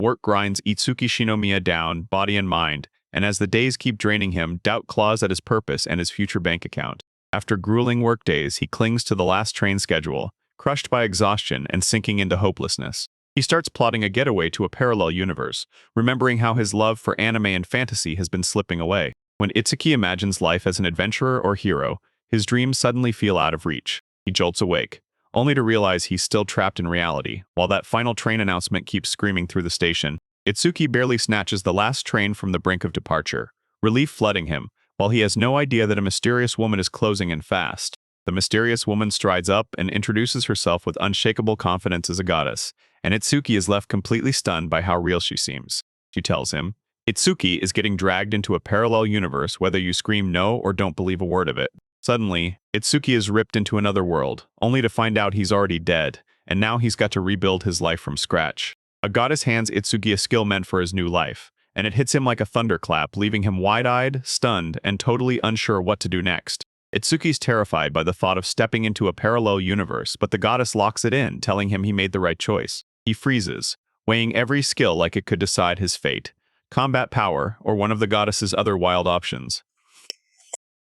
Work grinds Itsuki Shinomiya down, body and mind, and as the days keep draining him, doubt claws at his purpose and his future bank account. After grueling workdays, he clings to the last train schedule, crushed by exhaustion and sinking into hopelessness. He starts plotting a getaway to a parallel universe, remembering how his love for anime and fantasy has been slipping away. When Itsuki imagines life as an adventurer or hero, his dreams suddenly feel out of reach. He jolts awake, only to realize he's still trapped in reality, while that final train announcement keeps screaming through the station. Itsuki barely snatches the last train from the brink of departure, relief flooding him, while he has no idea that a mysterious woman is closing in fast. The mysterious woman strides up and introduces herself with unshakable confidence as a goddess, and Itsuki is left completely stunned by how real she seems. She tells him, "Itsuki is getting dragged into a parallel universe whether you scream no or don't believe a word of it." Suddenly, Itsuki is ripped into another world, only to find out he's already dead, and now he's got to rebuild his life from scratch. A goddess hands Itsuki a skill meant for his new life, and it hits him like a thunderclap, leaving him wide-eyed, stunned, and totally unsure what to do next. Itsuki's terrified by the thought of stepping into a parallel universe, but the goddess locks it in, telling him he made the right choice. He freezes, weighing every skill like it could decide his fate: combat power, or one of the goddess's other wild options.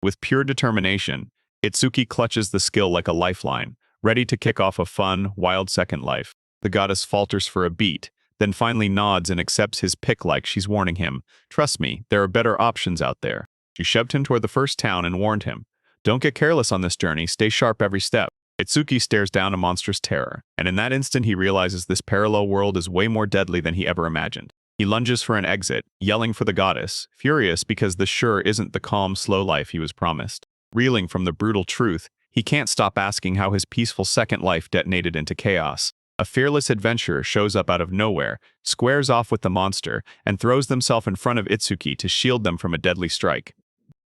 With pure determination, Itsuki clutches the skill like a lifeline, ready to kick off a fun, wild second life. The goddess falters for a beat, then finally nods and accepts his pick like she's warning him. "Trust me, there are better options out there." She shoved him toward the first town and warned him, "Don't get careless on this journey, stay sharp every step." Itsuki stares down a monstrous terror, and in that instant he realizes this parallel world is way more deadly than he ever imagined. He lunges for an exit, yelling for the goddess, furious because this sure isn't the calm, slow life he was promised. Reeling from the brutal truth, he can't stop asking how his peaceful second life detonated into chaos. A fearless adventurer shows up out of nowhere, squares off with the monster, and throws themselves in front of Itsuki to shield them from a deadly strike.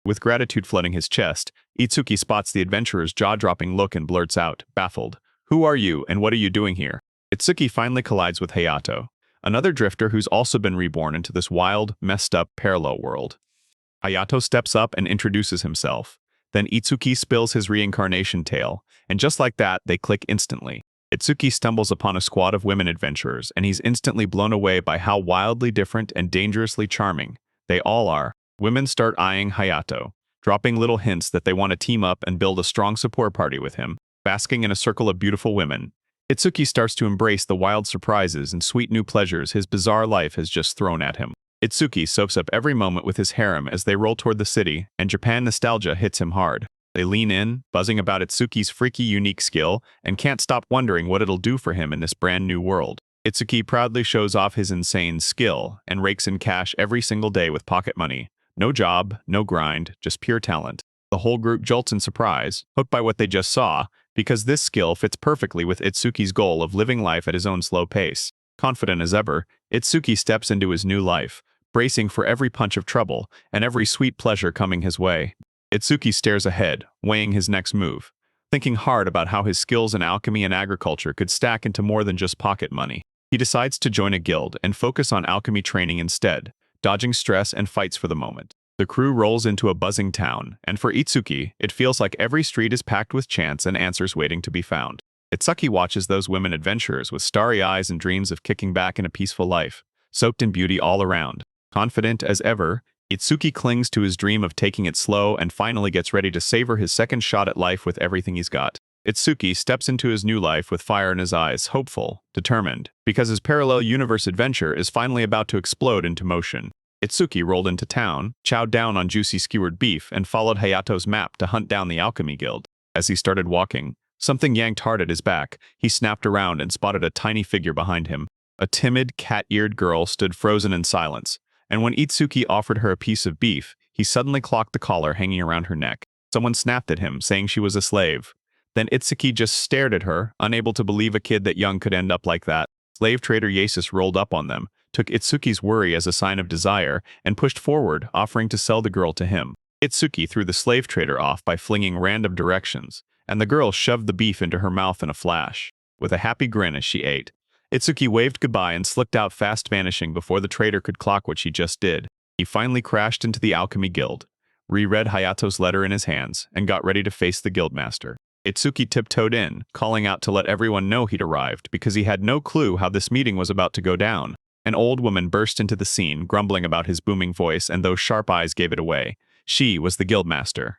With gratitude flooding his chest, Itsuki spots the adventurer's jaw-dropping look and blurts out, baffled, "Who are you and what are you doing here?" Itsuki finally collides with Hayato, another drifter who's also been reborn into this wild, messed-up parallel world. Hayato steps up and introduces himself. Then Itsuki spills his reincarnation tale, and just like that, they click instantly. Itsuki stumbles upon a squad of women adventurers, and he's instantly blown away by how wildly different and dangerously charming they all are. Women start eyeing Hayato, dropping little hints that they want to team up and build a strong support party with him. Basking in a circle of beautiful women, Itsuki starts to embrace the wild surprises and sweet new pleasures his bizarre life has just thrown at him. Itsuki soaks up every moment with his harem as they roll toward the city, and Japan nostalgia hits him hard. They lean in, buzzing about Itsuki's freaky unique skill, and can't stop wondering what it'll do for him in this brand new world. Itsuki proudly shows off his insane skill and rakes in cash every single day with pocket money. No job, no grind, just pure talent. The whole group jolts in surprise, hooked by what they just saw, because this skill fits perfectly with Itsuki's goal of living life at his own slow pace. Confident as ever, Itsuki steps into his new life, bracing for every punch of trouble and every sweet pleasure coming his way. Itsuki stares ahead, weighing his next move, thinking hard about how his skills in alchemy and agriculture could stack into more than just pocket money. He decides to join a guild and focus on alchemy training instead, dodging stress and fights for the moment. The crew rolls into a buzzing town, and for Itsuki, it feels like every street is packed with chance and answers waiting to be found. Itsuki watches those women adventurers with starry eyes and dreams of kicking back in a peaceful life, soaked in beauty all around. Confident as ever, Itsuki clings to his dream of taking it slow and finally gets ready to savor his second shot at life with everything he's got. Itsuki steps into his new life with fire in his eyes, hopeful, determined, because his parallel universe adventure is finally about to explode into motion. Itsuki rolled into town, chowed down on juicy skewered beef, and followed Hayato's map to hunt down the alchemy guild. As he started walking, something yanked hard at his back. He snapped around and spotted a tiny figure behind him. A timid, cat-eared girl stood frozen in silence, and when Itsuki offered her a piece of beef, he suddenly clocked the collar hanging around her neck. Someone snapped at him, saying she was a slave. Then Itsuki just stared at her, unable to believe a kid that young could end up like that. Slave trader Yasus rolled up on them, took Itsuki's worry as a sign of desire, and pushed forward, offering to sell the girl to him. Itsuki threw the slave trader off by flinging random directions, and the girl shoved the beef into her mouth in a flash. With a happy grin as she ate, Itsuki waved goodbye and slicked out, fast vanishing before the trader could clock what she just did. He finally crashed into the alchemy guild, reread Hayato's letter in his hands, and got ready to face the guildmaster. Itsuki tiptoed in, calling out to let everyone know he'd arrived because he had no clue how this meeting was about to go down. An old woman burst into the scene, grumbling about his booming voice, and those sharp eyes gave it away. She was the guildmaster.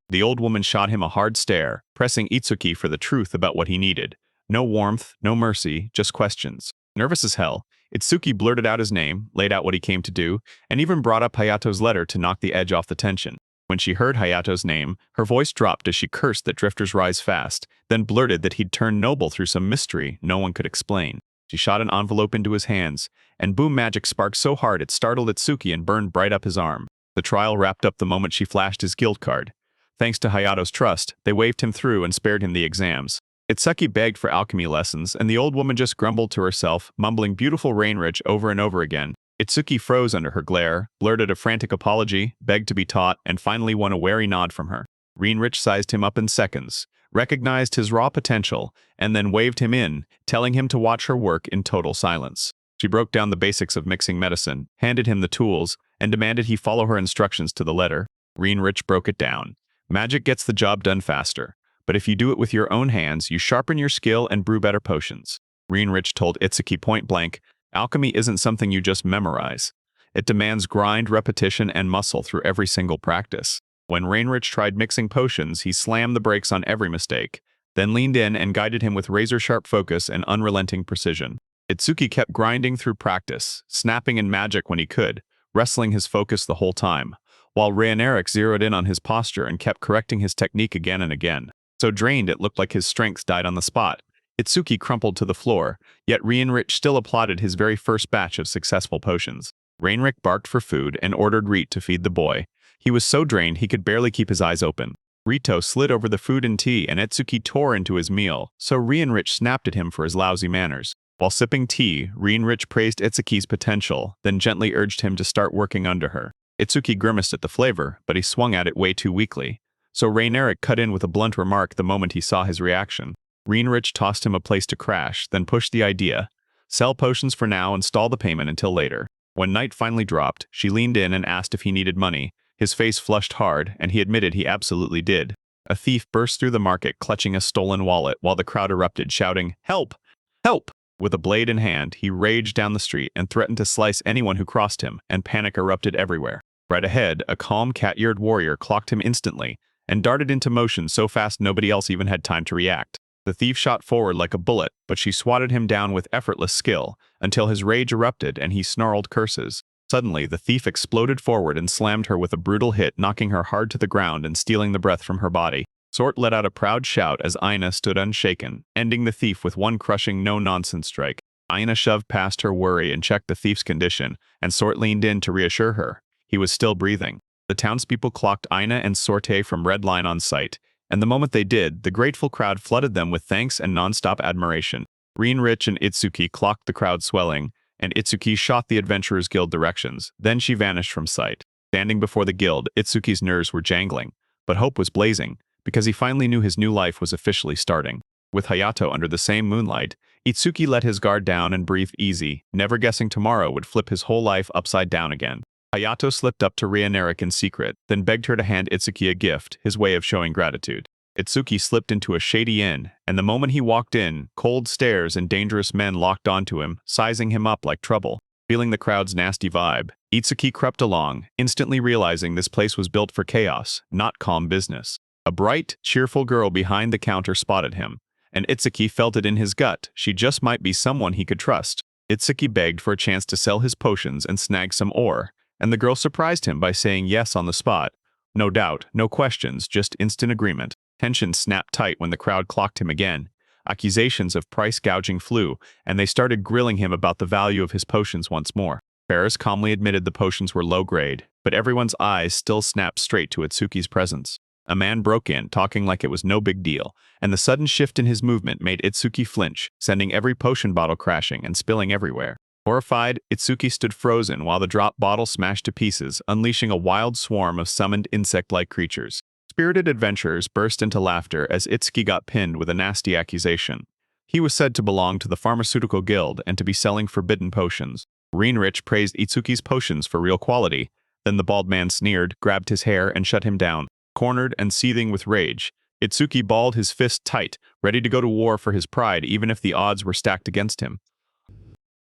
The old woman shot him a hard stare, pressing Itsuki for the truth about what he needed. No warmth, no mercy, just questions. Nervous as hell, Itsuki blurted out his name, laid out what he came to do, and even brought up Hayato's letter to knock the edge off the tension. When she heard Hayato's name, her voice dropped as she cursed that drifters rise fast, then blurted that he'd turned noble through some mystery no one could explain. She shot an envelope into his hands, and boom magic sparked so hard it startled Itsuki and burned bright up his arm. The trial wrapped up the moment she flashed his guild card. Thanks to Hayato's trust, they waved him through and spared him the exams. Itsuki begged for alchemy lessons, and the old woman just grumbled to herself, mumbling beautiful Rainrich over and over again. Itsuki froze under her glare, blurted a frantic apology, begged to be taught, and finally won a wary nod from her. Rainrich sized him up in seconds, recognized his raw potential, and then waved him in, telling him to watch her work in total silence. She broke down the basics of mixing medicine, handed him the tools, and demanded he follow her instructions to the letter. Rainrich broke it down. Magic gets the job done faster, but if you do it with your own hands, you sharpen your skill and brew better potions. Rainrich told Itsuki point blank, alchemy isn't something you just memorize. It demands grind, repetition, and muscle through every single practice. When Rainrich tried mixing potions, he slammed the brakes on every mistake, then leaned in and guided him with razor-sharp focus and unrelenting precision. Itsuki kept grinding through practice, snapping in magic when he could, wrestling his focus the whole time, while Rainrich zeroed in on his posture and kept correcting his technique again and again. So drained it looked like his strength died on the spot. Itsuki crumpled to the floor, yet Rainrich still applauded his very first batch of successful potions. Rainrich barked for food and ordered Rit to feed the boy. He was so drained he could barely keep his eyes open. Rito slid over the food and tea, and Itsuki tore into his meal, so Rainrich snapped at him for his lousy manners. While sipping tea, Rainrich praised Itsuki's potential, then gently urged him to start working under her. Itsuki grimaced at the flavor, but he swung at it way too weakly. So Rainrich cut in with a blunt remark the moment he saw his reaction. Rainrich tossed him a place to crash, then pushed the idea. Sell potions for now and stall the payment until later. When night finally dropped, she leaned in and asked if he needed money. His face flushed hard, and he admitted he absolutely did. A thief burst through the market clutching a stolen wallet while the crowd erupted, shouting, "Help! Help!" With a blade in hand, he raged down the street and threatened to slice anyone who crossed him, and panic erupted everywhere. Right ahead, a calm cat-eared warrior clocked him instantly and darted into motion so fast nobody else even had time to react. The thief shot forward like a bullet, but she swatted him down with effortless skill until his rage erupted and he snarled curses. Suddenly, the thief exploded forward and slammed her with a brutal hit, knocking her hard to the ground and stealing the breath from her body. Sort let out a proud shout as Aina stood unshaken, ending the thief with one crushing no-nonsense strike. Aina shoved past her worry and checked the thief's condition, and Sort leaned in to reassure her. He was still breathing. The townspeople clocked Aina and Sorte from Red Line on sight, and the moment they did, the grateful crowd flooded them with thanks and non-stop admiration. Rainrich and Itsuki clocked the crowd swelling, and Itsuki shot the Adventurers Guild directions. Then she vanished from sight. Standing before the guild, Itsuki's nerves were jangling, but hope was blazing, because he finally knew his new life was officially starting. With Hayato under the same moonlight, Itsuki let his guard down and breathed easy, never guessing tomorrow would flip his whole life upside down again. Hayato slipped up to Rainrich in secret, then begged her to hand Itsuki a gift, his way of showing gratitude. Itsuki slipped into a shady inn, and the moment he walked in, cold stares and dangerous men locked onto him, sizing him up like trouble. Feeling the crowd's nasty vibe, Itsuki crept along, instantly realizing this place was built for chaos, not calm business. A bright, cheerful girl behind the counter spotted him, and Itsuki felt it in his gut. She just might be someone he could trust. Itsuki begged for a chance to sell his potions and snag some ore, and the girl surprised him by saying yes on the spot. No doubt, no questions, just instant agreement. Tension snapped tight when the crowd clocked him again. Accusations of price gouging flew, and they started grilling him about the value of his potions once more. Ferris calmly admitted the potions were low grade, but everyone's eyes still snapped straight to Itsuki's presence. A man broke in, talking like it was no big deal, and the sudden shift in his movement made Itsuki flinch, sending every potion bottle crashing and spilling everywhere. Horrified, Itsuki stood frozen while the drop bottle smashed to pieces, unleashing a wild swarm of summoned insect-like creatures. Spirited adventurers burst into laughter as Itsuki got pinned with a nasty accusation. He was said to belong to the Pharmaceutical Guild and to be selling forbidden potions. Rainrich praised Itsuki's potions for real quality. Then the bald man sneered, grabbed his hair, and shut him down. Cornered and seething with rage, Itsuki balled his fist tight, ready to go to war for his pride even if the odds were stacked against him.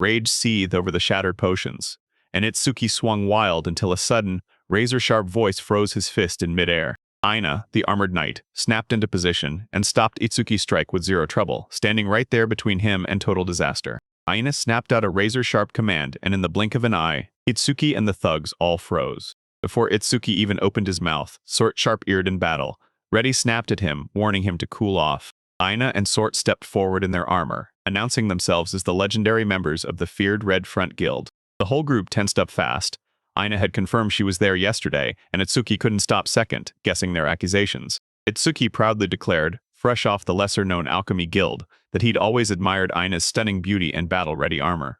Rage seethed over the shattered potions, and Itsuki swung wild until a sudden, razor-sharp voice froze his fist in midair. Aina, the armored knight, snapped into position and stopped Itsuki's strike with zero trouble, standing right there between him and total disaster. Aina snapped out a razor-sharp command, and in the blink of an eye, Itsuki and the thugs all froze. Before Itsuki even opened his mouth, Sort sharp-eared in battle. Reddy snapped at him, warning him to cool off. Aina and Sort stepped forward in their armor, announcing themselves as the legendary members of the feared Red Front Guild. The whole group tensed up fast. Aina had confirmed she was there yesterday, and Itsuki couldn't stop second, guessing their accusations. Itsuki proudly declared, fresh off the lesser-known Alchemy Guild, that he'd always admired Aina's stunning beauty and battle-ready armor.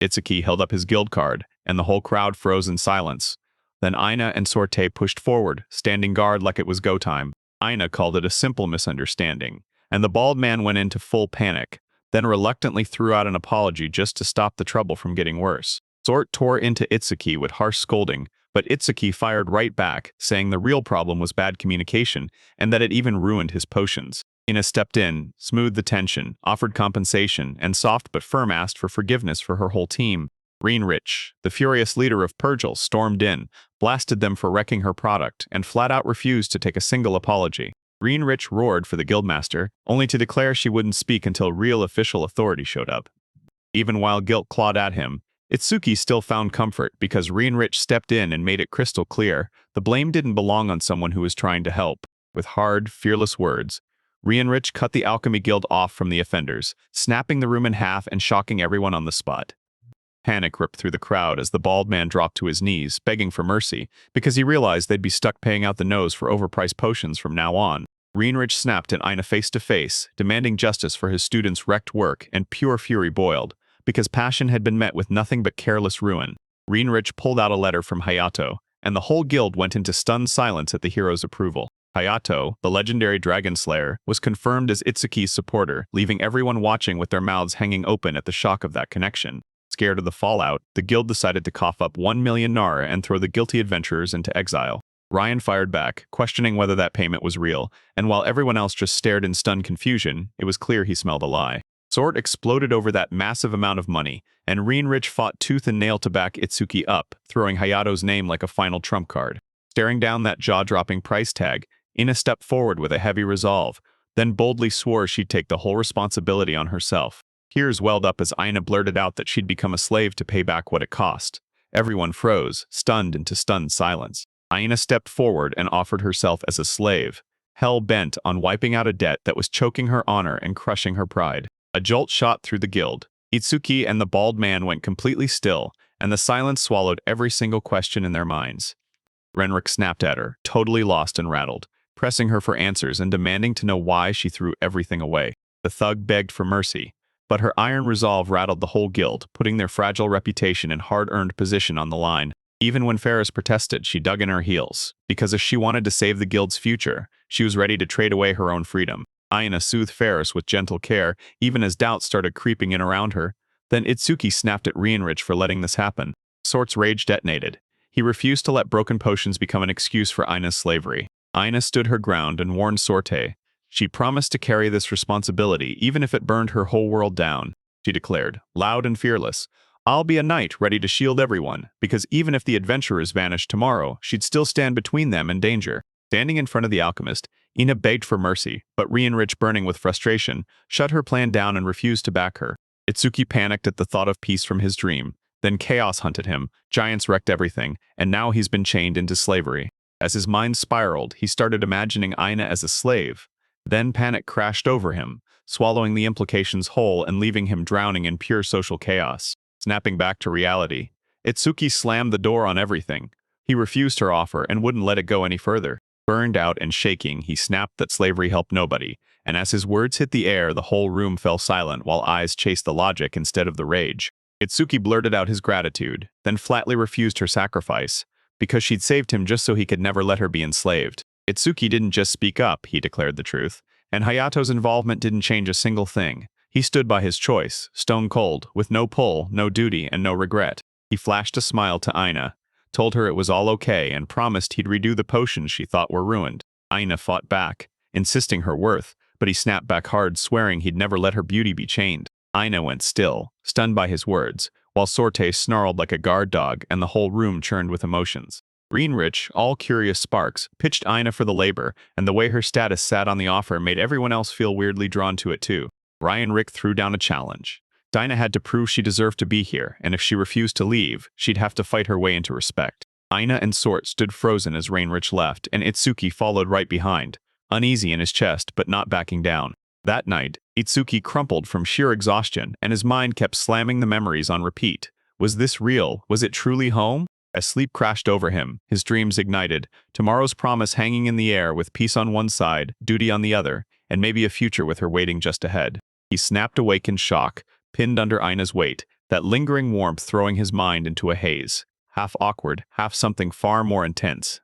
Itsuki held up his guild card, and the whole crowd froze in silence. Then Aina and Sorte pushed forward, standing guard like it was go time. Aina called it a simple misunderstanding, and the bald man went into full panic, then reluctantly threw out an apology just to stop the trouble from getting worse. Sort tore into Itsuki with harsh scolding, but Itsuki fired right back, saying the real problem was bad communication and that it even ruined his potions. Ina stepped in, smoothed the tension, offered compensation, and soft but firm asked for forgiveness for her whole team. Reinrich, the furious leader of Purgil, stormed in, blasted them for wrecking her product, and flat-out refused to take a single apology. Reinrich roared for the guildmaster, only to declare she wouldn't speak until real official authority showed up. Even while guilt clawed at him, Itsuki still found comfort because Reinrich stepped in and made it crystal clear the blame didn't belong on someone who was trying to help. With hard, fearless words, Reinrich cut the Alchemy Guild off from the offenders, snapping the room in half and shocking everyone on the spot. Panic ripped through the crowd as the bald man dropped to his knees, begging for mercy, because he realized they'd be stuck paying out the nose for overpriced potions from now on. Reinrich snapped at Aina face to face, demanding justice for his students' wrecked work, and pure fury boiled, because passion had been met with nothing but careless ruin. Reinrich pulled out a letter from Hayato, and the whole guild went into stunned silence at the hero's approval. Hayato, the legendary dragon slayer, was confirmed as Itsuki's supporter, leaving everyone watching with their mouths hanging open at the shock of that connection. Scared of the fallout, the guild decided to cough up 1 million nara and throw the guilty adventurers into exile. Ryan fired back, questioning whether that payment was real, and while everyone else just stared in stunned confusion, it was clear he smelled a lie. Sort exploded over that massive amount of money, and Reinrich fought tooth and nail to back Itsuki up, throwing Hayato's name like a final trump card. Staring down that jaw-dropping price tag, Ina stepped forward with a heavy resolve, then boldly swore she'd take the whole responsibility on herself. Tears welled up as Ina blurted out that she'd become a slave to pay back what it cost. Everyone froze, stunned into stunned silence. Ina stepped forward and offered herself as a slave, hell-bent on wiping out a debt that was choking her honor and crushing her pride. A jolt shot through the guild. Itsuki and the bald man went completely still, and the silence swallowed every single question in their minds. Renrick snapped at her, totally lost and rattled, pressing her for answers and demanding to know why she threw everything away. The thug begged for mercy, but her iron resolve rattled the whole guild, putting their fragile reputation and hard-earned position on the line. Even when Ferris protested, she dug in her heels, because if she wanted to save the guild's future, she was ready to trade away her own freedom. Aina soothed Ferris with gentle care, even as doubts started creeping in around her. Then Itsuki snapped at Reinrich for letting this happen. Sort's rage detonated. He refused to let broken potions become an excuse for Aina's slavery. Aina stood her ground and warned Sorte. She promised to carry this responsibility even if it burned her whole world down. She declared, loud and fearless, "I'll be a knight ready to shield everyone, because even if the adventurers vanished tomorrow, she'd still stand between them and danger." Standing in front of the alchemist, Ina begged for mercy, but Reinrich, burning with frustration, shut her plan down and refused to back her. Itsuki panicked at the thought of peace from his dream. Then chaos hunted him, giants wrecked everything, and now he's been chained into slavery. As his mind spiraled, he started imagining Ina as a slave. Then panic crashed over him, swallowing the implications whole and leaving him drowning in pure social chaos. Snapping back to reality, Itsuki slammed the door on everything. He refused her offer and wouldn't let it go any further. Burned out and shaking, he snapped that slavery helped nobody, and as his words hit the air, the whole room fell silent while eyes chased the logic instead of the rage. Itsuki blurted out his gratitude, then flatly refused her sacrifice, because she'd saved him just so he could never let her be enslaved. Itsuki didn't just speak up, he declared the truth, and Hayato's involvement didn't change a single thing. He stood by his choice, stone cold, with no pull, no duty, and no regret. He flashed a smile to Ina, told her it was all okay, and promised he'd redo the potions she thought were ruined. Ina fought back, insisting her worth, but he snapped back hard, swearing he'd never let her beauty be chained. Aina went still, stunned by his words, while Sorte snarled like a guard dog and the whole room churned with emotions. Reinrich, all curious sparks, pitched Aina for the labor, and the way her status sat on the offer made everyone else feel weirdly drawn to it too. Ryan Rick threw down a challenge. Dinah had to prove she deserved to be here, and if she refused to leave, she'd have to fight her way into respect. Aina and Sort stood frozen as Reinrich left, and Itsuki followed right behind, uneasy in his chest but not backing down. That night, Itsuki crumpled from sheer exhaustion, and his mind kept slamming the memories on repeat. Was this real? Was it truly home? As sleep crashed over him, his dreams ignited, tomorrow's promise hanging in the air with peace on one side, duty on the other, and maybe a future with her waiting just ahead. He snapped awake in shock, pinned under Aina's weight, that lingering warmth throwing his mind into a haze, half awkward, half something far more intense.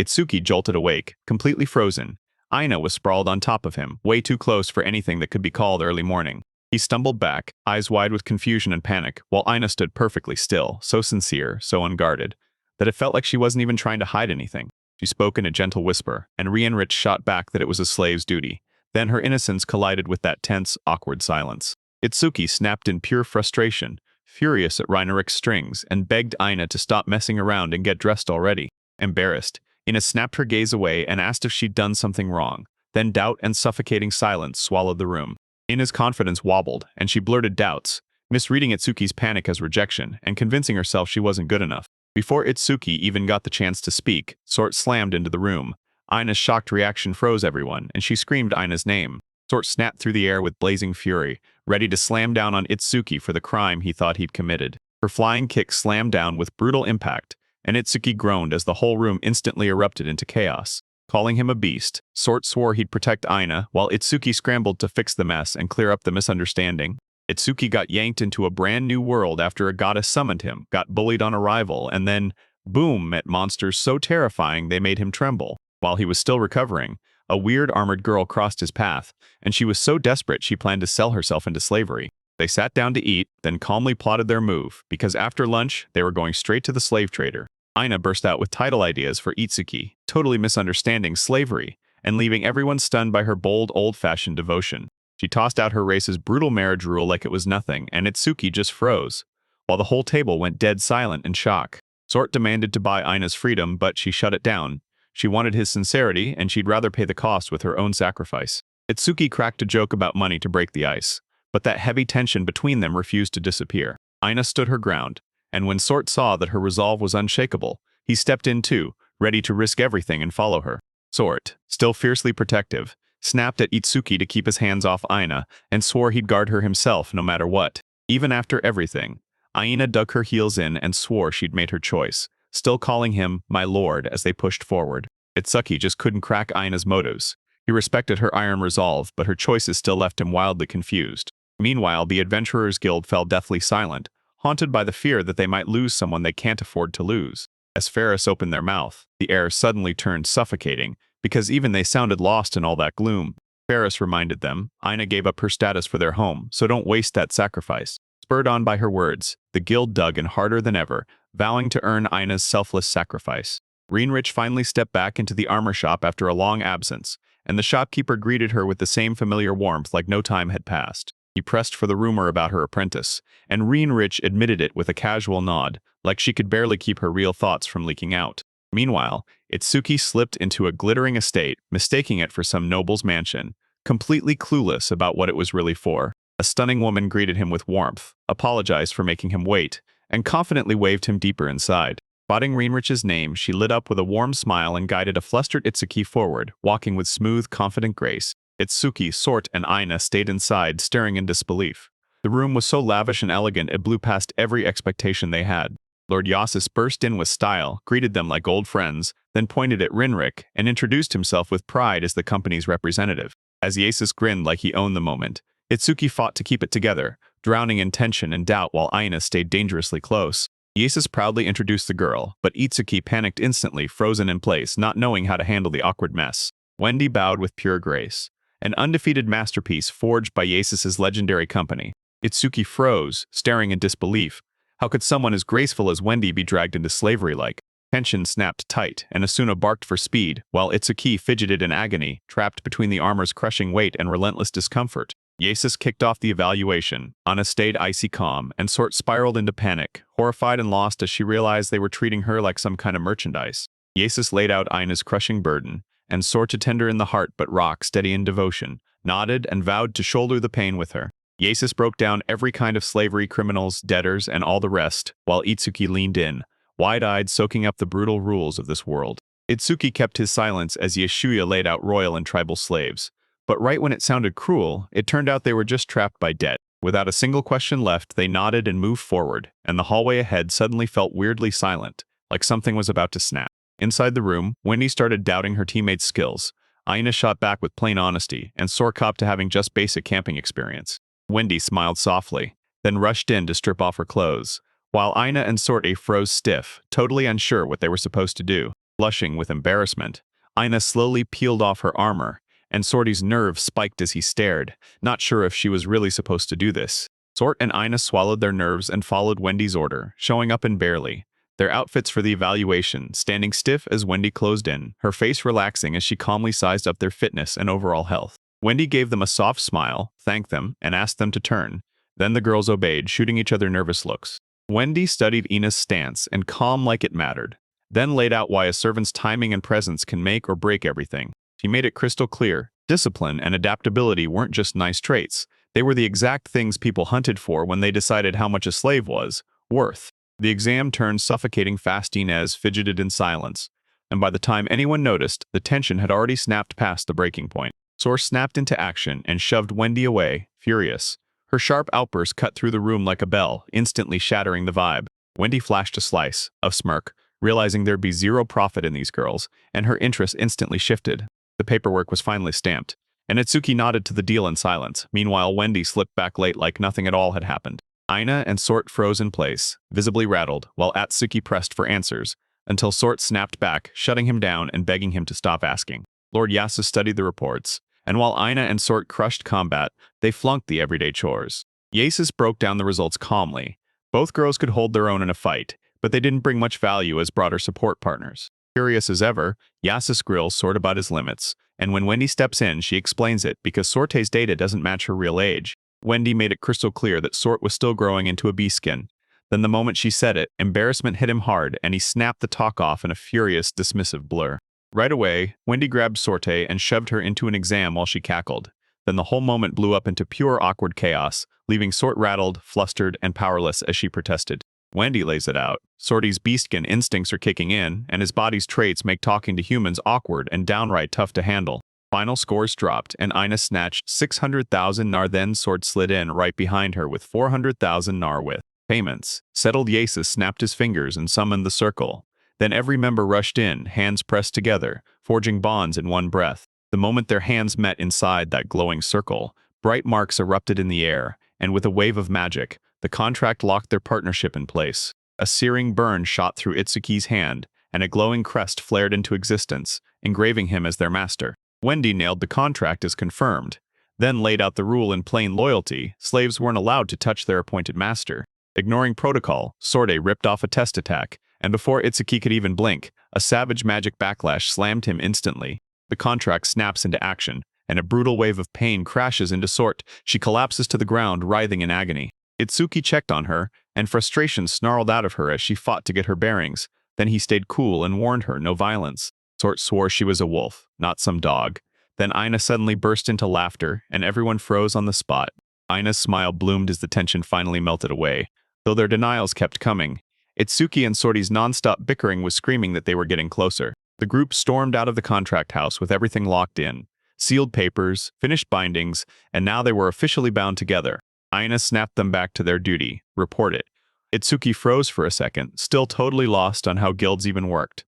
Itsuki jolted awake, completely frozen. Aina was sprawled on top of him, way too close for anything that could be called early morning. He stumbled back, eyes wide with confusion and panic, while Aina stood perfectly still, so sincere, so unguarded, that it felt like she wasn't even trying to hide anything. She spoke in a gentle whisper, and Reinrich shot back that it was a slave's duty. Then her innocence collided with that tense, awkward silence. Itsuki snapped in pure frustration, furious at Reinrich's strings, and begged Aina to stop messing around and get dressed already. Embarrassed, Ina snapped her gaze away and asked if she'd done something wrong. Then doubt and suffocating silence swallowed the room. Ina's confidence wobbled, and she blurted doubts, misreading Itsuki's panic as rejection and convincing herself she wasn't good enough. Before Itsuki even got the chance to speak, Sort slammed into the room. Ina's shocked reaction froze everyone, and she screamed Ina's name. Sort snapped through the air with blazing fury, ready to slam down on Itsuki for the crime he thought he'd committed. Her flying kick slammed down with brutal impact, and Itsuki groaned as the whole room instantly erupted into chaos. Calling him a beast, Sort swore he'd protect Aina, while Itsuki scrambled to fix the mess and clear up the misunderstanding. Itsuki got yanked into a brand new world after a goddess summoned him, got bullied on arrival, and then, boom, met monsters so terrifying they made him tremble. While he was still recovering, a weird armored girl crossed his path, and she was so desperate she planned to sell herself into slavery. They sat down to eat, then calmly plotted their move, because after lunch, they were going straight to the slave trader. Aina burst out with title ideas for Itsuki, totally misunderstanding slavery, and leaving everyone stunned by her bold, old-fashioned devotion. She tossed out her race's brutal marriage rule like it was nothing, and Itsuki just froze, while the whole table went dead silent in shock. Sort demanded to buy Aina's freedom, but she shut it down. She wanted his sincerity, and she'd rather pay the cost with her own sacrifice. Itsuki cracked a joke about money to break the ice, but that heavy tension between them refused to disappear. Aina stood her ground, and when Sort saw that her resolve was unshakable, he stepped in too, ready to risk everything and follow her. Sort, still fiercely protective, snapped at Itsuki to keep his hands off Aina and swore he'd guard her himself no matter what. Even after everything, Aina dug her heels in and swore she'd made her choice, still calling him my lord as they pushed forward. Itsuki just couldn't crack Aina's motives. He respected her iron resolve, but her choices still left him wildly confused. Meanwhile, the Adventurers Guild fell deathly silent, haunted by the fear that they might lose someone they can't afford to lose. As Ferris opened their mouth, the air suddenly turned suffocating, because even they sounded lost in all that gloom. Ferris reminded them, Aina gave up her status for their home, so don't waste that sacrifice. Spurred on by her words, the guild dug in harder than ever, vowing to earn Aina's selfless sacrifice. Reinrich finally stepped back into the armor shop after a long absence, and the shopkeeper greeted her with the same familiar warmth like no time had passed. He pressed for the rumor about her apprentice, and Reinrich admitted it with a casual nod, like she could barely keep her real thoughts from leaking out. Meanwhile, Itsuki slipped into a glittering estate, mistaking it for some noble's mansion, completely clueless about what it was really for. A stunning woman greeted him with warmth, apologized for making him wait, and confidently waved him deeper inside. Spotting Reinrich's name, she lit up with a warm smile and guided a flustered Itsuki forward, walking with smooth, confident grace. Itsuki, Sort, and Aina stayed inside, staring in disbelief. The room was so lavish and elegant it blew past every expectation they had. Lord Yasis burst in with style, greeted them like old friends, then pointed at Reinrich and introduced himself with pride as the company's representative. As Yasis grinned like he owned the moment, Itsuki fought to keep it together, drowning in tension and doubt while Aina stayed dangerously close. Yasis proudly introduced the girl, but Itsuki panicked instantly, frozen in place, not knowing how to handle the awkward mess. Wendy bowed with pure grace, an undefeated masterpiece forged by Yasis's legendary company. Itsuki froze, staring in disbelief. How could someone as graceful as Wendy be dragged into slavery like? Tension snapped tight, and Asuna barked for speed, while Itsuki fidgeted in agony, trapped between the armor's crushing weight and relentless discomfort. Yasis kicked off the evaluation. Anna stayed icy calm, and Sort spiraled into panic, horrified and lost as she realized they were treating her like some kind of merchandise. Yasis laid out Ina's crushing burden, and Sort, to tender in the heart but rock steady in devotion, nodded and vowed to shoulder the pain with her. Yasis broke down every kind of slavery, criminals, debtors, and all the rest, while Itsuki leaned in, wide-eyed, soaking up the brutal rules of this world. Itsuki kept his silence as Yeshuya laid out royal and tribal slaves. But right when it sounded cruel, it turned out they were just trapped by debt. Without a single question left, they nodded and moved forward, and the hallway ahead suddenly felt weirdly silent, like something was about to snap. Inside the room, Wendy started doubting her teammates' skills. Aina shot back with plain honesty, and Sor copped to having just basic camping experience. Wendy smiled softly, then rushed in to strip off her clothes, while Aina and Sorte froze stiff, totally unsure what they were supposed to do. Blushing with embarrassment, Aina slowly peeled off her armor, and Sorte's nerves spiked as he stared, not sure if she was really supposed to do this. Sort and Aina swallowed their nerves and followed Wendy's order, showing up in barely their outfits for the evaluation, standing stiff as Wendy closed in, her face relaxing as she calmly sized up their fitness and overall health. Wendy gave them a soft smile, thanked them, and asked them to turn. Then the girls obeyed, shooting each other nervous looks. Wendy studied Ina's stance and calm like it mattered, then laid out why a servant's timing and presence can make or break everything. She made it crystal clear, discipline and adaptability weren't just nice traits. They were the exact things people hunted for when they decided how much a slave was worth. The exam turned suffocating fast. Inez fidgeted in silence, and by the time anyone noticed, the tension had already snapped past the breaking point. Sor snapped into action and shoved Wendy away, furious. Her sharp outburst cut through the room like a bell, instantly shattering the vibe. Wendy flashed a slice, a smirk, realizing there'd be zero profit in these girls, and her interest instantly shifted. The paperwork was finally stamped, and Itsuki nodded to the deal in silence. Meanwhile, Wendy slipped back late like nothing at all had happened. Aina and Sort froze in place, visibly rattled, while Atsuki pressed for answers, until Sort snapped back, shutting him down and begging him to stop asking. Lord Yasu studied the reports, and while Aina and Sort crushed combat, they flunked the everyday chores. Yasis broke down the results calmly. Both girls could hold their own in a fight, but they didn't bring much value as broader support partners. Curious as ever, Yasis grills Sort about his limits, and when Wendy steps in, she explains it because Sorte's data doesn't match her real age. Wendy made it crystal clear that Sort was still growing into a beastskin. Then the moment she said it, embarrassment hit him hard, and he snapped the talk off in a furious, dismissive blur. Right away, Wendy grabbed Sorte and shoved her into an exam while she cackled. Then the whole moment blew up into pure awkward chaos, leaving Sort rattled, flustered, and powerless as she protested. Wendy lays it out. Sorte's beastskin instincts are kicking in, and his body's traits make talking to humans awkward and downright tough to handle. Final scores dropped, and Aina snatched 600,000 nar. Then Sort slid in right behind her with 400,000 nar with payments. Settled Yasis snapped his fingers and summoned the circle. Then every member rushed in, hands pressed together, forging bonds in one breath. The moment their hands met inside that glowing circle, bright marks erupted in the air, and with a wave of magic, the contract locked their partnership in place. A searing burn shot through Itsuki's hand, and a glowing crest flared into existence, engraving him as their master. Wendy nailed the contract as confirmed, then laid out the rule in plain loyalty: slaves weren't allowed to touch their appointed master. Ignoring protocol, Sorte ripped off a test attack, and before Itsuki could even blink, a savage magic backlash slammed him instantly. The contract snaps into action, and a brutal wave of pain crashes into Sort. She collapses to the ground, writhing in agony. Itsuki checked on her, and frustration snarled out of her as she fought to get her bearings. Then he stayed cool and warned her no violence. Sort swore she was a wolf, not some dog. Then Aina suddenly burst into laughter, and everyone froze on the spot. Aina's smile bloomed as the tension finally melted away, though their denials kept coming. Itsuki and Sorte's non-stop bickering was screaming that they were getting closer. The group stormed out of the contract house with everything locked in. Sealed papers, finished bindings, and now they were officially bound together. Aina snapped them back to their duty. Report it. Itsuki froze for a second, still totally lost on how guilds even worked.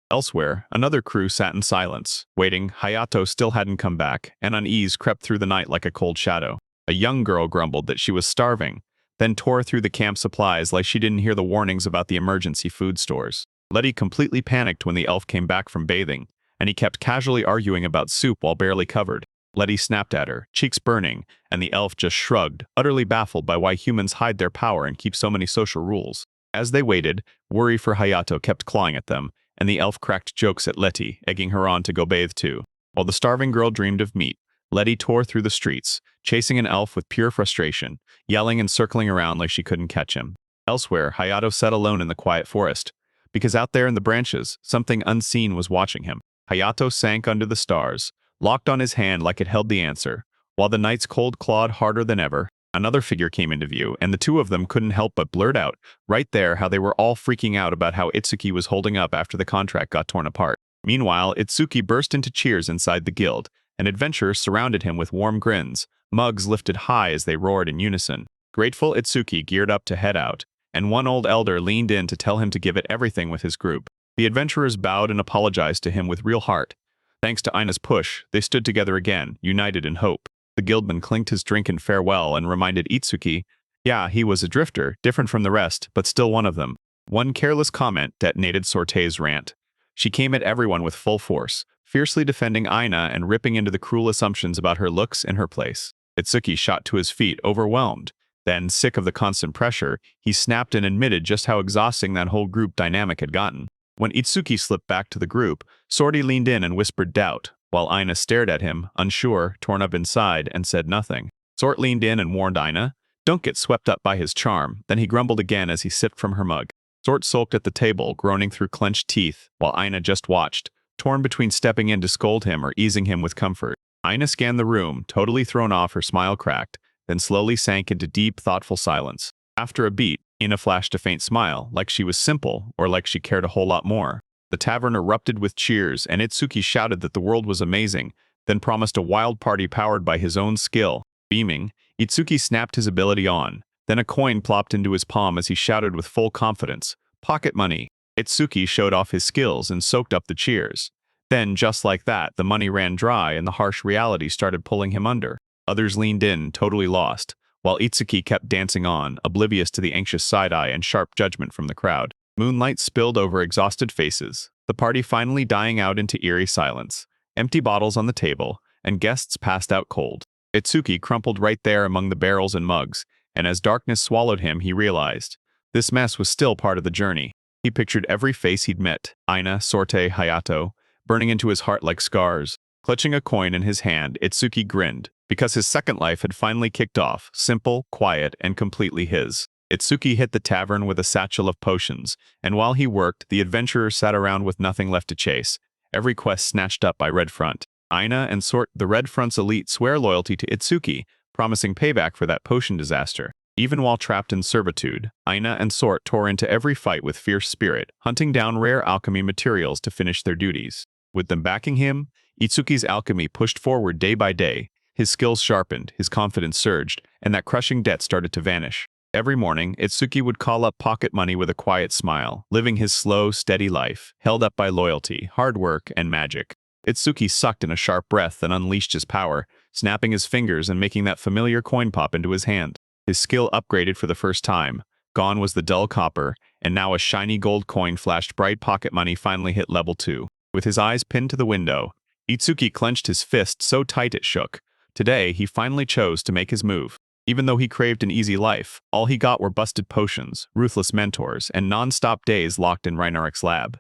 Elsewhere, another crew sat in silence, waiting. Hayato still hadn't come back, and unease crept through the night like a cold shadow. A young girl grumbled that she was starving, then tore through the camp supplies like she didn't hear the warnings about the emergency food stores. Letty completely panicked when the elf came back from bathing, and he kept casually arguing about soup while barely covered. Letty snapped at her, cheeks burning, and the elf just shrugged, utterly baffled by why humans hide their power and keep so many social rules. As they waited, worry for Hayato kept clawing at them, and the elf cracked jokes at Letty, egging her on to go bathe too. While the starving girl dreamed of meat, Letty tore through the streets, chasing an elf with pure frustration, yelling and circling around like she couldn't catch him. Elsewhere, Hayato sat alone in the quiet forest, because out there in the branches, something unseen was watching him. Hayato sank under the stars, locked on his hand like it held the answer, while the night's cold clawed harder than ever. Another figure came into view, and the two of them couldn't help but blurt out, right there, how they were all freaking out about how Itsuki was holding up after the contract got torn apart. Meanwhile, Itsuki burst into cheers inside the guild, and adventurers surrounded him with warm grins, mugs lifted high as they roared in unison. Grateful Itsuki geared up to head out, and one old elder leaned in to tell him to give it everything with his group. The adventurers bowed and apologized to him with real heart. Thanks to Ina's push, they stood together again, united in hope. The guildman clinked his drink in farewell and reminded Itsuki, yeah, he was a drifter, different from the rest, but still one of them. One careless comment detonated Sorte's rant. She came at everyone with full force, fiercely defending Ina and ripping into the cruel assumptions about her looks and her place. Itsuki shot to his feet, overwhelmed. Then, sick of the constant pressure, he snapped and admitted just how exhausting that whole group dynamic had gotten. When Itsuki slipped back to the group, Sorte leaned in and whispered doubt, while Ina stared at him, unsure, torn up inside, and said nothing. Sort leaned in and warned Ina, don't get swept up by his charm. Then he grumbled again as he sipped from her mug. Sort sulked at the table, groaning through clenched teeth, while Ina just watched, torn between stepping in to scold him or easing him with comfort. Ina scanned the room, totally thrown off, her smile cracked, then slowly sank into deep, thoughtful silence. After a beat, Ina flashed a faint smile, like she was simple, or like she cared a whole lot more. The tavern erupted with cheers, and Itsuki shouted that the world was amazing, then promised a wild party powered by his own skill. Beaming, Itsuki snapped his ability on. Then a coin plopped into his palm as he shouted with full confidence, "Pocket money!" Itsuki showed off his skills and soaked up the cheers. Then, just like that, the money ran dry and the harsh reality started pulling him under. Others leaned in, totally lost, while Itsuki kept dancing on, oblivious to the anxious side-eye and sharp judgment from the crowd. Moonlight spilled over exhausted faces, the party finally dying out into eerie silence, empty bottles on the table, and guests passed out cold. Itsuki crumpled right there among the barrels and mugs, and as darkness swallowed him, he realized this mess was still part of the journey. He pictured every face he'd met, Ina, Sorte, Hayato, burning into his heart like scars. Clutching a coin in his hand, Itsuki grinned, because his second life had finally kicked off, simple, quiet, and completely his. Itsuki hit the tavern with a satchel of potions, and while he worked, the adventurers sat around with nothing left to chase, every quest snatched up by Red Front. Ina and Sort, the Red Front's elite, swear loyalty to Itsuki, promising payback for that potion disaster. Even while trapped in servitude, Ina and Sort tore into every fight with fierce spirit, hunting down rare alchemy materials to finish their duties. With them backing him, Itsuki's alchemy pushed forward day by day. His skills sharpened, his confidence surged, and that crushing debt started to vanish. Every morning, Itsuki would call up pocket money with a quiet smile, living his slow, steady life, held up by loyalty, hard work, and magic. Itsuki sucked in a sharp breath and unleashed his power, snapping his fingers and making that familiar coin pop into his hand. His skill upgraded for the first time. Gone was the dull copper, and now a shiny gold coin flashed bright. Pocket money finally hit level 2. With his eyes pinned to the window, Itsuki clenched his fist so tight it shook. Today, he finally chose to make his move. Even though he craved an easy life, all he got were busted potions, ruthless mentors, and non-stop days locked in Reinarik's lab.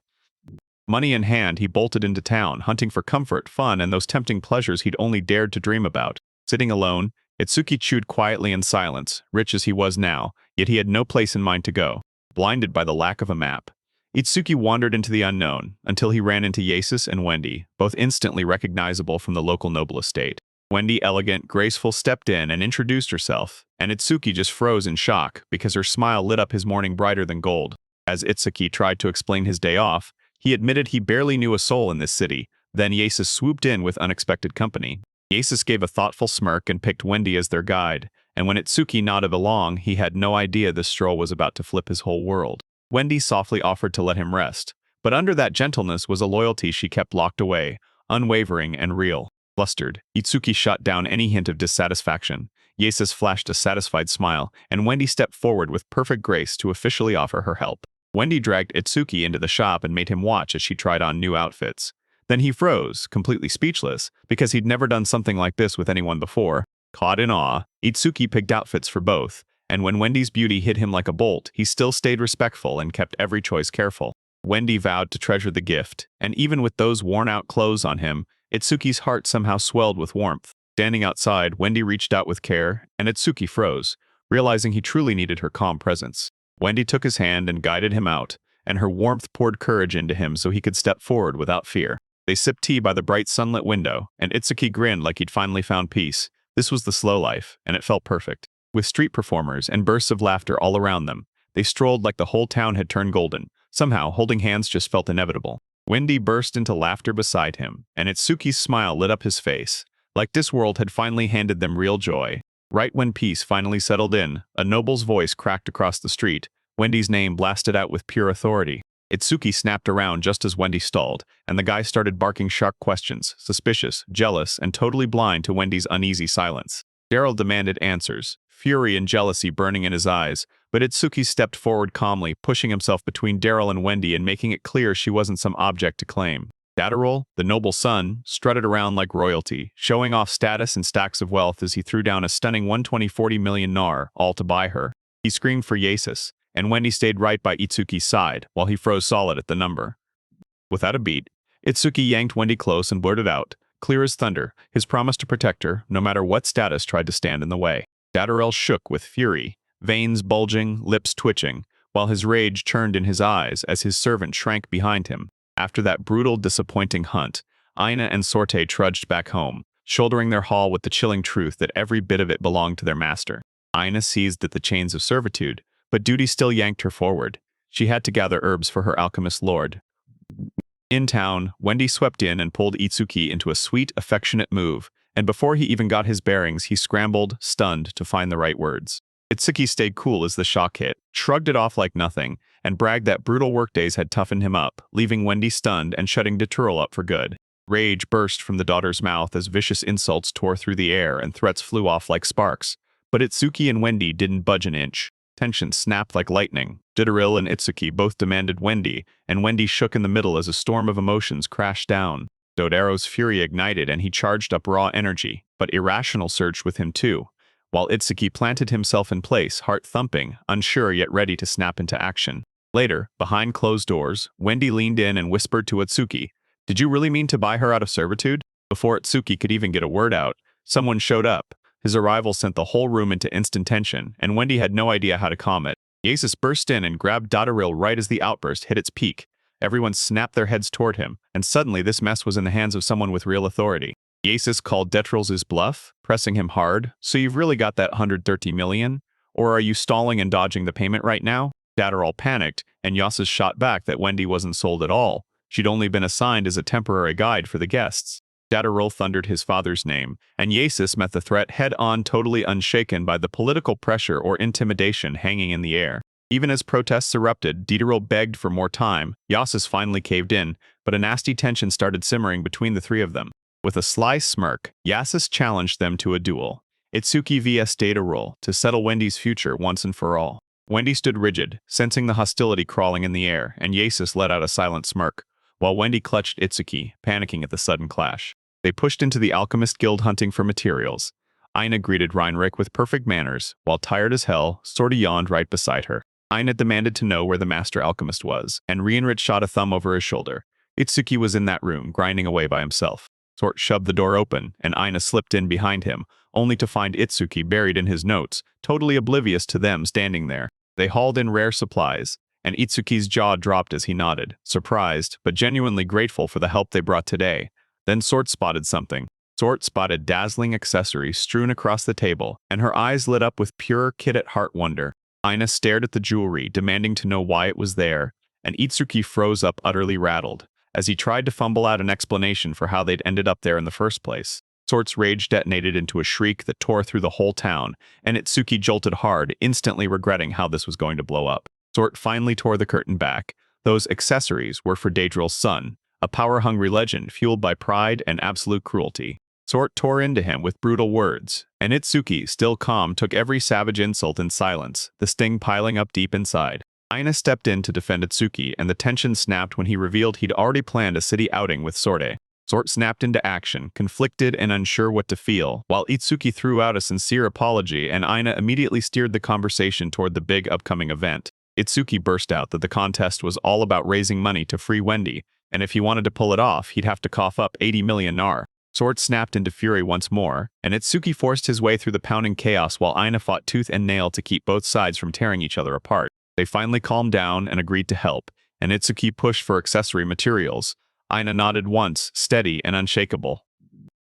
Money in hand, he bolted into town, hunting for comfort, fun, and those tempting pleasures he'd only dared to dream about. Sitting alone, Itsuki chewed quietly in silence, rich as he was now, yet he had no place in mind to go. Blinded by the lack of a map, Itsuki wandered into the unknown, until he ran into Yasus and Wendy, both instantly recognizable from the local noble estate. Wendy, elegant, graceful, stepped in and introduced herself, and Itsuki just froze in shock because her smile lit up his morning brighter than gold. As Itsuki tried to explain his day off, he admitted he barely knew a soul in this city. Then Yasus swooped in with unexpected company. Yasus gave a thoughtful smirk and picked Wendy as their guide, and when Itsuki nodded along, he had no idea this stroll was about to flip his whole world. Wendy softly offered to let him rest, but under that gentleness was a loyalty she kept locked away, unwavering and real. Flustered, Itsuki shot down any hint of dissatisfaction. Yasus flashed a satisfied smile, and Wendy stepped forward with perfect grace to officially offer her help. Wendy dragged Itsuki into the shop and made him watch as she tried on new outfits. Then he froze, completely speechless, because he'd never done something like this with anyone before. Caught in awe, Itsuki picked outfits for both, and when Wendy's beauty hit him like a bolt, he still stayed respectful and kept every choice careful. Wendy vowed to treasure the gift, and even with those worn-out clothes on him, Itsuki's heart somehow swelled with warmth. Standing outside, Wendy reached out with care, and Itsuki froze, realizing he truly needed her calm presence. Wendy took his hand and guided him out, and her warmth poured courage into him so he could step forward without fear. They sipped tea by the bright sunlit window, and Itsuki grinned like he'd finally found peace. This was the slow life, and it felt perfect. With street performers and bursts of laughter all around them, they strolled like the whole town had turned golden. Somehow, holding hands just felt inevitable. Wendy burst into laughter beside him, and Itsuki's smile lit up his face, like this world had finally handed them real joy. Right when peace finally settled in, a noble's voice cracked across the street. Wendy's name blasted out with pure authority. Itsuki snapped around just as Wendy stalled, and the guy started barking sharp questions, suspicious, jealous, and totally blind to Wendy's uneasy silence. Daryl demanded answers, fury and jealousy burning in his eyes, but Itsuki stepped forward calmly, pushing himself between Daryl and Wendy and making it clear she wasn't some object to claim. Daryl, the noble son, strutted around like royalty, showing off status and stacks of wealth as he threw down a stunning 120-40 million nar, all to buy her. He screamed for Yasis, and Wendy stayed right by Itsuki's side, while he froze solid at the number. Without a beat, Itsuki yanked Wendy close and blurted out, clear as thunder, his promise to protect her, no matter what status tried to stand in the way. Daryl shook with fury, veins bulging, lips twitching, while his rage churned in his eyes as his servant shrank behind him. After that brutal, disappointing hunt, Aina and Sorte trudged back home, shouldering their haul with the chilling truth that every bit of it belonged to their master. Aina seized at the chains of servitude, but duty still yanked her forward. She had to gather herbs for her alchemist lord. In town, Wendy swept in and pulled Itsuki into a sweet, affectionate move, and before he even got his bearings, he scrambled, stunned, to find the right words. Itsuki stayed cool as the shock hit, shrugged it off like nothing, and bragged that brutal workdays had toughened him up, leaving Wendy stunned and shutting Deturl up for good. Rage burst from the daughter's mouth as vicious insults tore through the air and threats flew off like sparks. But Itsuki and Wendy didn't budge an inch. Tension snapped like lightning. Deturl and Itsuki both demanded Wendy, and Wendy shook in the middle as a storm of emotions crashed down. Dodaro's fury ignited and he charged up raw energy, but irrational surged with him too, while Itsuki planted himself in place, heart thumping, unsure yet ready to snap into action. Later, behind closed doors, Wendy leaned in and whispered to Itsuki, "Did you really mean to buy her out of servitude?" Before Itsuki could even get a word out, someone showed up. His arrival sent the whole room into instant tension, and Wendy had no idea how to calm it. Yasis burst in and grabbed Dodaril right as the outburst hit its peak. Everyone snapped their heads toward him, and suddenly this mess was in the hands of someone with real authority. Yasis called Detril's bluff, pressing him hard. "So you've really got that 130 million? Or are you stalling and dodging the payment right now?" Dadaril panicked, and Yasis shot back that Wendy wasn't sold at all. She'd only been assigned as a temporary guide for the guests. Dadaril thundered his father's name, and Yasis met the threat head-on, totally unshaken by the political pressure or intimidation hanging in the air. Even as protests erupted, Dadaril begged for more time. Yasis finally caved in, but a nasty tension started simmering between the three of them. With a sly smirk, Yasis challenged them to a duel. Itsuki vs Dadaril, to settle Wendy's future once and for all. Wendy stood rigid, sensing the hostility crawling in the air, and Yasis let out a silent smirk, while Wendy clutched Itsuki, panicking at the sudden clash. They pushed into the Alchemist Guild hunting for materials. Aina greeted Reinrich with perfect manners, while tired as hell, Sorta yawned right beside her. Aina demanded to know where the master alchemist was, and Reinrich shot a thumb over his shoulder. Itsuki was in that room, grinding away by himself. Sort shoved the door open, and Aina slipped in behind him, only to find Itsuki buried in his notes, totally oblivious to them standing there. They hauled in rare supplies, and Itsuki's jaw dropped as he nodded, surprised, but genuinely grateful for the help they brought today. Then Sort spotted something. Sort spotted dazzling accessories strewn across the table, and her eyes lit up with pure kid-at-heart wonder. Aina stared at the jewelry, demanding to know why it was there, and Itsuki froze up utterly rattled, as he tried to fumble out an explanation for how they'd ended up there in the first place. Sort's rage detonated into a shriek that tore through the whole town, and Itsuki jolted hard, instantly regretting how this was going to blow up. Sort finally tore the curtain back. Those accessories were for Daedril's son, a power-hungry legend fueled by pride and absolute cruelty. Sort tore into him with brutal words, and Itsuki, still calm, took every savage insult in silence, the sting piling up deep inside. Aina stepped in to defend Itsuki, and the tension snapped when he revealed he'd already planned a city outing with Sorte. Sort snapped into action, conflicted and unsure what to feel, while Itsuki threw out a sincere apology and Aina immediately steered the conversation toward the big upcoming event. Itsuki burst out that the contest was all about raising money to free Wendy, and if he wanted to pull it off, he'd have to cough up 80 million nar. Sword snapped into fury once more, and Itsuki forced his way through the pounding chaos while Aina fought tooth and nail to keep both sides from tearing each other apart. They finally calmed down and agreed to help, and Itsuki pushed for accessory materials. Aina nodded once, steady and unshakable.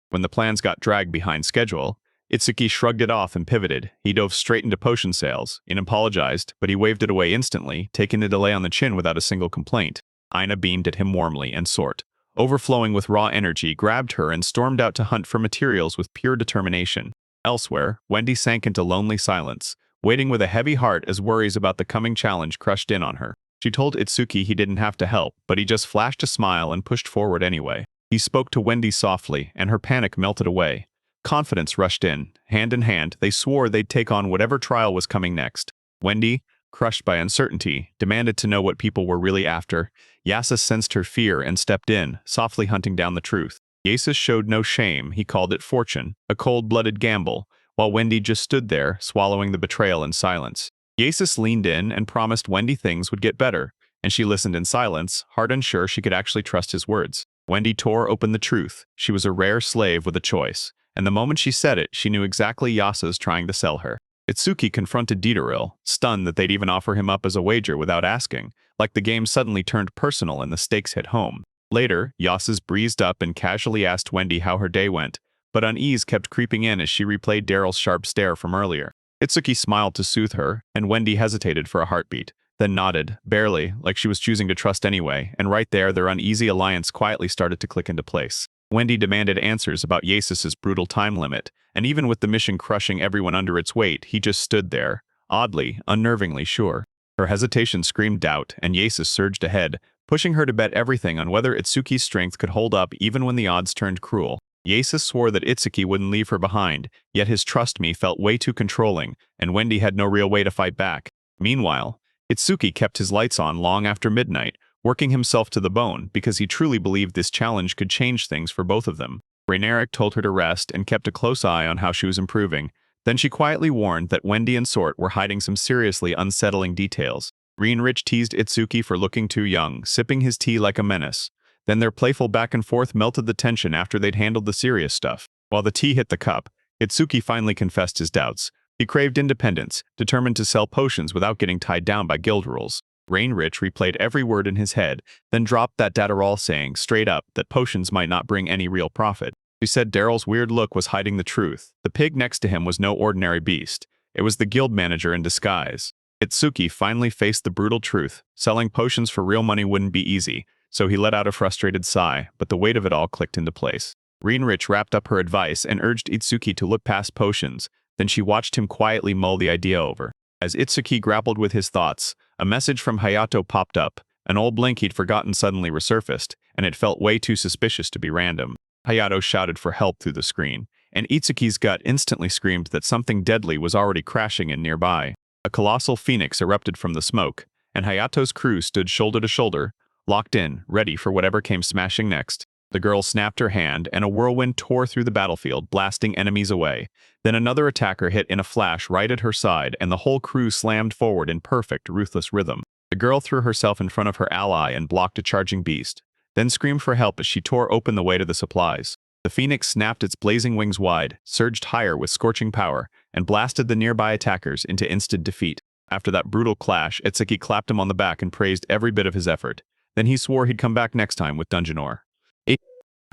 When the plans got dragged behind schedule, Itsuki shrugged it off and pivoted. He dove straight into potion sales. Ina apologized, but he waved it away instantly, taking the delay on the chin without a single complaint. Aina beamed at him warmly, and Sort, overflowing with raw energy, grabbed her and stormed out to hunt for materials with pure determination. Elsewhere, Wendy sank into lonely silence, waiting with a heavy heart as worries about the coming challenge crushed in on her. She told Itsuki he didn't have to help, but he just flashed a smile and pushed forward anyway. He spoke to Wendy softly, and her panic melted away. Confidence rushed in. Hand in hand, they swore they'd take on whatever trial was coming next. Wendy, crushed by uncertainty, demanded to know what people were really after. Yasa sensed her fear and stepped in, softly hunting down the truth. Yasa showed no shame. He called it fortune, a cold-blooded gamble, while Wendy just stood there, swallowing the betrayal in silence. Yasis leaned in and promised Wendy things would get better, and she listened in silence, heart unsure she could actually trust his words. Wendy tore open the truth. She was a rare slave with a choice, and the moment she said it, she knew exactly Yasa's trying to sell her. Itsuki confronted Dieteril, stunned that they'd even offer him up as a wager without asking, like the game suddenly turned personal and the stakes hit home. Later, Yasa's breezed up and casually asked Wendy how her day went, but unease kept creeping in as she replayed Daryl's sharp stare from earlier. Itsuki smiled to soothe her, and Wendy hesitated for a heartbeat, then nodded, barely, like she was choosing to trust anyway, and right there their uneasy alliance quietly started to click into place. Wendy demanded answers about Yasis's brutal time limit, and even with the mission crushing everyone under its weight, he just stood there, oddly, unnervingly sure. Her hesitation screamed doubt, and Yasis surged ahead, pushing her to bet everything on whether Itsuki's strength could hold up even when the odds turned cruel. Yasis swore that Itsuki wouldn't leave her behind, yet his trust me felt way too controlling, and Wendy had no real way to fight back. Meanwhile, Itsuki kept his lights on long after midnight, working himself to the bone because he truly believed this challenge could change things for both of them. Raynaric told her to rest and kept a close eye on how she was improving. Then she quietly warned that Wendy and Sort were hiding some seriously unsettling details. Raynaric teased Itsuki for looking too young, sipping his tea like a menace. Then their playful back and forth melted the tension after they'd handled the serious stuff. While the tea hit the cup, Itsuki finally confessed his doubts. He craved independence, determined to sell potions without getting tied down by guild rules. Raynaric replayed every word in his head, then dropped that Dataral saying straight up that potions might not bring any real profit. She said Daryl's weird look was hiding the truth. The pig next to him was no ordinary beast. It was the guild manager in disguise. Itsuki finally faced the brutal truth. Selling potions for real money wouldn't be easy, so he let out a frustrated sigh, but the weight of it all clicked into place. Raynaric wrapped up her advice and urged Itsuki to look past potions. Then she watched him quietly mull the idea over. As Itsuki grappled with his thoughts, a message from Hayato popped up. An old link he'd forgotten suddenly resurfaced, and it felt way too suspicious to be random. Hayato shouted for help through the screen, and Itsuki's gut instantly screamed that something deadly was already crashing in nearby. A colossal phoenix erupted from the smoke, and Hayato's crew stood shoulder to shoulder, locked in, ready for whatever came smashing next. The girl snapped her hand, and a whirlwind tore through the battlefield, blasting enemies away. Then another attacker hit in a flash right at her side, and the whole crew slammed forward in perfect, ruthless rhythm. The girl threw herself in front of her ally and blocked a charging beast, then screamed for help as she tore open the way to the supplies. The phoenix snapped its blazing wings wide, surged higher with scorching power, and blasted the nearby attackers into instant defeat. After that brutal clash, Itsuki clapped him on the back and praised every bit of his effort. Then he swore he'd come back next time with dungeon ore.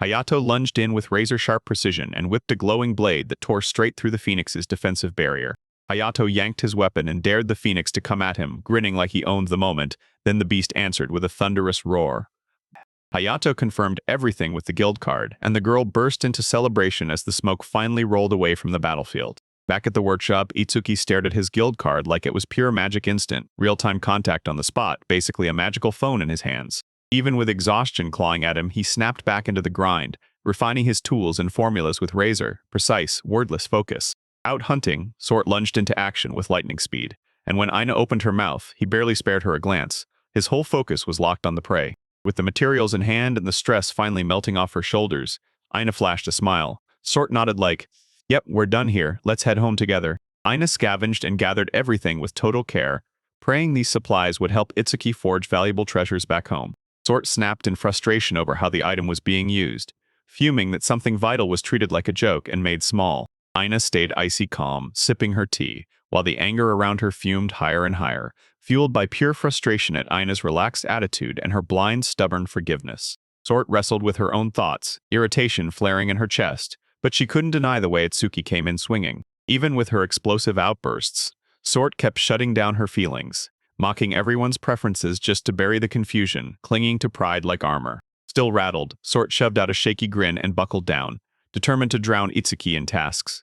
Hayato lunged in with razor-sharp precision and whipped a glowing blade that tore straight through the phoenix's defensive barrier. Hayato yanked his weapon and dared the phoenix to come at him, grinning like he owned the moment. Then the beast answered with a thunderous roar. Hayato confirmed everything with the guild card, and the girl burst into celebration as the smoke finally rolled away from the battlefield. Back at the workshop, Itsuki stared at his guild card like it was pure magic instant, real-time contact on the spot, basically a magical phone in his hands. Even with exhaustion clawing at him, he snapped back into the grind, refining his tools and formulas with razor, precise, wordless focus. Out hunting, Sort lunged into action with lightning speed, and when Aina opened her mouth, he barely spared her a glance. His whole focus was locked on the prey. With the materials in hand and the stress finally melting off her shoulders, Aina flashed a smile. Sort nodded like, "Yep, we're done here, let's head home together." Aina scavenged and gathered everything with total care, praying these supplies would help Itsuki forge valuable treasures back home. Sort snapped in frustration over how the item was being used. fuming that something vital was treated like a joke and made small. Ina stayed icy calm, sipping her tea, while the anger around her fumed higher and higher, fueled by pure frustration at Ina's relaxed attitude and her blind, stubborn forgiveness. Sort wrestled with her own thoughts, irritation flaring in her chest, but she couldn't deny the way Itsuki came in swinging. Even with her explosive outbursts, Sort kept shutting down her feelings, mocking everyone's preferences just to bury the confusion, clinging to pride like armor. Still rattled, Sort shoved out a shaky grin and buckled down, determined to drown Itsuki in tasks.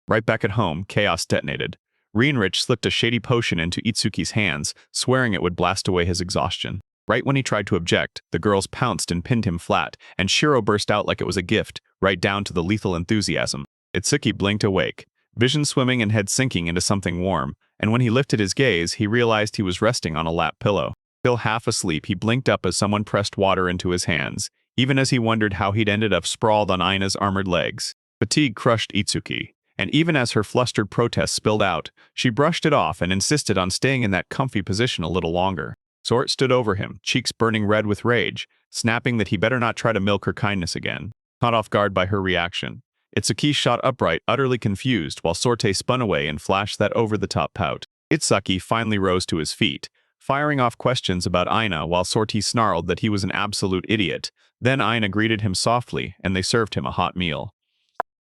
Right back at home, chaos detonated. Rienrich slipped a shady potion into Itsuki's hands, swearing it would blast away his exhaustion. Right when he tried to object, the girls pounced and pinned him flat, and Shiro burst out like it was a gift, right down to the lethal enthusiasm. Itsuki blinked awake, vision swimming and head sinking into something warm, and when he lifted his gaze, he realized he was resting on a lap pillow. Still half asleep, he blinked up as someone pressed water into his hands, even as he wondered how he'd ended up sprawled on Ina's armored legs. Fatigue crushed Itsuki, and even as her flustered protest spilled out, she brushed it off and insisted on staying in that comfy position a little longer. Sort stood over him, cheeks burning red with rage, snapping that he better not try to milk her kindness again. Caught off guard by her reaction, Itsuki shot upright, utterly confused, while Sorte spun away and flashed that over-the-top pout. Itsuki finally rose to his feet, firing off questions about Ina while Sorte snarled that he was an absolute idiot. Then Ina greeted him softly, and they served him a hot meal.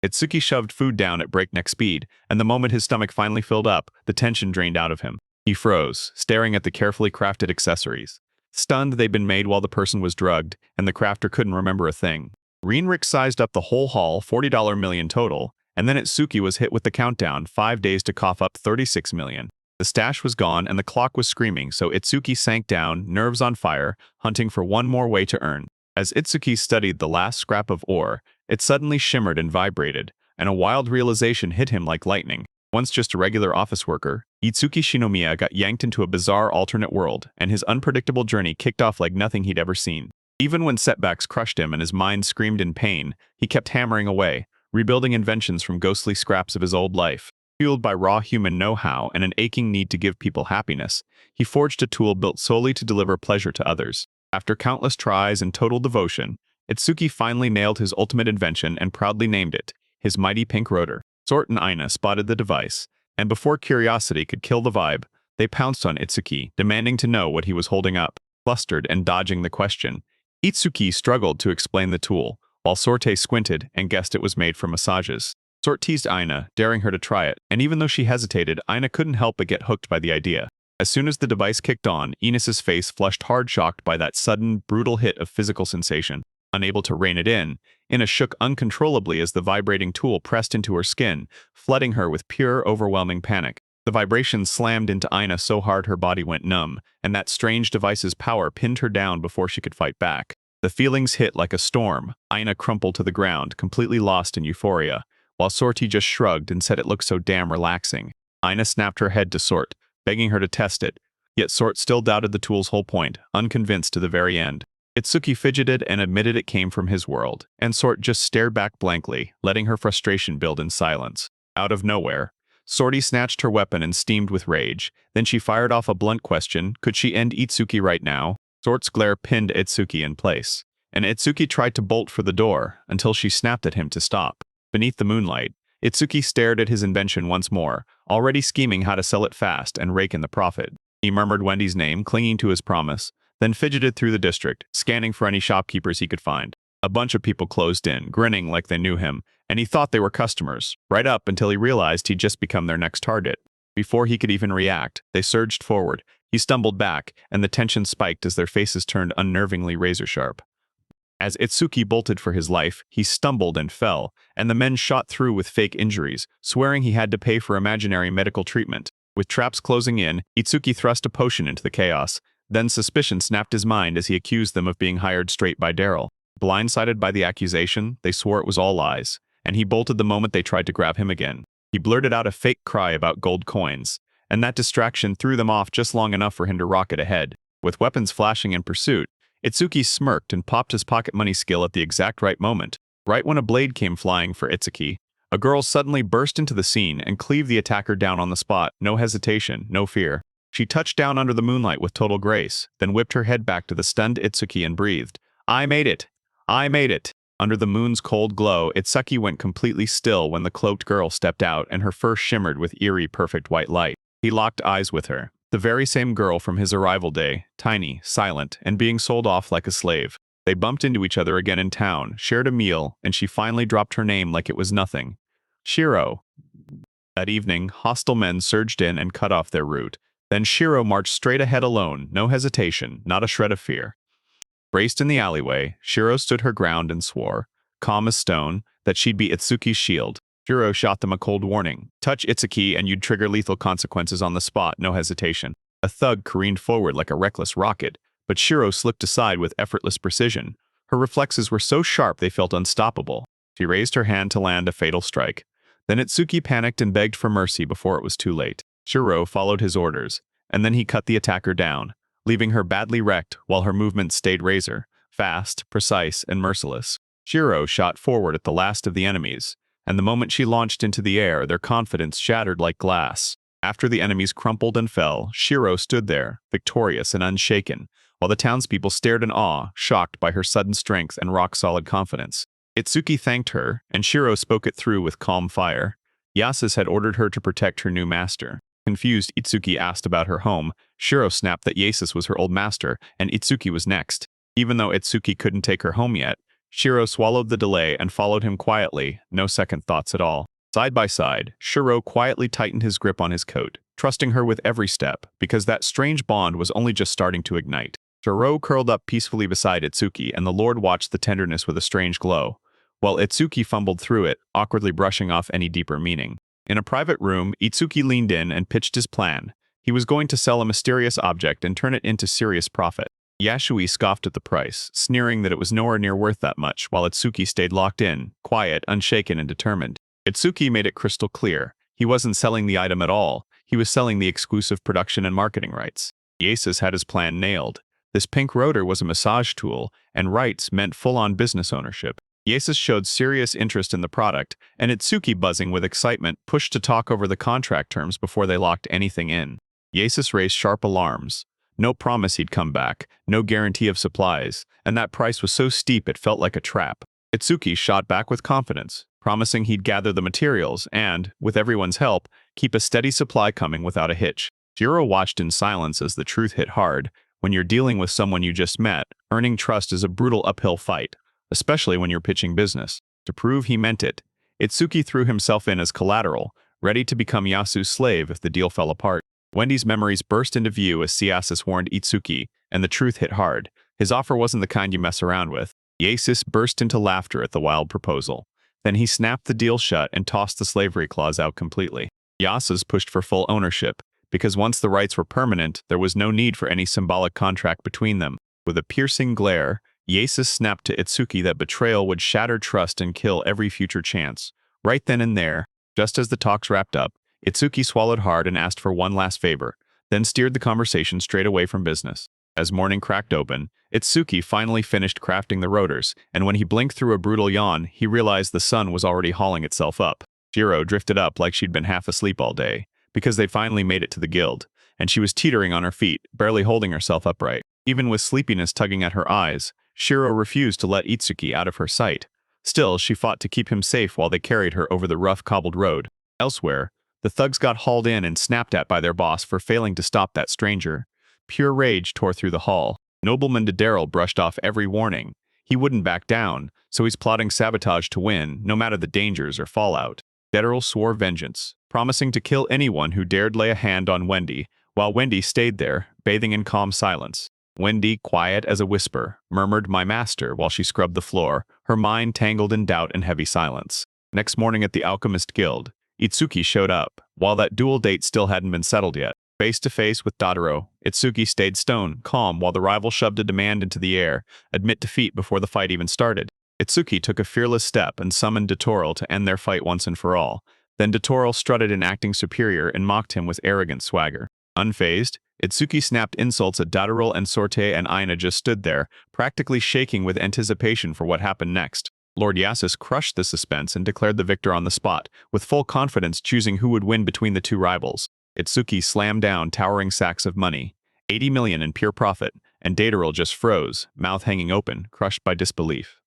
Itsuki shoved food down at breakneck speed, and the moment his stomach finally filled up, the tension drained out of him. He froze, staring at the carefully crafted accessories. Stunned, they'd been made while the person was drugged, and the crafter couldn't remember a thing. Rienrich sized up the whole haul, $40 million total, and then Itsuki was hit with the countdown, 5 days to cough up $36 million. The stash was gone and the clock was screaming, so Itsuki sank down, nerves on fire, hunting for one more way to earn. As Itsuki studied the last scrap of ore, it suddenly shimmered and vibrated, and a wild realization hit him like lightning. Once just a regular office worker, Itsuki Shinomiya got yanked into a bizarre alternate world, and his unpredictable journey kicked off like nothing he'd ever seen. Even when setbacks crushed him and his mind screamed in pain, he kept hammering away, rebuilding inventions from ghostly scraps of his old life. Fueled by raw human know-how and an aching need to give people happiness, he forged a tool built solely to deliver pleasure to others. After countless tries and total devotion, Itsuki finally nailed his ultimate invention and proudly named it, his mighty pink rotor. Sort and Ina spotted the device, and before curiosity could kill the vibe, they pounced on Itsuki, demanding to know what he was holding up. Flustered and dodging the question, Itsuki struggled to explain the tool, while Sorte squinted and guessed it was made for massages. Sort teased Ina, daring her to try it, and even though she hesitated, Ina couldn't help but get hooked by the idea. As soon as the device kicked on, Inas's face flushed hard, shocked by that sudden, brutal hit of physical sensation. Unable to rein it in, Ina shook uncontrollably as the vibrating tool pressed into her skin, flooding her with pure, overwhelming panic. The vibrations slammed into Ina so hard her body went numb, and that strange device's power pinned her down before she could fight back. The feelings hit like a storm. Ina crumpled to the ground, completely lost in euphoria, while Sorte just shrugged and said it looked so damn relaxing. Ina snapped her head to Sort, begging her to test it, yet Sort still doubted the tool's whole point, unconvinced to the very end. Itsuki fidgeted and admitted it came from his world, and Sort just stared back blankly, letting her frustration build in silence. Out of nowhere, Sorte snatched her weapon and steamed with rage. Then she fired off a blunt question: could she end Itsuki right now? Sort's glare pinned Itsuki in place, and Itsuki tried to bolt for the door until she snapped at him to stop. Beneath the moonlight, Itsuki stared at his invention once more, already scheming how to sell it fast and rake in the profit. He murmured Wendy's name, clinging to his promise, then fidgeted through the district, scanning for any shopkeepers he could find. A bunch of people closed in, grinning like they knew him, and he thought they were customers, right up until he realized he'd just become their next target. Before he could even react, they surged forward. He stumbled back, and the tension spiked as their faces turned unnervingly razor-sharp. As Itsuki bolted for his life, he stumbled and fell, and the men shot through with fake injuries, swearing he had to pay for imaginary medical treatment. With traps closing in, Itsuki thrust a potion into the chaos. Then suspicion snapped his mind as he accused them of being hired straight by Daryl. Blindsided by the accusation, they swore it was all lies, and he bolted the moment they tried to grab him again. He blurted out a fake cry about gold coins, and that distraction threw them off just long enough for him to rocket ahead. With weapons flashing in pursuit, Itsuki smirked and popped his pocket money skill at the exact right moment. Right when a blade came flying for Itsuki, a girl suddenly burst into the scene and cleaved the attacker down on the spot, no hesitation, no fear. She touched down under the moonlight with total grace, then whipped her head back to the stunned Itsuki and breathed, "I made it! I made it!" Under the moon's cold glow, Itsuki went completely still when the cloaked girl stepped out and her fur shimmered with eerie, perfect white light. He locked eyes with her. The very same girl from his arrival day, tiny, silent, and being sold off like a slave. They bumped into each other again in town, shared a meal, and she finally dropped her name like it was nothing. Shiro. That evening, hostile men surged in and cut off their route. Then Shiro marched straight ahead alone, no hesitation, not a shred of fear. Braced in the alleyway, Shiro stood her ground and swore, calm as stone, that she'd be Itsuki's shield. Shiro shot them a cold warning. Touch Itsuki and you'd trigger lethal consequences on the spot, no hesitation. A thug careened forward like a reckless rocket, but Shiro slipped aside with effortless precision. Her reflexes were so sharp they felt unstoppable. She raised her hand to land a fatal strike. Then Itsuki panicked and begged for mercy before it was too late. Shiro followed his orders, and then he cut the attacker down, leaving her badly wrecked while her movements stayed razor, fast, precise, and merciless. Shiro shot forward at the last of the enemies, and the moment she launched into the air, their confidence shattered like glass. After the enemies crumpled and fell, Shiro stood there, victorious and unshaken, while the townspeople stared in awe, shocked by her sudden strength and rock-solid confidence. Itsuki thanked her, and Shiro spoke it through with calm fire. Yasus had ordered her to protect her new master. Confused, Itsuki asked about her home. Shiro snapped that Yasus was her old master, and Itsuki was next. Even though Itsuki couldn't take her home yet, Shiro swallowed the delay and followed him quietly, no second thoughts at all. Side by side, Shiro quietly tightened his grip on his coat, trusting her with every step, because that strange bond was only just starting to ignite. Shiro curled up peacefully beside Itsuki, and the Lord watched the tenderness with a strange glow, while Itsuki fumbled through it, awkwardly brushing off any deeper meaning. In a private room, Itsuki leaned in and pitched his plan. He was going to sell a mysterious object and turn it into serious profit. Yasui scoffed at the price, sneering that it was nowhere near worth that much, while Itsuki stayed locked in, quiet, unshaken, and determined. Itsuki made it crystal clear. He wasn't selling the item at all. He was selling the exclusive production and marketing rights. Yasus had his plan nailed. This pink rotor was a massage tool, and rights meant full-on business ownership. Yasus showed serious interest in the product, and Itsuki, buzzing with excitement, pushed to talk over the contract terms before they locked anything in. Yasus raised sharp alarms. No promise he'd come back, no guarantee of supplies, and that price was so steep it felt like a trap. Itsuki shot back with confidence, promising he'd gather the materials and, with everyone's help, keep a steady supply coming without a hitch. Jiro watched in silence as the truth hit hard. When you're dealing with someone you just met, earning trust is a brutal uphill fight, especially when you're pitching business. To prove he meant it, Itsuki threw himself in as collateral, ready to become Yasu's slave if the deal fell apart. Wendy's memories burst into view as Yasus warned Itsuki, and the truth hit hard. His offer wasn't the kind you mess around with. Yasus burst into laughter at the wild proposal. Then he snapped the deal shut and tossed the slavery clause out completely. Yasus pushed for full ownership, because once the rights were permanent, there was no need for any symbolic contract between them. With a piercing glare, Yasus snapped to Itsuki that betrayal would shatter trust and kill every future chance. Right then and there, just as the talks wrapped up, Itsuki swallowed hard and asked for one last favor, then steered the conversation straight away from business. As morning cracked open, Itsuki finally finished crafting the rotors, and when he blinked through a brutal yawn, he realized the sun was already hauling itself up. Shiro drifted up like she'd been half asleep all day, because they finally made it to the guild, and she was teetering on her feet, barely holding herself upright. Even with sleepiness tugging at her eyes, Shiro refused to let Itsuki out of her sight. Still, she fought to keep him safe while they carried her over the rough cobbled road. Elsewhere, the thugs got hauled in and snapped at by their boss for failing to stop that stranger. Pure rage tore through the hall. Nobleman Daryl brushed off every warning. He wouldn't back down, so he's plotting sabotage to win, no matter the dangers or fallout. Daryl swore vengeance, promising to kill anyone who dared lay a hand on Wendy, while Wendy stayed there, bathing in calm silence. Wendy, quiet as a whisper, murmured "my master" while she scrubbed the floor, her mind tangled in doubt and heavy silence. Next morning at the Alchemist Guild, Itsuki showed up, while that duel date still hadn't been settled yet. Face to face with Tadaro, Itsuki stayed stone, calm, while the rival shoved a demand into the air, admit defeat before the fight even started. Itsuki took a fearless step and summoned Dottoro to end their fight once and for all. Then Dottoro strutted in acting superior and mocked him with arrogant swagger. Unfazed, Itsuki snapped insults at Dottoro, and Sorte and Aina just stood there, practically shaking with anticipation for what happened next. Lord Yasus crushed the suspense and declared the victor on the spot, with full confidence choosing who would win between the two rivals. Itsuki slammed down towering sacks of money, 80 million in pure profit, and Dottoro just froze, mouth hanging open, crushed by disbelief.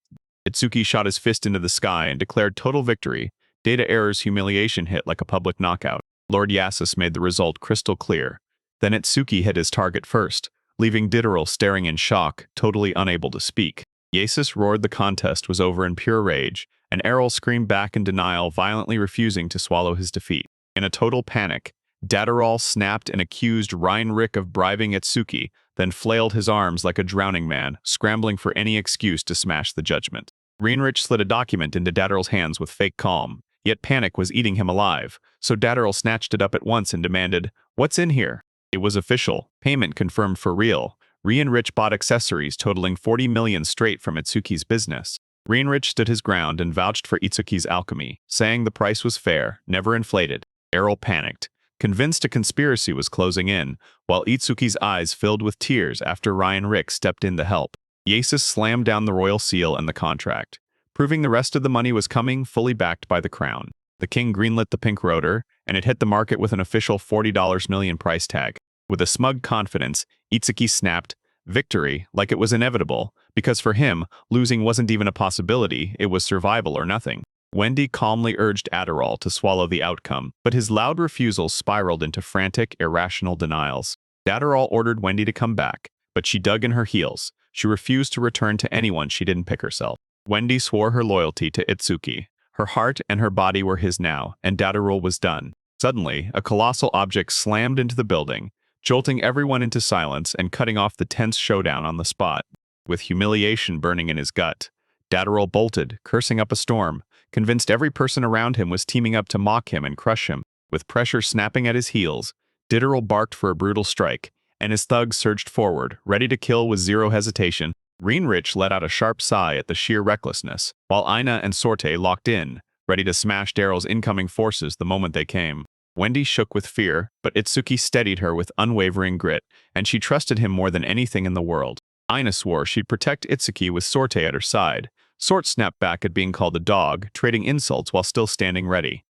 Itsuki shot his fist into the sky and declared total victory. Data error's humiliation hit like a public knockout. Lord Yasus made the result crystal clear. Then Itsuki hit his target first, leaving Ditaral staring in shock, totally unable to speak. Yasus roared the contest was over in pure rage, and Errol screamed back in denial, violently refusing to swallow his defeat. In a total panic, Dataral snapped and accused Reinrich of bribing Itsuki, then flailed his arms like a drowning man, scrambling for any excuse to smash the judgment. Reinrich slid a document into Dataral's hands with fake calm, yet panic was eating him alive, so Dataral snatched it up at once and demanded, "What's in here?" It was official, payment confirmed for real. Reinrich bought accessories totaling 40 million straight from Itsuki's business. Reinrich stood his ground and vouched for Itsuki's alchemy, saying the price was fair, never inflated. Errol panicked, convinced a conspiracy was closing in, while Itsuki's eyes filled with tears after Reinrich stepped in to help. Yasus slammed down the royal seal and the contract, proving the rest of the money was coming, fully backed by the crown. The king greenlit the pink rotor, and it hit the market with an official $40 million price tag. With a smug confidence, Itsuki snapped, victory, like it was inevitable, because for him, losing wasn't even a possibility, it was survival or nothing. Wendy calmly urged Adderall to swallow the outcome, but his loud refusal spiraled into frantic, irrational denials. Adderall ordered Wendy to come back, but she dug in her heels. She refused to return to anyone she didn't pick herself. Wendy swore her loyalty to Itsuki. Her heart and her body were his now, and Dataral was done. Suddenly, a colossal object slammed into the building, jolting everyone into silence and cutting off the tense showdown on the spot. With humiliation burning in his gut, Dataral bolted, cursing up a storm, convinced every person around him was teaming up to mock him and crush him. With pressure snapping at his heels, Ditaral barked for a brutal strike, and his thugs surged forward, ready to kill with zero hesitation. Reinrich let out a sharp sigh at the sheer recklessness, while Aina and Sorte locked in, ready to smash Daryl's incoming forces the moment they came. Wendy shook with fear, but Itsuki steadied her with unwavering grit, and she trusted him more than anything in the world. Aina swore she'd protect Itsuki with Sorte at her side. Sort snapped back at being called a dog, trading insults while still standing ready.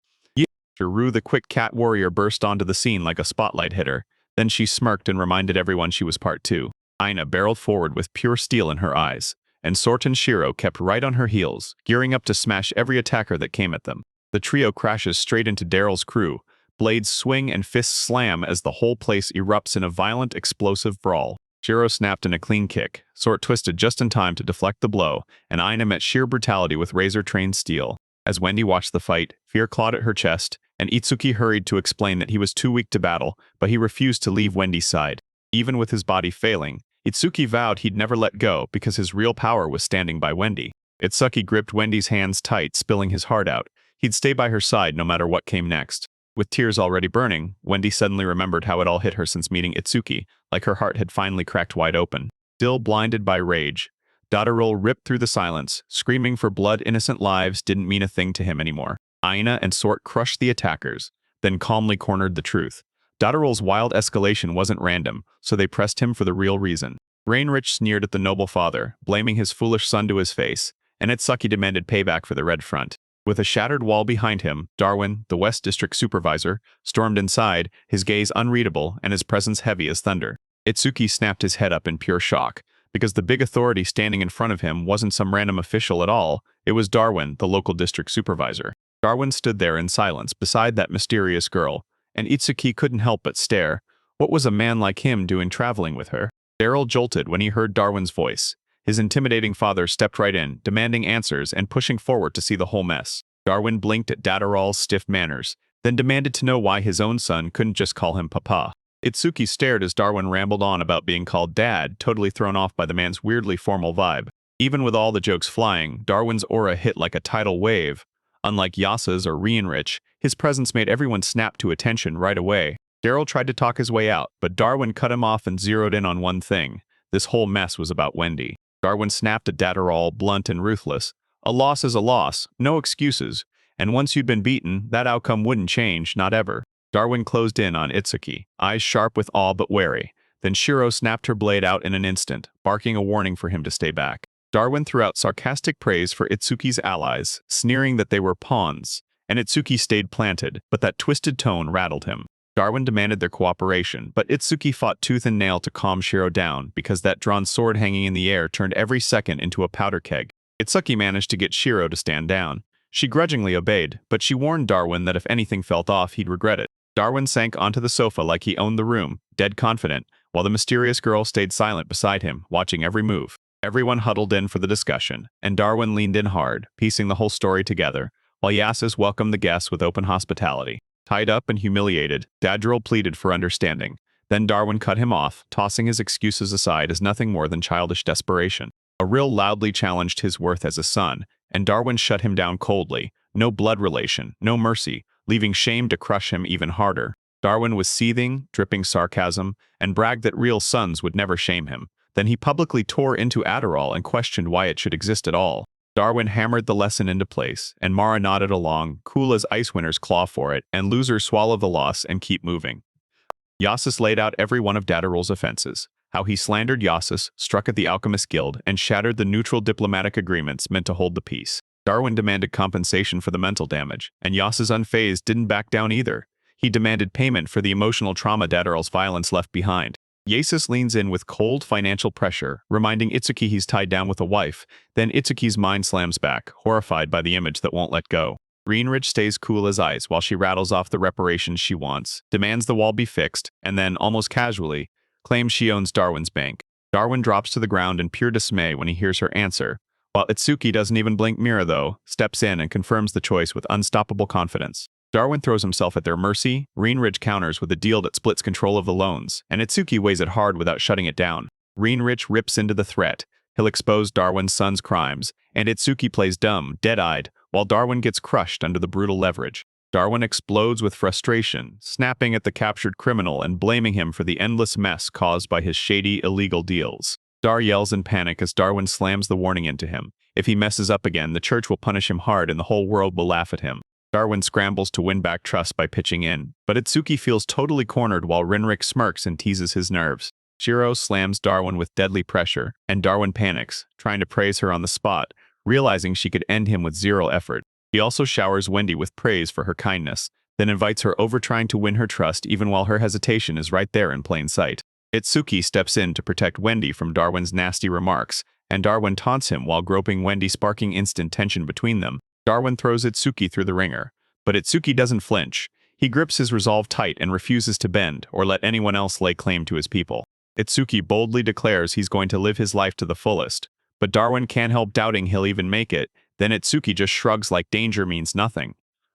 Rue the quick cat warrior burst onto the scene like a spotlight hitter. Then she smirked and reminded everyone she was part two. Aina barreled forward with pure steel in her eyes, and Sort and Shiro kept right on her heels, gearing up to smash every attacker that came at them. The trio crashes straight into Daryl's crew. Blades swing and fists slam as the whole place erupts in a violent, explosive brawl. Shiro snapped in a clean kick. Sort twisted just in time to deflect the blow, and Aina met sheer brutality with razor-trained steel. As Wendy watched the fight, fear clawed at her chest, and Itsuki hurried to explain that he was too weak to battle, but he refused to leave Wendy's side. Even with his body failing, Itsuki vowed he'd never let go because his real power was standing by Wendy. Itsuki gripped Wendy's hands tight, spilling his heart out. He'd stay by her side no matter what came next. With tears already burning, Wendy suddenly remembered how it all hit her since meeting Itsuki, like her heart had finally cracked wide open. Still blinded by rage, Dataral ripped through the silence, screaming for blood. Innocent lives didn't mean a thing to him anymore. Aina and Sort crushed the attackers, then calmly cornered the truth. Dataral's wild escalation wasn't random, so they pressed him for the real reason. Reinrich sneered at the noble father, blaming his foolish son to his face, and Itsuki demanded payback for the Red Front. With a shattered wall behind him, Darwin, the West District Supervisor, stormed inside, his gaze unreadable and his presence heavy as thunder. Itsuki snapped his head up in pure shock, because the big authority standing in front of him wasn't some random official at all, it was Darwin, the local district supervisor. Darwin stood there in silence beside that mysterious girl, and Itsuki couldn't help but stare. What was a man like him doing traveling with her? Daryl jolted when he heard Darwin's voice. His intimidating father stepped right in, demanding answers and pushing forward to see the whole mess. Darwin blinked at Dataral's stiff manners, then demanded to know why his own son couldn't just call him Papa. Itsuki stared as Darwin rambled on about being called Dad, totally thrown off by the man's weirdly formal vibe. Even with all the jokes flying, Darwin's aura hit like a tidal wave. Unlike Yasa's or Reinrich, his presence made everyone snap to attention right away. Daryl tried to talk his way out, but Darwin cut him off and zeroed in on one thing. This whole mess was about Wendy. Darwin snapped at Dataral, blunt and ruthless. A loss is a loss, no excuses, and once you'd been beaten, that outcome wouldn't change, not ever. Darwin closed in on Itsuki, eyes sharp with awe but wary. Then Shiro snapped her blade out in an instant, barking a warning for him to stay back. Darwin threw out sarcastic praise for Itsuki's allies, sneering that they were pawns, and Itsuki stayed planted, but that twisted tone rattled him. Darwin demanded their cooperation, but Itsuki fought tooth and nail to calm Shiro down because that drawn sword hanging in the air turned every second into a powder keg. Itsuki managed to get Shiro to stand down. She grudgingly obeyed, but she warned Darwin that if anything felt off, he'd regret it. Darwin sank onto the sofa like he owned the room, dead confident, while the mysterious girl stayed silent beside him, watching every move. Everyone huddled in for the discussion, and Darwin leaned in hard, piecing the whole story together, while Yasus welcomed the guests with open hospitality. Tied up and humiliated, Dadriel pleaded for understanding. Then Darwin cut him off, tossing his excuses aside as nothing more than childish desperation. Auril loudly challenged his worth as a son, and Darwin shut him down coldly. No blood relation, no mercy, leaving shame to crush him even harder. Darwin was seething, dripping sarcasm, and bragged that real sons would never shame him. Then he publicly tore into Adderall and questioned why it should exist at all. Darwin hammered the lesson into place, and Mara nodded along, cool as ice winners claw for it, and losers swallow the loss and keep moving. Yasus laid out every one of Dadriel's offenses. How he slandered Yasus, struck at the Alchemist Guild, and shattered the neutral diplomatic agreements meant to hold the peace. Darwin demanded compensation for the mental damage, and Yasus unfazed didn't back down either. He demanded payment for the emotional trauma Dadriel's violence left behind. Yasus leans in with cold financial pressure, reminding Itsuki he's tied down with a wife. Then Itsuki's mind slams back, horrified by the image that won't let go. Greenridge stays cool as ice while she rattles off the reparations she wants, demands the wall be fixed, and then, almost casually, claims she owns Darwin's bank. Darwin drops to the ground in pure dismay when he hears her answer, while Itsuki doesn't even blink Mira though, steps in and confirms the choice with unstoppable confidence. Darwin throws himself at their mercy, Greenridge counters with a deal that splits control of the loans, and Itsuki weighs it hard without shutting it down. Greenridge rips into the threat. He'll expose Darwin's son's crimes, and Itsuki plays dumb, dead-eyed, while Darwin gets crushed under the brutal leverage. Darwin explodes with frustration, snapping at the captured criminal and blaming him for the endless mess caused by his shady, illegal deals. Dar yells in panic as Darwin slams the warning into him. If he messes up again, the church will punish him hard and the whole world will laugh at him. Darwin scrambles to win back trust by pitching in, but Itsuki feels totally cornered while Rinrik smirks and teases his nerves. Shiro slams Darwin with deadly pressure, and Darwin panics, trying to praise her on the spot, realizing she could end him with zero effort. He also showers Wendy with praise for her kindness, then invites her over, trying to win her trust even while her hesitation is right there in plain sight. Itsuki steps in to protect Wendy from Darwin's nasty remarks, and Darwin taunts him while groping Wendy, sparking instant tension between them. Darwin throws Itsuki through the ringer, but Itsuki doesn't flinch. He grips his resolve tight and refuses to bend or let anyone else lay claim to his people. Itsuki boldly declares he's going to live his life to the fullest, but Darwin can't help doubting he'll even make it. Then Itsuki just shrugs like danger means nothing.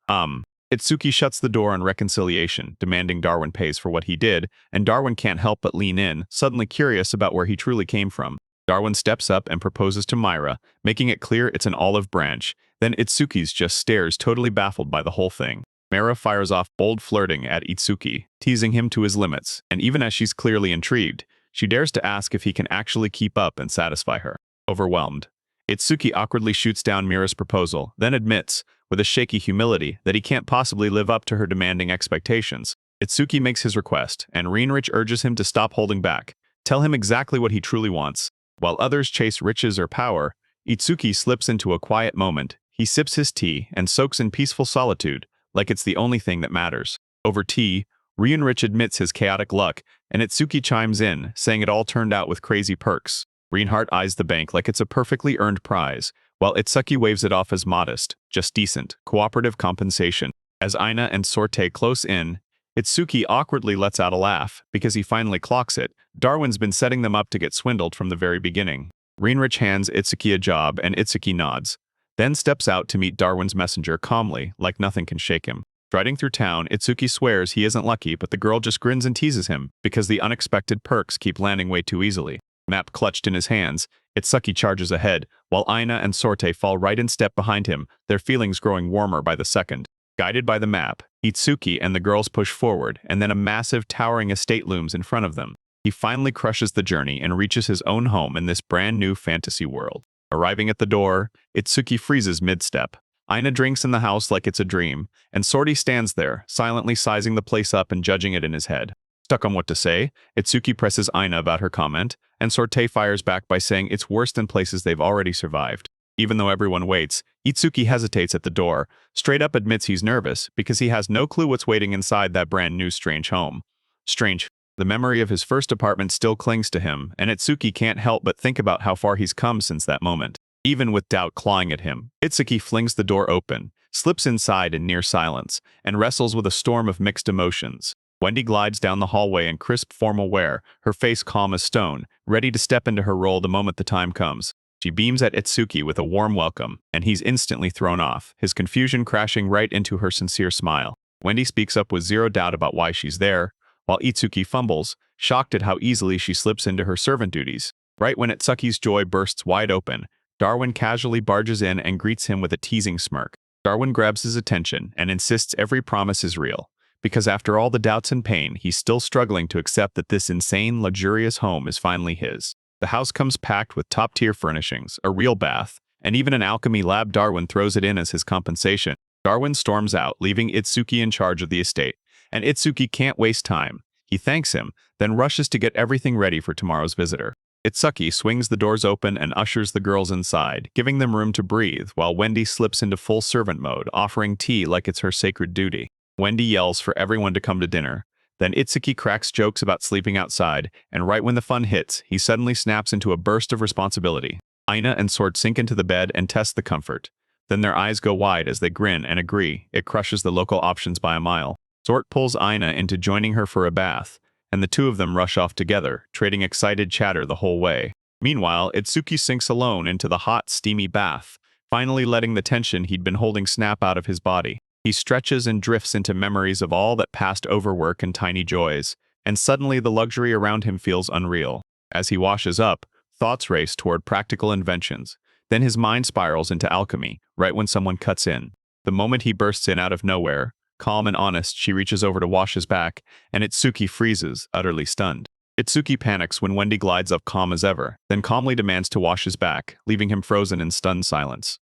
Itsuki shuts the door on reconciliation, demanding Darwin pays for what he did, and Darwin can't help but lean in, suddenly curious about where he truly came from. Darwin steps up and proposes to Myra, making it clear it's an olive branch. Then Itsuki's just stares, totally baffled by the whole thing. Myra fires off bold flirting at Itsuki, teasing him to his limits, and even as she's clearly intrigued, she dares to ask if he can actually keep up and satisfy her. Overwhelmed, Itsuki awkwardly shoots down Mira's proposal, then admits, with a shaky humility, that he can't possibly live up to her demanding expectations. Itsuki makes his request, and Rinrich urges him to stop holding back, tell him exactly what he truly wants. While others chase riches or power, Itsuki slips into a quiet moment. He sips his tea and soaks in peaceful solitude, like it's the only thing that matters. Over tea, Rinrich admits his chaotic luck, and Itsuki chimes in, saying it all turned out with crazy perks. Reinhardt eyes the bank like it's a perfectly earned prize, while Itsuki waves it off as modest, just decent, cooperative compensation. As Aina and Sorte close in, Itsuki awkwardly lets out a laugh, because he finally clocks it. Darwin's been setting them up to get swindled from the very beginning. Rinrich hands Itsuki a job, and Itsuki nods, then steps out to meet Darwin's messenger calmly, like nothing can shake him. Striding through town, Itsuki swears he isn't lucky, but the girl just grins and teases him, because the unexpected perks keep landing way too easily. Map clutched in his hands, Itsuki charges ahead, while Aina and Sorte fall right in step behind him, their feelings growing warmer by the second. Guided by the map, Itsuki and the girls push forward, and then a massive, towering estate looms in front of them. He finally crushes the journey and reaches his own home in this brand new fantasy world. Arriving at the door, Itsuki freezes mid-step. Aina drinks in the house like it's a dream, and Sorte stands there, silently sizing the place up and judging it in his head. Stuck on what to say, Itsuki presses Aina about her comment, and Sorte fires back by saying it's worse than places they've already survived. Even though everyone waits, Itsuki hesitates at the door, straight up admits he's nervous because he has no clue what's waiting inside that brand new strange home. Strange. The memory of his first apartment still clings to him, and Itsuki can't help but think about how far he's come since that moment. Even with doubt clawing at him, Itsuki flings the door open, slips inside in near silence, and wrestles with a storm of mixed emotions. Wendy glides down the hallway in crisp formal wear, her face calm as stone, ready to step into her role the moment the time comes. She beams at Itsuki with a warm welcome, and he's instantly thrown off, his confusion crashing right into her sincere smile. Wendy speaks up with zero doubt about why she's there, while Itsuki fumbles, shocked at how easily she slips into her servant duties. Right when Itsuki's joy bursts wide open, Darwin casually barges in and greets him with a teasing smirk. Darwin grabs his attention and insists every promise is real, because after all the doubts and pain, he's still struggling to accept that this insane, luxurious home is finally his. The house comes packed with top-tier furnishings, a real bath, and even an alchemy lab. Darwin throws it in as his compensation. Darwin storms out, leaving Itsuki in charge of the estate, and Itsuki can't waste time. He thanks him, then rushes to get everything ready for tomorrow's visitor. Itsuki swings the doors open and ushers the girls inside, giving them room to breathe, while Wendy slips into full servant mode, offering tea like it's her sacred duty. Wendy yells for everyone to come to dinner. Then Itsuki cracks jokes about sleeping outside, and right when the fun hits, he suddenly snaps into a burst of responsibility. Aina and Sword sink into the bed and test the comfort. Then their eyes go wide as they grin and agree. It crushes the local options by a mile. Sword pulls Aina into joining her for a bath, and the two of them rush off together, trading excited chatter the whole way. Meanwhile, Itsuki sinks alone into the hot, steamy bath, finally letting the tension he'd been holding snap out of his body. He stretches and drifts into memories of all that past overwork and tiny joys, and suddenly the luxury around him feels unreal. As he washes up, thoughts race toward practical inventions. Then his mind spirals into alchemy, right when someone cuts in. The moment he bursts in out of nowhere, calm and honest, she reaches over to wash his back, and Itsuki freezes, utterly stunned. Itsuki panics when Wendy glides up calm as ever, then calmly demands to wash his back, leaving him frozen in stunned silence.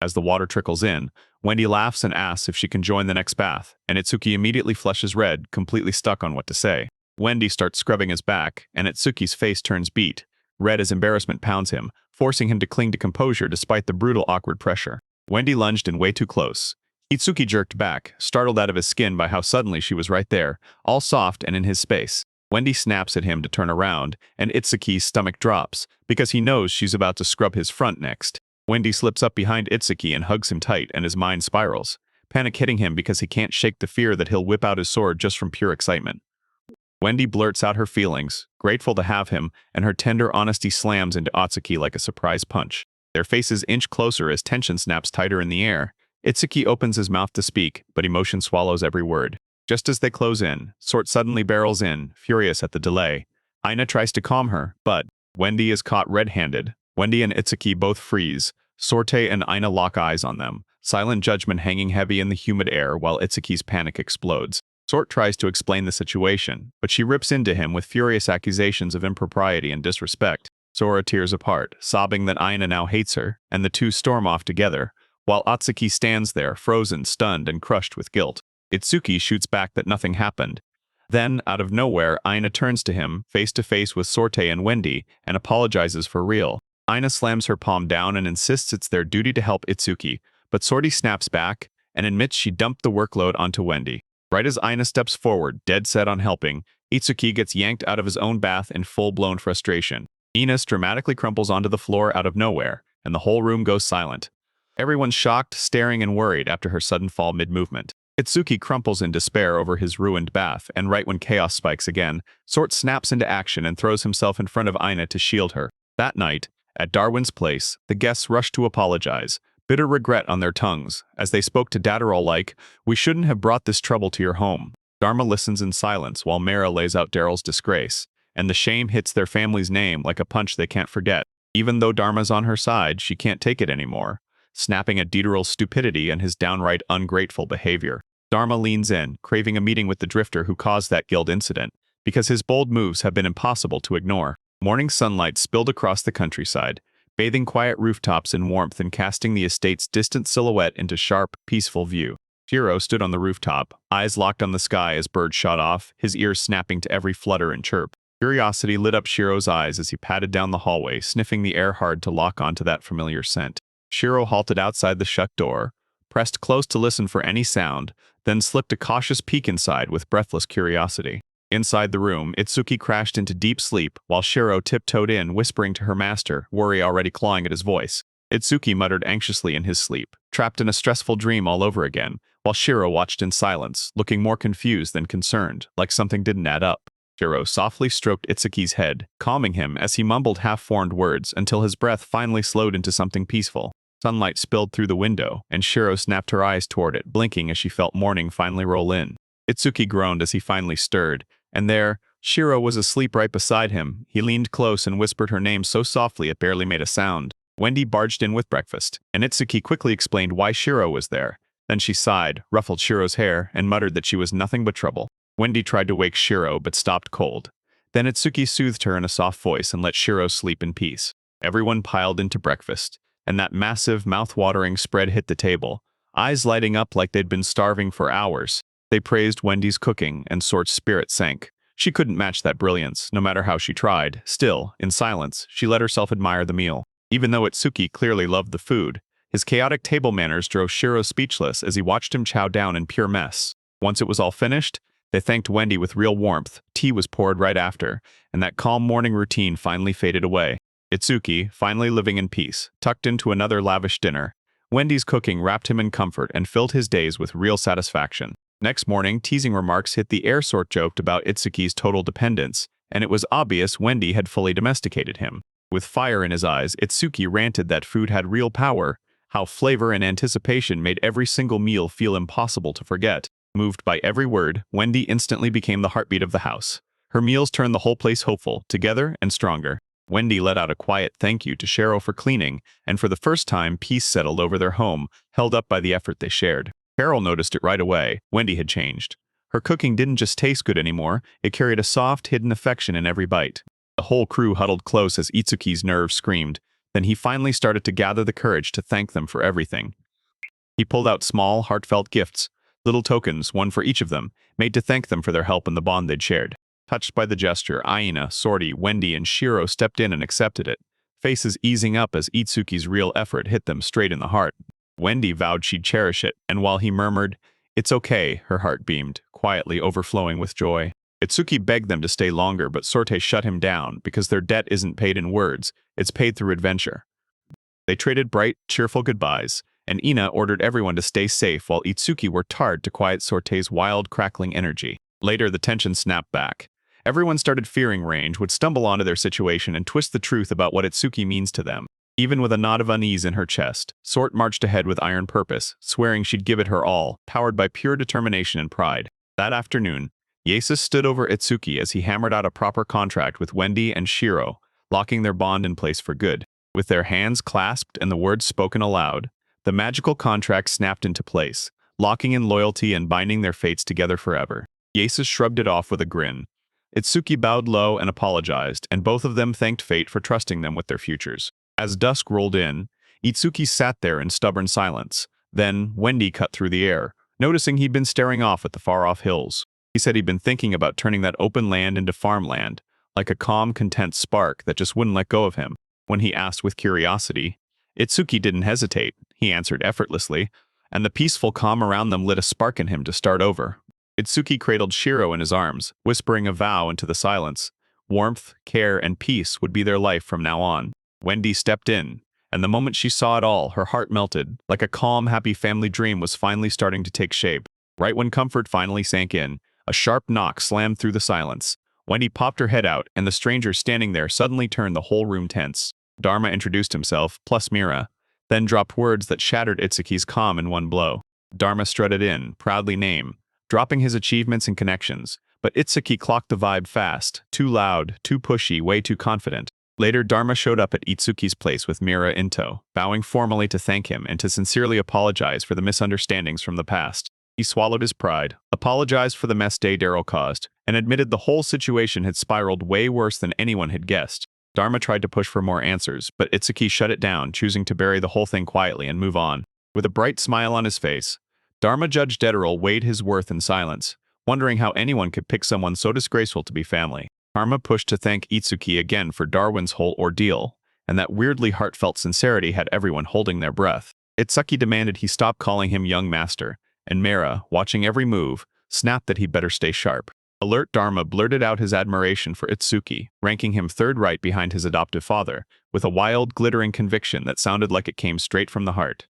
As the water trickles in, Wendy laughs and asks if she can join the next bath, and Itsuki immediately flushes red, completely stuck on what to say. Wendy starts scrubbing his back, and Itsuki's face turns beet. Red as embarrassment pounds him, forcing him to cling to composure despite the brutal, awkward pressure. Wendy lunged in way too close. Itsuki jerked back, startled out of his skin by how suddenly she was right there, all soft and in his space. Wendy snaps at him to turn around, and Itsuki's stomach drops, because he knows she's about to scrub his front next. Wendy slips up behind Itsuki and hugs him tight, and his mind spirals, panic hitting him because he can't shake the fear that he'll whip out his sword just from pure excitement. Wendy blurts out her feelings, grateful to have him, and her tender honesty slams into Itsuki like a surprise punch. Their faces inch closer as tension snaps tighter in the air. Itsuki opens his mouth to speak, but emotion swallows every word. Just as they close in, Sword suddenly barrels in, furious at the delay. Aina tries to calm her, but Wendy is caught red-handed. Wendy and Itsuki both freeze. Sorte and Aina lock eyes on them, silent judgment hanging heavy in the humid air while Itsuki's panic explodes. Sword tries to explain the situation, but she rips into him with furious accusations of impropriety and disrespect. Sora tears apart, sobbing that Aina now hates her, and the two storm off together, while Itsuki stands there, frozen, stunned, and crushed with guilt. Itsuki shoots back that nothing happened. Then, out of nowhere, Aina turns to him, face to face with Sorte and Wendy, and apologizes for real. Aina slams her palm down and insists it's their duty to help Itsuki, but Sorte snaps back and admits she dumped the workload onto Wendy. Right as Aina steps forward, dead set on helping, Itsuki gets yanked out of his own bath in full-blown frustration. Enos dramatically crumples onto the floor out of nowhere, and the whole room goes silent. Everyone's shocked, staring, and worried after her sudden fall mid-movement. Itsuki crumples in despair over his ruined bath, and right when chaos spikes again, Sort snaps into action and throws himself in front of Aina to shield her. That night, at Darwin's place, the guests rush to apologize, bitter regret on their tongues, as they spoke to Dadarol like, "We shouldn't have brought this trouble to your home." Dharma listens in silence while Mara lays out Daryl's disgrace, and the shame hits their family's name like a punch they can't forget. Even though Dharma's on her side, she can't take it anymore, snapping at Dadarol's stupidity and his downright ungrateful behavior. Dharma leans in, craving a meeting with the drifter who caused that guild incident, because his bold moves have been impossible to ignore. Morning sunlight spilled across the countryside, bathing quiet rooftops in warmth and casting the estate's distant silhouette into sharp, peaceful view. Shiro stood on the rooftop, eyes locked on the sky as birds shot off, his ears snapping to every flutter and chirp. Curiosity lit up Shiro's eyes as he padded down the hallway, sniffing the air hard to lock onto that familiar scent. Shiro halted outside the shut door, pressed close to listen for any sound, then slipped a cautious peek inside with breathless curiosity. Inside the room, Itsuki crashed into deep sleep while Shiro tiptoed in, whispering to her master, worry already clawing at his voice. Itsuki muttered anxiously in his sleep, trapped in a stressful dream all over again, while Shiro watched in silence, looking more confused than concerned, like something didn't add up. Shiro softly stroked Itsuki's head, calming him as he mumbled half-formed words until his breath finally slowed into something peaceful. Sunlight spilled through the window, and Shiro snapped her eyes toward it, blinking as she felt morning finally roll in. Itsuki groaned as he finally stirred, and there, Shiro was asleep right beside him. He leaned close and whispered her name so softly it barely made a sound. Wendy barged in with breakfast, and Itsuki quickly explained why Shiro was there. Then she sighed, ruffled Shiro's hair, and muttered that she was nothing but trouble. Wendy tried to wake Shiro, but stopped cold. Then Itsuki soothed her in a soft voice and let Shiro sleep in peace. Everyone piled into breakfast, and that massive, mouth-watering spread hit the table, eyes lighting up like they'd been starving for hours. They praised Wendy's cooking, and Sort's spirit sank. She couldn't match that brilliance, no matter how she tried. Still, in silence, she let herself admire the meal. Even though Itsuki clearly loved the food, his chaotic table manners drove Shiro speechless as he watched him chow down in pure mess. Once it was all finished, they thanked Wendy with real warmth. Tea was poured right after, and that calm morning routine finally faded away. Itsuki, finally living in peace, tucked into another lavish dinner. Wendy's cooking wrapped him in comfort and filled his days with real satisfaction. Next morning, teasing remarks hit the air. Sort joked about Itsuki's total dependence, and it was obvious Wendy had fully domesticated him. With fire in his eyes, Itsuki ranted that food had real power, how flavor and anticipation made every single meal feel impossible to forget. Moved by every word, Wendy instantly became the heartbeat of the house. Her meals turned the whole place hopeful, together, and stronger. Wendy let out a quiet thank you to Shiro for cleaning, and for the first time peace settled over their home, held up by the effort they shared. Carol noticed it right away. Wendy had changed. Her cooking didn't just taste good anymore, it carried a soft, hidden affection in every bite. The whole crew huddled close as Itsuki's nerves screamed. Then he finally started to gather the courage to thank them for everything. He pulled out small, heartfelt gifts, little tokens, one for each of them, made to thank them for their help and the bond they'd shared. Touched by the gesture, Aina, Sorty, Wendy, and Shiro stepped in and accepted it, faces easing up as Itsuki's real effort hit them straight in the heart. Wendy vowed she'd cherish it, and while he murmured, "It's okay," her heart beamed, quietly overflowing with joy. Itsuki begged them to stay longer, but Sorte shut him down because their debt isn't paid in words, it's paid through adventure. They traded bright, cheerful goodbyes, and Ina ordered everyone to stay safe while Itsuki worked hard to quiet Sorte's wild, crackling energy. Later, the tension snapped back. Everyone started fearing Range would stumble onto their situation and twist the truth about what Itsuki means to them. Even with a knot of unease in her chest, Sort marched ahead with iron purpose, swearing she'd give it her all, powered by pure determination and pride. That afternoon, Yasus stood over Itsuki as he hammered out a proper contract with Wendy and Shiro, locking their bond in place for good. With their hands clasped and the words spoken aloud, the magical contract snapped into place, locking in loyalty and binding their fates together forever. Yasus shrugged it off with a grin. Itsuki bowed low and apologized, and both of them thanked fate for trusting them with their futures. As dusk rolled in, Itsuki sat there in stubborn silence. Then, Wendy cut through the air, noticing he'd been staring off at the far-off hills. He said he'd been thinking about turning that open land into farmland, like a calm, content spark that just wouldn't let go of him. When he asked with curiosity, Itsuki didn't hesitate. He answered effortlessly, and the peaceful calm around them lit a spark in him to start over. Itsuki cradled Shiro in his arms, whispering a vow into the silence. Warmth, care, and peace would be their life from now on. Wendy stepped in, and the moment she saw it all, her heart melted, like a calm, happy family dream was finally starting to take shape. Right when comfort finally sank in, a sharp knock slammed through the silence. Wendy popped her head out, and the stranger standing there suddenly turned the whole room tense. Dharma introduced himself, plus Mira, then dropped words that shattered Itsuki's calm in one blow. Dharma strutted in, proudly named, dropping his achievements and connections, but Itsuki clocked the vibe fast, too loud, too pushy, way too confident. Later, Dharma showed up at Itsuki's place with Mira in tow, bowing formally to thank him and to sincerely apologize for the misunderstandings from the past. He swallowed his pride, apologized for the mess Daryl caused, and admitted the whole situation had spiraled way worse than anyone had guessed. Dharma tried to push for more answers, but Itsuki shut it down, choosing to bury the whole thing quietly and move on. With a bright smile on his face, Dharma Judge Daryl weighed his worth in silence, wondering how anyone could pick someone so disgraceful to be family. Dharma pushed to thank Itsuki again for Darwin's whole ordeal, and that weirdly heartfelt sincerity had everyone holding their breath. Itsuki demanded he stop calling him young master, and Mira, watching every move, snapped that he'd better stay sharp. Alert Dharma blurted out his admiration for Itsuki, ranking him third right behind his adoptive father, with a wild, glittering conviction that sounded like it came straight from the heart.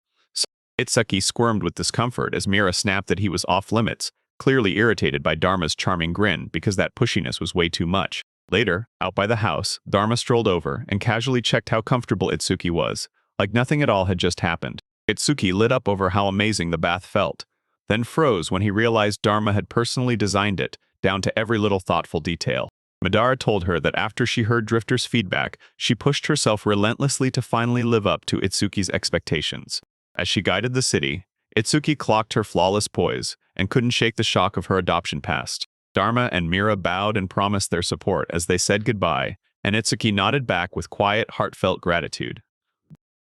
Itsuki squirmed with discomfort as Mira snapped that he was off limits, clearly irritated by Dharma's charming grin because that pushiness was way too much. Later, out by the house, Dharma strolled over and casually checked how comfortable Itsuki was, like nothing at all had just happened. Itsuki lit up over how amazing the bath felt, then froze when he realized Dharma had personally designed it, down to every little thoughtful detail. Madara told her that after she heard Drifter's feedback, she pushed herself relentlessly to finally live up to Itsuki's expectations. As she guided the city, Itsuki clocked her flawless poise and couldn't shake the shock of her adoption past. Dharma and Mira bowed and promised their support as they said goodbye, and Itsuki nodded back with quiet, heartfelt gratitude.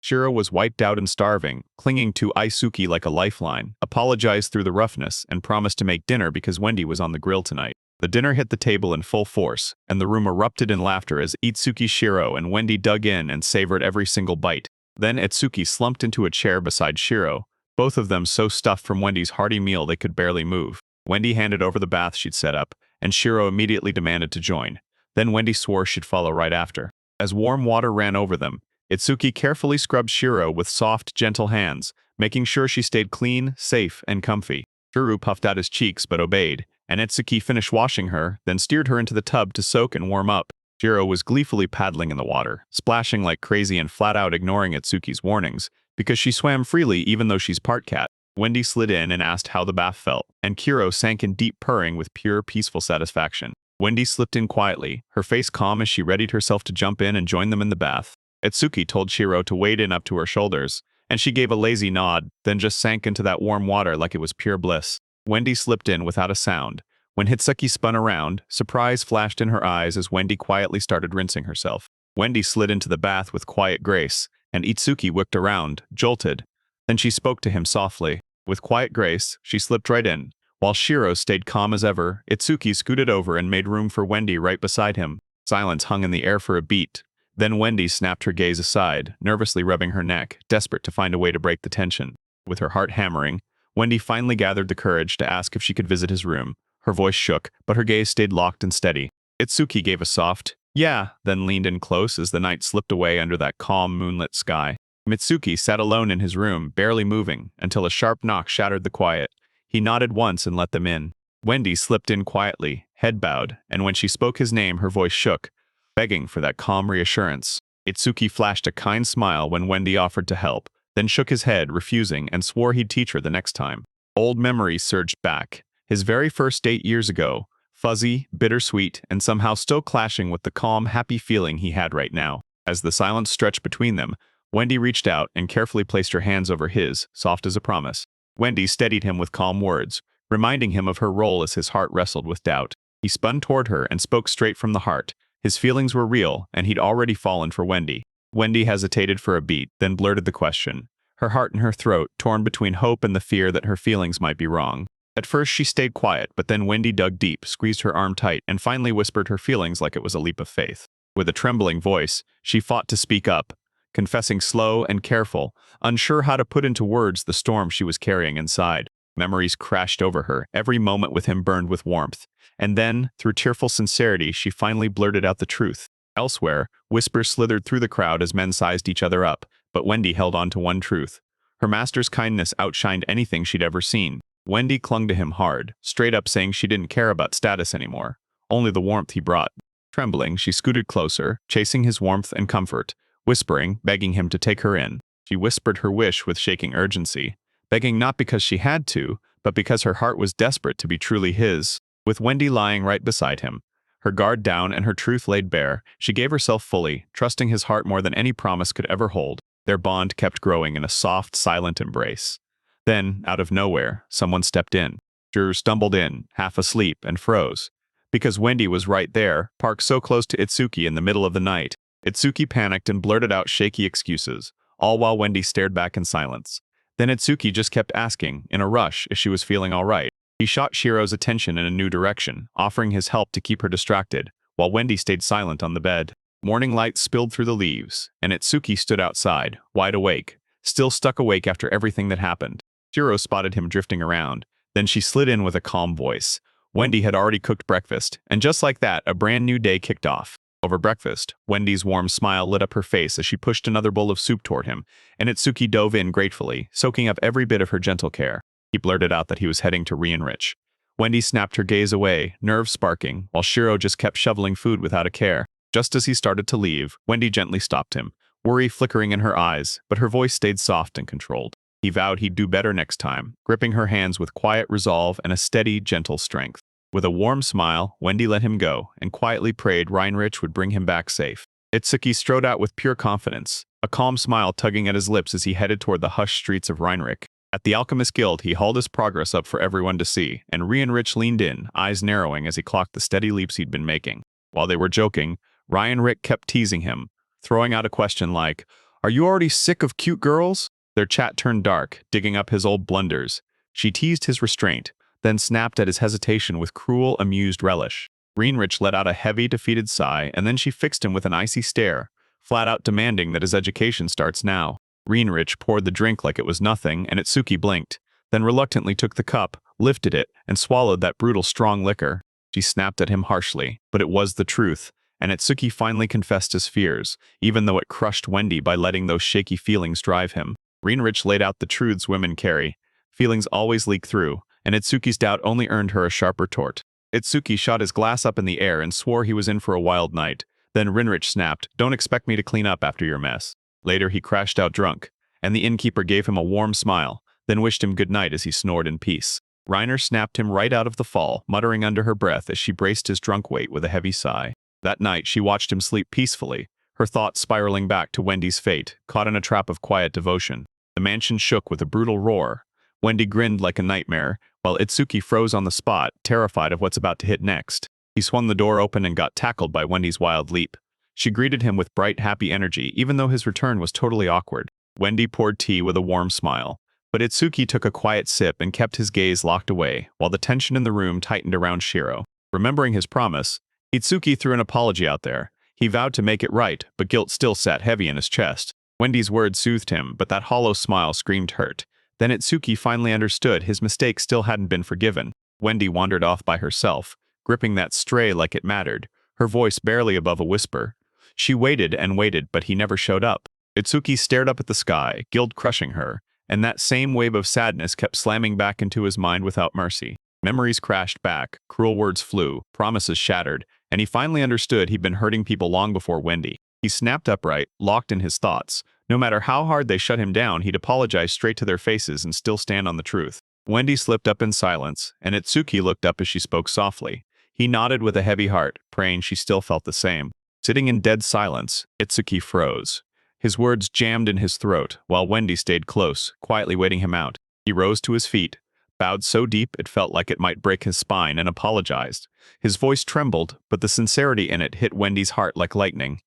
Shiro was wiped out and starving, clinging to Isuki like a lifeline, apologized through the roughness, and promised to make dinner because Wendy was on the grill tonight. The dinner hit the table in full force, and the room erupted in laughter as Itsuki, Shiro, and Wendy dug in and savored every single bite. Then Itsuki slumped into a chair beside Shiro, both of them so stuffed from Wendy's hearty meal they could barely move. Wendy handed over the bath she'd set up, and Shiro immediately demanded to join. Then Wendy swore she'd follow right after. As warm water ran over them, Itsuki carefully scrubbed Shiro with soft, gentle hands, making sure she stayed clean, safe, and comfy. Shiro puffed out his cheeks but obeyed, and Itsuki finished washing her, then steered her into the tub to soak and warm up. Shiro was gleefully paddling in the water, splashing like crazy and flat out ignoring Itsuki's warnings, because she swam freely even though she's part cat. Wendy slid in and asked how the bath felt, and Kiro sank in deep purring with pure, peaceful satisfaction. Wendy slipped in quietly, her face calm as she readied herself to jump in and join them in the bath. Itsuki told Shiro to wade in up to her shoulders, and she gave a lazy nod, then just sank into that warm water like it was pure bliss. Wendy slipped in without a sound. When Hitsuki spun around, surprise flashed in her eyes as Wendy quietly started rinsing herself. Wendy slid into the bath with quiet grace, and Itsuki whipped around, jolted. Then she spoke to him softly. With quiet grace, she slipped right in. While Shiro stayed calm as ever, Itsuki scooted over and made room for Wendy right beside him. Silence hung in the air for a beat. Then Wendy snapped her gaze aside, nervously rubbing her neck, desperate to find a way to break the tension. With her heart hammering, Wendy finally gathered the courage to ask if she could visit his room. Her voice shook, but her gaze stayed locked and steady. Itsuki gave a soft, "Yeah," then leaned in close as the night slipped away under that calm, moonlit sky. Mitsuki sat alone in his room, barely moving, until a sharp knock shattered the quiet. He nodded once and let them in. Wendy slipped in quietly, head bowed, and when she spoke his name, her voice shook, begging for that calm reassurance. Itsuki flashed a kind smile when Wendy offered to help, then shook his head, refusing, and swore he'd teach her the next time. Old memories surged back. His very first date years ago, fuzzy, bittersweet, and somehow still clashing with the calm, happy feeling he had right now. As the silence stretched between them, Wendy reached out and carefully placed her hands over his, soft as a promise. Wendy steadied him with calm words, reminding him of her role as his heart wrestled with doubt. He spun toward her and spoke straight from the heart. His feelings were real, and he'd already fallen for Wendy. Wendy hesitated for a beat, then blurted the question, her heart in her throat, torn between hope and the fear that her feelings might be wrong. At first she stayed quiet, but then Wendy dug deep, squeezed her arm tight, and finally whispered her feelings like it was a leap of faith. With a trembling voice, she fought to speak up, confessing slow and careful, unsure how to put into words the storm she was carrying inside. Memories crashed over her, every moment with him burned with warmth. And then, through tearful sincerity, she finally blurted out the truth. Elsewhere, whispers slithered through the crowd as men sized each other up, but Wendy held on to one truth. Her master's kindness outshined anything she'd ever seen. Wendy clung to him hard, straight up saying she didn't care about status anymore, only the warmth he brought. Trembling, she scooted closer, chasing his warmth and comfort, whispering, begging him to take her in. She whispered her wish with shaking urgency, begging not because she had to, but because her heart was desperate to be truly his. With Wendy lying right beside him, her guard down and her truth laid bare, she gave herself fully, trusting his heart more than any promise could ever hold. Their bond kept growing in a soft, silent embrace. Then, out of nowhere, someone stepped in. Drew stumbled in, half asleep, and froze. Because Wendy was right there, parked so close to Itsuki in the middle of the night. Itsuki panicked and blurted out shaky excuses, all while Wendy stared back in silence. Then Itsuki just kept asking, in a rush, if she was feeling all right. He shot Shiro's attention in a new direction, offering his help to keep her distracted, while Wendy stayed silent on the bed. Morning light spilled through the leaves, and Itsuki stood outside, wide awake, still stuck awake after everything that happened. Shiro spotted him drifting around. Then she slid in with a calm voice. Wendy had already cooked breakfast, and just like that, a brand new day kicked off. Over breakfast, Wendy's warm smile lit up her face as she pushed another bowl of soup toward him, and Itsuki dove in gratefully, soaking up every bit of her gentle care. He blurted out that he was heading to re-enrich. Wendy snapped her gaze away, nerves sparking, while Shiro just kept shoveling food without a care. Just as he started to leave, Wendy gently stopped him, worry flickering in her eyes, but her voice stayed soft and controlled. He vowed he'd do better next time, gripping her hands with quiet resolve and a steady, gentle strength. With a warm smile, Wendy let him go and quietly prayed Reinrich would bring him back safe. Itsuki strode out with pure confidence, a calm smile tugging at his lips as he headed toward the hushed streets of Reinrich. At the Alchemist Guild, he hauled his progress up for everyone to see, and Reinrich leaned in, eyes narrowing as he clocked the steady leaps he'd been making. While they were joking, Reinrich kept teasing him, throwing out a question like, "Are you already sick of cute girls?" Their chat turned dark, digging up his old blunders. She teased his restraint, then snapped at his hesitation with cruel, amused relish. Reinrich let out a heavy, defeated sigh, and then she fixed him with an icy stare, flat out demanding that his education starts now. Reinrich poured the drink like it was nothing, and Itsuki blinked, then reluctantly took the cup, lifted it, and swallowed that brutal strong liquor. She snapped at him harshly, but it was the truth, and Itsuki finally confessed his fears, even though it crushed Wendy by letting those shaky feelings drive him. Reinrich laid out the truths women carry. Feelings always leak through, and Itsuki's doubt only earned her a sharp retort. Itsuki shot his glass up in the air and swore he was in for a wild night. Then Reinrich snapped, "Don't expect me to clean up after your mess." Later he crashed out drunk, and the innkeeper gave him a warm smile, then wished him good night as he snored in peace. Reiner snapped him right out of the fall, muttering under her breath as she braced his drunk weight with a heavy sigh. That night she watched him sleep peacefully, her thoughts spiraling back to Wendy's fate, caught in a trap of quiet devotion. The mansion shook with a brutal roar. Wendy grinned like a nightmare, while Itsuki froze on the spot, terrified of what's about to hit next. He swung the door open and got tackled by Wendy's wild leap. She greeted him with bright, happy energy, even though his return was totally awkward. Wendy poured tea with a warm smile, but Itsuki took a quiet sip and kept his gaze locked away, while the tension in the room tightened around Shiro. Remembering his promise, Itsuki threw an apology out there. He vowed to make it right, but guilt still sat heavy in his chest. Wendy's words soothed him, but that hollow smile screamed hurt. Then Itsuki finally understood his mistake still hadn't been forgiven. Wendy wandered off by herself, gripping that stray like it mattered, her voice barely above a whisper. She waited and waited, but he never showed up. Itsuki stared up at the sky, guilt crushing her, and that same wave of sadness kept slamming back into his mind without mercy. Memories crashed back, cruel words flew, promises shattered, and he finally understood he'd been hurting people long before Wendy. He snapped upright, locked in his thoughts. No matter how hard they shut him down, he'd apologize straight to their faces and still stand on the truth. Wendy slipped up in silence, and Itsuki looked up as she spoke softly. He nodded with a heavy heart, praying she still felt the same. Sitting in dead silence, Itsuki froze. His words jammed in his throat, while Wendy stayed close, quietly waiting him out. He rose to his feet, bowed so deep it felt like it might break his spine, and apologized. His voice trembled, but the sincerity in it hit Wendy's heart like lightning.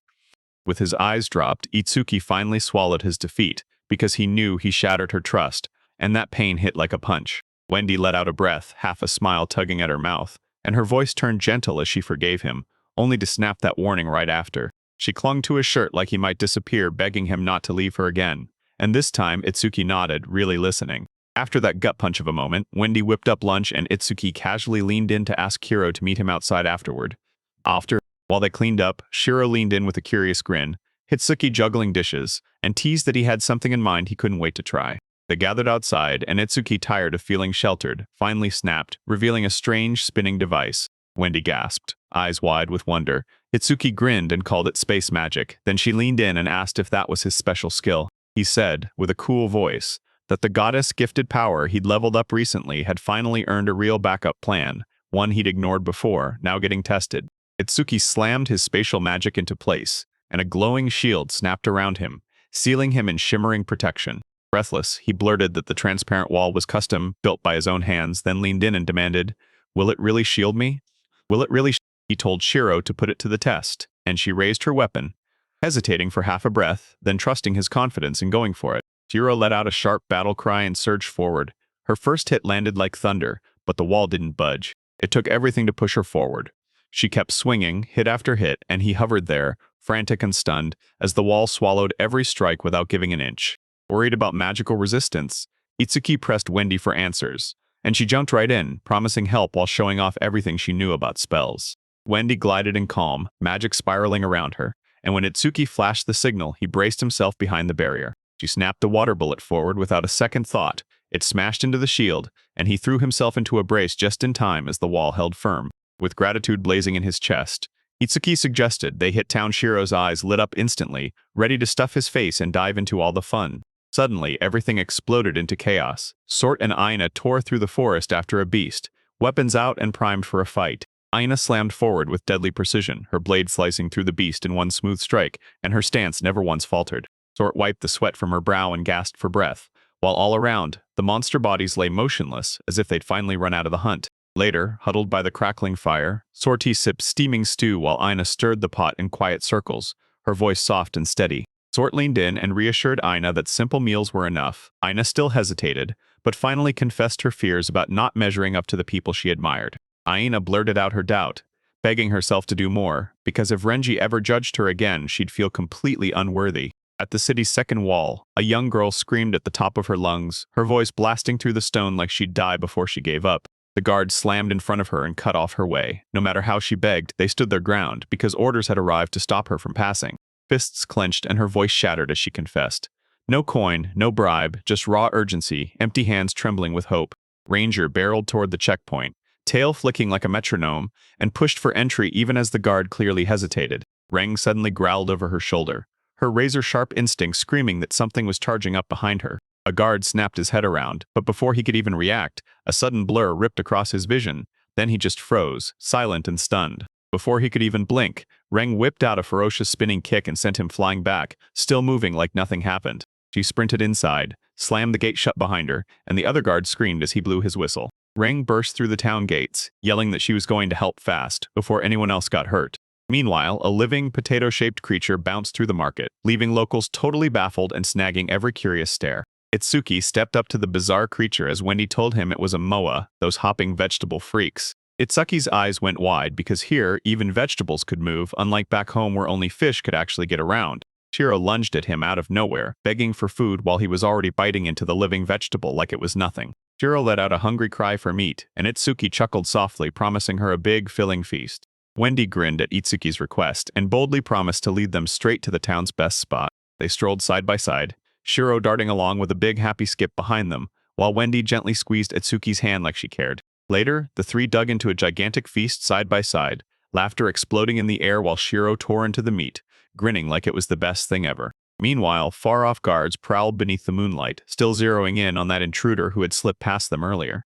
With his eyes dropped, Itsuki finally swallowed his defeat, because he knew he shattered her trust, and that pain hit like a punch. Wendy let out a breath, half a smile tugging at her mouth, and her voice turned gentle as she forgave him, only to snap that warning right after. She clung to his shirt like he might disappear, begging him not to leave her again. And this time, Itsuki nodded, really listening. After that gut punch of a moment, Wendy whipped up lunch and Itsuki casually leaned in to ask Kiro to meet him outside afterward. While they cleaned up, Shiro leaned in with a curious grin, Hitsuki juggling dishes, and teased that he had something in mind he couldn't wait to try. They gathered outside, and Itsuki, tired of feeling sheltered, finally snapped, revealing a strange spinning device. Wendy gasped, eyes wide with wonder. Itsuki grinned and called it space magic. Then she leaned in and asked if that was his special skill. He said, with a cool voice, that the goddess-gifted power he'd leveled up recently had finally earned a real backup plan, one he'd ignored before, now getting tested. Itsuki slammed his spatial magic into place, and a glowing shield snapped around him, sealing him in shimmering protection. Breathless, he blurted that the transparent wall was custom, built by his own hands, then leaned in and demanded, "Will it really shield me? Will it really?" He told Shiro to put it to the test, and she raised her weapon, hesitating for half a breath, then trusting his confidence in going for it. Shiro let out a sharp battle cry and surged forward. Her first hit landed like thunder, but the wall didn't budge. It took everything to push her forward. She kept swinging, hit after hit, and he hovered there, frantic and stunned, as the wall swallowed every strike without giving an inch. Worried about magical resistance, Itsuki pressed Wendy for answers. and she jumped right in, promising help while showing off everything she knew about spells. Wendy glided in calm, magic spiraling around her, and when Itsuki flashed the signal, he braced himself behind the barrier. She snapped the water bullet forward without a second thought. It smashed into the shield, and he threw himself into a brace just in time as the wall held firm. With gratitude blazing in his chest, Itsuki suggested they hit town. Shiro's eyes lit up instantly, ready to stuff his face and dive into all the fun. Suddenly, everything exploded into chaos. Sort and Aina tore through the forest after a beast, weapons out and primed for a fight. Aina slammed forward with deadly precision, her blade slicing through the beast in one smooth strike, and her stance never once faltered. Sort wiped the sweat from her brow and gasped for breath, while all around, the monster bodies lay motionless, as if they'd finally run out of the hunt. Later, huddled by the crackling fire, Sortie sipped steaming stew while Aina stirred the pot in quiet circles, her voice soft and steady. Sort leaned in and reassured Aina that simple meals were enough. Aina still hesitated, but finally confessed her fears about not measuring up to the people she admired. Aina blurted out her doubt, begging herself to do more, because if Renji ever judged her again, she'd feel completely unworthy. At the city's second wall, a young girl screamed at the top of her lungs, her voice blasting through the stone like she'd die before she gave up. The guards slammed in front of her and cut off her way. No matter how she begged, they stood their ground because orders had arrived to stop her from passing. Fists clenched and her voice shattered as she confessed. No coin, no bribe, just raw urgency, empty hands trembling with hope. Ranger barreled toward the checkpoint, tail flicking like a metronome, and pushed for entry even as the guard clearly hesitated. Reng suddenly growled over her shoulder, her razor-sharp instinct screaming that something was charging up behind her. A guard snapped his head around, but before he could even react, a sudden blur ripped across his vision. Then he just froze, silent and stunned. Before he could even blink, Reng whipped out a ferocious spinning kick and sent him flying back, still moving like nothing happened. She sprinted inside, slammed the gate shut behind her, and the other guard screamed as he blew his whistle. Reng burst through the town gates, yelling that she was going to help fast, before anyone else got hurt. Meanwhile, a living, potato-shaped creature bounced through the market, leaving locals totally baffled and snagging every curious stare. Itsuki stepped up to the bizarre creature as Wendy told him it was a moa, those hopping vegetable freaks. Itsuki's eyes went wide because here, even vegetables could move, unlike back home where only fish could actually get around. Shiro lunged at him out of nowhere, begging for food while he was already biting into the living vegetable like it was nothing. Shiro let out a hungry cry for meat, and Itsuki chuckled softly, promising her a big, filling feast. Wendy grinned at Itsuki's request and boldly promised to lead them straight to the town's best spot. They strolled side by side, Shiro darting along with a big happy skip behind them, while Wendy gently squeezed Itsuki's hand like she cared. Later, the three dug into a gigantic feast side by side, laughter exploding in the air while Shiro tore into the meat, grinning like it was the best thing ever. Meanwhile, far-off guards prowled beneath the moonlight, still zeroing in on that intruder who had slipped past them earlier.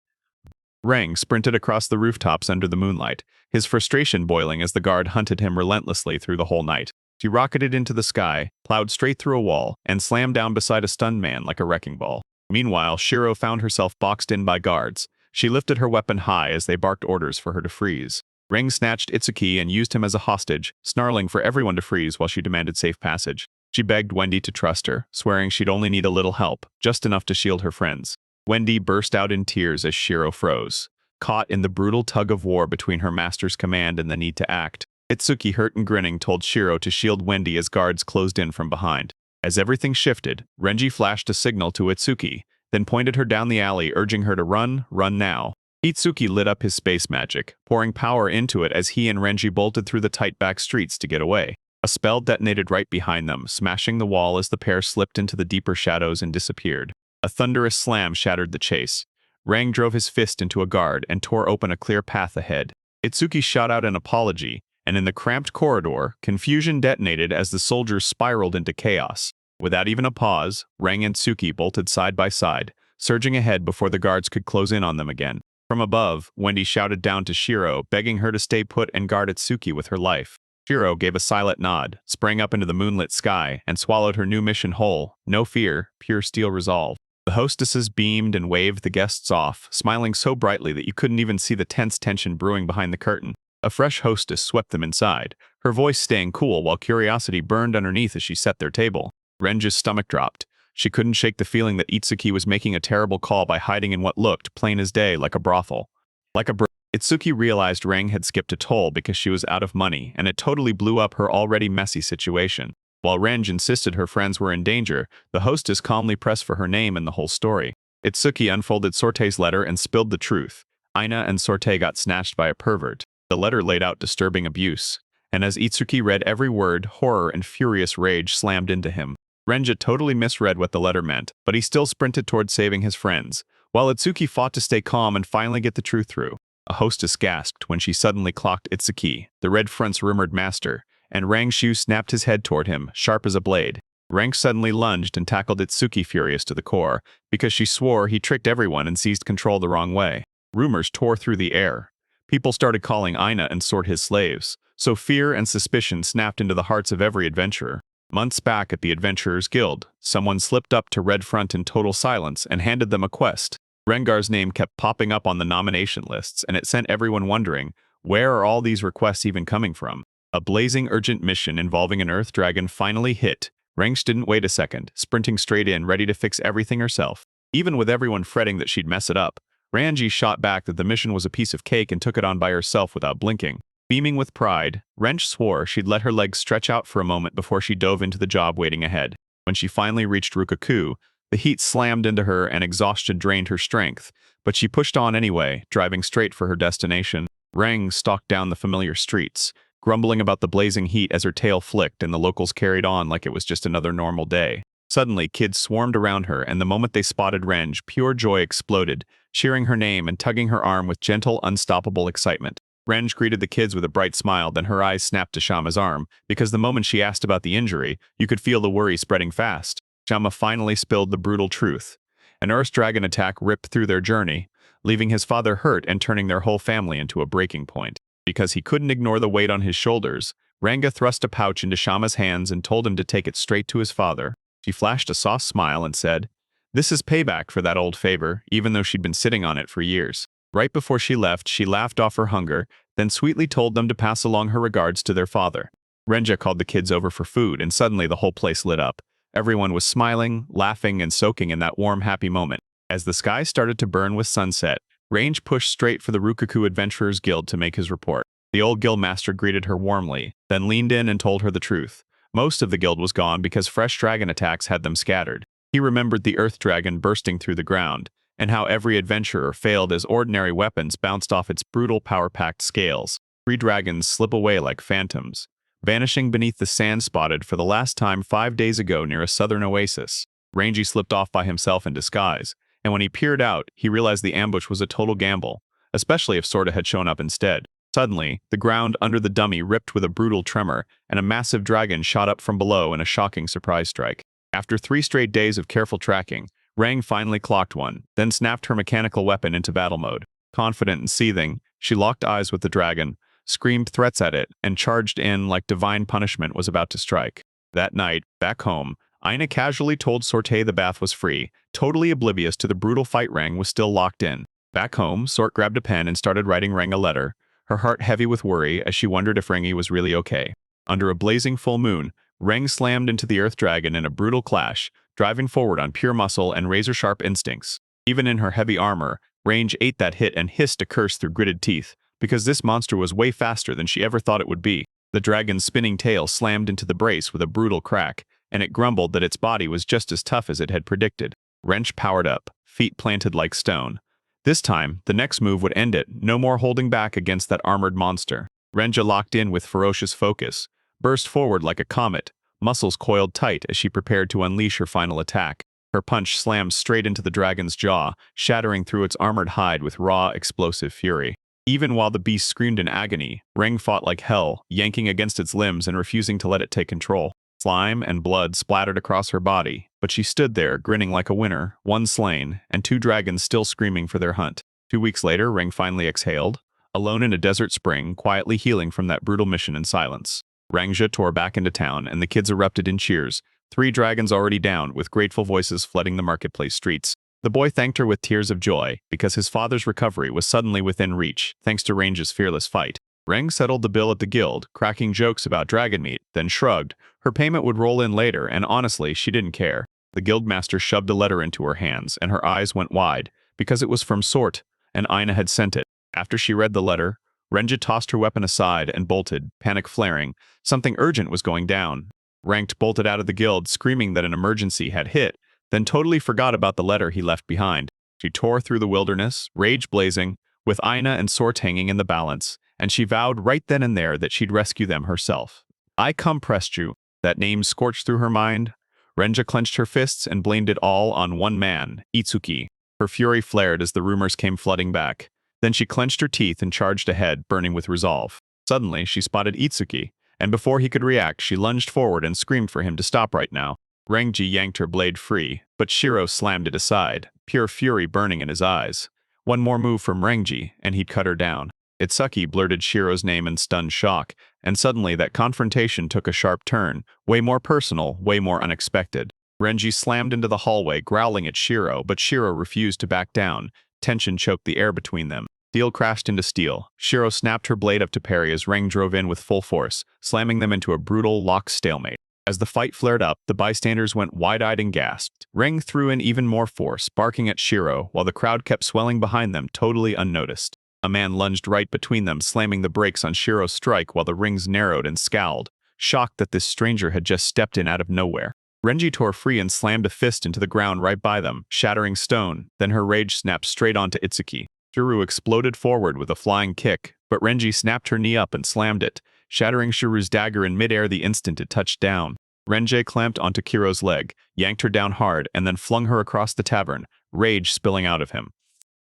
Reng sprinted across the rooftops under the moonlight, his frustration boiling as the guard hunted him relentlessly through the whole night. She rocketed into the sky, plowed straight through a wall, and slammed down beside a stunned man like a wrecking ball. Meanwhile, Shiro found herself boxed in by guards. She lifted her weapon high as they barked orders for her to freeze. Reng snatched Itsuki and used him as a hostage, snarling for everyone to freeze while she demanded safe passage. She begged Wendy to trust her, swearing she'd only need a little help, just enough to shield her friends. Wendy burst out in tears as Shiro froze, caught in the brutal tug-of-war between her master's command and the need to act. Itsuki, hurt and grinning, told Shiro to shield Wendy as guards closed in from behind. As everything shifted, Renji flashed a signal to Itsuki, then pointed her down the alley, urging her to run now. Itsuki lit up his space magic, pouring power into it as he and Renji bolted through the tight back streets to get away. A spell detonated right behind them, smashing the wall as the pair slipped into the deeper shadows and disappeared. A thunderous slam shattered the chase. Rang drove his fist into a guard and tore open a clear path ahead. Itsuki shot out an apology, and in the cramped corridor, confusion detonated as the soldiers spiraled into chaos. Without even a pause, Rang and Itsuki bolted side by side, surging ahead before the guards could close in on them again. From above, Wendy shouted down to Shiro, begging her to stay put and guard Itsuki with her life. Shiro gave a silent nod, sprang up into the moonlit sky, and swallowed her new mission whole. No fear, pure steel resolve. The hostesses beamed and waved the guests off, smiling so brightly that you couldn't even see the tense tension brewing behind the curtain. A fresh hostess swept them inside, her voice staying cool while curiosity burned underneath as she set their table. Renji's stomach dropped. She couldn't shake the feeling that Itsuki was making a terrible call by hiding in what looked, plain as day, like a brothel. Itsuki realized Rang had skipped a toll because she was out of money, and it totally blew up her already messy situation. While Renj insisted her friends were in danger, the hostess calmly pressed for her name and the whole story. Itsuki unfolded Sorte's letter and spilled the truth. Aina and Sorte got snatched by a pervert. The letter laid out disturbing abuse. And as Itsuki read every word, horror and furious rage slammed into him. Renja totally misread what the letter meant, but he still sprinted toward saving his friends, while Itsuki fought to stay calm and finally get the truth through. A hostess gasped when she suddenly clocked Itsuki, the Red Front's rumored master, and Rangshu snapped his head toward him, sharp as a blade. Rank suddenly lunged and tackled Itsuki, furious to the core, because she swore he tricked everyone and seized control the wrong way. Rumors tore through the air. People started calling Aina and Sort his slaves, so fear and suspicion snapped into the hearts of every adventurer. Months back at the Adventurers Guild, someone slipped up to Red Front in total silence and handed them a quest. Rengar's name kept popping up on the nomination lists, and it sent everyone wondering, where are all these requests even coming from? A blazing urgent mission involving an Earth Dragon finally hit. Rangs didn't wait a second, sprinting straight in, ready to fix everything herself. Even with everyone fretting that she'd mess it up, Ranji shot back that the mission was a piece of cake and took it on by herself without blinking. Beaming with pride, Wrench swore she'd let her legs stretch out for a moment before she dove into the job waiting ahead. When she finally reached Rukaku, the heat slammed into her and exhaustion drained her strength, but she pushed on anyway, driving straight for her destination. Rang stalked down the familiar streets, grumbling about the blazing heat as her tail flicked and the locals carried on like it was just another normal day. Suddenly, kids swarmed around her, and the moment they spotted Renge, pure joy exploded, cheering her name and tugging her arm with gentle, unstoppable excitement. Renge greeted the kids with a bright smile, then her eyes snapped to Shama's arm, because the moment she asked about the injury, you could feel the worry spreading fast. Shama finally spilled the brutal truth. An Earth Dragon attack ripped through their journey, leaving his father hurt and turning their whole family into a breaking point. Because he couldn't ignore the weight on his shoulders, Ranga thrust a pouch into Shama's hands and told him to take it straight to his father. She flashed a soft smile and said, "This is payback for that old favor," even though she'd been sitting on it for years. Right before she left, she laughed off her hunger, then sweetly told them to pass along her regards to their father. Renja called the kids over for food, and suddenly the whole place lit up. Everyone was smiling, laughing, and soaking in that warm, happy moment. As the sky started to burn with sunset, Range pushed straight for the Rukaku Adventurers Guild to make his report. The old guild master greeted her warmly, then leaned in and told her the truth. Most of the guild was gone because fresh dragon attacks had them scattered. He remembered the Earth Dragon bursting through the ground, and how every adventurer failed as ordinary weapons bounced off its brutal power-packed scales. 3 dragons slip away like phantoms, vanishing beneath the sand spotted for the last time 5 days ago near a southern oasis. Rangy slipped off by himself in disguise, and when he peered out, he realized the ambush was a total gamble, especially if Sorta had shown up instead. Suddenly, the ground under the dummy ripped with a brutal tremor, and a massive dragon shot up from below in a shocking surprise strike. After 3 straight days of careful tracking, Rang finally clocked one, then snapped her mechanical weapon into battle mode. Confident and seething, she locked eyes with the dragon, screamed threats at it, and charged in like divine punishment was about to strike. That night, back home, Aina casually told Sorte the bath was free, totally oblivious to the brutal fight Rang was still locked in. Back home, Sort grabbed a pen and started writing Rang a letter, her heart heavy with worry as she wondered if Rangi was really okay. Under a blazing full moon, Rang slammed into the Earth Dragon in a brutal clash, driving forward on pure muscle and razor-sharp instincts. Even in her heavy armor, Range ate that hit and hissed a curse through gritted teeth, because this monster was way faster than she ever thought it would be. The dragon's spinning tail slammed into the brace with a brutal crack, and it grumbled that its body was just as tough as it had predicted. Wrench powered up, feet planted like stone. This time, the next move would end it, no more holding back against that armored monster. Renja locked in with ferocious focus, burst forward like a comet, muscles coiled tight as she prepared to unleash her final attack. Her punch slammed straight into the dragon's jaw, shattering through its armored hide with raw, explosive fury. Even while the beast screamed in agony, Rang fought like hell, yanking against its limbs and refusing to let it take control. Slime and blood splattered across her body, but she stood there, grinning like a winner, 1 slain, and 2 dragons still screaming for their hunt. 2 weeks later, Rang finally exhaled, alone in a desert spring, quietly healing from that brutal mission in silence. Rangja tore back into town, and the kids erupted in cheers, 3 dragons already down, with grateful voices flooding the marketplace streets. The boy thanked her with tears of joy, because his father's recovery was suddenly within reach, thanks to Range's fearless fight. Rang settled the bill at the guild, cracking jokes about dragon meat, then shrugged. Her payment would roll in later, and honestly, she didn't care. The guildmaster shoved a letter into her hands, and her eyes went wide, because it was from Sort, and Aina had sent it. After she read the letter, Renja tossed her weapon aside and bolted, panic flaring. Something urgent was going down. Ranked bolted out of the guild, screaming that an emergency had hit, then totally forgot about the letter he left behind. She tore through the wilderness, rage blazing, with Aina and Sort hanging in the balance, and she vowed right then and there that she'd rescue them herself. I compressed you. That name scorched through her mind. Renja clenched her fists and blamed it all on one man, Itsuki. Her fury flared as the rumors came flooding back. Then she clenched her teeth and charged ahead, burning with resolve. Suddenly, she spotted Itsuki, and before he could react, she lunged forward and screamed for him to stop right now. Renji yanked her blade free, but Shiro slammed it aside, pure fury burning in his eyes. One more move from Renji, and he'd cut her down. Itsuki blurted Shiro's name in stunned shock, and suddenly that confrontation took a sharp turn, way more personal, way more unexpected. Renji slammed into the hallway, growling at Shiro, but Shiro refused to back down. Tension choked the air between them. Steel crashed into steel. Shiro snapped her blade up to parry as Reng drove in with full force, slamming them into a brutal, locked stalemate. As the fight flared up, the bystanders went wide-eyed and gasped. Reng threw in even more force, barking at Shiro, while the crowd kept swelling behind them, totally unnoticed. A man lunged right between them, slamming the brakes on Shiro's strike while the rings narrowed and scowled, shocked that this stranger had just stepped in out of nowhere. Renji tore free and slammed a fist into the ground right by them, shattering stone, then her rage snapped straight onto Itsuki. Shiro exploded forward with a flying kick, but Renji snapped her knee up and slammed it, shattering Shiro's dagger in midair the instant it touched down. Renji clamped onto Kiro's leg, yanked her down hard, and then flung her across the tavern, rage spilling out of him.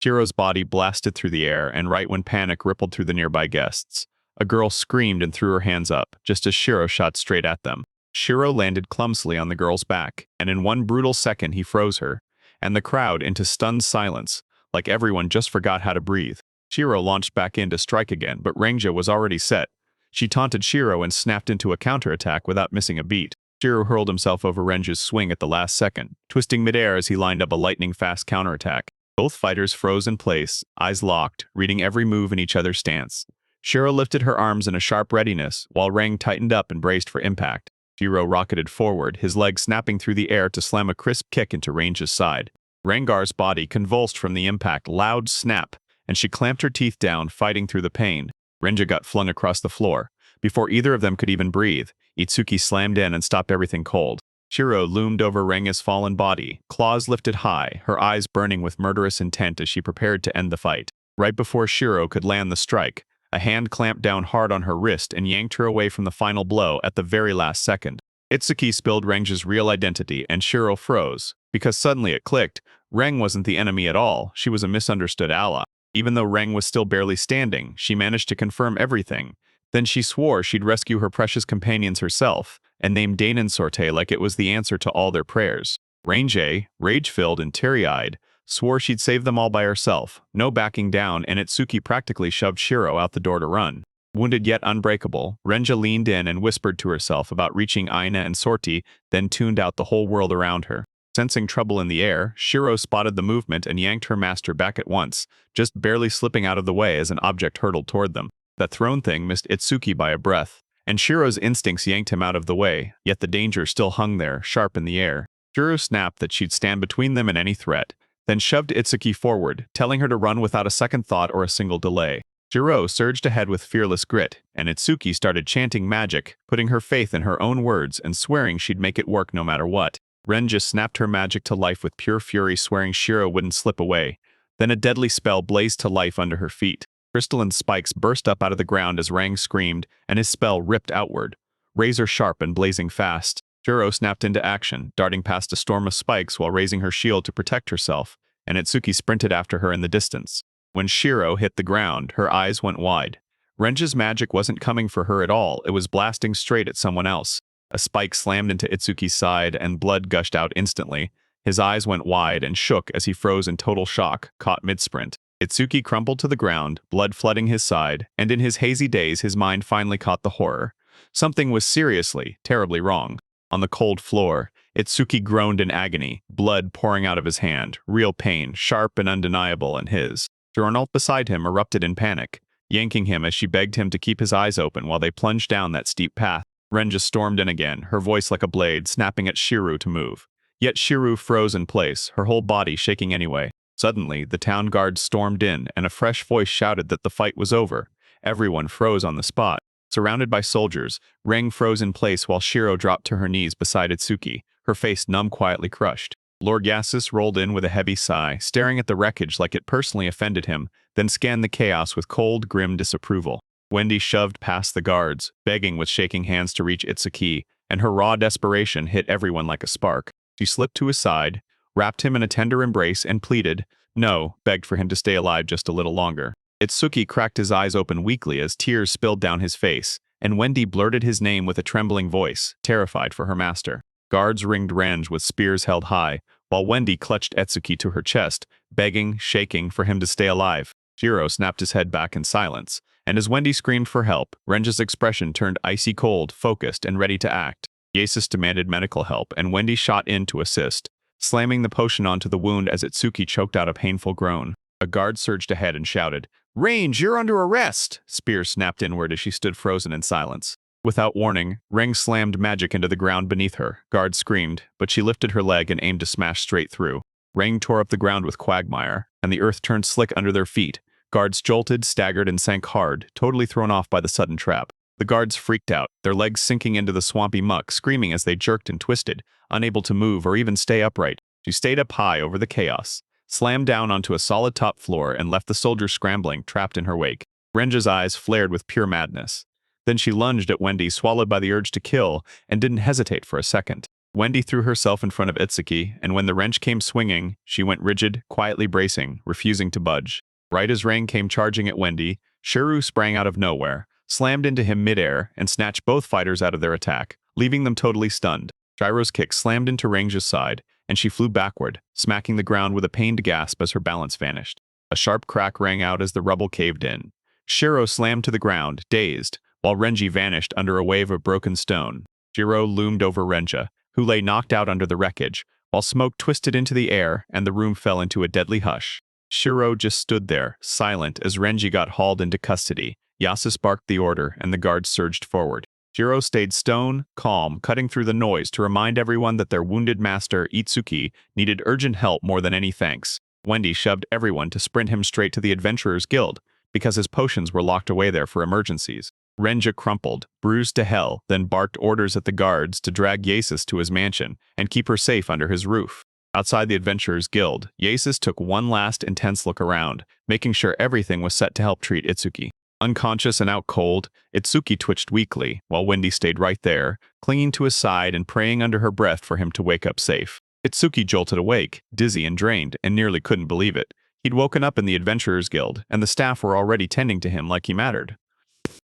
Shiro's body blasted through the air, and right when panic rippled through the nearby guests, a girl screamed and threw her hands up, just as Shiro shot straight at them. Shiro landed clumsily on the girl's back, and in one brutal second he froze her, and the crowd into stunned silence, like everyone just forgot how to breathe. Shiro launched back in to strike again, but Renja was already set. She taunted Shiro and snapped into a counterattack without missing a beat. Shiro hurled himself over Renja's swing at the last second, twisting midair as he lined up a lightning-fast counterattack. Both fighters froze in place, eyes locked, reading every move in each other's stance. Shiro lifted her arms in a sharp readiness, while Reng tightened up and braced for impact. Shiro rocketed forward, his leg snapping through the air to slam a crisp kick into Renja's side. Rengar's body convulsed from the impact, loud snap, and she clamped her teeth down, fighting through the pain. Renja got flung across the floor. Before either of them could even breathe, Itsuki slammed in and stopped everything cold. Shiro loomed over Renga's fallen body, claws lifted high, her eyes burning with murderous intent as she prepared to end the fight. Right before Shiro could land the strike, a hand clamped down hard on her wrist and yanked her away from the final blow at the very last second. Itsuki spilled Renja's real identity, and Shiro froze. Because suddenly it clicked, Reng wasn't the enemy at all, she was a misunderstood ally. Even though Reng was still barely standing, she managed to confirm everything. Then she swore she'd rescue her precious companions herself, and named Dane and Sorte like it was the answer to all their prayers. Renji, rage-filled and teary-eyed, swore she'd save them all by herself, no backing down, and Itsuki practically shoved Shiro out the door to run. Wounded yet unbreakable, Renja leaned in and whispered to herself about reaching Aina and Sorti, then tuned out the whole world around her. Sensing trouble in the air, Shiro spotted the movement and yanked her master back at once, just barely slipping out of the way as an object hurtled toward them. That thrown thing missed Itsuki by a breath, and Shiro's instincts yanked him out of the way, yet the danger still hung there, sharp in the air. Shiro snapped that she'd stand between them and any threat, then shoved Itsuki forward, telling her to run without a second thought or a single delay. Shiro surged ahead with fearless grit, and Itsuki started chanting magic, putting her faith in her own words and swearing she'd make it work no matter what. Ren just snapped her magic to life with pure fury, swearing Shiro wouldn't slip away. Then a deadly spell blazed to life under her feet. Crystalline spikes burst up out of the ground as Rang screamed, and his spell ripped outward. Razor sharp and blazing fast, Shiro snapped into action, darting past a storm of spikes while raising her shield to protect herself, and Itsuki sprinted after her in the distance. When Shiro hit the ground, her eyes went wide. Renja's magic wasn't coming for her at all, it was blasting straight at someone else. A spike slammed into Itsuki's side, and blood gushed out instantly. His eyes went wide and shook as he froze in total shock, caught mid-sprint. Itsuki crumpled to the ground, blood flooding his side, and in his hazy daze his mind finally caught the horror. Something was seriously, terribly wrong. On the cold floor, Itsuki groaned in agony, blood pouring out of his hand, real pain, sharp and undeniable, in his. Jornault beside him erupted in panic, yanking him as she begged him to keep his eyes open while they plunged down that steep path. Renja stormed in again, her voice like a blade, snapping at Shiro to move. Yet Shiro froze in place, her whole body shaking anyway. Suddenly, the town guard stormed in, and a fresh voice shouted that the fight was over. Everyone froze on the spot. Surrounded by soldiers, Reng froze in place while Shiro dropped to her knees beside Itsuki, her face numb, quietly crushed. Lord Yasus rolled in with a heavy sigh, staring at the wreckage like it personally offended him, then scanned the chaos with cold, grim disapproval. Wendy shoved past the guards, begging with shaking hands to reach Itsuki, and her raw desperation hit everyone like a spark. She slipped to his side, wrapped him in a tender embrace, and pleaded, no, begged for him to stay alive just a little longer. Itsuki cracked his eyes open weakly as tears spilled down his face, and Wendy blurted his name with a trembling voice, terrified for her master. Guards ringed Renge with spears held high, while Wendy clutched Itsuki to her chest, begging, shaking for him to stay alive. Shiro snapped his head back in silence, and as Wendy screamed for help, Renge's expression turned icy cold, focused, and ready to act. Yasus demanded medical help, and Wendy shot in to assist, slamming the potion onto the wound as Itsuki choked out a painful groan. A guard surged ahead and shouted, "Range, you're under arrest!" Spears snapped inward as she stood frozen in silence. Without warning, Renge slammed magic into the ground beneath her. Guard screamed, but she lifted her leg and aimed to smash straight through. Renge tore up the ground with quagmire, and the earth turned slick under their feet. Guards jolted, staggered, and sank hard, totally thrown off by the sudden trap. The guards freaked out, their legs sinking into the swampy muck, screaming as they jerked and twisted, unable to move or even stay upright. She stayed up high over the chaos, slammed down onto a solid top floor, and left the soldiers scrambling, trapped in her wake. Renge's eyes flared with pure madness. Then she lunged at Wendy, swallowed by the urge to kill, and didn't hesitate for a second. Wendy threw herself in front of Itsuki, and when the wrench came swinging, she went rigid, quietly bracing, refusing to budge. Right as Renge came charging at Wendy, Shiro sprang out of nowhere, slammed into him midair, and snatched both fighters out of their attack, leaving them totally stunned. Shiro's kick slammed into Range's side, and she flew backward, smacking the ground with a pained gasp as her balance vanished. A sharp crack rang out as the rubble caved in. Shiro slammed to the ground, dazed, while Renji vanished under a wave of broken stone. Shiro loomed over Renja, who lay knocked out under the wreckage, while smoke twisted into the air and the room fell into a deadly hush. Shiro just stood there, silent, as Renji got hauled into custody. Yasus barked the order, and the guards surged forward. Shiro stayed stone, calm, cutting through the noise to remind everyone that their wounded master, Itsuki, needed urgent help more than any thanks. Wendy shoved everyone to sprint him straight to the Adventurers Guild, because his potions were locked away there for emergencies. Renja crumpled, bruised to hell, then barked orders at the guards to drag Yasus to his mansion and keep her safe under his roof. Outside the Adventurers Guild, Yasus took one last intense look around, making sure everything was set to help treat Itsuki. Unconscious and out cold, Itsuki twitched weakly, while Wendy stayed right there, clinging to his side and praying under her breath for him to wake up safe. Itsuki jolted awake, dizzy and drained, and nearly couldn't believe it. He'd woken up in the Adventurers Guild, and the staff were already tending to him like he mattered.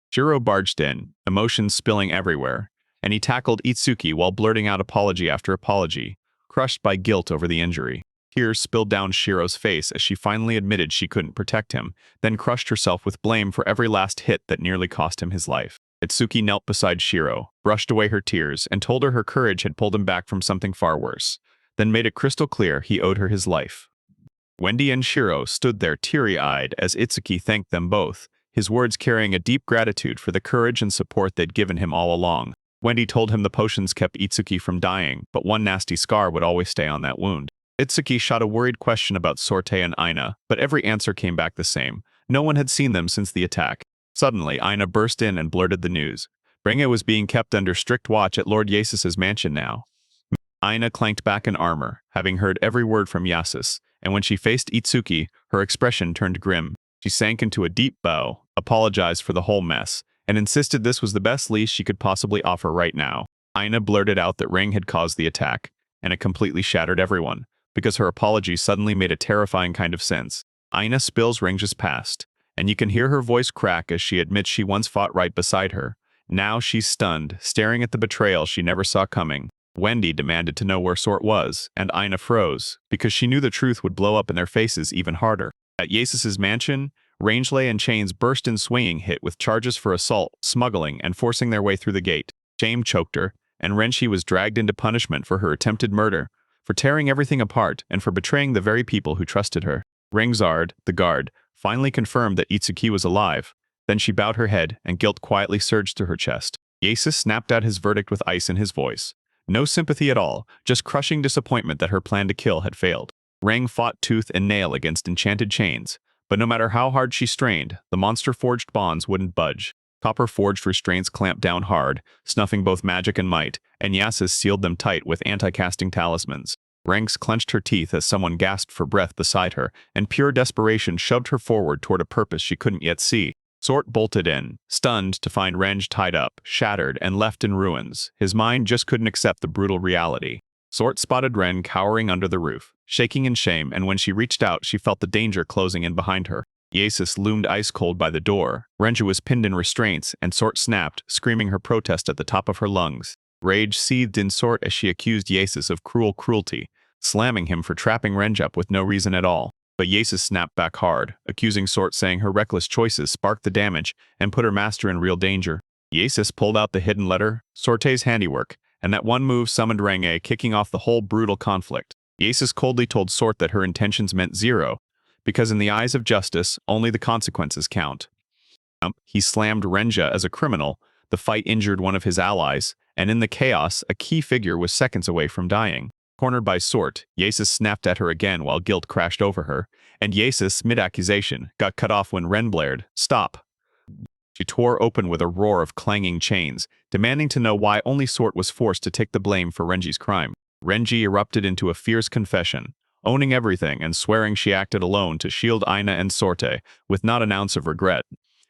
Shiro barged in, emotions spilling everywhere, and he tackled Itsuki while blurting out apology after apology, crushed by guilt over the injury. Tears spilled down Shiro's face as she finally admitted she couldn't protect him, then crushed herself with blame for every last hit that nearly cost him his life. Itsuki knelt beside Shiro, brushed away her tears, and told her courage had pulled him back from something far worse, then made it crystal clear he owed her his life. Wendy and Shiro stood there teary-eyed as Itsuki thanked them both, his words carrying a deep gratitude for the courage and support they'd given him all along. Wendy told him the potions kept Itsuki from dying, but one nasty scar would always stay on that wound. Itsuki shot a worried question about Sorte and Aina, but every answer came back the same. No one had seen them since the attack. Suddenly, Aina burst in and blurted the news. Renge was being kept under strict watch at Lord Yasus's mansion now. Aina clanked back in armor, having heard every word from Yasus, and when she faced Itsuki, her expression turned grim. She sank into a deep bow, apologized for the whole mess, and insisted this was the best lease she could possibly offer right now. Aina blurted out that Renge had caused the attack, and it completely shattered everyone, because her apology suddenly made a terrifying kind of sense. Aina spills Renge's past, and you can hear her voice crack as she admits she once fought right beside her. Now she's stunned, staring at the betrayal she never saw coming. Wendy demanded to know where Sort was, and Aina froze, because she knew the truth would blow up in their faces even harder. At Yasus's mansion, Rangeley and Chains burst in swinging hit with charges for assault, smuggling, and forcing their way through the gate. Shame choked her, and Renshi was dragged into punishment for her attempted murder, for tearing everything apart, and for betraying the very people who trusted her. Rengzard, the guard, finally confirmed that Itsuki was alive. Then she bowed her head, and guilt quietly surged through her chest. Yasus snapped out his verdict with ice in his voice. No sympathy at all, just crushing disappointment that her plan to kill had failed. Renge fought tooth and nail against enchanted chains, but no matter how hard she strained, the monster-forged bonds wouldn't budge. Copper-forged restraints clamped down hard, snuffing both magic and might, and Yasus sealed them tight with anti-casting talismans. Ranks clenched her teeth as someone gasped for breath beside her, and pure desperation shoved her forward toward a purpose she couldn't yet see. Sort bolted in, stunned to find Renge tied up, shattered, and left in ruins. His mind just couldn't accept the brutal reality. Sort spotted Ren cowering under the roof, shaking in shame, and when she reached out, she felt the danger closing in behind her. Yasis loomed ice-cold by the door. Renja was pinned in restraints, and Sort snapped, screaming her protest at the top of her lungs. Rage seethed in Sort as she accused Yasis of cruelty, slamming him for trapping Renja up with no reason at all. But Yasis snapped back hard, accusing Sort, saying her reckless choices sparked the damage and put her master in real danger. Yasis pulled out the hidden letter, Sorte's handiwork, and that one move summoned Renge, kicking off the whole brutal conflict. Yasis coldly told Sort that her intentions meant zero, because in the eyes of justice, only the consequences count. He slammed Renja as a criminal, the fight injured one of his allies, and in the chaos, a key figure was seconds away from dying. Cornered by Sort, Yasis snapped at her again while guilt crashed over her, and Yasis, mid-accusation, got cut off when Ren blared, "Stop." She tore open with a roar of clanging chains, demanding to know why only Sort was forced to take the blame for Renji's crime. Renji erupted into a fierce confession, owning everything and swearing she acted alone to shield Aina and Sorte, with not an ounce of regret.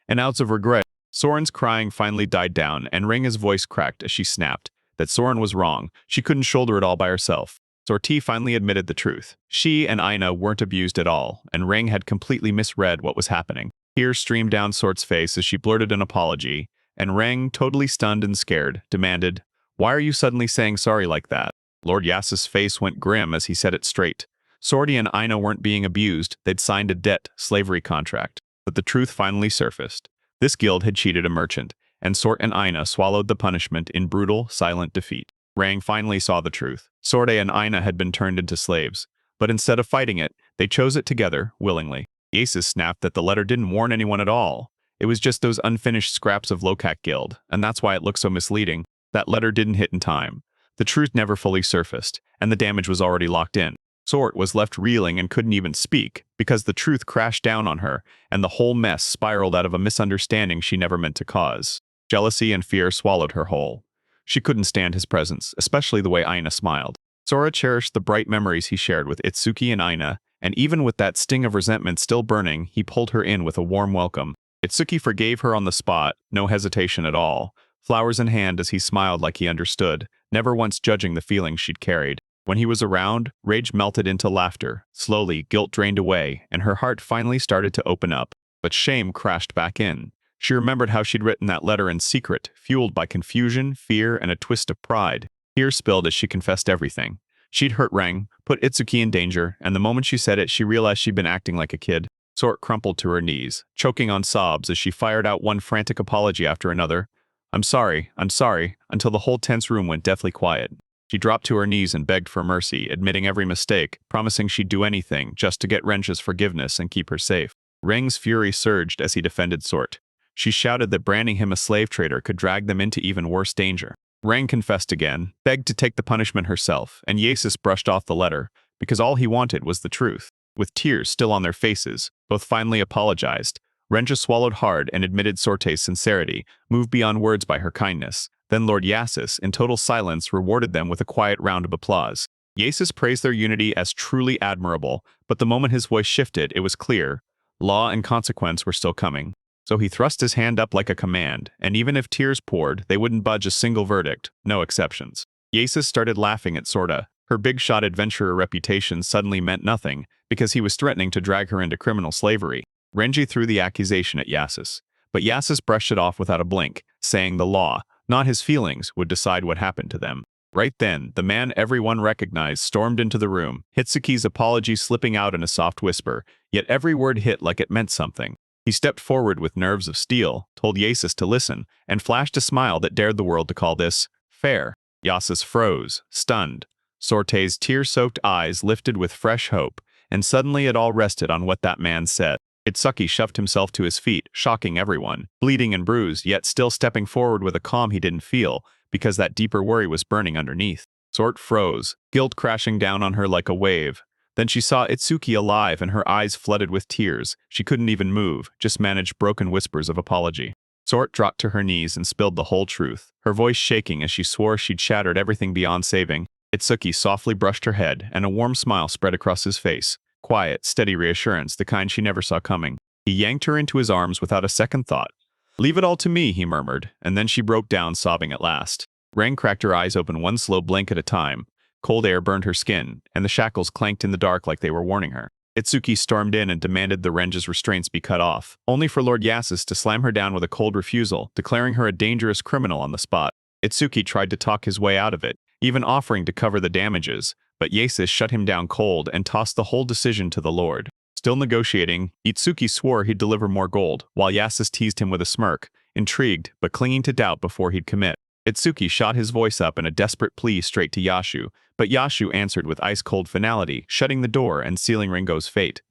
An ounce of regret. Soren's crying finally died down, and Renge's voice cracked as she snapped that Soren was wrong. She couldn't shoulder it all by herself. Sorti finally admitted the truth. She and Aina weren't abused at all, and Renge had completely misread what was happening. Tears streamed down Sort's face as she blurted an apology, and Renge, totally stunned and scared, demanded, "Why are you suddenly saying sorry like that?" Lord Yas's face went grim as he said it straight. Sorti and Aina weren't being abused, they'd signed a slavery contract. But the truth finally surfaced. This guild had cheated a merchant, and Sort and Aina swallowed the punishment in brutal, silent defeat. Renge finally saw the truth. Sorte and Aina had been turned into slaves, but instead of fighting it, they chose it together, willingly. Yasis snapped that the letter didn't warn anyone at all. It was just those unfinished scraps of Lokak Guild, and that's why it looked so misleading. That letter didn't hit in time. The truth never fully surfaced, and the damage was already locked in. Sort was left reeling and couldn't even speak, because the truth crashed down on her, and the whole mess spiraled out of a misunderstanding she never meant to cause. Jealousy and fear swallowed her whole. She couldn't stand his presence, especially the way Aina smiled. Sora cherished the bright memories he shared with Itsuki and Aina, and even with that sting of resentment still burning, he pulled her in with a warm welcome. Itsuki forgave her on the spot, no hesitation at all, flowers in hand as he smiled like he understood, never once judging the feelings she'd carried. When he was around, rage melted into laughter. Slowly, guilt drained away, and her heart finally started to open up. But shame crashed back in. She remembered how she'd written that letter in secret, fueled by confusion, fear, and a twist of pride. Tears spilled as she confessed everything. She'd hurt Renge, put Itsuki in danger, and the moment she said it, she realized she'd been acting like a kid. Sort crumpled to her knees, choking on sobs as she fired out one frantic apology after another. I'm sorry," until the whole tense room went deathly quiet. She dropped to her knees and begged for mercy, admitting every mistake, promising she'd do anything just to get Renja's forgiveness and keep her safe. Renge's fury surged as he defended Sort. She shouted that branding him a slave trader could drag them into even worse danger. Renge confessed again, begged to take the punishment herself, and Yasis brushed off the letter, because all he wanted was the truth. With tears still on their faces, both finally apologized. Renja swallowed hard and admitted Sorte's sincerity, moved beyond words by her kindness. Then Lord Yasis, in total silence, rewarded them with a quiet round of applause. Yasis praised their unity as truly admirable, but the moment his voice shifted, it was clear. Law and consequence were still coming. So he thrust his hand up like a command, and even if tears poured, they wouldn't budge a single verdict, no exceptions. Yasis started laughing at Sorta. Her big-shot adventurer reputation suddenly meant nothing, because he was threatening to drag her into criminal slavery. Renji threw the accusation at Yasis, but Yasis brushed it off without a blink, saying the law, not his feelings, would decide what happened to them. Right then, the man everyone recognized stormed into the room, Hitsuki's apology slipping out in a soft whisper, yet every word hit like it meant something. He stepped forward with nerves of steel, told Yasis to listen, and flashed a smile that dared the world to call this fair. Yasis froze, stunned. Sorte's tear-soaked eyes lifted with fresh hope, and suddenly it all rested on what that man said. Itsuki shoved himself to his feet, shocking everyone, bleeding and bruised, yet still stepping forward with a calm he didn't feel, because that deeper worry was burning underneath. Sort froze, guilt crashing down on her like a wave. Then she saw Itsuki alive and her eyes flooded with tears. She couldn't even move, just managed broken whispers of apology. Sort dropped to her knees and spilled the whole truth, her voice shaking as she swore she'd shattered everything beyond saving. Itsuki softly brushed her head, and a warm smile spread across his face. Quiet, steady reassurance, the kind she never saw coming. He yanked her into his arms without a second thought. "Leave it all to me," he murmured, and then she broke down, sobbing at last. Rang cracked her eyes open one slow blink at a time. Cold air burned her skin, and the shackles clanked in the dark like they were warning her. Itsuki stormed in and demanded the Renja's restraints be cut off, only for Lord Yasus to slam her down with a cold refusal, declaring her a dangerous criminal on the spot. Itsuki tried to talk his way out of it, even offering to cover the damages, but Yasus shut him down cold and tossed the whole decision to the Lord. Still negotiating, Itsuki swore he'd deliver more gold, while Yasus teased him with a smirk, intrigued but clinging to doubt before he'd commit. Itsuki shot his voice up in a desperate plea straight to Yashu, but Yashu answered with ice-cold finality, shutting the door and sealing Ringo's fate.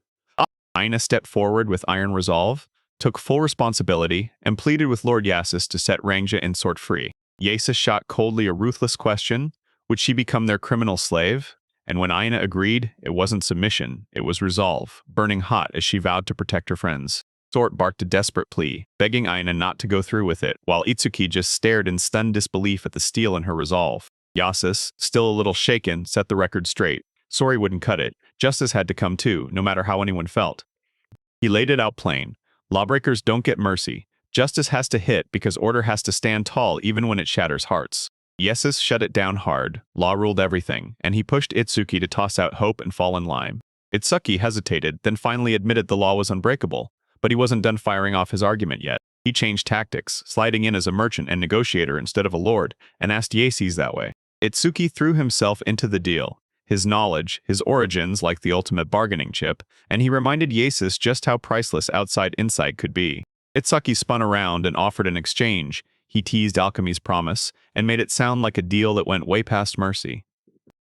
Aina stepped forward with iron resolve, took full responsibility, and pleaded with Lord Yasus to set Rangja and Sort free. Yasus shot coldly a ruthless question: would she become their criminal slave? And when Aina agreed, it wasn't submission, it was resolve, burning hot as she vowed to protect her friends. Sort barked a desperate plea, begging Aina not to go through with it, while Itsuki just stared in stunned disbelief at the steel in her resolve. Yasus, still a little shaken, set the record straight. Sorry wouldn't cut it. Justice had to come too, no matter how anyone felt. He laid it out plain. Lawbreakers don't get mercy. Justice has to hit because order has to stand tall even when it shatters hearts. Yasus shut it down hard. Law ruled everything, and he pushed Itsuki to toss out hope and fall in line. Itsuki hesitated, then finally admitted the law was unbreakable. But he wasn't done firing off his argument yet. He changed tactics, sliding in as a merchant and negotiator instead of a lord, and asked Yasus that way. Itsuki threw himself into the deal. His knowledge, his origins like the ultimate bargaining chip, and he reminded Yasus just how priceless outside insight could be. Itsuki spun around and offered an exchange. He teased alchemy's promise, and made it sound like a deal that went way past mercy.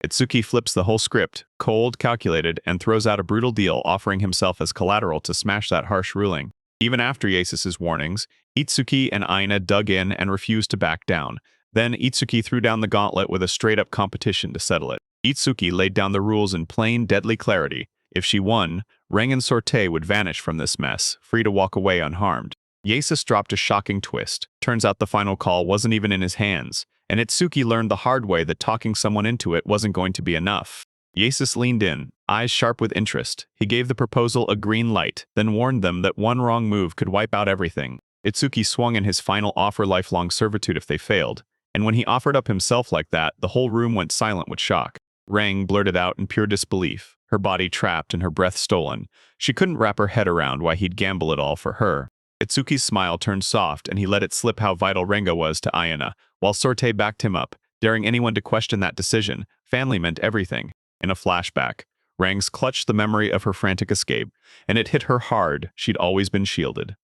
Itsuki flips the whole script, cold, calculated, and throws out a brutal deal, offering himself as collateral to smash that harsh ruling. Even after Yasus's warnings, Itsuki and Aina dug in and refused to back down. Then Itsuki threw down the gauntlet with a straight-up competition to settle it. Itsuki laid down the rules in plain, deadly clarity. If she won, Rang and Sorte would vanish from this mess, free to walk away unharmed. Yasus dropped a shocking twist. Turns out the final call wasn't even in his hands, and Itsuki learned the hard way that talking someone into it wasn't going to be enough. Yasus leaned in, eyes sharp with interest. He gave the proposal a green light, then warned them that one wrong move could wipe out everything. Itsuki swung in his final offer: lifelong servitude if they failed, and when he offered up himself like that, the whole room went silent with shock. Rang blurted out in pure disbelief, her body trapped and her breath stolen. She couldn't wrap her head around why he'd gamble it all for her. Itsuki's smile turned soft, and he let it slip how vital Renga was to Aina, while Sorte backed him up, daring anyone to question that decision. Family meant everything. In a flashback, Rangs clutched the memory of her frantic escape, and it hit her hard. She'd always been shielded.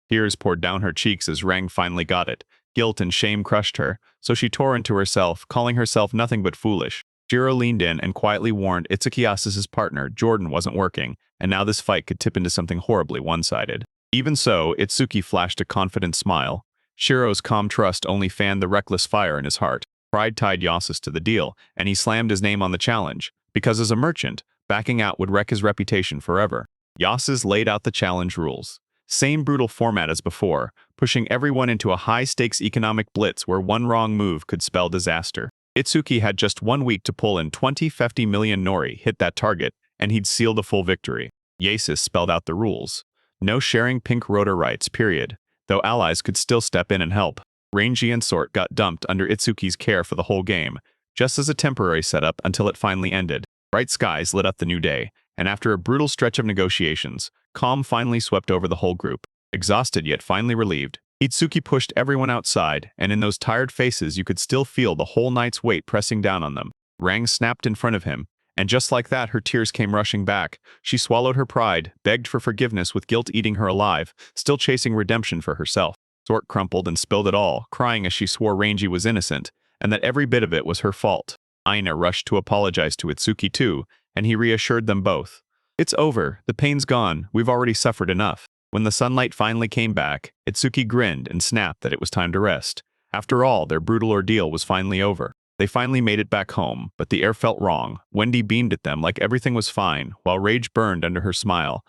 Tears poured down her cheeks as Rang finally got it. Guilt and shame crushed her, so she tore into herself, calling herself nothing but foolish. Jiro leaned in and quietly warned Itsuki Yasus's partner Jordan wasn't working, and now this fight could tip into something horribly one-sided. Even so, Itsuki flashed a confident smile. Shiro's calm trust only fanned the reckless fire in his heart. Pride tied Yasus to the deal, and he slammed his name on the challenge, because as a merchant, backing out would wreck his reputation forever. Yasus laid out the challenge rules. Same brutal format as before, pushing everyone into a high-stakes economic blitz where one wrong move could spell disaster. Itsuki had just 1 week to pull in 50 million nori, hit that target, and he'd seal the full victory. Yasus spelled out the rules. No sharing pink rotor rights, period, though allies could still step in and help. Rangy and Sort got dumped under Itsuki's care for the whole game, just as a temporary setup until it finally ended. Bright skies lit up the new day, and after a brutal stretch of negotiations, calm finally swept over the whole group. Exhausted yet finally relieved, Itsuki pushed everyone outside, and in those tired faces you could still feel the whole night's weight pressing down on them. Rang snapped in front of him, and just like that her tears came rushing back. She swallowed her pride, begged for forgiveness with guilt eating her alive, still chasing redemption for herself. Sort crumpled and spilled it all, crying as she swore Rangy was innocent, and that every bit of it was her fault. Aina rushed to apologize to Itsuki too, and he reassured them both. It's over, the pain's gone, we've already suffered enough. When the sunlight finally came back, Itsuki grinned and snapped that it was time to rest. After all, their brutal ordeal was finally over. They finally made it back home, but the air felt wrong. Wendy beamed at them like everything was fine, while rage burned under her smile.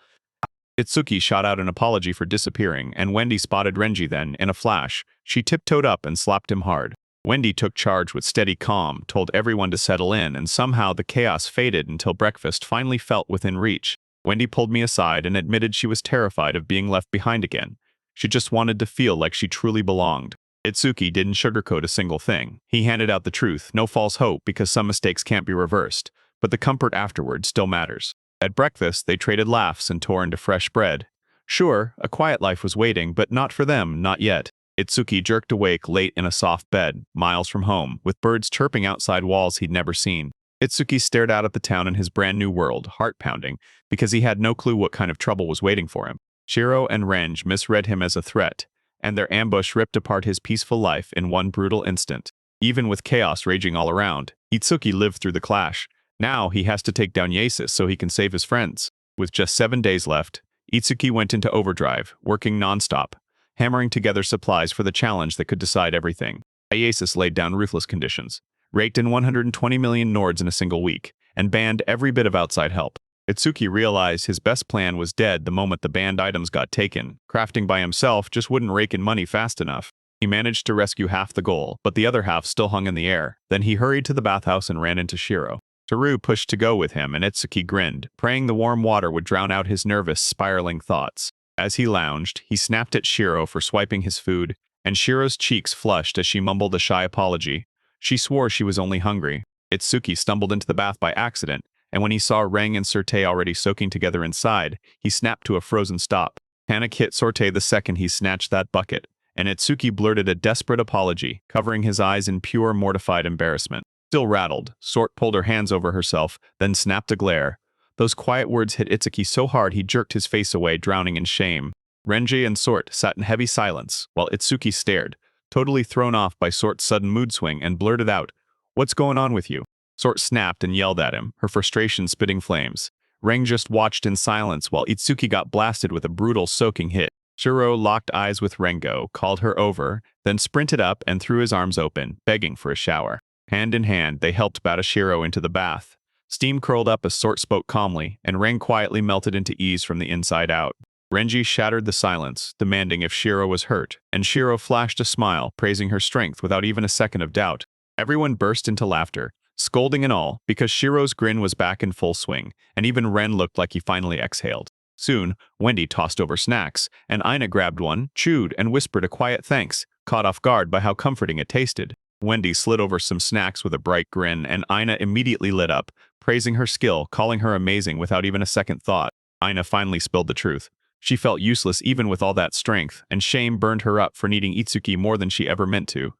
Itsuki shot out an apology for disappearing, and Wendy spotted Renji then, in a flash. She tiptoed up and slapped him hard. Wendy took charge with steady calm, told everyone to settle in, and somehow the chaos faded until breakfast finally felt within reach. Wendy pulled me aside and admitted she was terrified of being left behind again. She just wanted to feel like she truly belonged. Itsuki didn't sugarcoat a single thing. He handed out the truth, no false hope because some mistakes can't be reversed, but the comfort afterward still matters. At breakfast, they traded laughs and tore into fresh bread. Sure, a quiet life was waiting, but not for them, not yet. Itsuki jerked awake late in a soft bed, miles from home, with birds chirping outside walls he'd never seen. Itsuki stared out at the town in his brand new world, heart-pounding, because he had no clue what kind of trouble was waiting for him. Shiro and Renge misread him as a threat, and their ambush ripped apart his peaceful life in one brutal instant. Even with chaos raging all around, Itsuki lived through the clash. Now he has to take down Yasis so he can save his friends. With just 7 days left, Itsuki went into overdrive, working non-stop, hammering together supplies for the challenge that could decide everything. Yasis laid down ruthless conditions, raked in 120 million Nords in a single week, and banned every bit of outside help. Itsuki realized his best plan was dead the moment the banned items got taken. Crafting by himself just wouldn't rake in money fast enough. He managed to rescue half the goal, but the other half still hung in the air. Then he hurried to the bathhouse and ran into Shiro. Teru pushed to go with him, and Itsuki grinned, praying the warm water would drown out his nervous, spiraling thoughts. As he lounged, he snapped at Shiro for swiping his food, and Shiro's cheeks flushed as she mumbled a shy apology. She swore she was only hungry. Itsuki stumbled into the bath by accident, and when he saw Renge and Sorte already soaking together inside, he snapped to a frozen stop. Panic hit Sorte the second he snatched that bucket, and Itsuki blurted a desperate apology, covering his eyes in pure mortified embarrassment. Still rattled, Sort pulled her hands over herself, then snapped a glare. Those quiet words hit Itsuki so hard he jerked his face away, drowning in shame. Renge and Sort sat in heavy silence, while Itsuki stared, totally thrown off by Sort's sudden mood swing, and blurted out, "What's going on with you?" Sort snapped and yelled at him, her frustration spitting flames. Renge just watched in silence while Itsuki got blasted with a brutal soaking hit. Shiro locked eyes with Rengo, called her over, then sprinted up and threw his arms open, begging for a shower. Hand in hand, they helped Bata Shiro into the bath. Steam curled up as Sort spoke calmly, and Renge quietly melted into ease from the inside out. Renji shattered the silence, demanding if Shiro was hurt, and Shiro flashed a smile, praising her strength without even a second of doubt. Everyone burst into laughter, scolding and all, because Shiro's grin was back in full swing, and even Ren looked like he finally exhaled. Soon, Wendy tossed over snacks, and Ina grabbed one, chewed, and whispered a quiet thanks, caught off guard by how comforting it tasted. Wendy slid over some snacks with a bright grin, and Ina immediately lit up, praising her skill, calling her amazing without even a second thought. Ina finally spilled the truth. She felt useless even with all that strength, and shame burned her up for needing Itsuki more than she ever meant to.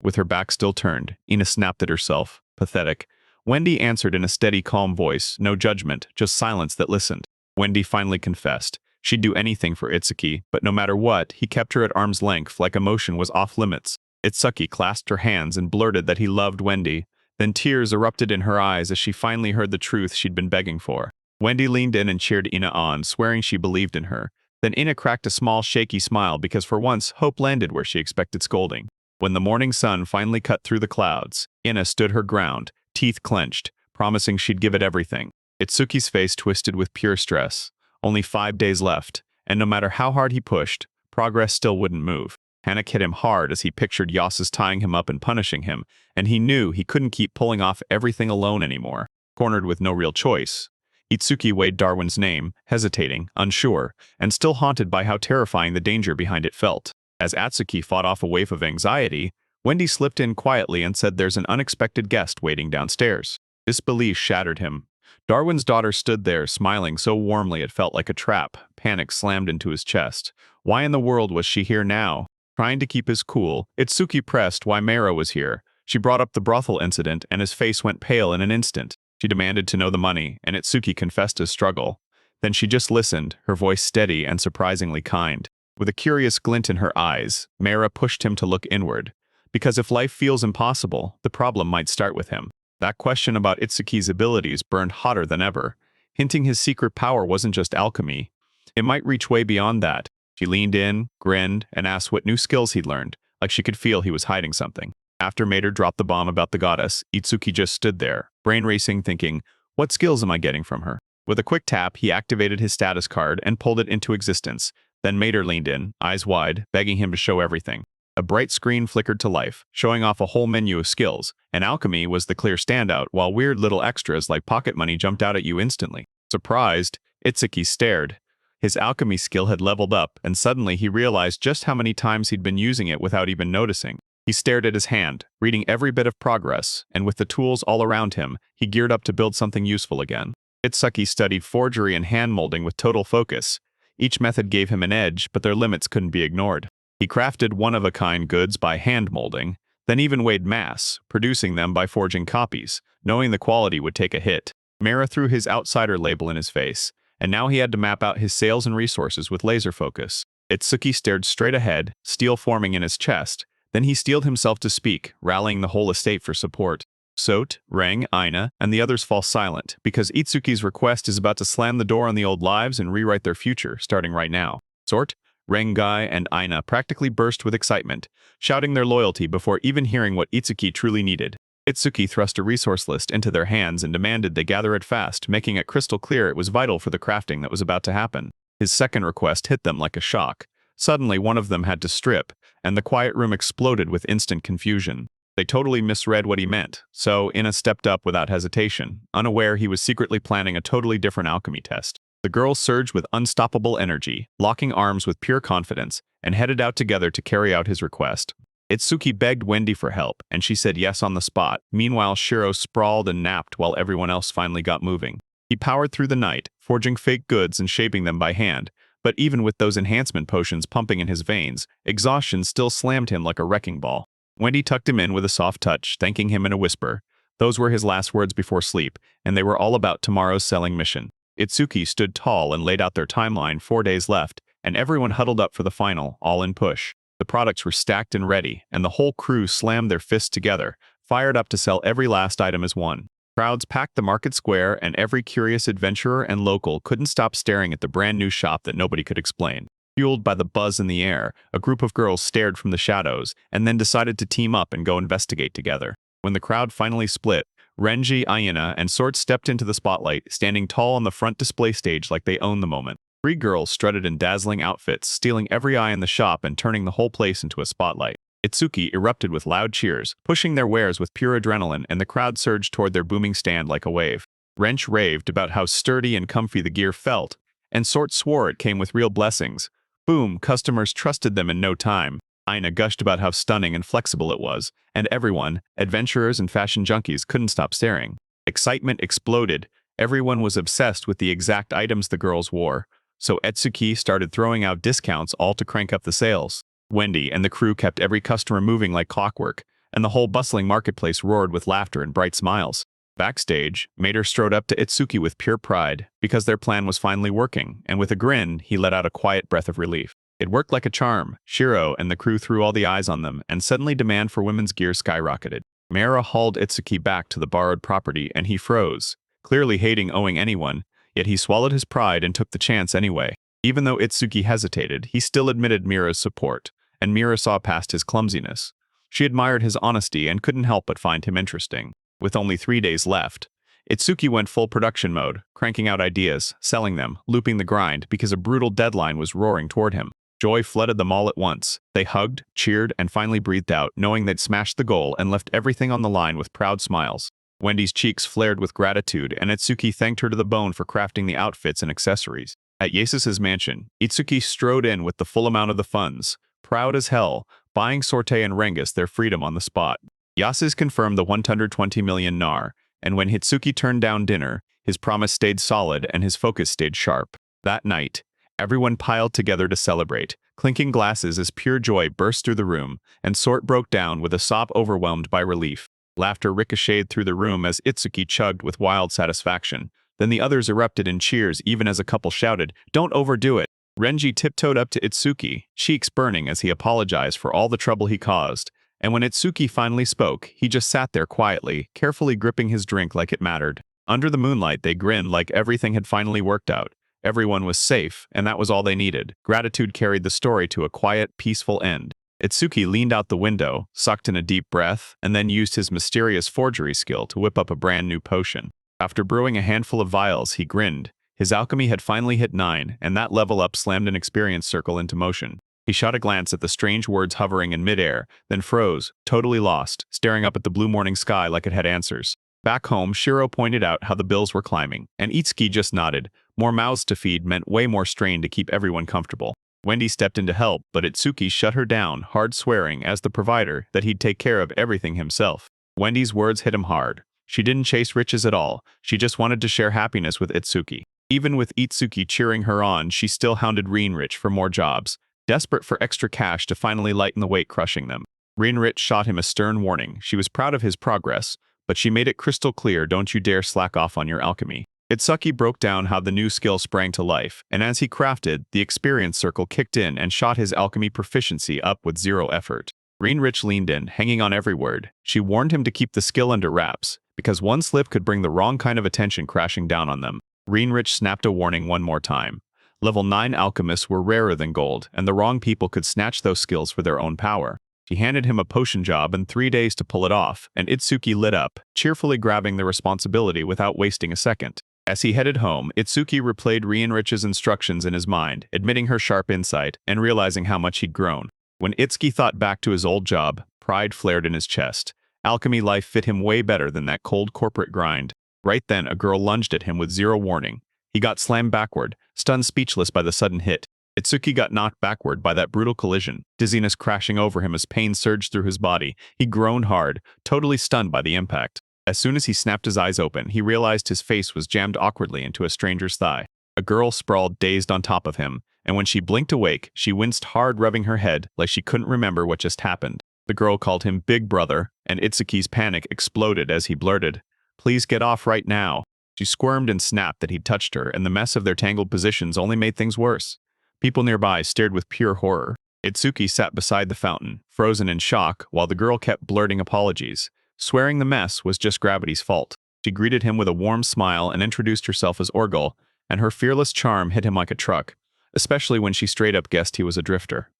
With her back still turned, Ina snapped at herself. Pathetic. Wendy answered in a steady, calm voice, no judgment, just silence that listened. Wendy finally confessed. She'd do anything for Itsuki, but no matter what, he kept her at arm's length like emotion was off limits. Itsuki clasped her hands and blurted that he loved Wendy. Then tears erupted in her eyes as she finally heard the truth she'd been begging for. Wendy leaned in and cheered Ina on, swearing she believed in her. Then Ina cracked a small, shaky smile because for once, hope landed where she expected scolding. When the morning sun finally cut through the clouds, Ina stood her ground, teeth clenched, promising she'd give it everything. Itsuki's face twisted with pure stress. Only 5 days left, and no matter how hard he pushed, progress still wouldn't move. Panic hit him hard as he pictured Yasus tying him up and punishing him, and he knew he couldn't keep pulling off everything alone anymore. Cornered with no real choice, Itsuki weighed Darwin's name, hesitating, unsure, and still haunted by how terrifying the danger behind it felt. As Atsuki fought off a wave of anxiety, Wendy slipped in quietly and said there's an unexpected guest waiting downstairs. Disbelief shattered him. Darwin's daughter stood there, smiling so warmly it felt like a trap. Panic slammed into his chest. Why in the world was she here now? Trying to keep his cool, Itsuki pressed why Meira was here. She brought up the brothel incident, and his face went pale in an instant. She demanded to know the money, and Itsuki confessed his struggle. Then she just listened, her voice steady and surprisingly kind. With a curious glint in her eyes, Meira pushed him to look inward. Because if life feels impossible, the problem might start with him. That question about Itsuki's abilities burned hotter than ever, hinting his secret power wasn't just alchemy. It might reach way beyond that. She leaned in, grinned, and asked what new skills he'd learned, like she could feel he was hiding something. After Mater dropped the bomb about the goddess, Itsuki just stood there, brain racing, thinking, what skills am I getting from her? With a quick tap, he activated his status card and pulled it into existence. Then Mater leaned in, eyes wide, begging him to show everything. A bright screen flickered to life, showing off a whole menu of skills, and alchemy was the clear standout, while weird little extras like pocket money jumped out at you instantly. Surprised, Itsuki stared. His alchemy skill had leveled up, and suddenly he realized just how many times he'd been using it without even noticing. He stared at his hand, reading every bit of progress, and with the tools all around him, he geared up to build something useful again. Itsuki studied forgery and hand molding with total focus. Each method gave him an edge, but their limits couldn't be ignored. He crafted one-of-a-kind goods by hand molding, then even weighed mass, producing them by forging copies, knowing the quality would take a hit. Mira threw his outsider label in his face, and now he had to map out his sales and resources with laser focus. Itsuki stared straight ahead, steel forming in his chest. Then he steeled himself to speak, rallying the whole estate for support. Sot, Reng, Aina, and the others fall silent, because Itsuki's request is about to slam the door on the old lives and rewrite their future, starting right now. Sort, Rengai, and Aina practically burst with excitement, shouting their loyalty before even hearing what Itsuki truly needed. Itsuki thrust a resource list into their hands and demanded they gather it fast, making it crystal clear it was vital for the crafting that was about to happen. His second request hit them like a shock. Suddenly, one of them had to strip, and the quiet room exploded with instant confusion. They totally misread what he meant, so Ina stepped up without hesitation, unaware he was secretly planning a totally different alchemy test. The girls surged with unstoppable energy, locking arms with pure confidence, and headed out together to carry out his request. Itsuki begged Wendy for help, and she said yes on the spot. Meanwhile, Shiro sprawled and napped while everyone else finally got moving. He powered through the night, forging fake goods and shaping them by hand, but even with those enhancement potions pumping in his veins, exhaustion still slammed him like a wrecking ball. Wendy tucked him in with a soft touch, thanking him in a whisper. Those were his last words before sleep, and they were all about tomorrow's selling mission. Itsuki stood tall and laid out their timeline, 4 days left, and everyone huddled up for the final, all-in push. The products were stacked and ready, and the whole crew slammed their fists together, fired up to sell every last item as one. Crowds packed the market square, and every curious adventurer and local couldn't stop staring at the brand-new shop that nobody could explain. Fueled by the buzz in the air, a group of girls stared from the shadows, and then decided to team up and go investigate together. When the crowd finally split, Renji, Aina, and Sort stepped into the spotlight, standing tall on the front display stage like they owned the moment. 3 girls strutted in dazzling outfits, stealing every eye in the shop and turning the whole place into a spotlight. Itsuki erupted with loud cheers, pushing their wares with pure adrenaline, and the crowd surged toward their booming stand like a wave. Wrench raved about how sturdy and comfy the gear felt, and Sort swore it came with real blessings. Boom, customers trusted them in no time. Aina gushed about how stunning and flexible it was, and everyone, adventurers and fashion junkies, couldn't stop staring. Excitement exploded. Everyone was obsessed with the exact items the girls wore, so Itsuki started throwing out discounts all to crank up the sales. Wendy and the crew kept every customer moving like clockwork, and the whole bustling marketplace roared with laughter and bright smiles. Backstage, Mater strode up to Itsuki with pure pride, because their plan was finally working, and with a grin, he let out a quiet breath of relief. It worked like a charm. Shiro and the crew threw all the eyes on them, and suddenly demand for women's gear skyrocketed. Mera hauled Itsuki back to the borrowed property, and he froze, clearly hating owing anyone, yet he swallowed his pride and took the chance anyway. Even though Itsuki hesitated, he still admitted Mira's support, and Mira saw past his clumsiness. She admired his honesty and couldn't help but find him interesting. With only 3 days left, Itsuki went full production mode, cranking out ideas, selling them, looping the grind because a brutal deadline was roaring toward him. Joy flooded them all at once. They hugged, cheered, and finally breathed out, knowing they'd smashed the goal and left everything on the line with proud smiles. Wendy's cheeks flared with gratitude, and Itsuki thanked her to the bone for crafting the outfits and accessories. At Yasus's mansion, Itsuki strode in with the full amount of the funds, proud as hell, buying Sorte and Rengus their freedom on the spot. Yasus confirmed the 120 million nar, and when Itsuki turned down dinner, his promise stayed solid and his focus stayed sharp. That night, everyone piled together to celebrate, clinking glasses as pure joy burst through the room, and Sort broke down with a sob overwhelmed by relief. Laughter ricocheted through the room as Itsuki chugged with wild satisfaction. Then the others erupted in cheers even as a couple shouted, "Don't overdo it." Renji tiptoed up to Itsuki, cheeks burning as he apologized for all the trouble he caused. And when Itsuki finally spoke, he just sat there quietly, carefully gripping his drink like it mattered. Under the moonlight, they grinned like everything had finally worked out. Everyone was safe, and that was all they needed. Gratitude carried the story to a quiet, peaceful end. Itsuki leaned out the window, sucked in a deep breath, and then used his mysterious forgery skill to whip up a brand new potion. After brewing a handful of vials, he grinned. His alchemy had finally hit 9, and that level up slammed an experience circle into motion. He shot a glance at the strange words hovering in midair, then froze, totally lost, staring up at the blue morning sky like it had answers. Back home, Shiro pointed out how the bills were climbing, and Itsuki just nodded. More mouths to feed meant way more strain to keep everyone comfortable. Wendy stepped in to help, but Itsuki shut her down, hard swearing, as the provider, that he'd take care of everything himself. Wendy's words hit him hard. She didn't chase riches at all, she just wanted to share happiness with Itsuki. Even with Itsuki cheering her on, she still hounded Reinrich for more jobs, desperate for extra cash to finally lighten the weight crushing them. Reinrich shot him a stern warning. She was proud of his progress, but she made it crystal clear, don't you dare slack off on your alchemy. Itsuki broke down how the new skill sprang to life, and as he crafted, the experience circle kicked in and shot his alchemy proficiency up with zero effort. Reinrich leaned in, hanging on every word. She warned him to keep the skill under wraps, because one slip could bring the wrong kind of attention crashing down on them. Reinrich snapped a warning one more time. Level 9 alchemists were rarer than gold, and the wrong people could snatch those skills for their own power. She handed him a potion job and 3 days to pull it off, and Itsuki lit up, cheerfully grabbing the responsibility without wasting a second. As he headed home, Itsuki replayed Reinrich's instructions in his mind, admitting her sharp insight and realizing how much he'd grown. When Itsuki thought back to his old job, pride flared in his chest. Alchemy life fit him way better than that cold corporate grind. Right then, a girl lunged at him with zero warning. He got slammed backward, stunned speechless by the sudden hit. Itsuki got knocked backward by that brutal collision, dizziness crashing over him as pain surged through his body. He groaned hard, totally stunned by the impact. As soon as he snapped his eyes open, he realized his face was jammed awkwardly into a stranger's thigh. A girl sprawled dazed on top of him, and when she blinked awake, she winced hard, rubbing her head like she couldn't remember what just happened. The girl called him Big Brother, and Itsuki's panic exploded as he blurted, "Please get off right now." She squirmed and snapped that he'd touched her, and the mess of their tangled positions only made things worse. People nearby stared with pure horror. Itsuki sat beside the fountain, frozen in shock, while the girl kept blurting apologies, swearing the mess was just gravity's fault. She greeted him with a warm smile and introduced herself as Orgel, and her fearless charm hit him like a truck, especially when she straight up guessed he was a drifter.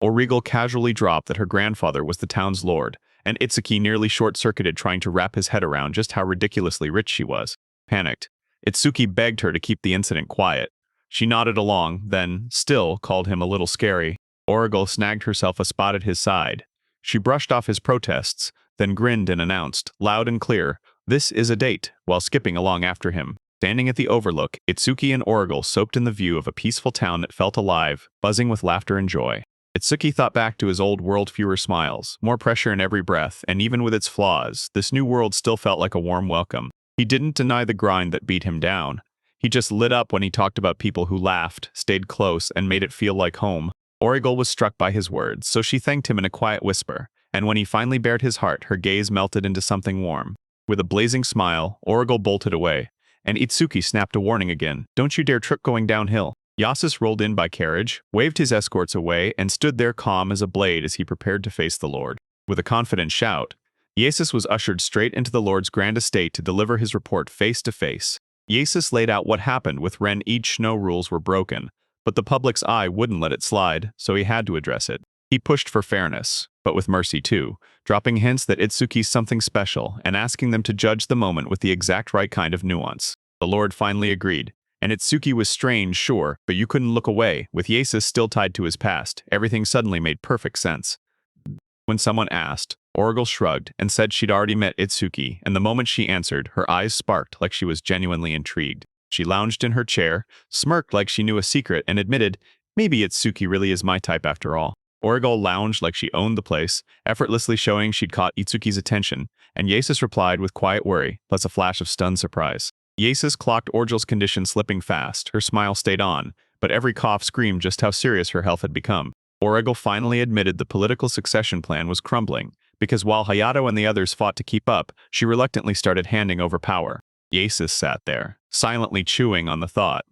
Orgel casually dropped that her grandfather was the town's lord, and Itsuki nearly short-circuited trying to wrap his head around just how ridiculously rich she was. Panicked, Itsuki begged her to keep the incident quiet. She nodded along, then, still, called him a little scary. Orgel snagged herself a spot at his side. She brushed off his protests, then grinned and announced, loud and clear, "This is a date," while skipping along after him. Standing at the overlook, Itsuki and Orgel soaked in the view of a peaceful town that felt alive, buzzing with laughter and joy. Itsuki thought back to his old world, fewer smiles, more pressure in every breath, and even with its flaws, this new world still felt like a warm welcome. He didn't deny the grind that beat him down. He just lit up when he talked about people who laughed, stayed close, and made it feel like home. Orgel was struck by his words, so she thanked him in a quiet whisper, and when he finally bared his heart, her gaze melted into something warm. With a blazing smile, Orgel bolted away, and Itsuki snapped a warning again, "Don't you dare trip going downhill." Yasus rolled in by carriage, waved his escorts away, and stood there calm as a blade as he prepared to face the Lord. With a confident shout, Yasus was ushered straight into the Lord's grand estate to deliver his report face to face. Yasus laid out what happened with Ren. Each snow rules were broken, but the public's eye wouldn't let it slide, so he had to address it. He pushed for fairness, but with mercy too, dropping hints that Itsuki's something special and asking them to judge the moment with the exact right kind of nuance. The Lord finally agreed. And Itsuki was strange, sure, but you couldn't look away. With Yasus still tied to his past, everything suddenly made perfect sense. When someone asked, Orgel shrugged and said she'd already met Itsuki, and the moment she answered, her eyes sparked like she was genuinely intrigued. She lounged in her chair, smirked like she knew a secret, and admitted, "Maybe Itsuki really is my type after all." Orgel lounged like she owned the place, effortlessly showing she'd caught Itsuki's attention, and Yasus replied with quiet worry, plus a flash of stunned surprise. Yasus clocked Orgel's condition slipping fast. Her smile stayed on, but every cough screamed just how serious her health had become. Orgel finally admitted the political succession plan was crumbling, because while Hayato and the others fought to keep up, she reluctantly started handing over power. Yasus sat there, silently chewing on the thought.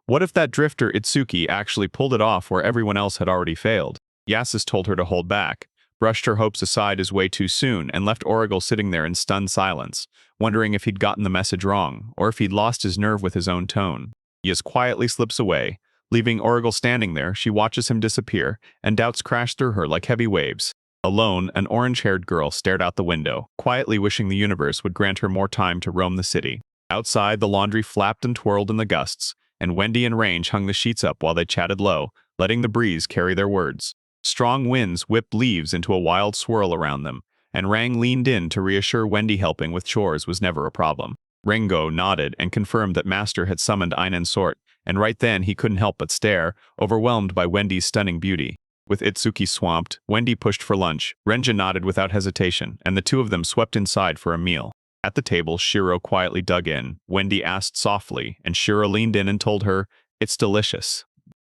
What if that drifter Itsuki actually pulled it off where everyone else had already failed? Yasus told her to hold back, brushed her hopes aside as way too soon, and left Orgel sitting there in stunned silence, wondering if he'd gotten the message wrong, or if he'd lost his nerve with his own tone. Yas quietly slips away. Leaving Orgel standing there, she watches him disappear, and doubts crash through her like heavy waves. Alone, an orange-haired girl stared out the window, quietly wishing the universe would grant her more time to roam the city. Outside, the laundry flapped and twirled in the gusts, and Wendy and Range hung the sheets up while they chatted low, letting the breeze carry their words. Strong winds whipped leaves into a wild swirl around them, and Rang leaned in to reassure Wendy helping with chores was never a problem. Rengo nodded and confirmed that Master had summoned Einen Sort, and right then he couldn't help but stare, overwhelmed by Wendy's stunning beauty. With Itsuki swamped, Wendy pushed for lunch. Renja nodded without hesitation, and the two of them swept inside for a meal. At the table, Shiro quietly dug in. Wendy asked softly, and Shiro leaned in and told her, "It's delicious."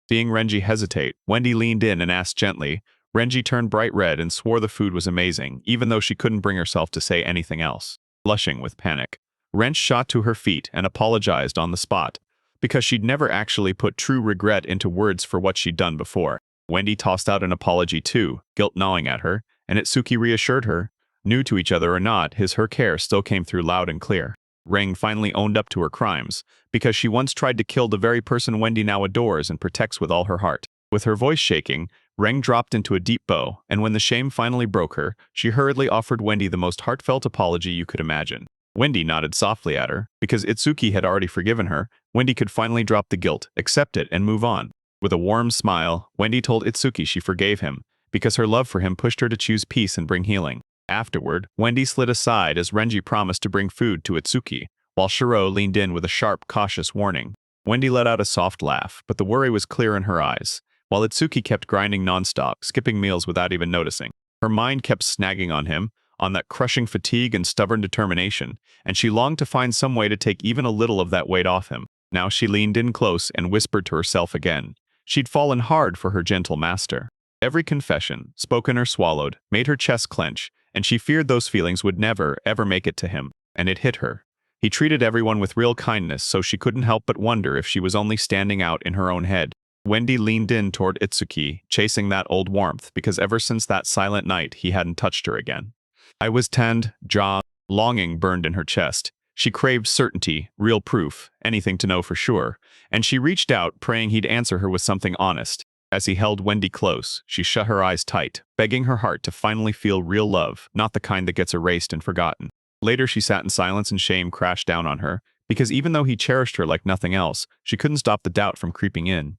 Seeing Renji hesitate, Wendy leaned in and asked gently. Renji turned bright red and swore the food was amazing, even though she couldn't bring herself to say anything else. Blushing with panic, Rench shot to her feet and apologized on the spot, because she'd never actually put true regret into words for what she'd done before. Wendy tossed out an apology too, guilt gnawing at her, and Itsuki reassured her. New to each other or not, her care still came through loud and clear. Ring finally owned up to her crimes, because she once tried to kill the very person Wendy now adores and protects with all her heart. With her voice shaking, Reng dropped into a deep bow, and when the shame finally broke her, she hurriedly offered Wendy the most heartfelt apology you could imagine. Wendy nodded softly at her. Because Itsuki had already forgiven her, Wendy could finally drop the guilt, accept it, and move on. With a warm smile, Wendy told Itsuki she forgave him, because her love for him pushed her to choose peace and bring healing. Afterward, Wendy slid aside as Renji promised to bring food to Itsuki, while Shiro leaned in with a sharp, cautious warning. Wendy let out a soft laugh, but the worry was clear in her eyes, while Itsuki kept grinding nonstop, skipping meals without even noticing. Her mind kept snagging on him, on that crushing fatigue and stubborn determination, and she longed to find some way to take even a little of that weight off him. Now she leaned in close and whispered to herself again. She'd fallen hard for her gentle master. Every confession, spoken or swallowed, made her chest clench, and she feared those feelings would never, ever make it to him. And it hit her. He treated everyone with real kindness, so she couldn't help but wonder if she was only standing out in her own head. Wendy leaned in toward Itsuki, chasing that old warmth, because ever since that silent night, he hadn't touched her again. I was tanned, jaw, longing burned in her chest. She craved certainty, real proof, anything to know for sure, and she reached out, praying he'd answer her with something honest. As he held Wendy close, she shut her eyes tight, begging her heart to finally feel real love, not the kind that gets erased and forgotten. Later she sat in silence and shame crashed down on her, because even though he cherished her like nothing else, she couldn't stop the doubt from creeping in.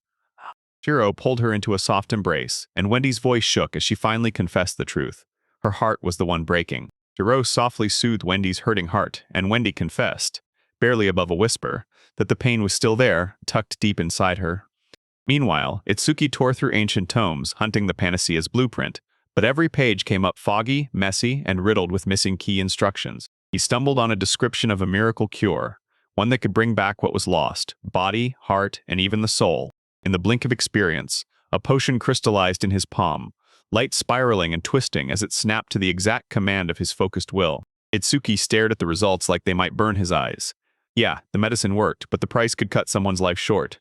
Shiro pulled her into a soft embrace, and Wendy's voice shook as she finally confessed the truth. Her heart was the one breaking. Shiro softly soothed Wendy's hurting heart, and Wendy confessed, barely above a whisper, that the pain was still there, tucked deep inside her. Meanwhile, Itsuki tore through ancient tomes, hunting the panacea's blueprint, but every page came up foggy, messy, and riddled with missing key instructions. He stumbled on a description of a miracle cure, one that could bring back what was lost, body, heart, and even the soul. In the blink of experience, a potion crystallized in his palm, light spiraling and twisting as it snapped to the exact command of his focused will. Itsuki stared at the results like they might burn his eyes. Yeah, the medicine worked, but the price could cut someone's life short.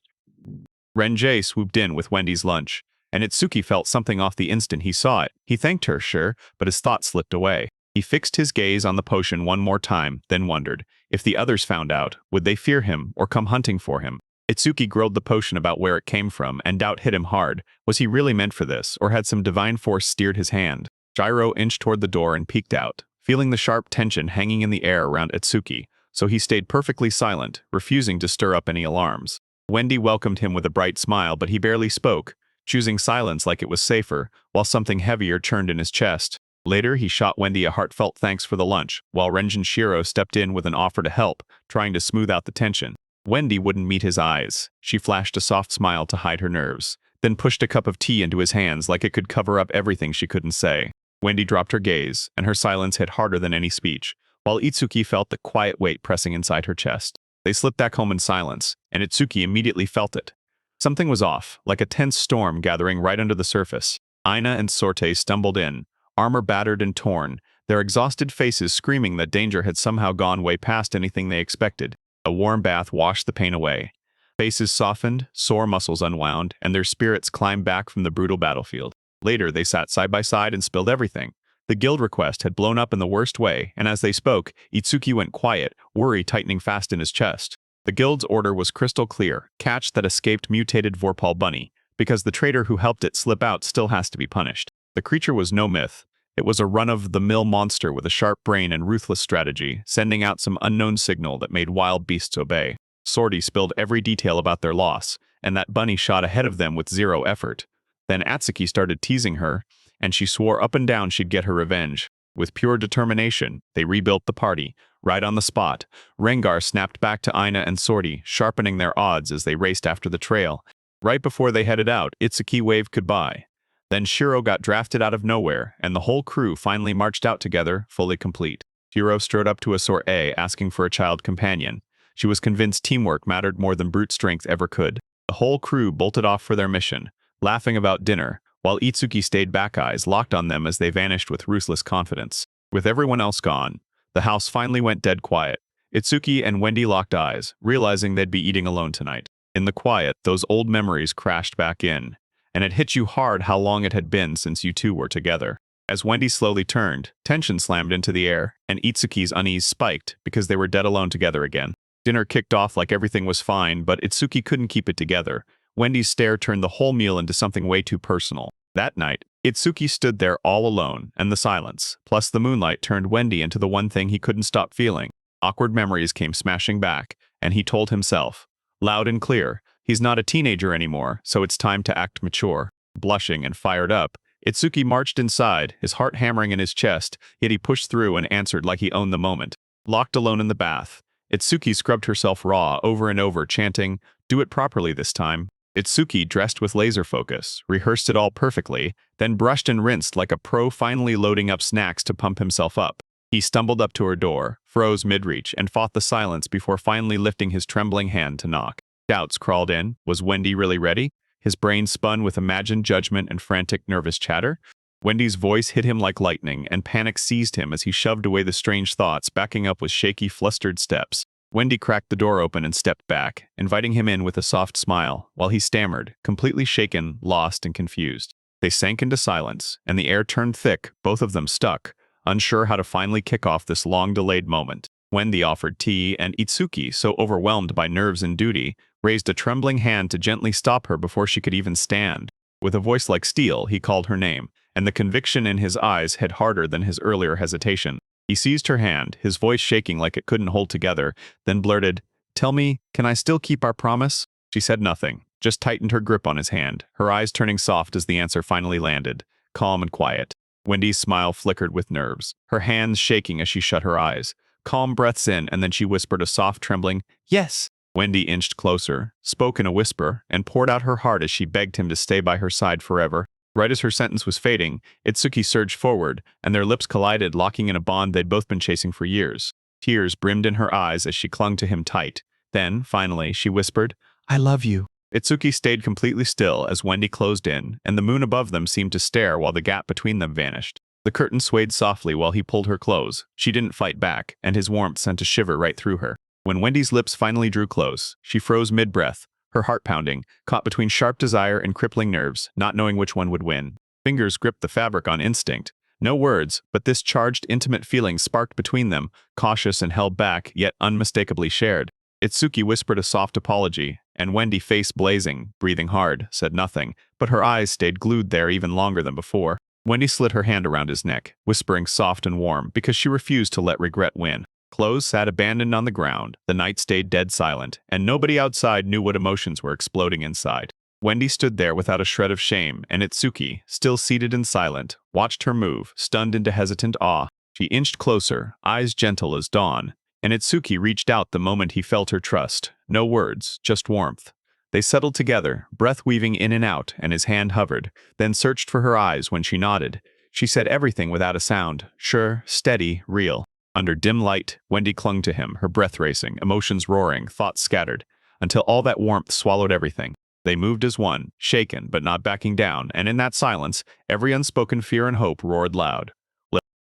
Renjie swooped in with Wendy's lunch, and Itsuki felt something off the instant he saw it. He thanked her, sure, but his thoughts slipped away. He fixed his gaze on the potion one more time, then wondered, if the others found out, would they fear him or come hunting for him? Itsuki grilled the potion about where it came from, and doubt hit him hard. Was he really meant for this, or had some divine force steered his hand? Gyro inched toward the door and peeked out, feeling the sharp tension hanging in the air around Itsuki, so he stayed perfectly silent, refusing to stir up any alarms. Wendy welcomed him with a bright smile, but he barely spoke, choosing silence like it was safer, while something heavier churned in his chest. Later, he shot Wendy a heartfelt thanks for the lunch, while Renjin Shiro stepped in with an offer to help, trying to smooth out the tension. Wendy wouldn't meet his eyes. She flashed a soft smile to hide her nerves, then pushed a cup of tea into his hands like it could cover up everything she couldn't say. Wendy dropped her gaze, and her silence hit harder than any speech, while Itsuki felt the quiet weight pressing inside her chest. They slipped back home in silence, and Itsuki immediately felt it. Something was off, like a tense storm gathering right under the surface. Aina and Sorte stumbled in, armor battered and torn, their exhausted faces screaming that danger had somehow gone way past anything they expected. A warm bath washed the pain away. Faces softened, sore muscles unwound, and their spirits climbed back from the brutal battlefield. Later, they sat side by side and spilled everything. The guild request had blown up in the worst way, and as they spoke, Itsuki went quiet, worry tightening fast in his chest. The guild's order was crystal clear: catch that escaped mutated Vorpal bunny, because the traitor who helped it slip out still has to be punished. The creature was no myth. It was a run-of-the-mill monster with a sharp brain and ruthless strategy, sending out some unknown signal that made wild beasts obey. Sorty spilled every detail about their loss, and that bunny shot ahead of them with zero effort. Then Atsuki started teasing her, and she swore up and down she'd get her revenge. With pure determination, they rebuilt the party, right on the spot. Rengar snapped back to Aina and Sorty, sharpening their odds as they raced after the trail. Right before they headed out, Itsuki waved goodbye. Then Shiro got drafted out of nowhere, and the whole crew finally marched out together, fully complete. Shiro strode up to Asor A, asking for a child companion. She was convinced teamwork mattered more than brute strength ever could. The whole crew bolted off for their mission, laughing about dinner, while Itsuki stayed back, eyes locked on them as they vanished with ruthless confidence. With everyone else gone, the house finally went dead quiet. Itsuki and Wendy locked eyes, realizing they'd be eating alone tonight. In the quiet, those old memories crashed back in, and it hit you hard how long it had been since you two were together. As Wendy slowly turned, tension slammed into the air, and Itsuki's unease spiked because they were dead alone together again. Dinner kicked off like everything was fine, but Itsuki couldn't keep it together. Wendy's stare turned the whole meal into something way too personal. That night, Itsuki stood there all alone, and the silence, plus the moonlight, turned Wendy into the one thing he couldn't stop feeling. Awkward memories came smashing back, and he told himself, loud and clear, he's not a teenager anymore, so it's time to act mature. Blushing and fired up, Itsuki marched inside, his heart hammering in his chest, yet he pushed through and answered like he owned the moment. Locked alone in the bath, Itsuki scrubbed herself raw over and over, chanting, "Do it properly this time." Itsuki, dressed with laser focus, rehearsed it all perfectly, then brushed and rinsed like a pro, finally loading up snacks to pump himself up. He stumbled up to her door, froze mid-reach, and fought the silence before finally lifting his trembling hand to knock. Doubts crawled in. Was Wendy really ready? His brain spun with imagined judgment and frantic, nervous chatter. Wendy's voice hit him like lightning, and panic seized him as he shoved away the strange thoughts, backing up with shaky, flustered steps. Wendy cracked the door open and stepped back, inviting him in with a soft smile, while he stammered, completely shaken, lost, and confused. They sank into silence, and the air turned thick, both of them stuck, unsure how to finally kick off this long-delayed moment. Wendy offered tea, and Itsuki, so overwhelmed by nerves and duty, raised a trembling hand to gently stop her before she could even stand. With a voice like steel, he called her name, and the conviction in his eyes hit harder than his earlier hesitation. He seized her hand, his voice shaking like it couldn't hold together, then blurted, "Tell me, can I still keep our promise?" She said nothing, just tightened her grip on his hand, her eyes turning soft as the answer finally landed, calm and quiet. Wendy's smile flickered with nerves, her hands shaking as she shut her eyes. Calm breaths in, and then she whispered a soft, trembling, "Yes." Wendy inched closer, spoke in a whisper, and poured out her heart as she begged him to stay by her side forever. Right as her sentence was fading, Itsuki surged forward, and their lips collided, locking in a bond they'd both been chasing for years. Tears brimmed in her eyes as she clung to him tight. Then, finally, she whispered, "I love you." Itsuki stayed completely still as Wendy closed in, and the moon above them seemed to stare while the gap between them vanished. The curtain swayed softly while he pulled her close. She didn't fight back, and his warmth sent a shiver right through her. When Wendy's lips finally drew close, she froze mid-breath, her heart pounding, caught between sharp desire and crippling nerves, not knowing which one would win. Fingers gripped the fabric on instinct. No words, but this charged, intimate feeling sparked between them, cautious and held back, yet unmistakably shared. Itsuki whispered a soft apology, and Wendy, face blazing, breathing hard, said nothing, but her eyes stayed glued there even longer than before. Wendy slid her hand around his neck, whispering soft and warm, because she refused to let regret win. Clothes sat abandoned on the ground, the night stayed dead silent, and nobody outside knew what emotions were exploding inside. Wendy stood there without a shred of shame, and Itsuki, still seated and silent, watched her move, stunned into hesitant awe. She inched closer, eyes gentle as dawn, and Itsuki reached out the moment he felt her trust. No words, just warmth. They settled together, breath weaving in and out, and his hand hovered, then searched for her eyes when she nodded. She said everything without a sound, sure, steady, real. Under dim light, Wendy clung to him, her breath racing, emotions roaring, thoughts scattered, until all that warmth swallowed everything. They moved as one, shaken but not backing down, and in that silence, every unspoken fear and hope roared loud.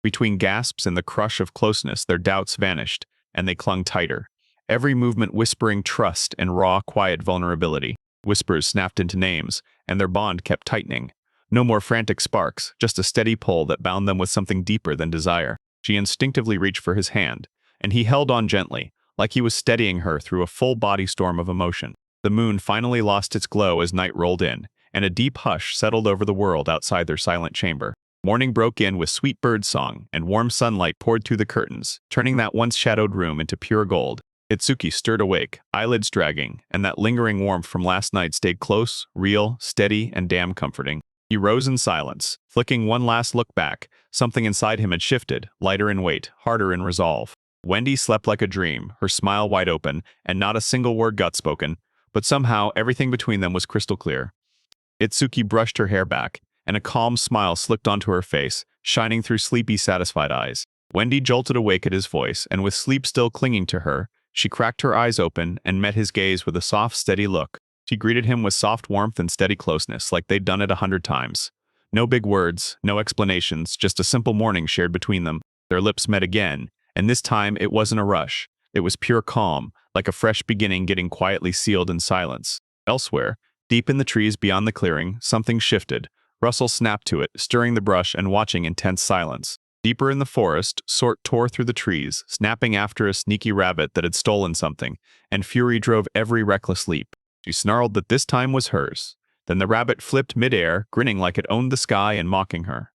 Between gasps and the crush of closeness, their doubts vanished, and they clung tighter. Every movement whispering trust and raw, quiet vulnerability. Whispers snapped into names, and their bond kept tightening. No more frantic sparks, just a steady pull that bound them with something deeper than desire. She instinctively reached for his hand, and he held on gently, like he was steadying her through a full-body storm of emotion. The moon finally lost its glow as night rolled in, and a deep hush settled over the world outside their silent chamber. Morning broke in with sweet bird song, and warm sunlight poured through the curtains, turning that once shadowed room into pure gold. Itsuki stirred awake, eyelids dragging, and that lingering warmth from last night stayed close, real, steady, and damn comforting. He rose in silence, flicking one last look back. Something inside him had shifted, lighter in weight, harder in resolve. Wendy slept like a dream, her smile wide open, and not a single word got spoken, but somehow everything between them was crystal clear. Itsuki brushed her hair back, and a calm smile slipped onto her face, shining through sleepy, satisfied eyes. Wendy jolted awake at his voice, and with sleep still clinging to her, she cracked her eyes open and met his gaze with a soft, steady look. She greeted him with soft warmth and steady closeness, like they'd done it 100 times. No big words, no explanations, just a simple morning shared between them. Their lips met again, and this time it wasn't a rush. It was pure calm, like a fresh beginning getting quietly sealed in silence. Elsewhere, deep in the trees beyond the clearing, something shifted. Russell snapped to it, stirring the brush and watching in tense silence. Deeper in the forest, Sort tore through the trees, snapping after a sneaky rabbit that had stolen something, and fury drove every reckless leap. She snarled that this time was hers. Then the rabbit flipped midair, grinning like it owned the sky and mocking her.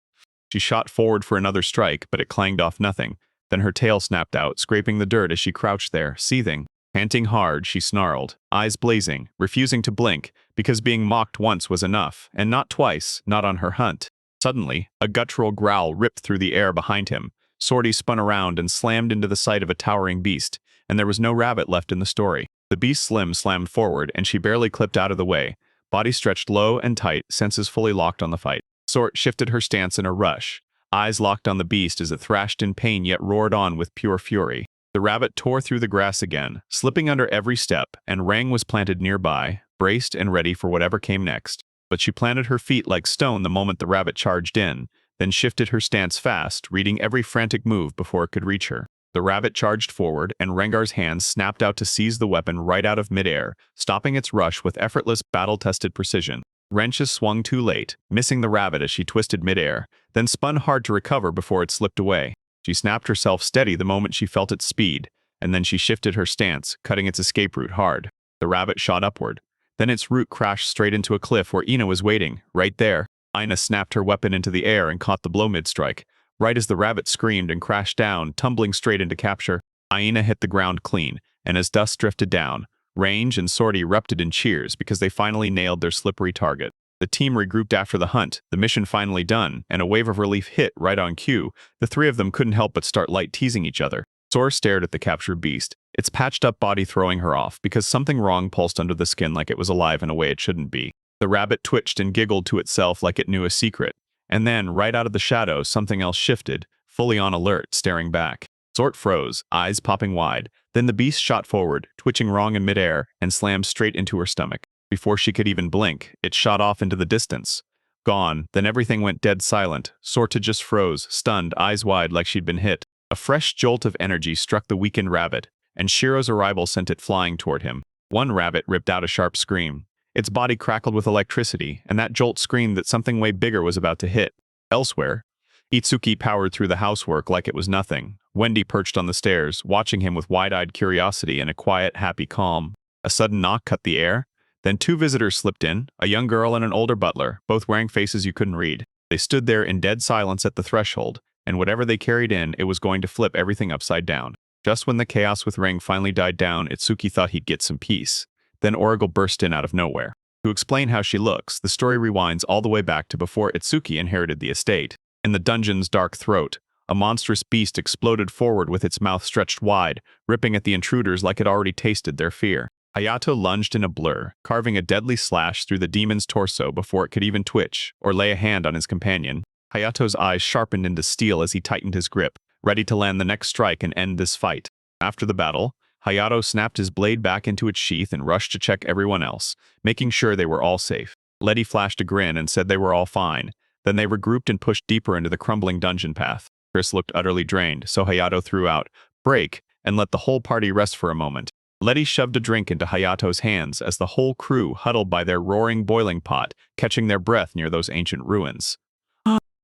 She shot forward for another strike, but it clanged off nothing. Then her tail snapped out, scraping the dirt as she crouched there, seething. Panting hard, she snarled, eyes blazing, refusing to blink, because being mocked once was enough, and not twice, not on her hunt. Suddenly, a guttural growl ripped through the air behind him. Sortie spun around and slammed into the sight of a towering beast, and there was no rabbit left in the story. The beast's limb slammed forward, and she barely clipped out of the way. Body stretched low and tight, senses fully locked on the fight. Sort shifted her stance in a rush, eyes locked on the beast as it thrashed in pain yet roared on with pure fury. The rabbit tore through the grass again, slipping under every step, and Rang was planted nearby, braced and ready for whatever came next. But she planted her feet like stone the moment the rabbit charged in, then shifted her stance fast, reading every frantic move before it could reach her. The rabbit charged forward, and Rengar's hands snapped out to seize the weapon right out of midair, stopping its rush with effortless, battle-tested precision. Wrenches swung too late, missing the rabbit as she twisted midair, then spun hard to recover before it slipped away. She snapped herself steady the moment she felt its speed, and then she shifted her stance, cutting its escape route hard. The rabbit shot upward. Then its route crashed straight into a cliff where Ina was waiting, right there. Ina snapped her weapon into the air and caught the blow mid-strike. Right as the rabbit screamed and crashed down, tumbling straight into capture, Ina hit the ground clean, and as dust drifted down, Range and Sortie erupted in cheers because they finally nailed their slippery target. The team regrouped after the hunt, the mission finally done, and a wave of relief hit right on cue. The three of them couldn't help but start light teasing each other. Sora stared at the captured beast, its patched-up body throwing her off because something wrong pulsed under the skin like it was alive in a way it shouldn't be. The rabbit twitched and giggled to itself like it knew a secret. And then, right out of the shadows, something else shifted, fully on alert, staring back. Sort froze, eyes popping wide. Then the beast shot forward, twitching wrong in midair, and slammed straight into her stomach. Before she could even blink, it shot off into the distance. Gone, then everything went dead silent. Sorta just froze, stunned, eyes wide like she'd been hit. A fresh jolt of energy struck the weakened rabbit, and Shiro's arrival sent it flying toward him. One rabbit ripped out a sharp scream. Its body crackled with electricity, and that jolt screamed that something way bigger was about to hit. Elsewhere, Itsuki powered through the housework like it was nothing. Wendy perched on the stairs, watching him with wide-eyed curiosity and a quiet, happy calm. A sudden knock cut the air. Then two visitors slipped in, a young girl and an older butler, both wearing faces you couldn't read. They stood there in dead silence at the threshold, and whatever they carried in, it was going to flip everything upside down. Just when the chaos with Ring finally died down, Itsuki thought he'd get some peace. Then Oracle burst in out of nowhere. To explain how she looks, the story rewinds all the way back to before Itsuki inherited the estate. In the dungeon's dark throat, a monstrous beast exploded forward with its mouth stretched wide, ripping at the intruders like it already tasted their fear. Hayato lunged in a blur, carving a deadly slash through the demon's torso before it could even twitch or lay a hand on his companion. Hayato's eyes sharpened into steel as he tightened his grip, ready to land the next strike and end this fight. After the battle, Hayato snapped his blade back into its sheath and rushed to check everyone else, making sure they were all safe. Letty flashed a grin and said they were all fine. Then they regrouped and pushed deeper into the crumbling dungeon path. Chris looked utterly drained, so Hayato threw out, "Break," and let the whole party rest for a moment. Letty shoved a drink into Hayato's hands as the whole crew huddled by their roaring boiling pot, catching their breath near those ancient ruins.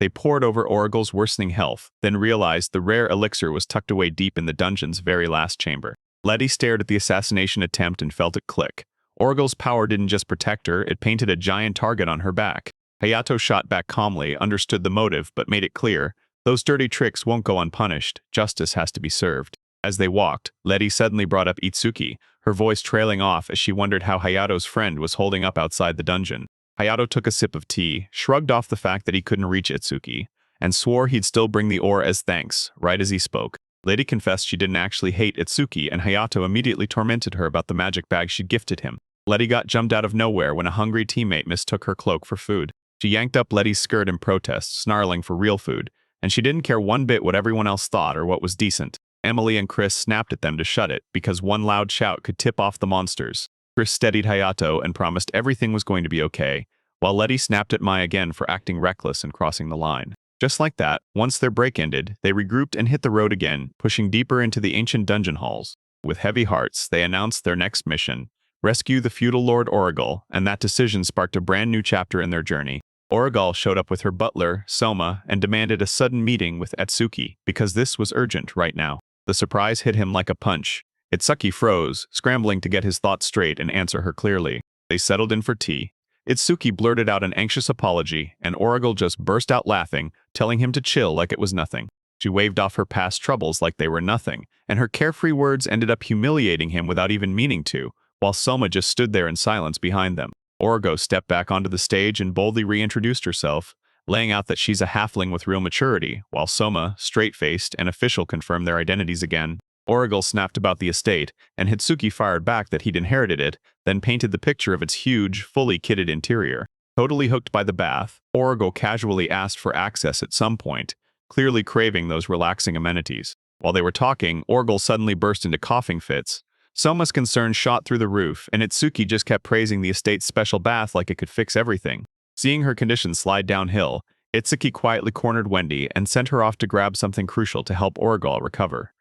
They pored over Oracle's worsening health, then realized the rare elixir was tucked away deep in the dungeon's very last chamber. Letty stared at the assassination attempt and felt it click. Oracle's power didn't just protect her, it painted a giant target on her back. Hayato shot back calmly, understood the motive, but made it clear, those dirty tricks won't go unpunished, justice has to be served. As they walked, Letty suddenly brought up Itsuki, her voice trailing off as she wondered how Hayato's friend was holding up outside the dungeon. Hayato took a sip of tea, shrugged off the fact that he couldn't reach Itsuki, and swore he'd still bring the ore as thanks, right as he spoke. Letty confessed she didn't actually hate Itsuki, and Hayato immediately tormented her about the magic bag she'd gifted him. Letty got jumped out of nowhere when a hungry teammate mistook her cloak for food. She yanked up Letty's skirt in protest, snarling for real food, and she didn't care one bit what everyone else thought or what was decent. Emily and Chris snapped at them to shut it, because one loud shout could tip off the monsters. Chris steadied Hayato and promised everything was going to be okay, while Letty snapped at Mai again for acting reckless and crossing the line. Just like that, once their break ended, they regrouped and hit the road again, pushing deeper into the ancient dungeon halls. With heavy hearts, they announced their next mission: rescue the feudal Lord Origal, and that decision sparked a brand new chapter in their journey. Origal showed up with her butler, Soma, and demanded a sudden meeting with Itsuki, because this was urgent right now. The surprise hit him like a punch. Itsuki froze, scrambling to get his thoughts straight and answer her clearly. They settled in for tea. Itsuki blurted out an anxious apology, and Origal just burst out laughing, telling him to chill like it was nothing. She waved off her past troubles like they were nothing, and her carefree words ended up humiliating him without even meaning to, while Soma just stood there in silence behind them. Origal stepped back onto the stage and boldly reintroduced herself, laying out that she's a halfling with real maturity, while Soma, straight-faced and official, confirmed their identities again. Origal snapped about the estate, and Hitsuki fired back that he'd inherited it, then painted the picture of its huge, fully kitted interior. Totally hooked by the bath, Origal casually asked for access at some point, clearly craving those relaxing amenities. While they were talking, Origal suddenly burst into coughing fits. Soma's concern shot through the roof, and Itsuki just kept praising the estate's special bath like it could fix everything. Seeing her condition slide downhill, Itsuki quietly cornered Wendy and sent her off to grab something crucial to help Origal recover.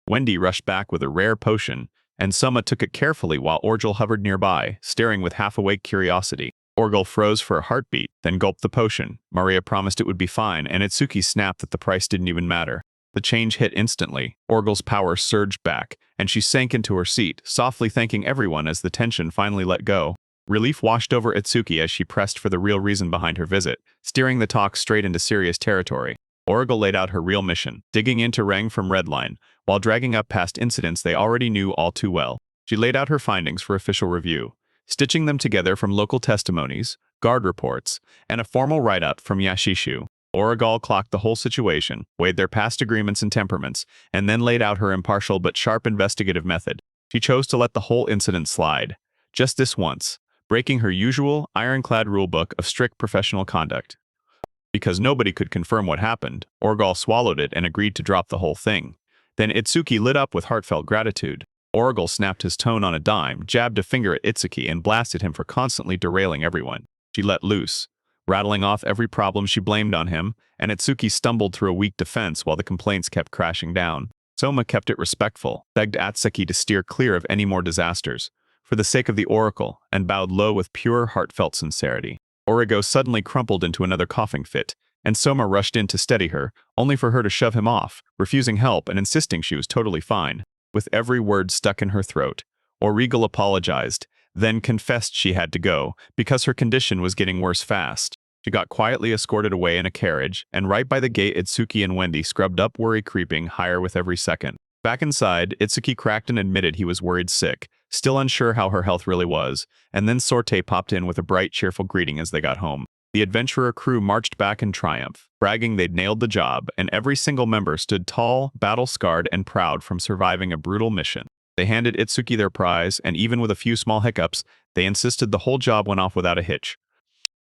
Wendy rushed back with a rare potion, and Soma took it carefully while Origal hovered nearby, staring with half-awake curiosity. Origal froze for a heartbeat, then gulped the potion. Maria promised it would be fine, and Itsuki snapped that the price didn't even matter. The change hit instantly. Origal's power surged back, and she sank into her seat, softly thanking everyone as the tension finally let go. Relief washed over Itsuki as she pressed for the real reason behind her visit, steering the talk straight into serious territory. Origal laid out her real mission, digging into Rang from Redline, while dragging up past incidents they already knew all too well. She laid out her findings for official review, stitching them together from local testimonies, guard reports, and a formal write-up from Yashishu. Origal clocked the whole situation, weighed their past agreements and temperaments, and then laid out her impartial but sharp investigative method. She chose to let the whole incident slide, just this once, breaking her usual, ironclad rulebook of strict professional conduct. Because nobody could confirm what happened, Origal swallowed it and agreed to drop the whole thing. Then Itsuki lit up with heartfelt gratitude. Origal snapped his tone on a dime, jabbed a finger at Itsuki, and blasted him for constantly derailing everyone. She let loose, rattling off every problem she blamed on him, and Itsuki stumbled through a weak defense while the complaints kept crashing down. Soma kept it respectful, begged Atsuki to steer clear of any more disasters, for the sake of the Oracle, and bowed low with pure, heartfelt sincerity. Origo suddenly crumpled into another coughing fit, and Soma rushed in to steady her, only for her to shove him off, refusing help and insisting she was totally fine. With every word stuck in her throat, Origal apologized, then confessed she had to go, because her condition was getting worse fast. She got quietly escorted away in a carriage, and right by the gate Itsuki and Wendy scrubbed up, worry creeping higher with every second. Back inside, Itsuki cracked and admitted he was worried sick, still unsure how her health really was, and then Sorte popped in with a bright, cheerful greeting as they got home. The adventurer crew marched back in triumph, bragging they'd nailed the job, and every single member stood tall, battle-scarred, and proud from surviving a brutal mission. They handed Itsuki their prize, and even with a few small hiccups, they insisted the whole job went off without a hitch.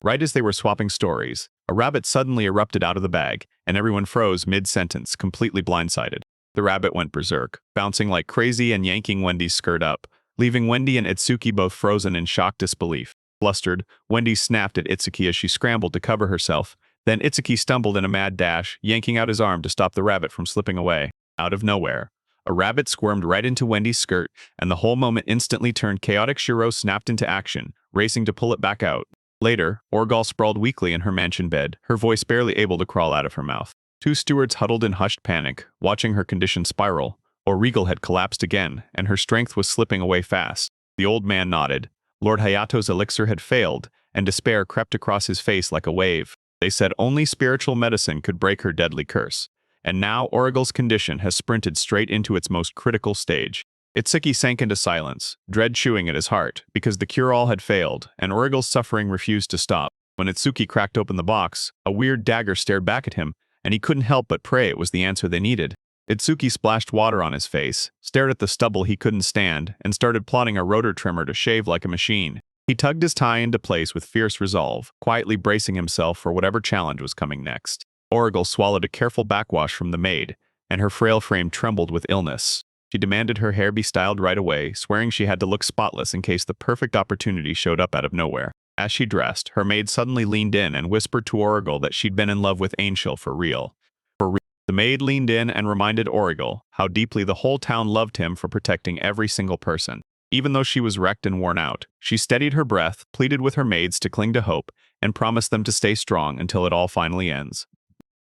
Right as they were swapping stories, a rabbit suddenly erupted out of the bag, and everyone froze mid-sentence, completely blindsided. The rabbit went berserk, bouncing like crazy and yanking Wendy's skirt up, leaving Wendy and Itsuki both frozen in shocked disbelief. Flustered, Wendy snapped at Itsuki as she scrambled to cover herself. Then Itsuki stumbled in a mad dash, yanking out his arm to stop the rabbit from slipping away. Out of nowhere, a rabbit squirmed right into Wendy's skirt, and the whole moment instantly turned chaotic. Shiro snapped into action, racing to pull it back out. Later, Origal sprawled weakly in her mansion bed, her voice barely able to crawl out of her mouth. Two stewards huddled in hushed panic, watching her condition spiral. Origal had collapsed again, and her strength was slipping away fast. The old man nodded. Lord Hayato's elixir had failed, and despair crept across his face like a wave. They said only spiritual medicine could break her deadly curse. and now Origel's condition has sprinted straight into its most critical stage. Itsuki sank into silence, dread chewing at his heart, because the cure-all had failed, and Origel's suffering refused to stop. When Itsuki cracked open the box, a weird dagger stared back at him, and he couldn't help but pray it was the answer they needed. Itsuki splashed water on his face, stared at the stubble he couldn't stand, and started plotting a rotor trimmer to shave like a machine. He tugged his tie into place with fierce resolve, quietly bracing himself for whatever challenge was coming next. Origel swallowed a careful backwash from the maid, and her frail frame trembled with illness. She demanded her hair be styled right away, swearing she had to look spotless in case the perfect opportunity showed up out of nowhere. As she dressed, her maid suddenly leaned in and whispered to Origel that she'd been in love with Angel for real. The maid leaned in and reminded Origel how deeply the whole town loved him for protecting every single person. Even though she was wrecked and worn out, she steadied her breath, pleaded with her maids to cling to hope, and promised them to stay strong until it all finally ends.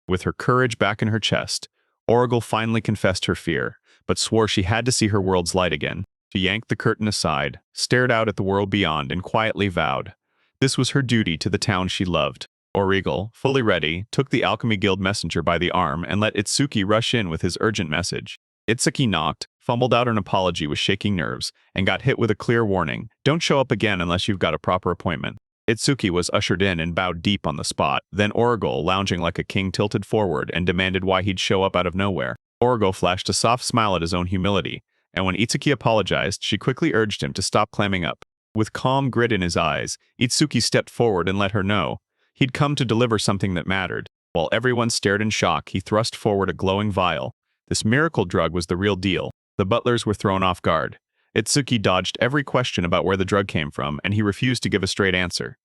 With her courage back in her chest, Origel finally confessed her fear, but swore she had to see her world's light again. She yanked the curtain aside, stared out at the world beyond, and quietly vowed this was her duty to the town she loved. Origel, fully ready, took the Alchemy Guild messenger by the arm and let Itsuki rush in with his urgent message. Itsuki knocked, fumbled out an apology with shaking nerves, and got hit with a clear warning: don't show up again unless you've got a proper appointment. Itsuki was ushered in and bowed deep on the spot. Then Origel, lounging like a king, tilted forward and demanded why he'd show up out of nowhere. Origel flashed a soft smile at his own humility, and when Itsuki apologized, she quickly urged him to stop clamming up. With calm grit in his eyes, Itsuki stepped forward and let her know he'd come to deliver something that mattered. While everyone stared in shock, he thrust forward a glowing vial. This miracle drug was the real deal. The butlers were thrown off guard. Itsuki dodged every question about where the drug came from, and he refused to give a straight answer.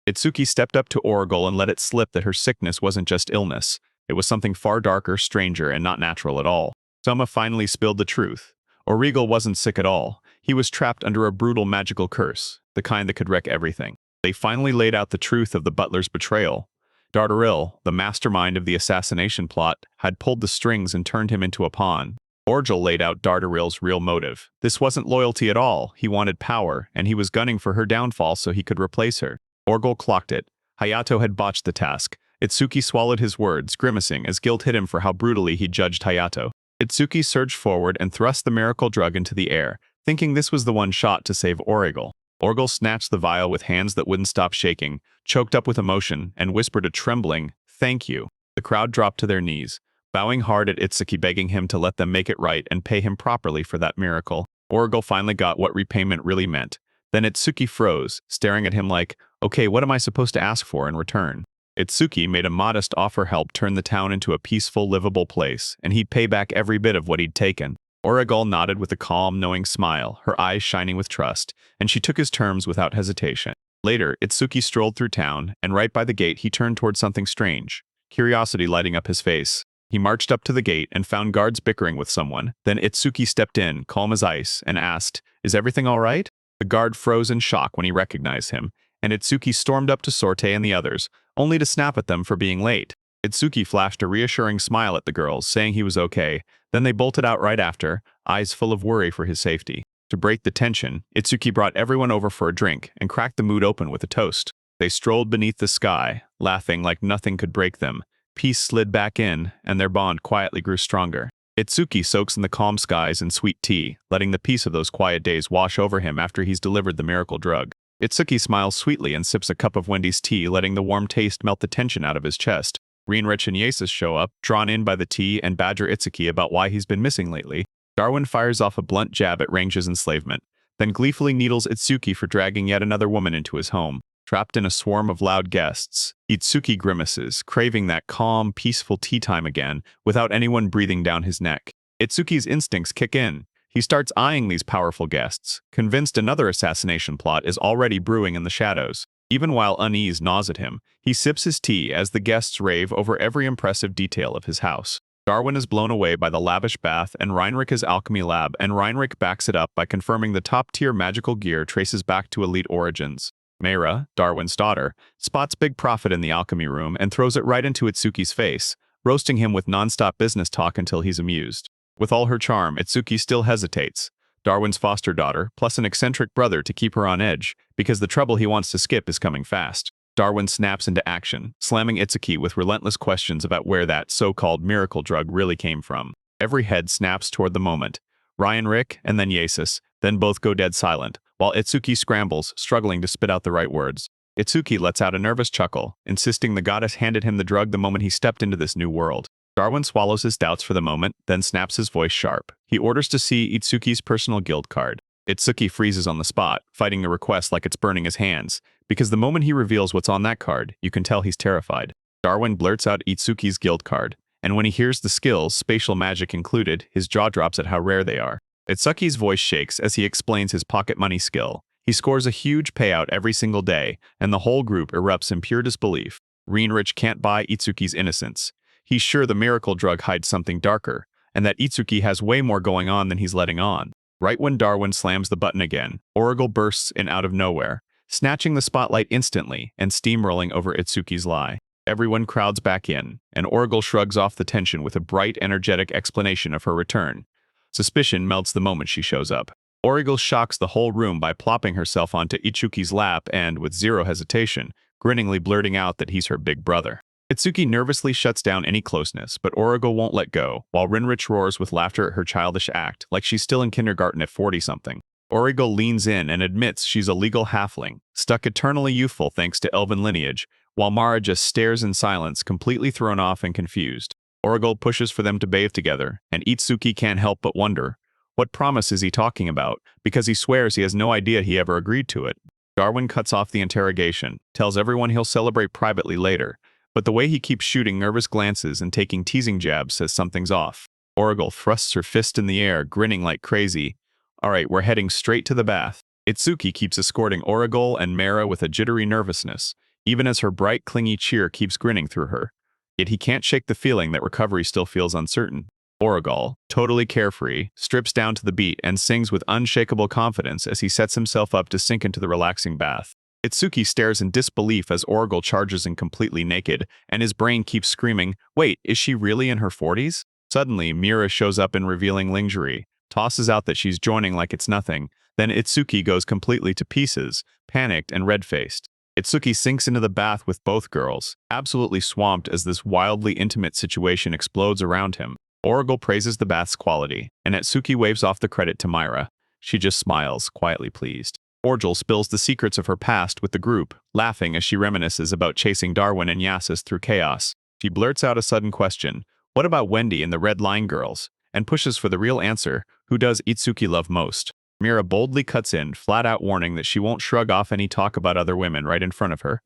Itsuki stepped up to Origel and let it slip that her sickness wasn't just illness. It was something far darker, stranger, and not natural at all. Soma finally spilled the truth. Origel wasn't sick at all. He was trapped under a brutal magical curse, the kind that could wreck everything. They finally laid out the truth of the butler's betrayal. Dardaril, the mastermind of the assassination plot, had pulled the strings and turned him into a pawn. Origel laid out Dardaril's real motive. This wasn't loyalty at all. He wanted power, and he was gunning for her downfall so he could replace her. Origel clocked it. Hayato had botched the task. Itsuki swallowed his words, grimacing as guilt hit him for how brutally he judged Hayato. Itsuki surged forward and thrust the miracle drug into the air, thinking this was the one shot to save Origel. Origel snatched the vial with hands that wouldn't stop shaking, choked up with emotion, and whispered a trembling, "Thank you." The crowd dropped to their knees, bowing hard at Itsuki, begging him to let them make it right and pay him properly for that miracle. Origel finally got what repayment really meant. Then Itsuki froze, staring at him like, okay, what am I supposed to ask for in return? Itsuki made a modest offer help turn the town into a peaceful, livable place, and he'd pay back every bit of what he'd taken. Origel nodded with a calm, knowing smile, her eyes shining with trust, and she took his terms without hesitation. Later, Itsuki strolled through town, and right by the gate he turned toward something strange, curiosity lighting up his face. He marched up to the gate and found guards bickering with someone. Then Itsuki stepped in, calm as ice, and asked, "Is everything all right?" The guard froze in shock when he recognized him, and Itsuki stormed up to Sorte and the others, only to snap at them for being late. Itsuki flashed a reassuring smile at the girls, saying he was okay. Then they bolted out right after, eyes full of worry for his safety. To break the tension, Itsuki brought everyone over for a drink and cracked the mood open with a toast. They strolled beneath the sky, laughing like nothing could break them. Peace slid back in, and their bond quietly grew stronger. Itsuki soaks in the calm skies and sweet tea, letting the peace of those quiet days wash over him after he's delivered the miracle drug. Itsuki smiles sweetly and sips a cup of Wendy's tea, letting the warm taste melt the tension out of his chest. Rinrich and Yasus show up, drawn in by the tea, and badger Itsuki about why he's been missing lately. Darwin fires off a blunt jab at Range's enslavement, then gleefully needles Itsuki for dragging yet another woman into his home. Trapped in a swarm of loud guests, Itsuki grimaces, craving that calm, peaceful tea time again, without anyone breathing down his neck. Itsuki's instincts kick in. He starts eyeing these powerful guests, convinced another assassination plot is already brewing in the shadows. Even while unease gnaws at him, he sips his tea as the guests rave over every impressive detail of his house. Darwin is blown away by the lavish bath and Rinrich's alchemy lab, and Rinrich backs it up by confirming the top-tier magical gear traces back to elite origins. Meira, Darwin's daughter, spots big profit in the alchemy room and throws it right into Itsuki's face, roasting him with non-stop business talk until he's amused. With all her charm, Itsuki still hesitates. Darwin's foster daughter, plus an eccentric brother to keep her on edge, because the trouble he wants to skip is coming fast. Darwin snaps into action, slamming Itsuki with relentless questions about where that so-called miracle drug really came from. Every head snaps toward the moment. Ryan, Rick, and then Yasus, then both go dead silent, while Itsuki scrambles, struggling to spit out the right words. Itsuki lets out a nervous chuckle, insisting the goddess handed him the drug the moment he stepped into this new world. Darwin swallows his doubts for the moment, then snaps his voice sharp. He orders to see Itsuki's personal guild card. Itsuki freezes on the spot, fighting the request like it's burning his hands, because the moment he reveals what's on that card, you can tell he's terrified. Darwin blurts out Itsuki's guild card, and when he hears the skills, spatial magic included, his jaw drops at how rare they are. Itsuki's voice shakes as he explains his pocket money skill. He scores a huge payout every single day, and the whole group erupts in pure disbelief. Reinrich can't buy Itsuki's innocence. He's sure the miracle drug hides something darker, and that Itsuki has way more going on than he's letting on. Right when Darwin slams the button again, Origal bursts in out of nowhere, snatching the spotlight instantly and steamrolling over Itsuki's lie. Everyone crowds back in, and Origal shrugs off the tension with a bright, energetic explanation of her return. Suspicion melts the moment she shows up. Origal shocks the whole room by plopping herself onto Itsuki's lap and, with zero hesitation, grinningly blurting out that he's her big brother. Itsuki nervously shuts down any closeness, but Origal won't let go, while Rinrich roars with laughter at her childish act, like she's still in kindergarten at 40-something. Origal leans in and admits she's a legal halfling, stuck eternally youthful thanks to elven lineage, while Mara just stares in silence, completely thrown off and confused. Origal pushes for them to bathe together, and Itsuki can't help but wonder, what promise is he talking about, because he swears he has no idea he ever agreed to it. Darwin cuts off the interrogation, tells everyone he'll celebrate privately later, but the way he keeps shooting nervous glances and taking teasing jabs says something's off. Origal thrusts her fist in the air, grinning like crazy. All right, we're heading straight to the bath. Itsuki keeps escorting Origal and Mara with a jittery nervousness, even as her bright, clingy cheer keeps grinning through her. Yet he can't shake the feeling that recovery still feels uncertain. Origal, totally carefree, strips down to the beat and sings with unshakable confidence as he sets himself up to sink into the relaxing bath. Itsuki stares in disbelief as Origal charges in completely naked, and his brain keeps screaming, wait, is she really in her 40s? Suddenly, Mira shows up in revealing lingerie, tosses out that she's joining like it's nothing, then Itsuki goes completely to pieces, panicked and red-faced. Itsuki sinks into the bath with both girls, absolutely swamped as this wildly intimate situation explodes around him. Origal praises the bath's quality, and Itsuki waves off the credit to Myra. She just smiles, quietly pleased. Origal spills the secrets of her past with the group, laughing as she reminisces about chasing Darwin and Yasus through chaos. She blurts out a sudden question, what about Wendy and the Red Line girls? And pushes for the real answer, who does Itsuki love most? Mira boldly cuts in, flat-out warning that she won't shrug off any talk about other women right in front of her.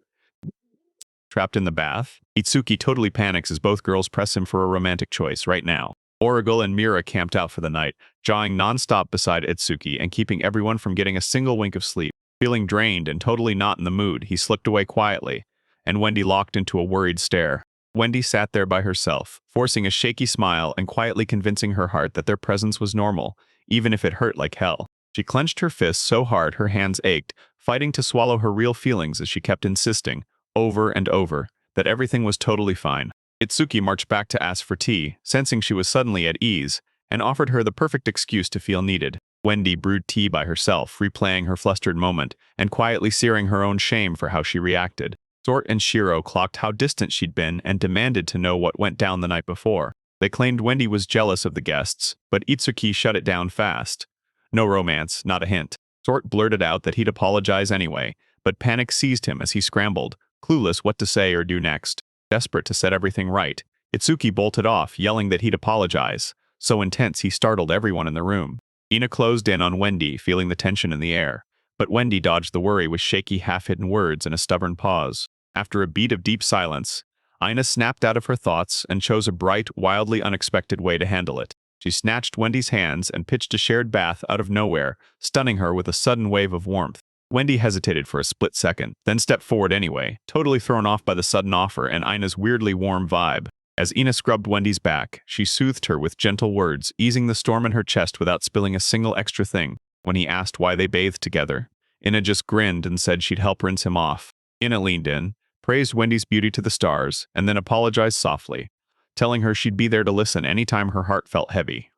Trapped in the bath, Itsuki totally panics as both girls press him for a romantic choice right now. Origal and Mira camped out for the night, jawing non-stop beside Itsuki and keeping everyone from getting a single wink of sleep. Feeling drained and totally not in the mood, he slipped away quietly, and Wendy locked into a worried stare. Wendy sat there by herself, forcing a shaky smile and quietly convincing her heart that their presence was normal, even if it hurt like hell. She clenched her fists so hard her hands ached, fighting to swallow her real feelings as she kept insisting, over and over, that everything was totally fine. Itsuki marched back to ask for tea, sensing she was suddenly at ease, and offered her the perfect excuse to feel needed. Wendy brewed tea by herself, replaying her flustered moment, and quietly searing her own shame for how she reacted. Sort and Shiro clocked how distant she'd been and demanded to know what went down the night before. They claimed Wendy was jealous of the guests, but Itsuki shut it down fast. No romance, not a hint. Sort blurted out that he'd apologize anyway, but panic seized him as he scrambled, clueless what to say or do next. Desperate to set everything right, Itsuki bolted off, yelling that he'd apologize, so intense he startled everyone in the room. Ina closed in on Wendy, feeling the tension in the air, but Wendy dodged the worry with shaky half-hidden words and a stubborn pause. After a beat of deep silence, Ina snapped out of her thoughts and chose a bright, wildly unexpected way to handle it. She snatched Wendy's hands and pitched a shared bath out of nowhere, stunning her with a sudden wave of warmth. Wendy hesitated for a split second, then stepped forward anyway, totally thrown off by the sudden offer and Ina's weirdly warm vibe. As Ina scrubbed Wendy's back, she soothed her with gentle words, easing the storm in her chest without spilling a single extra thing. When he asked why they bathed together, Ina just grinned and said she'd help rinse him off. Ina leaned in, praised Wendy's beauty to the stars, and then apologized softly, telling her she'd be there to listen anytime her heart felt heavy.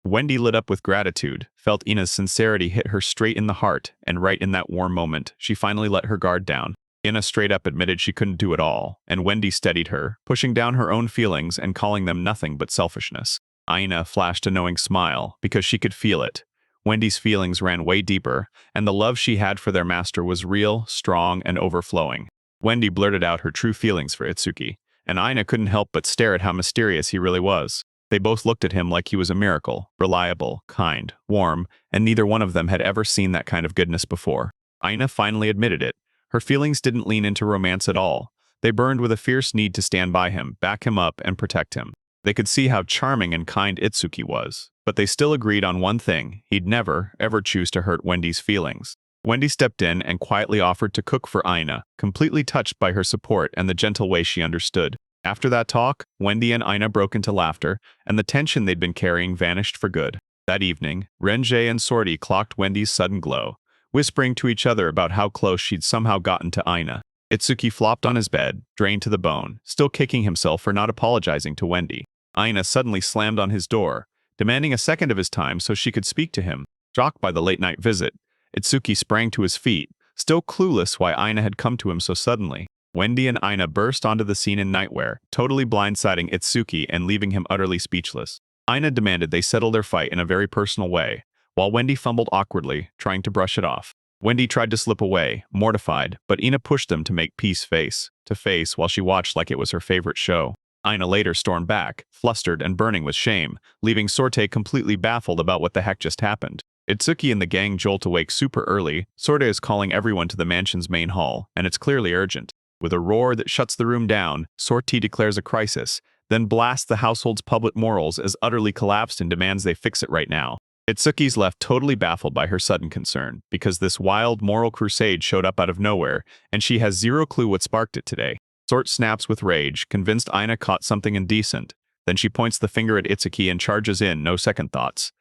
Wendy lit up with gratitude, felt Ina's sincerity hit her straight in the heart, and right in that warm moment, she finally let her guard down. Ina straight up admitted she couldn't do it all, and Wendy steadied her, pushing down her own feelings and calling them nothing but selfishness. Ina flashed a knowing smile, because she could feel it. Wendy's feelings ran way deeper, and the love she had for their master was real, strong, and overflowing. Wendy blurted out her true feelings for Itsuki, and Ina couldn't help but stare at how mysterious he really was. They both looked at him like he was a miracle, reliable, kind, warm, and neither one of them had ever seen that kind of goodness before. Ina finally admitted it. Her feelings didn't lean into romance at all. They burned with a fierce need to stand by him, back him up, and protect him. They could see how charming and kind Itsuki was, but they still agreed on one thing: he'd never, ever choose to hurt Wendy's feelings. Wendy stepped in and quietly offered to cook for Ina, completely touched by her support and the gentle way she understood. After that talk, Wendy and Ina broke into laughter, and the tension they'd been carrying vanished for good. That evening, Renjie and Sortie clocked Wendy's sudden glow, whispering to each other about how close she'd somehow gotten to Ina. Itsuki flopped on his bed, drained to the bone, still kicking himself for not apologizing to Wendy. Ina suddenly slammed on his door, demanding a second of his time so she could speak to him. Shocked by the late-night visit, Itsuki sprang to his feet, still clueless why Ina had come to him so suddenly. Wendy and Ina burst onto the scene in nightwear, totally blindsiding Itsuki and leaving him utterly speechless. Ina demanded they settle their fight in a very personal way, while Wendy fumbled awkwardly, trying to brush it off. Wendy tried to slip away, mortified, but Ina pushed them to make peace face to face while she watched like it was her favorite show. Ina later stormed back, flustered and burning with shame, leaving Sortie completely baffled about what the heck just happened. Itsuki and the gang jolt awake super early. Sortie is calling everyone to the mansion's main hall, and it's clearly urgent. With a roar that shuts the room down, Sortie declares a crisis, then blasts the household's public morals as utterly collapsed and demands they fix it right now. Itsuki's left totally baffled by her sudden concern, because this wild moral crusade showed up out of nowhere, and she has zero clue what sparked it today. Sort snaps with rage, convinced Ina caught something indecent. Then she points the finger at Itsuki and charges in, no second thoughts.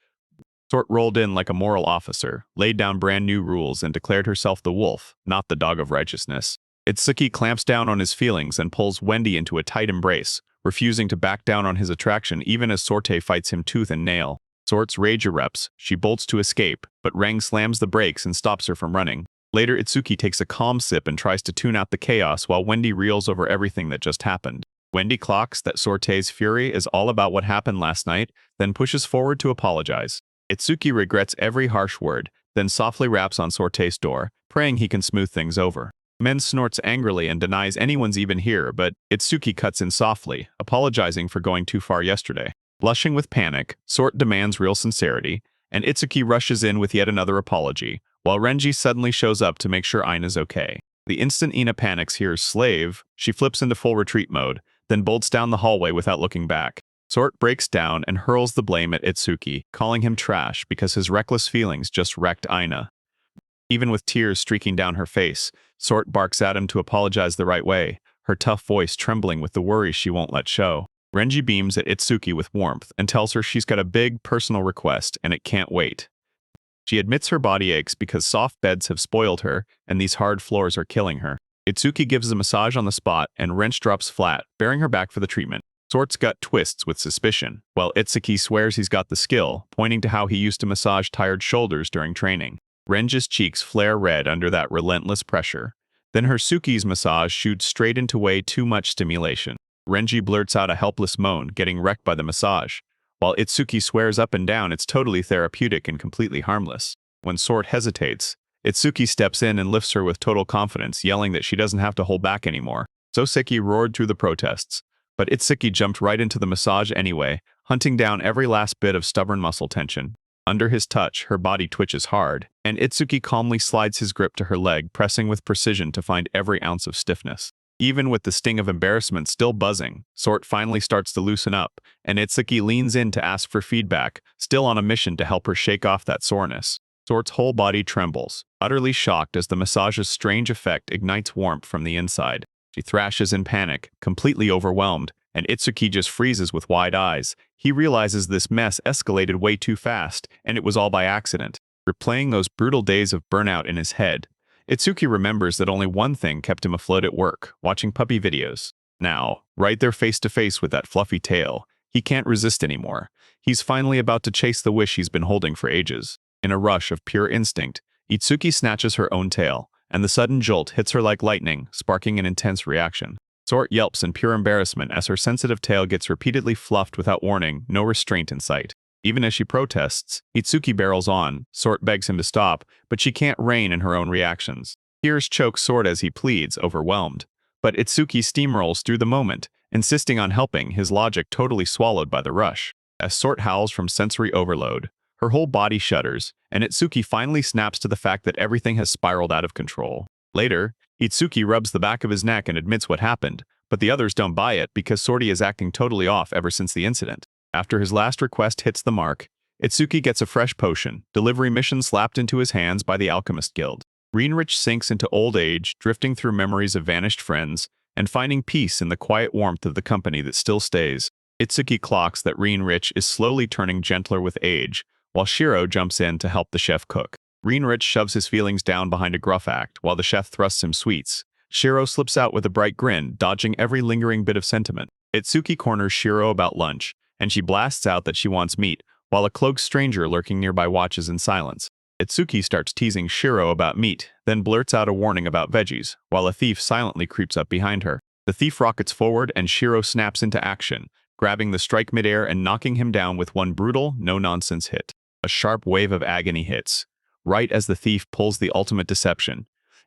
Sort rolled in like a moral officer, laid down brand new rules, and declared herself the wolf, not the dog of righteousness. Itsuki clamps down on his feelings and pulls Wendy into a tight embrace, refusing to back down on his attraction even as Sortie fights him tooth and nail. Sort's rage erupts, she bolts to escape, but Rang slams the brakes and stops her from running. Later, Itsuki takes a calm sip and tries to tune out the chaos while Wendy reels over everything that just happened. Wendy clocks that Sortie's fury is all about what happened last night, then pushes forward to apologize. Itsuki regrets every harsh word, then softly raps on Sortie's door, praying he can smooth things over. Men snorts angrily and denies anyone's even here, but Itsuki cuts in softly, apologizing for going too far yesterday. Blushing with panic, Sort demands real sincerity, and Itsuki rushes in with yet another apology, while Renji suddenly shows up to make sure Ina's okay. The instant Ina panics hears slave, she flips into full retreat mode, then bolts down the hallway without looking back. Sort breaks down and hurls the blame at Itsuki, calling him trash because his reckless feelings just wrecked Ina. Even with tears streaking down her face, Sort barks at him to apologize the right way, her tough voice trembling with the worry she won't let show. Renji beams at Itsuki with warmth and tells her she's got a big personal request and it can't wait. She admits her body aches because soft beds have spoiled her and these hard floors are killing her. Itsuki gives a massage on the spot and Wrench drops flat, bearing her back for the treatment. Sort's gut twists with suspicion, while Itsuki swears he's got the skill, pointing to how he used to massage tired shoulders during training. Renji's cheeks flare red under that relentless pressure. Then her Suki's massage shoots straight into way too much stimulation. Renji blurts out a helpless moan, getting wrecked by the massage, while Itsuki swears up and down it's totally therapeutic and completely harmless. When Sort hesitates, Itsuki steps in and lifts her with total confidence, yelling that she doesn't have to hold back anymore. Soseki roared through the protests, but Itsuki jumped right into the massage anyway, hunting down every last bit of stubborn muscle tension. Under his touch, her body twitches hard, and Itsuki calmly slides his grip to her leg, pressing with precision to find every ounce of stiffness. Even with the sting of embarrassment still buzzing, Sort finally starts to loosen up, and Itsuki leans in to ask for feedback, still on a mission to help her shake off that soreness. Sort's whole body trembles, utterly shocked as the massage's strange effect ignites warmth from the inside. She thrashes in panic, completely overwhelmed, and Itsuki just freezes with wide eyes. He realizes this mess escalated way too fast, and it was all by accident. Replaying those brutal days of burnout in his head, Itsuki remembers that only one thing kept him afloat at work, watching puppy videos. Now, right there face to face with that fluffy tail, he can't resist anymore. He's finally about to chase the wish he's been holding for ages. In a rush of pure instinct, Itsuki snatches her own tail, and the sudden jolt hits her like lightning, sparking an intense reaction. Sort yelps in pure embarrassment as her sensitive tail gets repeatedly fluffed without warning, no restraint in sight. Even as she protests, Itsuki barrels on. Sort begs him to stop, but she can't rein in her own reactions. Tears choke Sort as he pleads, overwhelmed. But Itsuki steamrolls through the moment, insisting on helping, his logic totally swallowed by the rush. As Sort howls from sensory overload, her whole body shudders, and Itsuki finally snaps to the fact that everything has spiraled out of control. Later, Itsuki rubs the back of his neck and admits what happened, but the others don't buy it because Sorty is acting totally off ever since the incident. After his last request hits the mark, Itsuki gets a fresh potion, delivery mission slapped into his hands by the Alchemist Guild. Reinrich sinks into old age, drifting through memories of vanished friends, and finding peace in the quiet warmth of the company that still stays. Itsuki clocks that Reinrich is slowly turning gentler with age, while Shiro jumps in to help the chef cook. Reinrich shoves his feelings down behind a gruff act, while the chef thrusts him sweets. Shiro slips out with a bright grin, dodging every lingering bit of sentiment. Itsuki corners Shiro about lunch, and she blasts out that she wants meat, while a cloaked stranger lurking nearby watches in silence. Itsuki starts teasing Shiro about meat, then blurts out a warning about veggies, while a thief silently creeps up behind her. The thief rockets forward and Shiro snaps into action, grabbing the strike midair and knocking him down with one brutal, no-nonsense hit. A sharp wave of agony hits, right as the thief pulls the ultimate deception.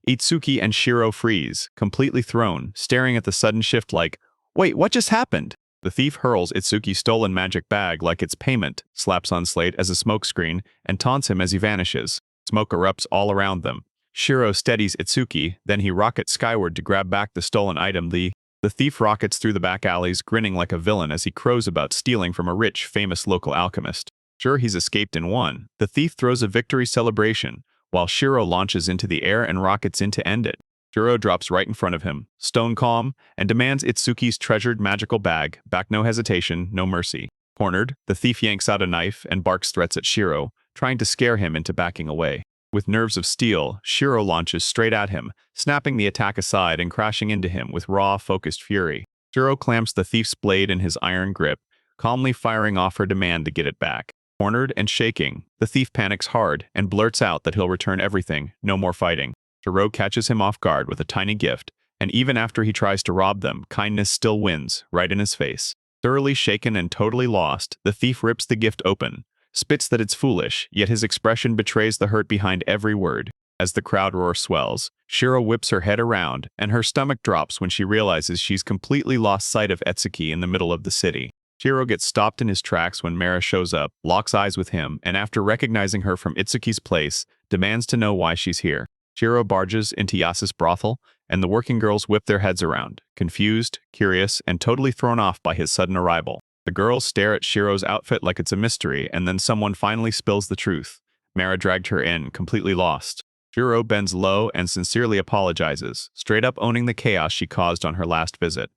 Itsuki and Shiro freeze, completely thrown, staring at the sudden shift like, "Wait, what just happened?" The thief hurls Itsuki's stolen magic bag like it's payment, slaps on Slate as a smokescreen, and taunts him as he vanishes. Smoke erupts all around them. Shiro steadies Itsuki, then he rockets skyward to grab back the stolen item. The thief rockets through the back alleys, grinning like a villain as he crows about stealing from a rich, famous local alchemist. Sure he's escaped and won, the thief throws a victory celebration, while Shiro launches into the air and rockets in to end it. Shiro drops right in front of him, stone calm, and demands Itsuki's treasured magical bag, back no hesitation, no mercy. Cornered, the thief yanks out a knife and barks threats at Shiro, trying to scare him into backing away. With nerves of steel, Shiro launches straight at him, snapping the attack aside and crashing into him with raw, focused fury. Shiro clamps the thief's blade in his iron grip, calmly firing off her demand to get it back. Cornered and shaking, the thief panics hard and blurts out that he'll return everything, no more fighting. Shiro catches him off guard with a tiny gift, and even after he tries to rob them, kindness still wins, right in his face. Thoroughly shaken and totally lost, the thief rips the gift open, spits that it's foolish, yet his expression betrays the hurt behind every word. As the crowd roar swells, Shiro whips her head around, and her stomach drops when she realizes she's completely lost sight of Itsuki in the middle of the city. Shiro gets stopped in his tracks when Mara shows up, locks eyes with him, and after recognizing her from Itsuki's place, demands to know why she's here. Shiro barges into Yasa's brothel, and the working girls whip their heads around, confused, curious, and totally thrown off by his sudden arrival. The girls stare at Shiro's outfit like it's a mystery, and then someone finally spills the truth. Mara dragged her in, completely lost. Shiro bends low and sincerely apologizes, straight up owning the chaos she caused on her last visit.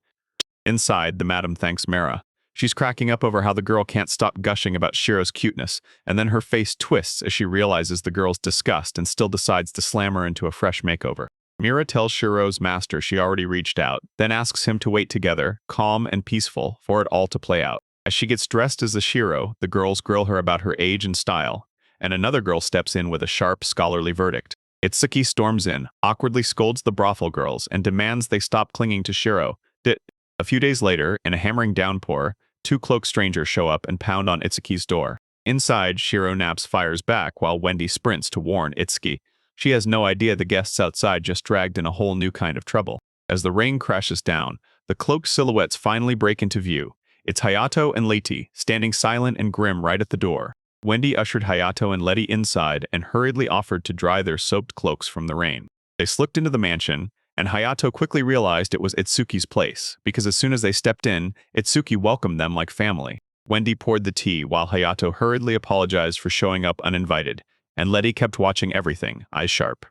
Inside, the madam thanks Mara. She's cracking up over how the girl can't stop gushing about Shiro's cuteness, and then her face twists as she realizes the girl's disgust and still decides to slam her into a fresh makeover. Mira tells Shiro's master she already reached out, then asks him to wait together, calm and peaceful, for it all to play out. As she gets dressed as a Shiro, the girls grill her about her age and style, and another girl steps in with a sharp, scholarly verdict. Itsuki storms in, awkwardly scolds the brothel girls, and demands they stop clinging to Shiro. A few days later, in a hammering downpour, two cloaked strangers show up and pound on Itsuki's door. Inside, Shiro naps fires back while Wendy sprints to warn Itsuki. She has no idea the guests outside just dragged in a whole new kind of trouble. As the rain crashes down, the cloaked silhouettes finally break into view. It's Hayato and Leti, standing silent and grim right at the door. Wendy ushered Hayato and Leti inside and hurriedly offered to dry their soaked cloaks from the rain. They slipped into the mansion, and Hayato quickly realized it was Itsuki's place, because as soon as they stepped in, Itsuki welcomed them like family. Wendy poured the tea while Hayato hurriedly apologized for showing up uninvited, and Leti kept watching everything, eyes sharp.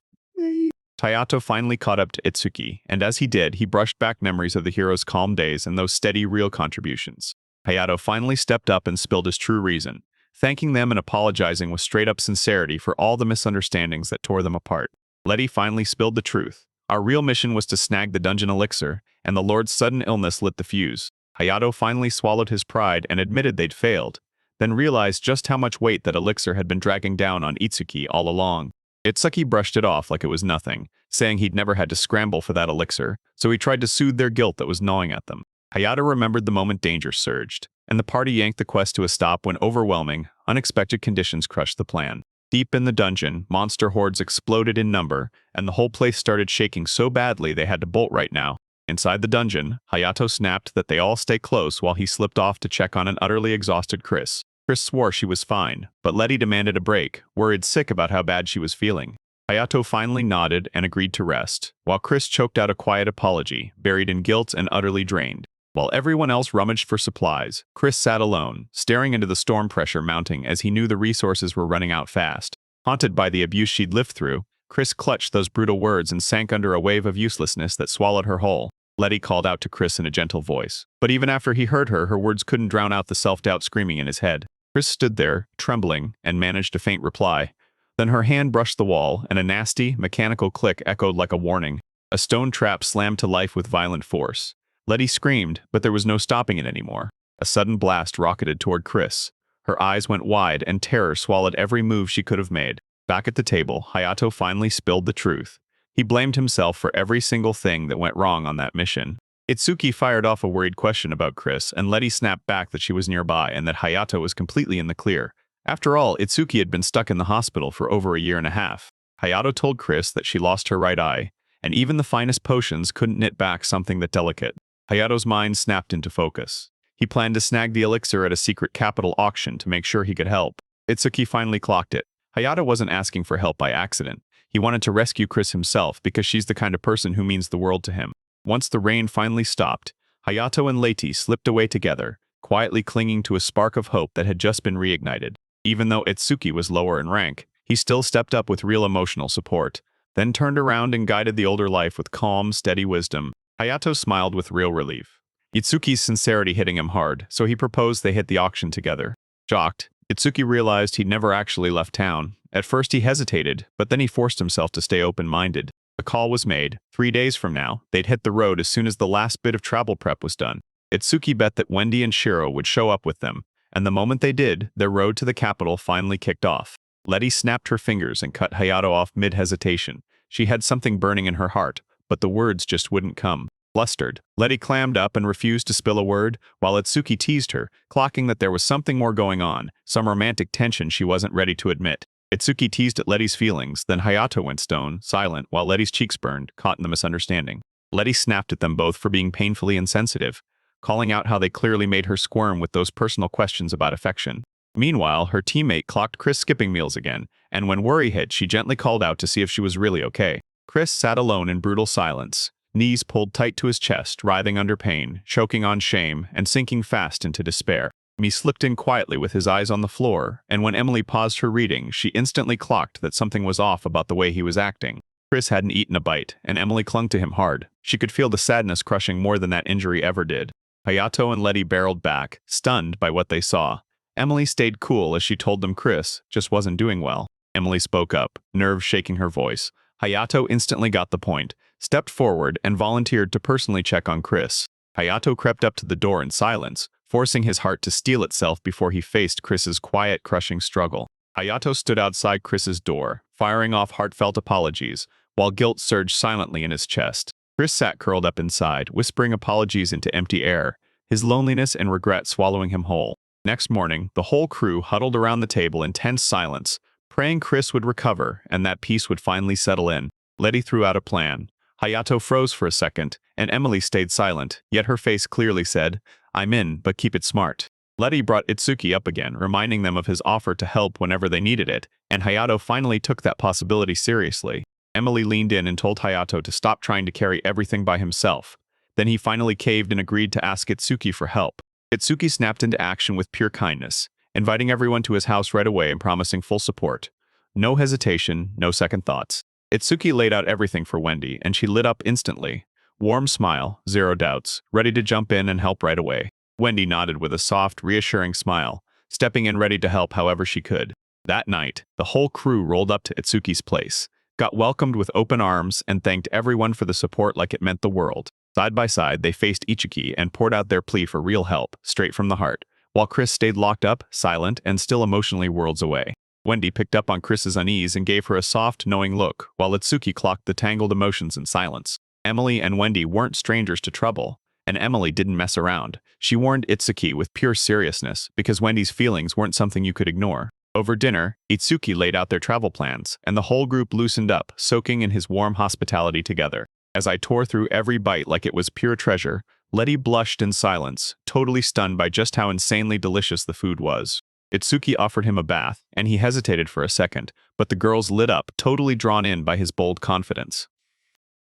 Hayato finally caught up to Itsuki, and as he did, he brushed back memories of the hero's calm days and those steady, real contributions. Hayato finally stepped up and spilled his true reason, thanking them and apologizing with straight-up sincerity for all the misunderstandings that tore them apart. Leti finally spilled the truth. Our real mission was to snag the dungeon elixir, and the Lord's sudden illness lit the fuse. Hayato finally swallowed his pride and admitted they'd failed, then realized just how much weight that elixir had been dragging down on Itsuki all along. Itsuki brushed it off like it was nothing, saying he'd never had to scramble for that elixir, so he tried to soothe their guilt that was gnawing at them. Hayato remembered the moment danger surged, and the party yanked the quest to a stop when overwhelming, unexpected conditions crushed the plan. Deep in the dungeon, monster hordes exploded in number, and the whole place started shaking so badly they had to bolt right now. Inside the dungeon, Hayato snapped that they all stay close while he slipped off to check on an utterly exhausted Chris. Chris swore she was fine, but Letty demanded a break, worried sick about how bad she was feeling. Hayato finally nodded and agreed to rest, while Chris choked out a quiet apology, buried in guilt and utterly drained. While everyone else rummaged for supplies, Chris sat alone, staring into the storm pressure mounting as he knew the resources were running out fast. Haunted by the abuse she'd lived through, Chris clutched those brutal words and sank under a wave of uselessness that swallowed her whole. Letty called out to Chris in a gentle voice, but even after he heard her, her words couldn't drown out the self-doubt screaming in his head. Chris stood there, trembling, and managed a faint reply. Then her hand brushed the wall, and a nasty, mechanical click echoed like a warning. A stone trap slammed to life with violent force. Letty screamed, but there was no stopping it anymore. A sudden blast rocketed toward Chris. Her eyes went wide, and terror swallowed every move she could have made. Back at the table, Hayato finally spilled the truth. He blamed himself for every single thing that went wrong on that mission. Itsuki fired off a worried question about Chris, and Letty snapped back that she was nearby and that Hayato was completely in the clear. After all, Itsuki had been stuck in the hospital for over a year and a half. Hayato told Chris that she lost her right eye, and even the finest potions couldn't knit back something that delicate. Hayato's mind snapped into focus. He planned to snag the elixir at a secret capital auction to make sure he could help. Itsuki finally clocked it. Hayato wasn't asking for help by accident. He wanted to rescue Chris himself because she's the kind of person who means the world to him. Once the rain finally stopped, Hayato and Letty slipped away together, quietly clinging to a spark of hope that had just been reignited. Even though Itsuki was lower in rank, he still stepped up with real emotional support, then turned around and guided the older life with calm, steady wisdom. Hayato smiled with real relief. Itsuki's sincerity hitting him hard, so he proposed they hit the auction together. Shocked, Itsuki realized he'd never actually left town. At first he hesitated, but then he forced himself to stay open-minded. A call was made. 3 days from now, they'd hit the road as soon as the last bit of travel prep was done. Itsuki bet that Wendy and Shiro would show up with them, and the moment they did, their road to the capital finally kicked off. Letty snapped her fingers and cut Hayato off mid-hesitation. She had something burning in her heart, but the words just wouldn't come. Flustered, Letty clammed up and refused to spill a word, while Itsuki teased her, clocking that there was something more going on, some romantic tension she wasn't ready to admit. Itsuki teased at Letty's feelings, then Hayato went stone, silent, while Letty's cheeks burned, caught in the misunderstanding. Letty snapped at them both for being painfully insensitive, calling out how they clearly made her squirm with those personal questions about affection. Meanwhile, her teammate clocked Chris skipping meals again, and when worry hit, she gently called out to see if she was really okay. Chris sat alone in brutal silence, knees pulled tight to his chest, writhing under pain, choking on shame, and sinking fast into despair. He slipped in quietly with his eyes on the floor, and when Emily paused her reading, she instantly clocked that something was off about the way he was acting. Chris hadn't eaten a bite, and Emily clung to him hard. She could feel the sadness crushing more than that injury ever did. Hayato and Letty barreled back, stunned by what they saw. Emily stayed cool as she told them Chris just wasn't doing well. Emily spoke up, nerves shaking her voice. Hayato instantly got the point, stepped forward, and volunteered to personally check on Chris. Hayato crept up to the door in silence, forcing his heart to steel itself before he faced Chris's quiet, crushing struggle. Hayato stood outside Chris's door, firing off heartfelt apologies, while guilt surged silently in his chest. Chris sat curled up inside, whispering apologies into empty air, his loneliness and regret swallowing him whole. Next morning, the whole crew huddled around the table in tense silence, praying Chris would recover and that peace would finally settle in. Letty threw out a plan. Hayato froze for a second, and Emily stayed silent, yet her face clearly said, "I'm in, but keep it smart." Letty brought Itsuki up again, reminding them of his offer to help whenever they needed it, and Hayato finally took that possibility seriously. Emily leaned in and told Hayato to stop trying to carry everything by himself. Then he finally caved and agreed to ask Itsuki for help. Itsuki snapped into action with pure kindness, inviting everyone to his house right away and promising full support. No hesitation, no second thoughts. Itsuki laid out everything for Wendy, and she lit up instantly. Warm smile, zero doubts, ready to jump in and help right away. Wendy nodded with a soft, reassuring smile, stepping in ready to help however she could. That night, the whole crew rolled up to Itsuki's place, got welcomed with open arms, and thanked everyone for the support like it meant the world. Side by side, they faced Ichiki and poured out their plea for real help, straight from the heart, while Chris stayed locked up, silent, and still emotionally worlds away. Wendy picked up on Chris's unease and gave her a soft, knowing look, while Itsuki clocked the tangled emotions in silence. Emily and Wendy weren't strangers to trouble, and Emily didn't mess around. She warned Itsuki with pure seriousness, because Wendy's feelings weren't something you could ignore. Over dinner, Itsuki laid out their travel plans, and the whole group loosened up, soaking in his warm hospitality together. As I tore through every bite like it was pure treasure, Letty blushed in silence, totally stunned by just how insanely delicious the food was. Itsuki offered him a bath, and he hesitated for a second, but the girls lit up, totally drawn in by his bold confidence.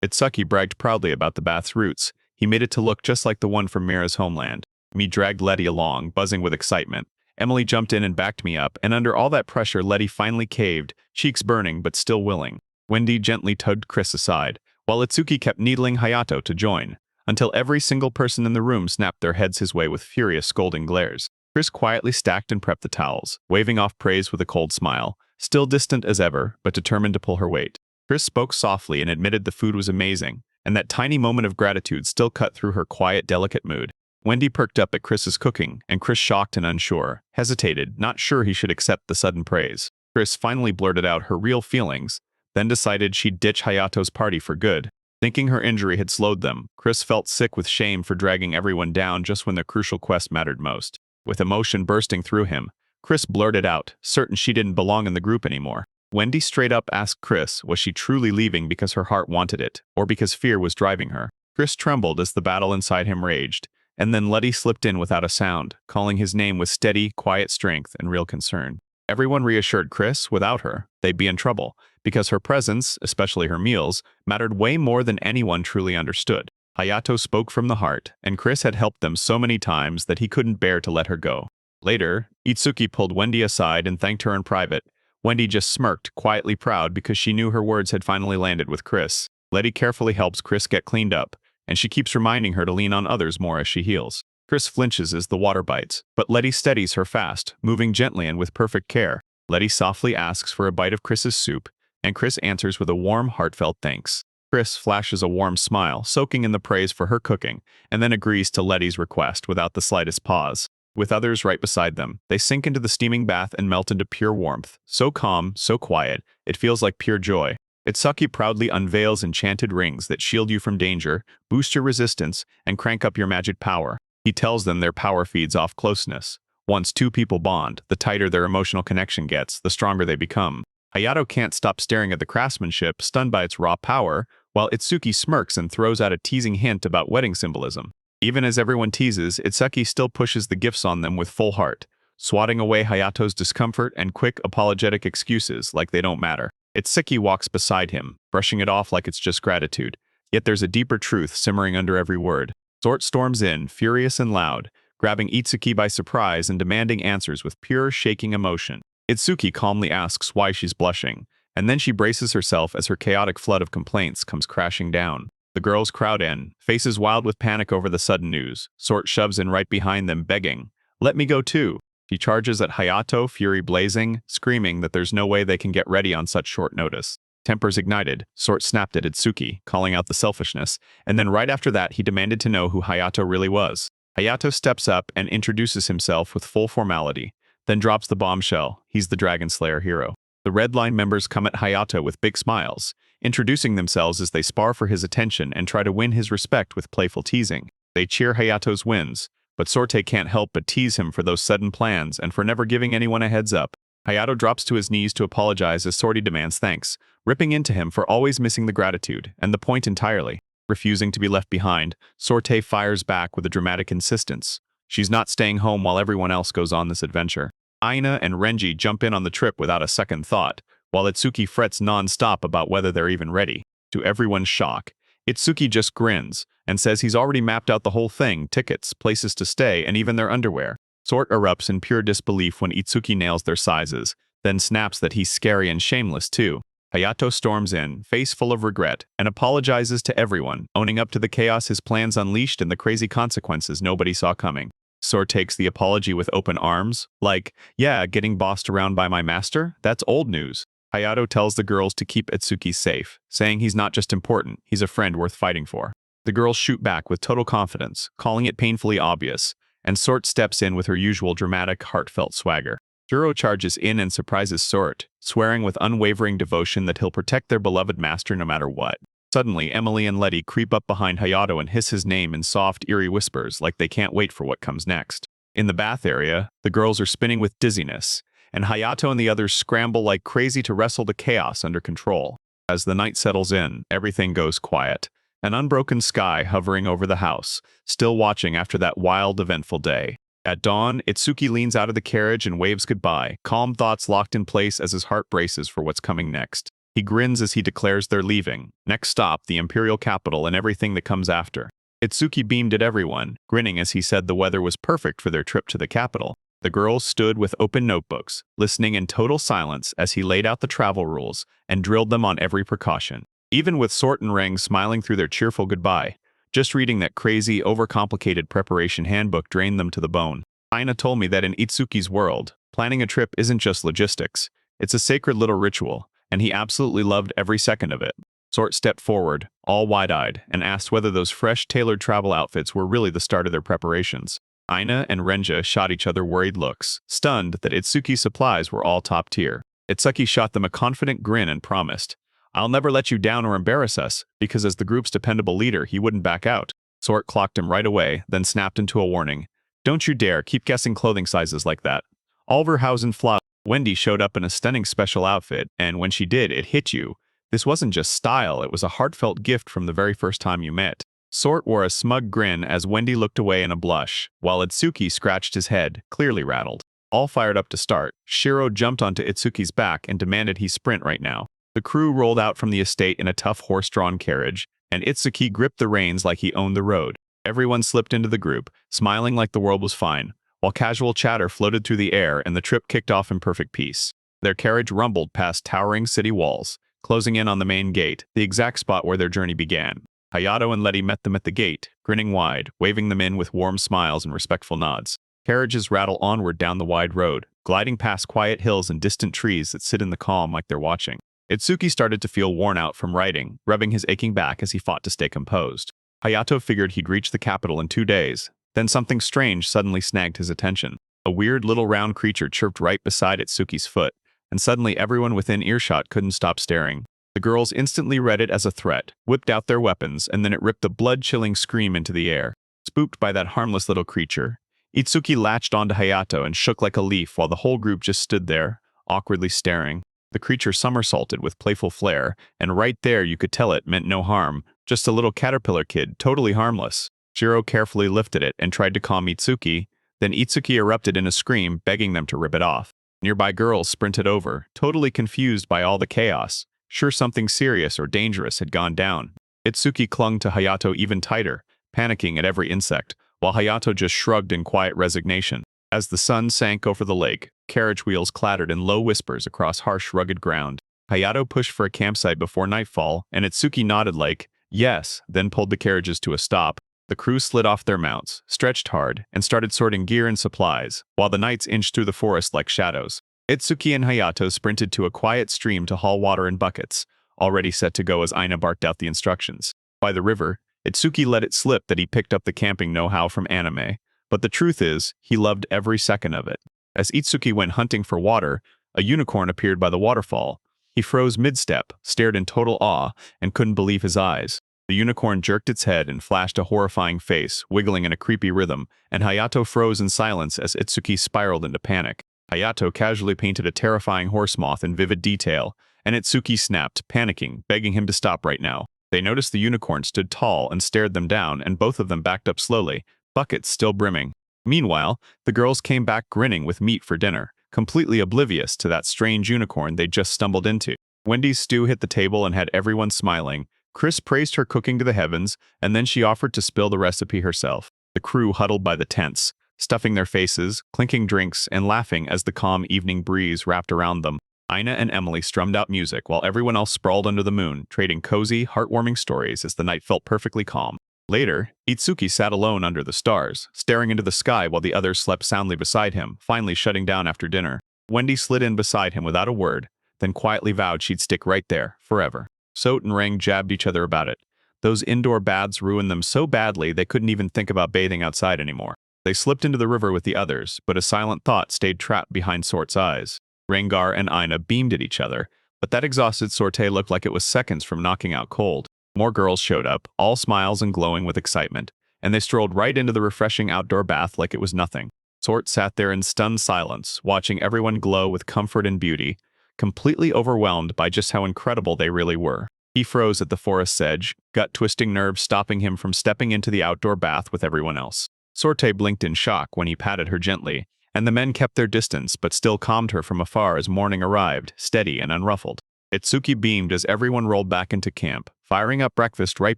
Itsuki bragged proudly about the bath's roots. He made it to look just like the one from Mira's homeland. Me dragged Letty along, buzzing with excitement. Emily jumped in and backed me up, and under all that pressure Letty finally caved, cheeks burning but still willing. Wendy gently tugged Chris aside, while Itsuki kept needling Hayato to join, until every single person in the room snapped their heads his way with furious scolding glares. Chris quietly stacked and prepped the towels, waving off praise with a cold smile, still distant as ever, but determined to pull her weight. Chris spoke softly and admitted the food was amazing, and that tiny moment of gratitude still cut through her quiet, delicate mood. Wendy perked up at Chris's cooking, and Chris, shocked and unsure, hesitated, not sure he should accept the sudden praise. Chris finally blurted out her real feelings, then decided she'd ditch Hayato's party for good. Thinking her injury had slowed them, Chris felt sick with shame for dragging everyone down just when the crucial quest mattered most. With emotion bursting through him, Chris blurted out, certain she didn't belong in the group anymore. Wendy straight up asked Chris, was she truly leaving because her heart wanted it, or because fear was driving her? Chris trembled as the battle inside him raged, and then Letty slipped in without a sound, calling his name with steady, quiet strength and real concern. Everyone reassured Chris, without her, they'd be in trouble, because her presence, especially her meals, mattered way more than anyone truly understood. Hayato spoke from the heart, and Chris had helped them so many times that he couldn't bear to let her go. Later, Itsuki pulled Wendy aside and thanked her in private. Wendy just smirked, quietly proud because she knew her words had finally landed with Chris. Letty carefully helps Chris get cleaned up, and she keeps reminding her to lean on others more as she heals. Chris flinches as the water bites, but Letty steadies her fast, moving gently and with perfect care. Letty softly asks for a bite of Chris's soup, and Chris answers with a warm, heartfelt thanks. Chris flashes a warm smile, soaking in the praise for her cooking, and then agrees to Letty's request without the slightest pause. With others right beside them, they sink into the steaming bath and melt into pure warmth. So calm, so quiet, it feels like pure joy. Itsuki proudly unveils enchanted rings that shield you from danger, boost your resistance, and crank up your magic power. He tells them their power feeds off closeness. Once two people bond, the tighter their emotional connection gets, the stronger they become. Hayato can't stop staring at the craftsmanship, stunned by its raw power, while Itsuki smirks and throws out a teasing hint about wedding symbolism. Even as everyone teases, Itsuki still pushes the gifts on them with full heart, swatting away Hayato's discomfort and quick, apologetic excuses like they don't matter. Itsuki walks beside him, brushing it off like it's just gratitude. Yet there's a deeper truth simmering under every word. Sort storms in, furious and loud, grabbing Itsuki by surprise and demanding answers with pure, shaking emotion. Itsuki calmly asks why she's blushing, and then she braces herself as her chaotic flood of complaints comes crashing down. The girls crowd in, faces wild with panic over the sudden news. Sort shoves in right behind them, begging, "Let me go too." She charges at Hayato, fury blazing, screaming that there's no way they can get ready on such short notice. Tempers ignited, Sort snapped at Itsuki, calling out the selfishness, and then right after that he demanded to know who Hayato really was. Hayato steps up and introduces himself with full formality, then drops the bombshell: he's the Dragon Slayer hero. The Red Line members come at Hayato with big smiles, introducing themselves as they spar for his attention and try to win his respect with playful teasing. They cheer Hayato's wins, but Sorte can't help but tease him for those sudden plans and for never giving anyone a heads up. Hayato drops to his knees to apologize as Sorte demands thanks, ripping into him for always missing the gratitude and the point entirely. Refusing to be left behind, Sorte fires back with a dramatic insistence. She's not staying home while everyone else goes on this adventure. Aina and Renji jump in on the trip without a second thought, while Itsuki frets non-stop about whether they're even ready. To everyone's shock, Itsuki just grins and says he's already mapped out the whole thing: tickets, places to stay, and even their underwear. Sort erupts in pure disbelief when Itsuki nails their sizes, then snaps that he's scary and shameless too. Hayato storms in, face full of regret, and apologizes to everyone, owning up to the chaos his plans unleashed and the crazy consequences nobody saw coming. Sort takes the apology with open arms, like, "Yeah, getting bossed around by my master? That's old news." Hayato tells the girls to keep Itsuki safe, saying he's not just important, he's a friend worth fighting for. The girls shoot back with total confidence, calling it painfully obvious, and Sort steps in with her usual dramatic, heartfelt swagger. Shiro charges in and surprises Sort, swearing with unwavering devotion that he'll protect their beloved master no matter what. Suddenly, Emily and Letty creep up behind Hayato and hiss his name in soft, eerie whispers like they can't wait for what comes next. In the bath area, the girls are spinning with dizziness, and Hayato and the others scramble like crazy to wrestle the chaos under control. As the night settles in, everything goes quiet. An unbroken sky hovering over the house, still watching after that wild, eventful day. At dawn, Itsuki leans out of the carriage and waves goodbye, calm thoughts locked in place as his heart braces for what's coming next. He grins as he declares they're leaving. Next stop, the imperial capital and everything that comes after. Itsuki beamed at everyone, grinning as he said the weather was perfect for their trip to the capital. The girls stood with open notebooks, listening in total silence as he laid out the travel rules and drilled them on every precaution. Even with Sort and Rang smiling through their cheerful goodbye, just reading that crazy, overcomplicated preparation handbook drained them to the bone. Aina told me that in Itsuki's world, planning a trip isn't just logistics. It's a sacred little ritual, and he absolutely loved every second of it. Sort stepped forward, all wide-eyed, and asked whether those fresh, tailored travel outfits were really the start of their preparations. Aina and Renja shot each other worried looks, stunned that Itsuki's supplies were all top tier. Itsuki shot them a confident grin and promised, "I'll never let you down or embarrass us," because as the group's dependable leader, he wouldn't back out. Sort clocked him right away, then snapped into a warning. "Don't you dare keep guessing clothing sizes like that." Alverhausen flaw. Wendy showed up in a stunning special outfit, and when she did, it hit you. This wasn't just style, it was a heartfelt gift from the very first time you met. Sort wore a smug grin as Wendy looked away in a blush, while Itsuki scratched his head, clearly rattled. All fired up to start, Shiro jumped onto Itsuki's back and demanded he sprint right now. The crew rolled out from the estate in a tough horse-drawn carriage, and Itsuki gripped the reins like he owned the road. Everyone slipped into the group, smiling like the world was fine, while casual chatter floated through the air and the trip kicked off in perfect peace. Their carriage rumbled past towering city walls, closing in on the main gate, the exact spot where their journey began. Hayato and Letty met them at the gate, grinning wide, waving them in with warm smiles and respectful nods. Carriages rattle onward down the wide road, gliding past quiet hills and distant trees that sit in the calm like they're watching. Itsuki started to feel worn out from riding, rubbing his aching back as he fought to stay composed. Hayato figured he'd reach the capital in 2 days. Then something strange suddenly snagged his attention. A weird little round creature chirped right beside Itsuki's foot, and suddenly everyone within earshot couldn't stop staring. The girls instantly read it as a threat, whipped out their weapons, and then it ripped a blood-chilling scream into the air. Spooked by that harmless little creature, Itsuki latched onto Hayato and shook like a leaf while the whole group just stood there, awkwardly staring. The creature somersaulted with playful flair, and right there you could tell it meant no harm, just a little caterpillar kid, totally harmless. Shiro carefully lifted it and tried to calm Itsuki, then Itsuki erupted in a scream, begging them to rip it off. Nearby girls sprinted over, totally confused by all the chaos, sure something serious or dangerous had gone down. Itsuki clung to Hayato even tighter, panicking at every insect, while Hayato just shrugged in quiet resignation. As the sun sank over the lake, carriage wheels clattered in low whispers across harsh, rugged ground. Hayato pushed for a campsite before nightfall, and Itsuki nodded like, yes, then pulled the carriages to a stop. The crew slid off their mounts, stretched hard, and started sorting gear and supplies, while the knights inched through the forest like shadows. Itsuki and Hayato sprinted to a quiet stream to haul water in buckets, already set to go as Aina barked out the instructions. By the river, Itsuki let it slip that he picked up the camping know-how from anime, but the truth is, he loved every second of it. As Itsuki went hunting for water, a unicorn appeared by the waterfall. He froze mid-step, stared in total awe, and couldn't believe his eyes. The unicorn jerked its head and flashed a horrifying face, wiggling in a creepy rhythm, and Hayato froze in silence as Itsuki spiraled into panic. Hayato casually painted a terrifying horse moth in vivid detail, and Itsuki snapped, panicking, begging him to stop right now. They noticed the unicorn stood tall and stared them down, and both of them backed up slowly, buckets still brimming. Meanwhile, the girls came back grinning with meat for dinner, completely oblivious to that strange unicorn they'd just stumbled into. Wendy's stew hit the table and had everyone smiling. Chris praised her cooking to the heavens, and then she offered to spill the recipe herself. The crew huddled by the tents, stuffing their faces, clinking drinks, and laughing as the calm evening breeze wrapped around them. Aina and Emily strummed out music while everyone else sprawled under the moon, trading cozy, heartwarming stories as the night felt perfectly calm. Later, Itsuki sat alone under the stars, staring into the sky while the others slept soundly beside him, finally shutting down after dinner. Wendy slid in beside him without a word, then quietly vowed she'd stick right there, forever. Sot and Rang jabbed each other about it. Those indoor baths ruined them so badly they couldn't even think about bathing outside anymore. They slipped into the river with the others, but a silent thought stayed trapped behind Sort's eyes. Rengar and Aina beamed at each other, but that exhausted Sorte looked like it was seconds from knocking out cold. More girls showed up, all smiles and glowing with excitement, and they strolled right into the refreshing outdoor bath like it was nothing. Sort sat there in stunned silence, watching everyone glow with comfort and beauty, completely overwhelmed by just how incredible they really were. He froze at the forest's edge, gut-twisting nerves stopping him from stepping into the outdoor bath with everyone else. Sorte blinked in shock when he patted her gently, and the men kept their distance but still calmed her from afar as morning arrived, steady and unruffled. Itsuki beamed as everyone rolled back into camp, firing up breakfast right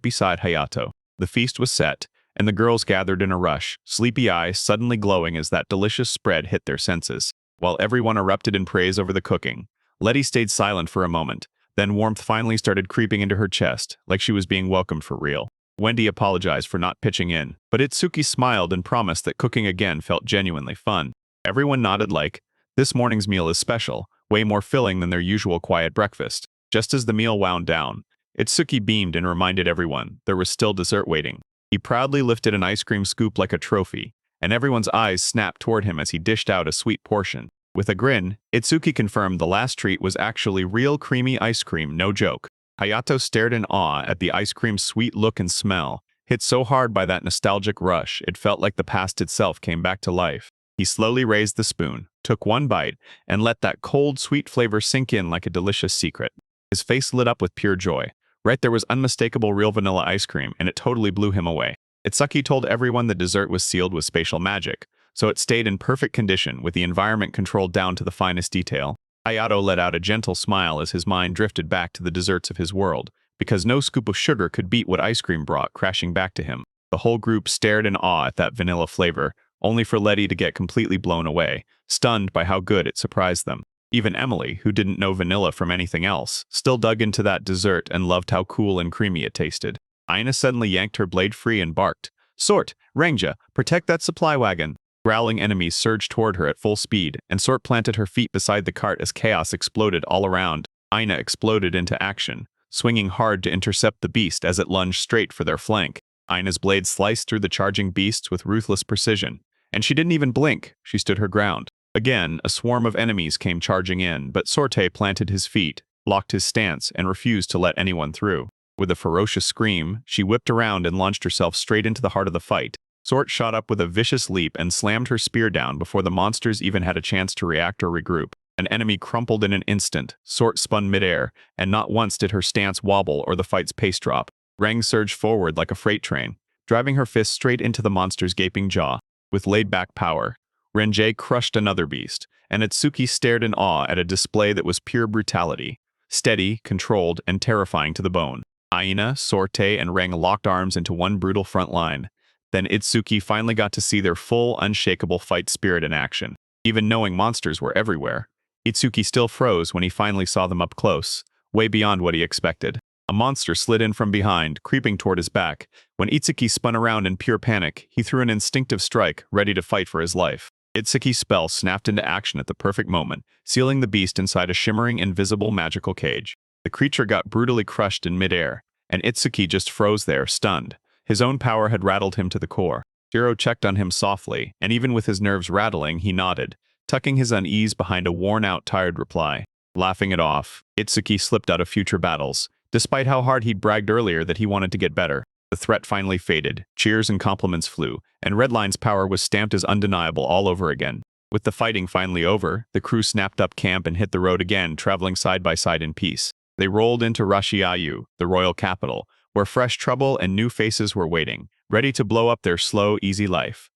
beside Hayato. The feast was set, and the girls gathered in a rush, sleepy eyes suddenly glowing as that delicious spread hit their senses. While everyone erupted in praise over the cooking, Letty stayed silent for a moment, then warmth finally started creeping into her chest, like she was being welcomed for real. Wendy apologized for not pitching in, but Itsuki smiled and promised that cooking again felt genuinely fun. Everyone nodded like, this morning's meal is special, way more filling than their usual quiet breakfast. Just as the meal wound down, Itsuki beamed and reminded everyone there was still dessert waiting. He proudly lifted an ice cream scoop like a trophy, and everyone's eyes snapped toward him as he dished out a sweet portion. With a grin, Itsuki confirmed the last treat was actually real creamy ice cream, no joke. Hayato stared in awe at the ice cream's sweet look and smell, hit so hard by that nostalgic rush it felt like the past itself came back to life. He slowly raised the spoon, took one bite, and let that cold, sweet flavor sink in like a delicious secret. His face lit up with pure joy. Right there was unmistakable real vanilla ice cream, and it totally blew him away. Itsuki told everyone the dessert was sealed with spatial magic, so it stayed in perfect condition with the environment controlled down to the finest detail. Hayato let out a gentle smile as his mind drifted back to the desserts of his world, because no scoop of sugar could beat what ice cream brought crashing back to him. The whole group stared in awe at that vanilla flavor, only for Letty to get completely blown away, stunned by how good it surprised them. Even Emily, who didn't know vanilla from anything else, still dug into that dessert and loved how cool and creamy it tasted. Aina suddenly yanked her blade free and barked, Sort, Rangja, protect that supply wagon. Growling enemies surged toward her at full speed, and Sort planted her feet beside the cart as chaos exploded all around. Aina exploded into action, swinging hard to intercept the beast as it lunged straight for their flank. Aina's blade sliced through the charging beasts with ruthless precision, and she didn't even blink. She stood her ground. Again, a swarm of enemies came charging in, but Sorte planted his feet, locked his stance, and refused to let anyone through. With a ferocious scream, she whipped around and launched herself straight into the heart of the fight. Sort shot up with a vicious leap and slammed her spear down before the monsters even had a chance to react or regroup. An enemy crumpled in an instant, Sort spun midair, and not once did her stance wobble or the fight's pace drop. Rang surged forward like a freight train, driving her fist straight into the monster's gaping jaw. With laid-back power, Renjei crushed another beast, and Itsuki stared in awe at a display that was pure brutality, steady, controlled, and terrifying to the bone. Aina, Sorte, and Rang locked arms into one brutal front line. Then Itsuki finally got to see their full, unshakable fight spirit in action. Even knowing monsters were everywhere, Itsuki still froze when he finally saw them up close, way beyond what he expected. A monster slid in from behind, creeping toward his back. When Itsuki spun around in pure panic, he threw an instinctive strike, ready to fight for his life. Itsuki's spell snapped into action at the perfect moment, sealing the beast inside a shimmering, invisible magical cage. The creature got brutally crushed in midair, and Itsuki just froze there, stunned. His own power had rattled him to the core. Shiro checked on him softly, and even with his nerves rattling, he nodded, tucking his unease behind a worn-out, tired reply. Laughing it off, Itsuki slipped out of future battles, despite how hard he'd bragged earlier that he wanted to get better. The threat finally faded, cheers and compliments flew, and Redline's power was stamped as undeniable all over again. With the fighting finally over, the crew snapped up camp and hit the road again, traveling side by side in peace. They rolled into Rashiayu, the royal capital, where fresh trouble and new faces were waiting, ready to blow up their slow, easy life.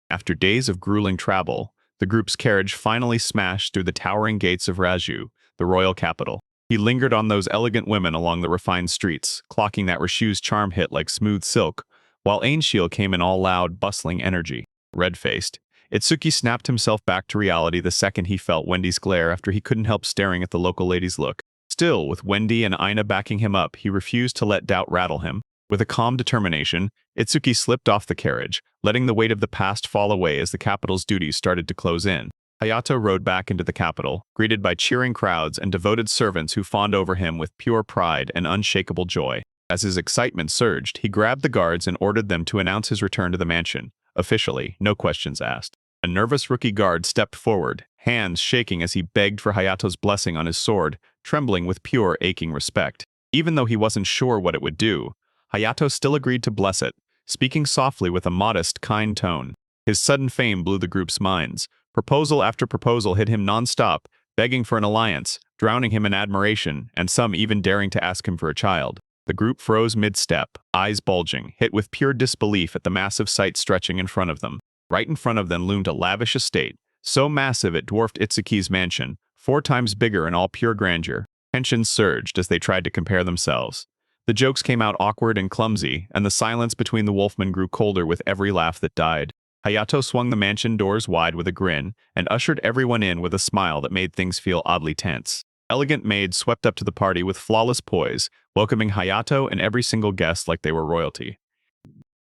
After days of grueling travel, the group's carriage finally smashed through the towering gates of Raju, the royal capital. He lingered on those elegant women along the refined streets, clocking that Rashu's charm hit like smooth silk, while Ainshield came in all loud, bustling energy. Red-faced, Itsuki snapped himself back to reality the second he felt Wendy's glare after he couldn't help staring at the local lady's look. Still, with Wendy and Aina backing him up, he refused to let doubt rattle him. With a calm determination, Itsuki slipped off the carriage, letting the weight of the past fall away as the capital's duties started to close in. Hayato rode back into the capital, greeted by cheering crowds and devoted servants who fawned over him with pure pride and unshakable joy. As his excitement surged, he grabbed the guards and ordered them to announce his return to the mansion, Officially, no questions asked. A nervous rookie guard stepped forward, hands shaking as he begged for Hayato's blessing on his sword, trembling with pure, aching respect. Even though he wasn't sure what it would do, Hayato still agreed to bless it, speaking softly with a modest, kind tone. His sudden fame blew the group's minds. Proposal after proposal hit him non-stop, begging for an alliance, drowning him in admiration, and some even daring to ask him for a child. The group froze mid-step, eyes bulging, hit with pure disbelief at the massive sight stretching in front of them. Right in front of them loomed a lavish estate, so massive it dwarfed Itsuki's mansion, 4 times bigger in all pure grandeur. Tensions surged as they tried to compare themselves. The jokes came out awkward and clumsy, and the silence between the wolfmen grew colder with every laugh that died. Hayato swung the mansion doors wide with a grin, and ushered everyone in with a smile that made things feel oddly tense. Elegant maids swept up to the party with flawless poise, welcoming Hayato and every single guest like they were royalty.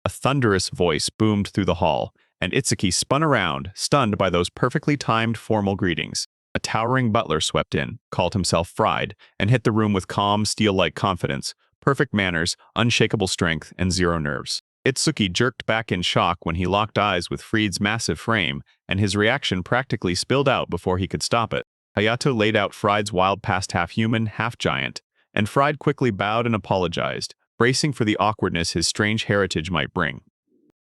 A thunderous voice boomed through the hall, and Itsuki spun around, stunned by those perfectly timed formal greetings. A towering butler swept in, called himself Fried, and hit the room with calm, steel-like confidence, perfect manners, unshakable strength, and zero nerves. Itsuki jerked back in shock when he locked eyes with Fried's massive frame, and his reaction practically spilled out before he could stop it. Hayato laid out Fried's wild past half-human, half-giant, and Fried quickly bowed and apologized, bracing for the awkwardness his strange heritage might bring.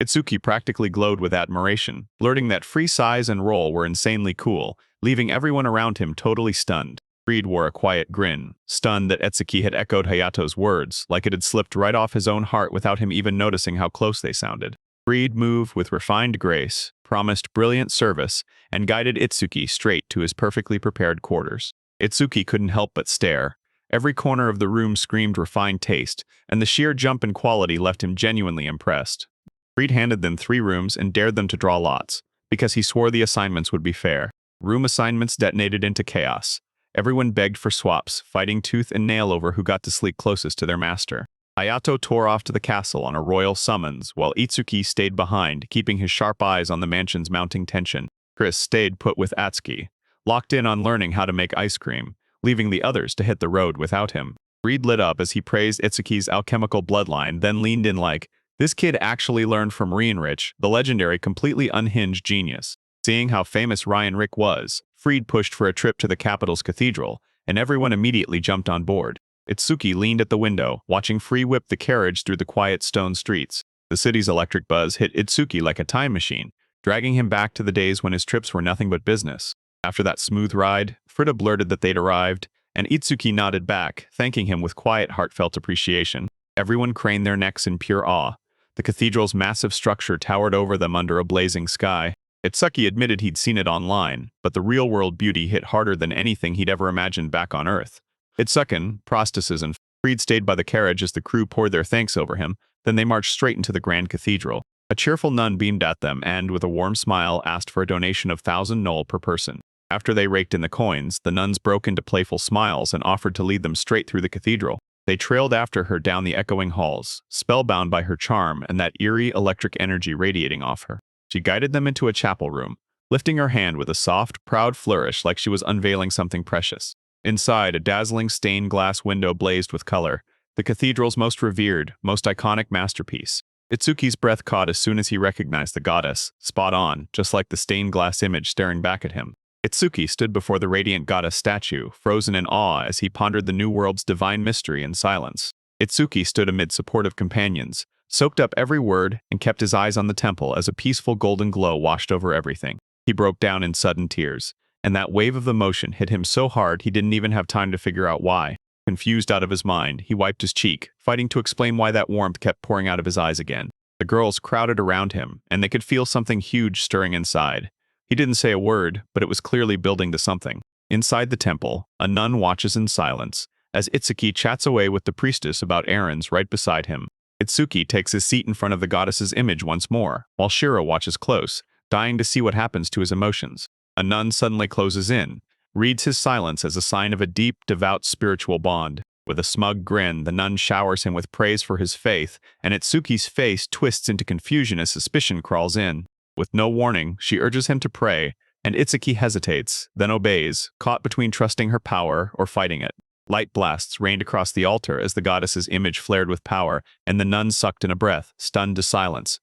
Itsuki practically glowed with admiration, blurting that Fried's size and role were insanely cool, leaving everyone around him totally stunned. Fried wore a quiet grin, stunned that Itsuki had echoed Hayato's words, like it had slipped right off his own heart without him even noticing how close they sounded. Fried moved with refined grace, promised brilliant service, and guided Itsuki straight to his perfectly prepared quarters. Itsuki couldn't help but stare. Every corner of the room screamed refined taste, and the sheer jump in quality left him genuinely impressed. Fried handed them 3 rooms and dared them to draw lots, because he swore the assignments would be fair. Room assignments detonated into chaos. Everyone begged for swaps, fighting tooth and nail over who got to sleep closest to their master. Hayato tore off to the castle on a royal summons, while Itsuki stayed behind, keeping his sharp eyes on the mansion's mounting tension. Chris stayed put with Atsuki, locked in on learning how to make ice cream, leaving the others to hit the road without him. Fried lit up as he praised Itsuki's alchemical bloodline, then leaned in like, this kid actually learned from Reinrich, the legendary completely unhinged genius. Seeing how famous Reinrich was, Fried pushed for a trip to the capital's cathedral, and everyone immediately jumped on board. Itsuki leaned at the window, watching Fried whip the carriage through the quiet stone streets. The city's electric buzz hit Itsuki like a time machine, dragging him back to the days when his trips were nothing but business. After that smooth ride, Frida blurted that they'd arrived, and Itsuki nodded back, thanking him with quiet, heartfelt appreciation. Everyone craned their necks in pure awe. The cathedral's massive structure towered over them under a blazing sky. Itsuki admitted he'd seen it online, but the real-world beauty hit harder than anything he'd ever imagined back on Earth. Itsuki, Prosthesis, and Fried stayed by the carriage as the crew poured their thanks over him, then they marched straight into the Grand Cathedral. A cheerful nun beamed at them and, with a warm smile, asked for a donation of 1,000 Knoll per person. After they raked in the coins, the nuns broke into playful smiles and offered to lead them straight through the cathedral. They trailed after her down the echoing halls, spellbound by her charm and that eerie electric energy radiating off her. She guided them into a chapel room, lifting her hand with a soft, proud flourish like she was unveiling something precious. Inside, a dazzling stained glass window blazed with color, the cathedral's most revered, most iconic masterpiece. Itsuki's breath caught as soon as he recognized the goddess, spot on, just like the stained glass image staring back at him. Itsuki stood before the radiant goddess statue, frozen in awe as he pondered the new world's divine mystery in silence. Itsuki stood amid supportive companions, soaked up every word, and kept his eyes on the temple as a peaceful golden glow washed over everything. He broke down in sudden tears, and that wave of emotion hit him so hard he didn't even have time to figure out why. Confused out of his mind, he wiped his cheek, fighting to explain why that warmth kept pouring out of his eyes again. The girls crowded around him, and they could feel something huge stirring inside. He didn't say a word, but it was clearly building to something. Inside the temple, a nun watches in silence, as Itsuki chats away with the priestess about errands right beside him. Itsuki takes his seat in front of the goddess's image once more, while Shiro watches close, dying to see what happens to his emotions. A nun suddenly closes in, reads his silence as a sign of a deep, devout spiritual bond. With a smug grin, the nun showers him with praise for his faith, and Itsuki's face twists into confusion as suspicion crawls in. With no warning, she urges him to pray, and Itsuki hesitates, then obeys, caught between trusting her power or fighting it. Light blasts rained across the altar as the goddess's image flared with power, and the nun sucked in a breath, stunned to silence.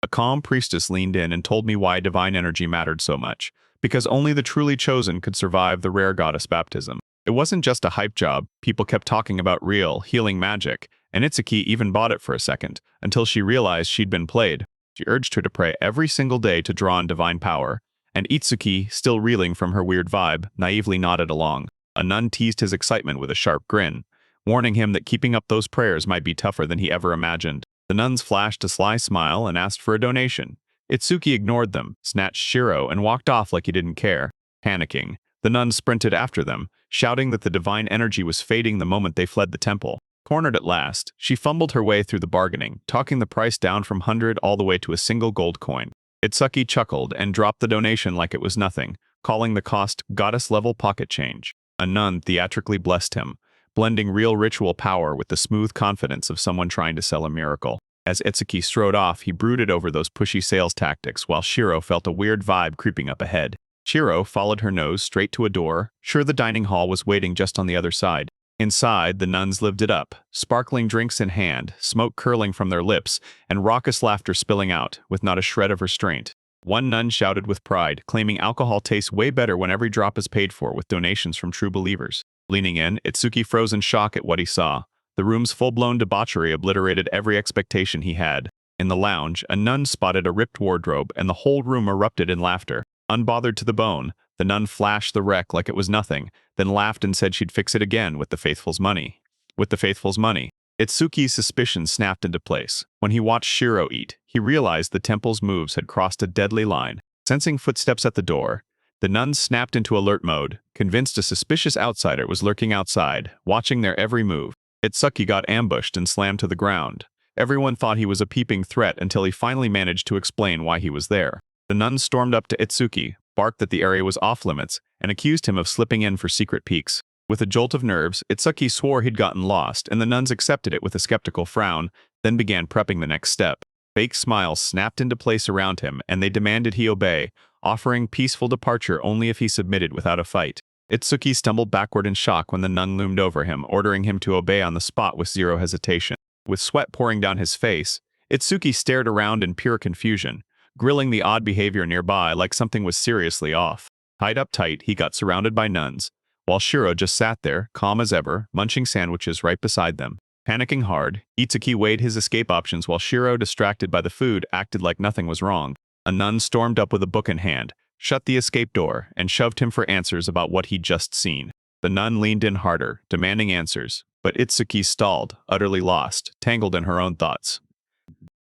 A calm priestess leaned in and told me why divine energy mattered so much, because only the truly chosen could survive the rare goddess baptism. It wasn't just a hype job, people kept talking about real, healing magic, and Itsuki even bought it for a second, until she realized she'd been played. She urged her to pray every single day to draw on divine power, and Itsuki, still reeling from her weird vibe, naively nodded along. A nun teased his excitement with a sharp grin, warning him that keeping up those prayers might be tougher than he ever imagined. The nuns flashed a sly smile and asked for a donation. Itsuki ignored them, snatched Shiro, and walked off like he didn't care. Panicking, the nuns sprinted after them, shouting that the divine energy was fading the moment they fled the temple. Cornered at last, she fumbled her way through the bargaining, talking the price down from 100 all the way to a single gold coin. Itsuki chuckled and dropped the donation like it was nothing, calling the cost goddess-level pocket change. A nun theatrically blessed him, blending real ritual power with the smooth confidence of someone trying to sell a miracle. As Itsuki strode off, he brooded over those pushy sales tactics while Shiro felt a weird vibe creeping up ahead. Shiro followed her nose straight to a door, sure the dining hall was waiting just on the other side. Inside, the nuns lived it up, sparkling drinks in hand, smoke curling from their lips, and raucous laughter spilling out, with not a shred of restraint. One nun shouted with pride, claiming alcohol tastes way better when every drop is paid for with donations from true believers. Leaning in, Itsuki froze in shock at what he saw. The room's full-blown debauchery obliterated every expectation he had. In the lounge, a nun spotted a ripped wardrobe, and the whole room erupted in laughter. Unbothered to the bone, the nun flashed the wreck like it was nothing, then laughed and said she'd fix it again with the faithful's money. With the faithful's money. Itsuki's suspicions snapped into place. When he watched Shiro eat, he realized the temple's moves had crossed a deadly line. Sensing footsteps at the door, the nuns snapped into alert mode, convinced a suspicious outsider was lurking outside, watching their every move. Itsuki got ambushed and slammed to the ground. Everyone thought he was a peeping threat until he finally managed to explain why he was there. The nuns stormed up to Itsuki, barked that the area was off-limits, and accused him of slipping in for secret peeks. With a jolt of nerves, Itsuki swore he'd gotten lost, and the nuns accepted it with a skeptical frown, then began prepping the next step. Fake smiles snapped into place around him, and they demanded he obey, offering peaceful departure only if he submitted without a fight. Itsuki stumbled backward in shock when the nun loomed over him, ordering him to obey on the spot with zero hesitation. With sweat pouring down his face, Itsuki stared around in pure confusion, grilling the odd behavior nearby like something was seriously off. Tied up tight, he got surrounded by nuns, while Shiro just sat there, calm as ever, munching sandwiches right beside them. Panicking hard, Itsuki weighed his escape options while Shiro, distracted by the food, acted like nothing was wrong. A nun stormed up with a book in hand, shut the escape door, and shoved him for answers about what he'd just seen. The nun leaned in harder, demanding answers, but Itsuki stalled, utterly lost, tangled in her own thoughts.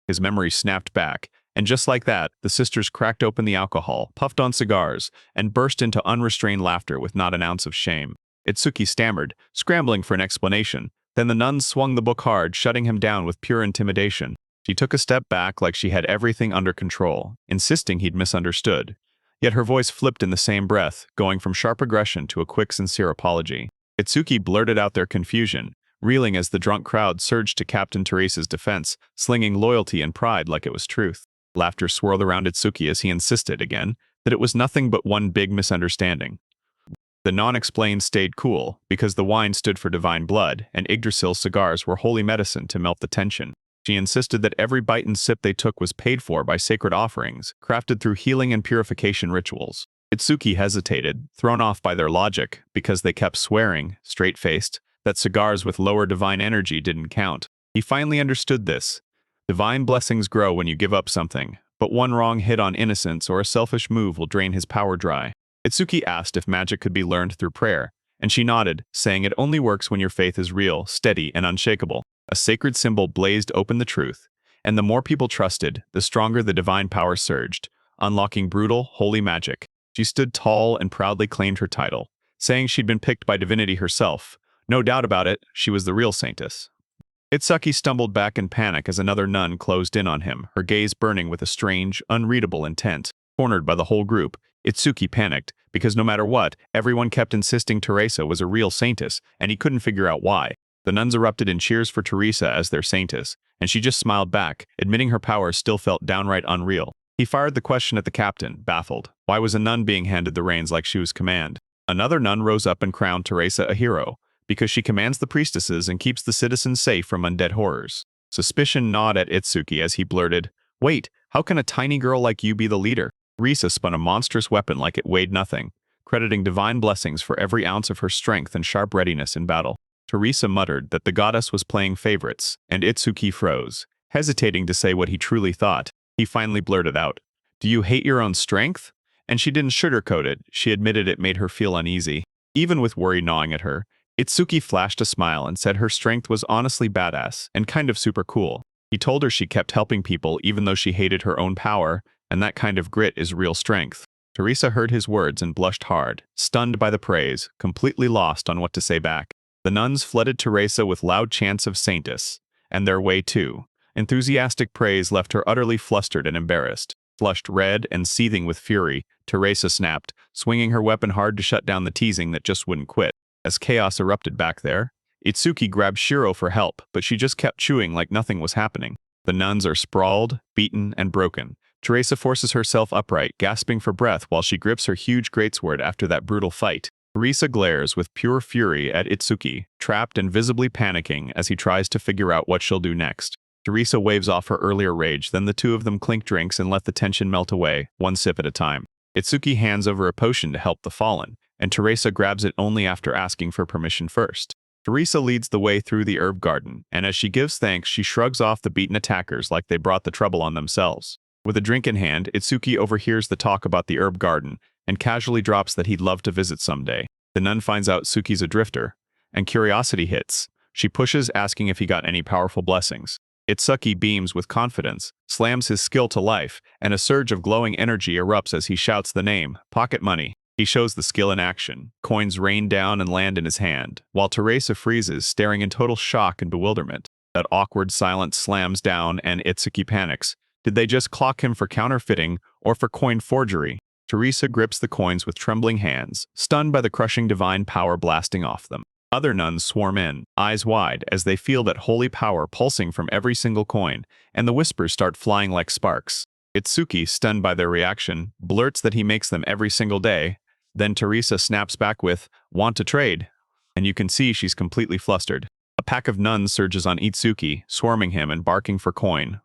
His memory snapped back, and just like that, the sisters cracked open the alcohol, puffed on cigars, and burst into unrestrained laughter with not an ounce of shame. Itsuki stammered, scrambling for an explanation. Then the nuns swung the book hard, shutting him down with pure intimidation. She took a step back like she had everything under control, insisting he'd misunderstood. Yet her voice flipped in the same breath, going from sharp aggression to a quick, sincere apology. Itsuki blurted out their confusion, reeling as the drunk crowd surged to Captain Teresa's defense, slinging loyalty and pride like it was truth. Laughter swirled around Itsuki as he insisted again that it was nothing but one big misunderstanding. The non-explained stayed cool because the wine stood for divine blood and Yggdrasil cigars were holy medicine to melt the tension. She insisted that every bite and sip they took was paid for by sacred offerings, crafted through healing and purification rituals. Itsuki hesitated, thrown off by their logic because they kept swearing, straight-faced, that cigars with lower divine energy didn't count. He finally understood this. Divine blessings grow when you give up something, but one wrong hit on innocence or a selfish move will drain his power dry. Itsuki asked if magic could be learned through prayer, and she nodded, saying it only works when your faith is real, steady, and unshakable. A sacred symbol blazed open the truth, and the more people trusted, the stronger the divine power surged, unlocking brutal, holy magic. She stood tall and proudly claimed her title, saying she'd been picked by divinity herself. No doubt about it, she was the real saintess. Itsuki stumbled back in panic as another nun closed in on him, her gaze burning with a strange, unreadable intent. Cornered by the whole group, Itsuki panicked, because no matter what, everyone kept insisting Teresa was a real saintess, and he couldn't figure out why. The nuns erupted in cheers for Teresa as their saintess, and she just smiled back, admitting her power still felt downright unreal. He fired the question at the captain, baffled. Why was a nun being handed the reins like she was command? Another nun rose up and crowned Teresa a hero, because she commands the priestesses and keeps the citizens safe from undead horrors. Suspicion gnawed at Itsuki as he blurted, "Wait, How can a tiny girl like you be the leader? Teresa spun a monstrous weapon like it weighed nothing, crediting divine blessings for every ounce of her strength and sharp readiness in battle. Teresa muttered that the goddess was playing favorites, and Itsuki froze, hesitating to say what he truly thought. He finally blurted out, "Do you hate your own strength?" And she didn't sugarcoat it, she admitted it made her feel uneasy. Even with worry gnawing at her, Itsuki flashed a smile and said her strength was honestly badass and kind of super cool. He told her she kept helping people even though she hated her own power, and that kind of grit is real strength. Teresa heard his words and blushed hard, stunned by the praise, completely lost on what to say back. The nuns flooded Teresa with loud chants of Saintess, and their way too. Enthusiastic praise left her utterly flustered and embarrassed. Flushed red and seething with fury, Teresa snapped, swinging her weapon hard to shut down the teasing that just wouldn't quit. As chaos erupted back there, Itsuki grabbed Shiro for help, but she just kept chewing like nothing was happening. The nuns are sprawled, beaten, and broken. Teresa forces herself upright, gasping for breath while she grips her huge greatsword after that brutal fight. Teresa glares with pure fury at Itsuki, trapped and visibly panicking as he tries to figure out what she'll do next. Teresa waves off her earlier rage, then the two of them clink drinks and let the tension melt away, one sip at a time. Itsuki hands over a potion to help the fallen, and Teresa grabs it only after asking for permission first. Teresa leads the way through the herb garden, and as she gives thanks, she shrugs off the beaten attackers like they brought the trouble on themselves. With a drink in hand, Itsuki overhears the talk about the herb garden, and casually drops that he'd love to visit someday. The nun finds out Tsuki's a drifter, and curiosity hits. She pushes, asking if he got any powerful blessings. Itsuki beams with confidence, slams his skill to life, and a surge of glowing energy erupts as he shouts the name, Pocket Money. He shows the skill in action. Coins rain down and land in his hand, while Teresa freezes, staring in total shock and bewilderment. That awkward silence slams down and Itsuki panics. Did they just clock him for counterfeiting or for coin forgery? Teresa grips the coins with trembling hands, stunned by the crushing divine power blasting off them. Other nuns swarm in, eyes wide, as they feel that holy power pulsing from every single coin, and the whispers start flying like sparks. Itsuki, stunned by their reaction, blurts that he makes them every single day. Then Teresa snaps back with, "Want to trade?" And you can see she's completely flustered. A pack of nuns surges on Itsuki, swarming him and barking for coin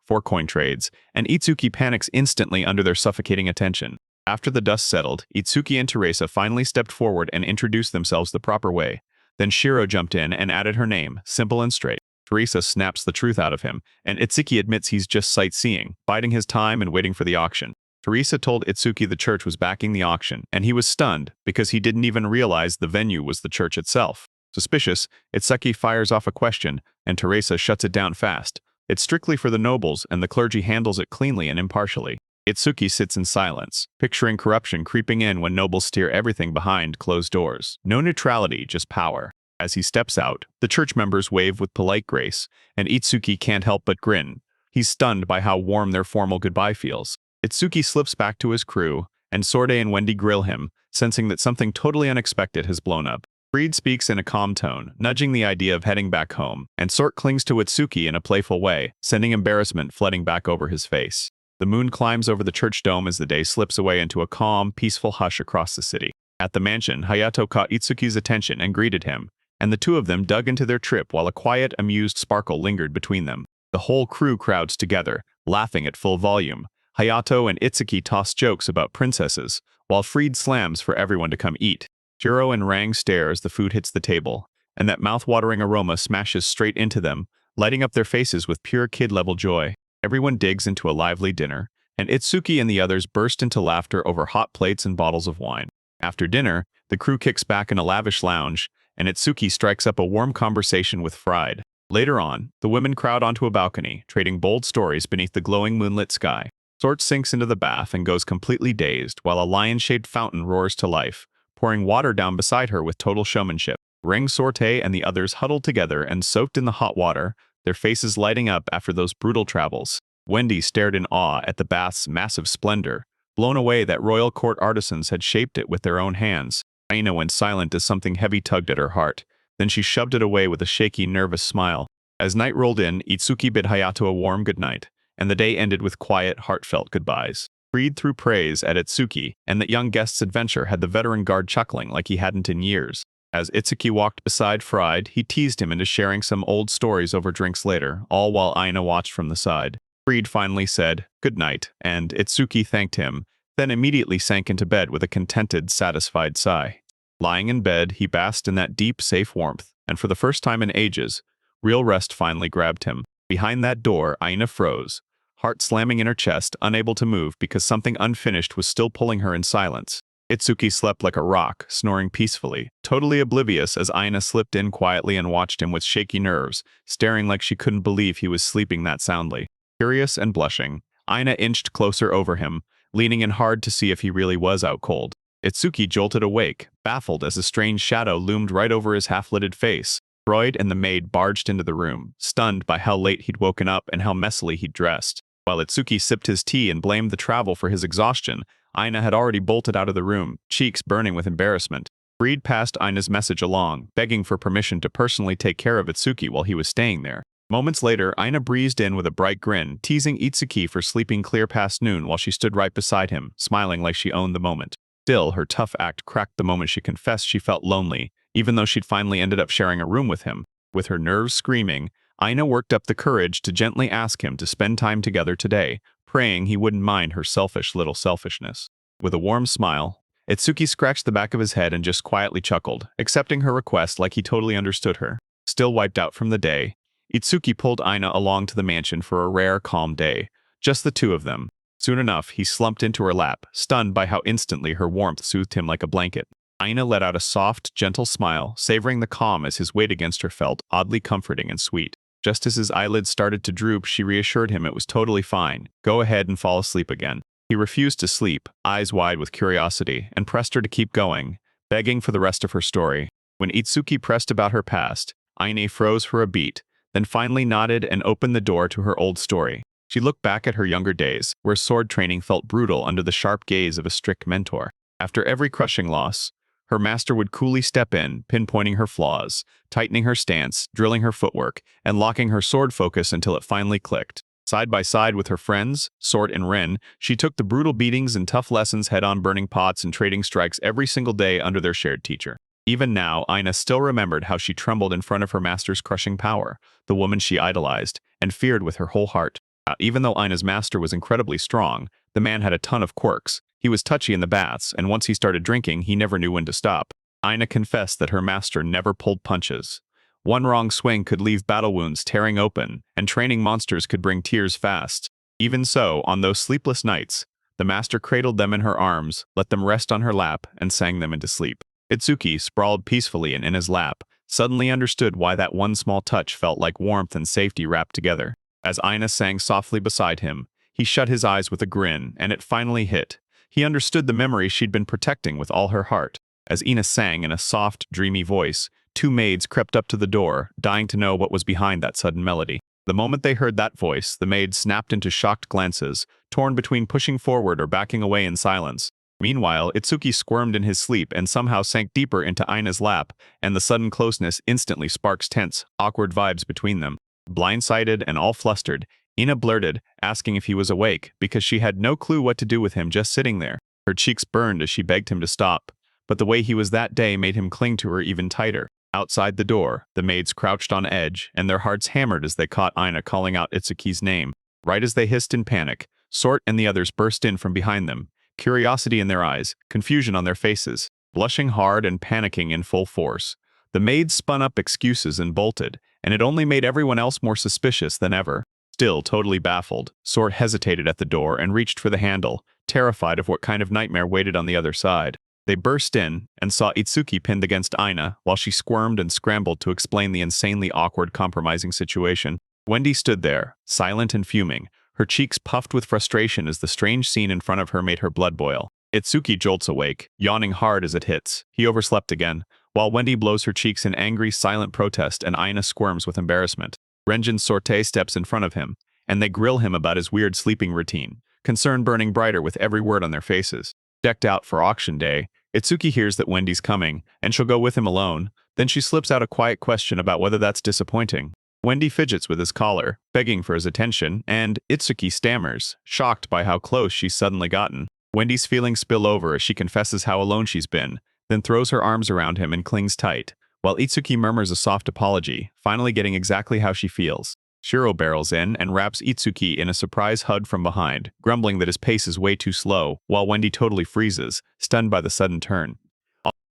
trades, and Itsuki panics instantly under their suffocating attention. After the dust settled, Itsuki and Teresa finally stepped forward and introduced themselves the proper way. Then Shiro jumped in and added her name, simple and straight. Teresa snaps the truth out of him, and Itsuki admits he's just sightseeing, biding his time and waiting for the auction. Teresa told Itsuki the church was backing the auction, and he was stunned because he didn't even realize the venue was the church itself. Suspicious, Itsuki fires off a question, and Teresa shuts it down fast. It's strictly for the nobles, and the clergy handles it cleanly and impartially. Itsuki sits in silence, picturing corruption creeping in when nobles steer everything behind closed doors. No neutrality, just power. As he steps out, the church members wave with polite grace, and Itsuki can't help but grin. He's stunned by how warm their formal goodbye feels. Itsuki slips back to his crew, and Sorde and Wendy grill him, sensing that something totally unexpected has blown up. Freed speaks in a calm tone, nudging the idea of heading back home, and Sort clings to Itsuki in a playful way, sending embarrassment flooding back over his face. The moon climbs over the church dome as the day slips away into a calm, peaceful hush across the city. At the mansion, Hayato caught Itsuki's attention and greeted him, and the two of them dug into their trip while a quiet, amused sparkle lingered between them. The whole crew crowds together, laughing at full volume. Hayato and Itsuki toss jokes about princesses, while Freed slams for everyone to come eat. Jiro and Rang stare as the food hits the table, and that mouth-watering aroma smashes straight into them, lighting up their faces with pure kid-level joy. Everyone digs into a lively dinner, and Itsuki and the others burst into laughter over hot plates and bottles of wine. After dinner, the crew kicks back in a lavish lounge, and Itsuki strikes up a warm conversation with Fried. Later on, the women crowd onto a balcony, trading bold stories beneath the glowing moonlit sky. Sort sinks into the bath and goes completely dazed, while a lion-shaped fountain roars to life, pouring water down beside her with total showmanship. Ring Sorte and the others huddled together and soaked in the hot water, their faces lighting up after those brutal travels. Wendy stared in awe at the bath's massive splendor, blown away that royal court artisans had shaped it with their own hands. Aina went silent as something heavy tugged at her heart. Then she shoved it away with a shaky, nervous smile. As night rolled in, Itsuki bid Hayato a warm goodnight, and the day ended with quiet, heartfelt goodbyes. Freed threw praise at Itsuki, and that young guest's adventure had the veteran guard chuckling like he hadn't in years. As Itsuki walked beside Fried, he teased him into sharing some old stories over drinks later, all while Aina watched from the side. Freed finally said, "Good night," and Itsuki thanked him, then immediately sank into bed with a contented, satisfied sigh. Lying in bed, he basked in that deep, safe warmth, and for the first time in ages, real rest finally grabbed him. Behind that door, Aina froze, heart slamming in her chest, unable to move because something unfinished was still pulling her in silence. Itsuki slept like a rock, snoring peacefully, totally oblivious as Aina slipped in quietly and watched him with shaky nerves, staring like she couldn't believe he was sleeping that soundly. Curious and blushing, Aina inched closer over him, leaning in hard to see if he really was out cold. Itsuki jolted awake, baffled as a strange shadow loomed right over his half-lidded face. Freud and the maid barged into the room, stunned by how late he'd woken up and how messily he'd dressed. While Itsuki sipped his tea and blamed the travel for his exhaustion, Aina had already bolted out of the room, cheeks burning with embarrassment. Freed passed Aina's message along, begging for permission to personally take care of Itsuki while he was staying there. Moments later, Aina breezed in with a bright grin, teasing Itsuki for sleeping clear past noon while she stood right beside him, smiling like she owned the moment. Still, her tough act cracked the moment she confessed she felt lonely, even though she'd finally ended up sharing a room with him. With her nerves screaming, Aina worked up the courage to gently ask him to spend time together today, praying he wouldn't mind her selfish little selfishness. With a warm smile, Itsuki scratched the back of his head and just quietly chuckled, accepting her request like he totally understood her. Still wiped out from the day, Itsuki pulled Aina along to the mansion for a rare, calm day, just the two of them. Soon enough, he slumped into her lap, stunned by how instantly her warmth soothed him like a blanket. Aina let out a soft, gentle smile, savoring the calm as his weight against her felt oddly comforting and sweet. Just as his eyelids started to droop, she reassured him it was totally fine. Go ahead and fall asleep again. He refused to sleep, eyes wide with curiosity, and pressed her to keep going, begging for the rest of her story. When Itsuki pressed about her past, Aina froze for a beat, then finally nodded and opened the door to her old story. She looked back at her younger days, where sword training felt brutal under the sharp gaze of a strict mentor. After every crushing loss, her master would coolly step in, pinpointing her flaws, tightening her stance, drilling her footwork, and locking her sword focus until it finally clicked. Side by side with her friends, Sort and Ren, she took the brutal beatings and tough lessons head-on, burning pots and trading strikes every single day under their shared teacher. Even now, Aina still remembered how she trembled in front of her master's crushing power, the woman she idolized, and feared with her whole heart. Even though Aina's master was incredibly strong, the man had a ton of quirks. He was touchy in the baths, and once he started drinking, he never knew when to stop. Aina confessed that her master never pulled punches. One wrong swing could leave battle wounds tearing open, and training monsters could bring tears fast. Even so, on those sleepless nights, the master cradled them in her arms, let them rest on her lap, and sang them into sleep. Itsuki, sprawled peacefully in his lap, suddenly understood why that one small touch felt like warmth and safety wrapped together. As Aina sang softly beside him, he shut his eyes with a grin, and it finally hit. He understood the memory she'd been protecting with all her heart. As Aina sang in a soft, dreamy voice, two maids crept up to the door, dying to know what was behind that sudden melody. The moment they heard that voice, the maids snapped into shocked glances, torn between pushing forward or backing away in silence. Meanwhile, Itsuki squirmed in his sleep and somehow sank deeper into Aina's lap, and the sudden closeness instantly sparks tense, awkward vibes between them. Blindsided and all flustered, Aina blurted, asking if he was awake, because she had no clue what to do with him just sitting there. Her cheeks burned as she begged him to stop, but the way he was that day made him cling to her even tighter. Outside the door, the maids crouched on edge, and their hearts hammered as they caught Aina calling out Itsuki's name. Right as they hissed in panic, Sort and the others burst in from behind them, curiosity in their eyes, confusion on their faces, blushing hard and panicking in full force. The maids spun up excuses and bolted, and it only made everyone else more suspicious than ever. Still totally baffled, Sort hesitated at the door and reached for the handle, terrified of what kind of nightmare waited on the other side. They burst in and saw Itsuki pinned against Aina while she squirmed and scrambled to explain the insanely awkward, compromising situation. Wendy stood there, silent and fuming, her cheeks puffed with frustration as the strange scene in front of her made her blood boil. Itsuki jolts awake, yawning hard as it hits. He overslept again, while Wendy blows her cheeks in angry, silent protest and Aina squirms with embarrassment. Renjin Sorte steps in front of him, and they grill him about his weird sleeping routine, concern burning brighter with every word on their faces. Decked out for auction day, Itsuki hears that Wendy's coming, and she'll go with him alone. Then she slips out a quiet question about whether that's disappointing. Wendy fidgets with his collar, begging for his attention, and Itsuki stammers, shocked by how close she's suddenly gotten. Wendy's feelings spill over as she confesses how alone she's been, then throws her arms around him and clings tight, while Itsuki murmurs a soft apology, finally getting exactly how she feels. Shiro barrels in and wraps Itsuki in a surprise hug from behind, grumbling that his pace is way too slow, while Wendy totally freezes, stunned by the sudden turn.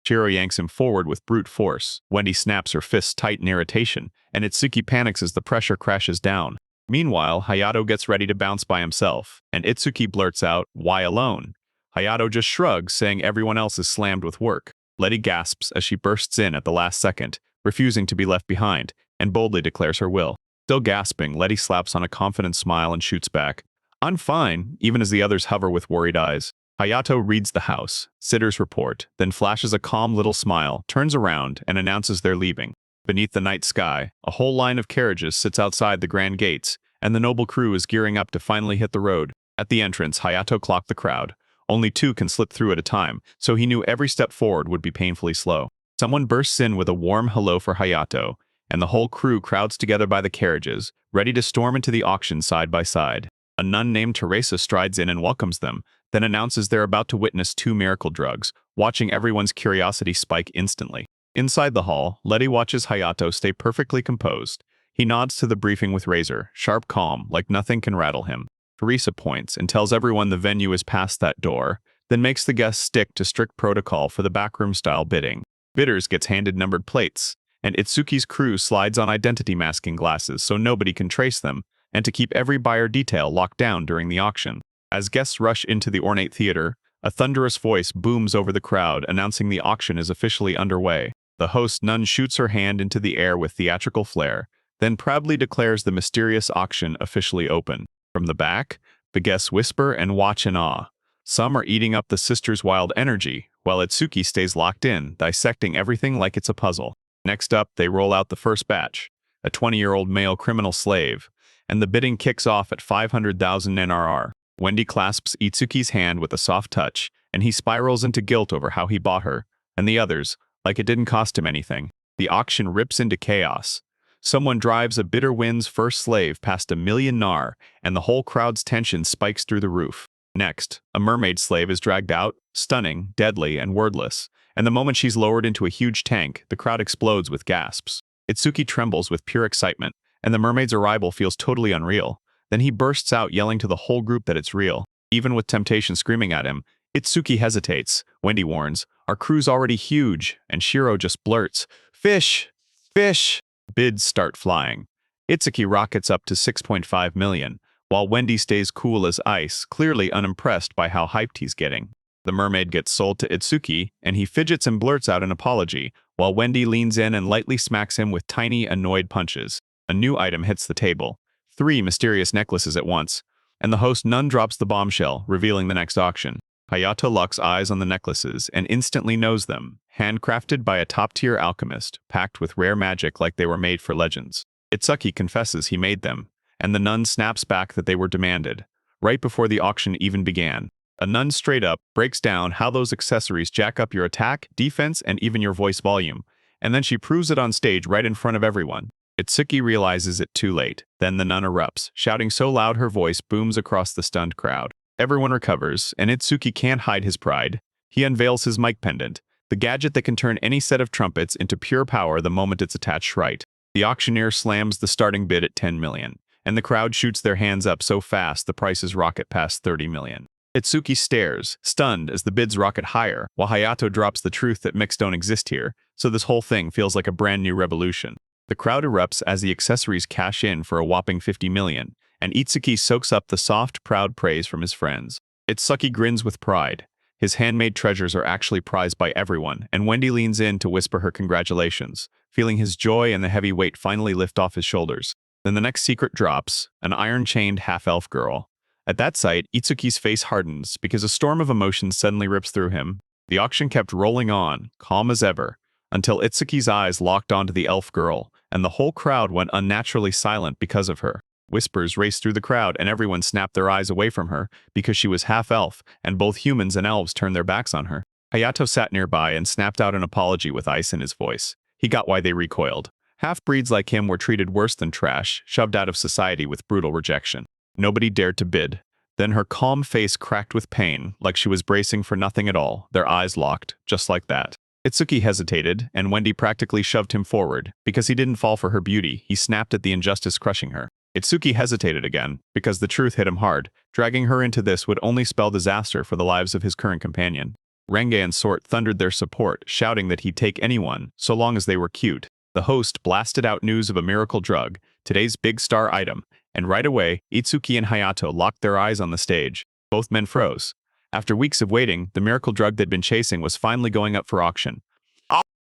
Shiro yanks him forward with brute force. Wendy snaps her fists tight in irritation, and Itsuki panics as the pressure crashes down. Meanwhile, Hayato gets ready to bounce by himself, and Itsuki blurts out, "Why alone?" Hayato just shrugs, saying everyone else is slammed with work. Letty gasps as she bursts in at the last second, refusing to be left behind, and boldly declares her will. Still gasping, Letty slaps on a confident smile and shoots back, "I'm fine," even as the others hover with worried eyes. Hayato reads the house, Sitter's report, then flashes a calm little smile, turns around, and announces they're leaving. Beneath the night sky, a whole line of carriages sits outside the grand gates, and the noble crew is gearing up to finally hit the road. At the entrance, Hayato clocked the crowd. Only 2 can slip through at a time, so he knew every step forward would be painfully slow. Someone bursts in with a warm hello for Hayato, and the whole crew crowds together by the carriages, ready to storm into the auction side by side. A nun named Teresa strides in and welcomes them, then announces they're about to witness 2 miracle drugs, watching everyone's curiosity spike instantly. Inside the hall, Letty watches Hayato stay perfectly composed. He nods to the briefing with Razor, sharp calm, like nothing can rattle him. Teresa points and tells everyone the venue is past that door, then makes the guests stick to strict protocol for the backroom-style bidding. Bidders gets handed numbered plates, and Itsuki's crew slides on identity masking glasses so nobody can trace them, and to keep every buyer detail locked down during the auction. As guests rush into the ornate theater, a thunderous voice booms over the crowd announcing the auction is officially underway. The host nun shoots her hand into the air with theatrical flair, then proudly declares the mysterious auction officially open. From the back, the guests whisper and watch in awe. Some are eating up the sisters' wild energy, while Itsuki stays locked in, dissecting everything like it's a puzzle. Next up, they roll out the first batch, a 20-year-old male criminal slave, and the bidding kicks off at 500,000 NRR. Wendy clasps Itsuki's hand with a soft touch, and he spirals into guilt over how he bought her, and the others, like it didn't cost him anything. The auction rips into chaos. Someone drives a bidder wins first slave past 1 million NAR, and the whole crowd's tension spikes through the roof. Next, a mermaid slave is dragged out, stunning, deadly, and wordless, and the moment she's lowered into a huge tank, the crowd explodes with gasps. Itsuki trembles with pure excitement, and the mermaid's arrival feels totally unreal. Then he bursts out yelling to the whole group that it's real. Even with temptation screaming at him, Itsuki hesitates. Wendy warns, "Our crew's already huge," and Shiro just blurts, "Fish! Fish!" Bids start flying. Itsuki rockets up to 6.5 million, while Wendy stays cool as ice, clearly unimpressed by how hyped he's getting. The mermaid gets sold to Itsuki, and he fidgets and blurts out an apology, while Wendy leans in and lightly smacks him with tiny, annoyed punches. A new item hits the table. 3 mysterious necklaces at once, and the host nun drops the bombshell, revealing the next auction. Hayato locks eyes on the necklaces and instantly knows them, handcrafted by a top-tier alchemist, packed with rare magic like they were made for legends. Itsuki confesses he made them, and the nun snaps back that they were demanded, right before the auction even began. A nun straight up breaks down how those accessories jack up your attack, defense, and even your voice volume, and then she proves it on stage right in front of everyone. Itsuki realizes it too late. Then the nun erupts, shouting so loud her voice booms across the stunned crowd. Everyone recovers, and Itsuki can't hide his pride. He unveils his mic pendant, the gadget that can turn any set of trumpets into pure power the moment it's attached right. The auctioneer slams the starting bid at 10 million, and the crowd shoots their hands up so fast the prices rocket past 30 million. Itsuki stares, stunned as the bids rocket higher, while Hayato drops the truth that mix don't exist here, so this whole thing feels like a brand new revolution. The crowd erupts as the accessories cash in for a whopping 50 million, and Itsuki soaks up the soft, proud praise from his friends. Itsuki grins with pride. His handmade treasures are actually prized by everyone, and Wendy leans in to whisper her congratulations, feeling his joy and the heavy weight finally lift off his shoulders. Then the next secret drops, an iron-chained half-elf girl. At that sight, Itsuki's face hardens because a storm of emotions suddenly rips through him. The auction kept rolling on, calm as ever, until Itsuki's eyes locked onto the elf girl, and the whole crowd went unnaturally silent because of her. Whispers raced through the crowd, and everyone snapped their eyes away from her because she was half-elf, and both humans and elves turned their backs on her. Hayato sat nearby and snapped out an apology with ice in his voice. He got why they recoiled. Half-breeds like him were treated worse than trash, shoved out of society with brutal rejection. Nobody dared to bid. Then her calm face cracked with pain, like she was bracing for nothing at all, their eyes locked, just like that. Itsuki hesitated, and Wendy practically shoved him forward. Because he didn't fall for her beauty, he snapped at the injustice crushing her. Itsuki hesitated again, because the truth hit him hard. Dragging her into this would only spell disaster for the lives of his current companion. Renge and Sort thundered their support, shouting that he'd take anyone, so long as they were cute. The host blasted out news of a miracle drug, today's big star item, and right away, Itsuki and Hayato locked their eyes on the stage. Both men froze. After weeks of waiting, the miracle drug they'd been chasing was finally going up for auction.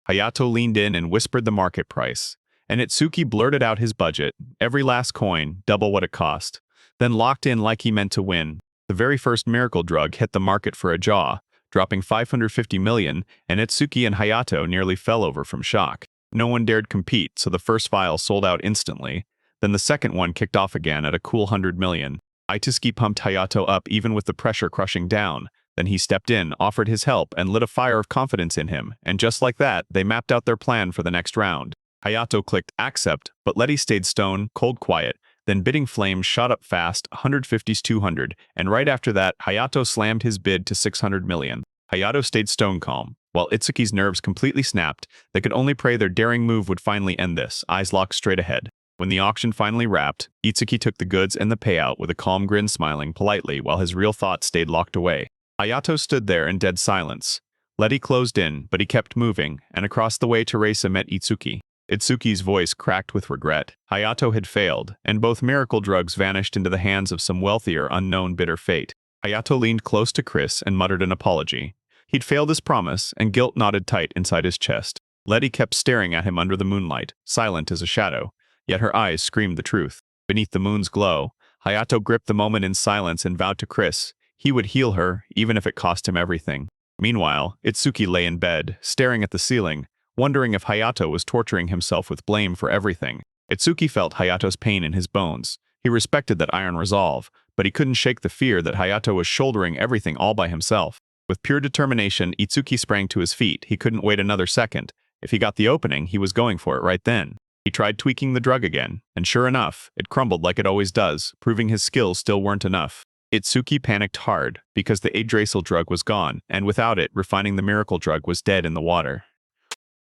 Hayato leaned in and whispered the market price, and Itsuki blurted out his budget, every last coin, double what it cost, then locked in like he meant to win. The very first miracle drug hit the market for a jaw, dropping 550 million, and Itsuki and Hayato nearly fell over from shock. No one dared compete, so the first vial sold out instantly. Then the second one kicked off again at a cool 100 million. Itsuki pumped Hayato up even with the pressure crushing down. Then he stepped in, offered his help, and lit a fire of confidence in him, and just like that, they mapped out their plan for the next round. Hayato clicked accept, but Letty stayed stone, cold quiet. Then bidding flames shot up fast, 150s 200, and right after that, Hayato slammed his bid to 600 million. Hayato stayed stone calm. While Itsuki's nerves completely snapped, they could only pray their daring move would finally end this, eyes locked straight ahead. When the auction finally wrapped, Itsuki took the goods and the payout with a calm grin, smiling politely while his real thoughts stayed locked away. Hayato stood there in dead silence. Letty closed in, but he kept moving, and across the way Teresa met Itsuki. Itsuki's voice cracked with regret. Hayato had failed, and both miracle drugs vanished into the hands of some wealthier, unknown bitter fate. Hayato leaned close to Chris and muttered an apology. He'd failed his promise, and guilt knotted tight inside his chest. Letty kept staring at him under the moonlight, silent as a shadow, yet her eyes screamed the truth. Beneath the moon's glow, Hayato gripped the moment in silence and vowed to Chris he would heal her, even if it cost him everything. Meanwhile, Itsuki lay in bed, staring at the ceiling, wondering if Hayato was torturing himself with blame for everything. Itsuki felt Hayato's pain in his bones. He respected that iron resolve, but he couldn't shake the fear that Hayato was shouldering everything all by himself. With pure determination, Itsuki sprang to his feet. He couldn't wait another second. If he got the opening, he was going for it right then. He tried tweaking the drug again, and sure enough, it crumbled like it always does, proving his skills still weren't enough. Itsuki panicked hard, because the Yggdrasil drug was gone, and without it, refining the miracle drug was dead in the water.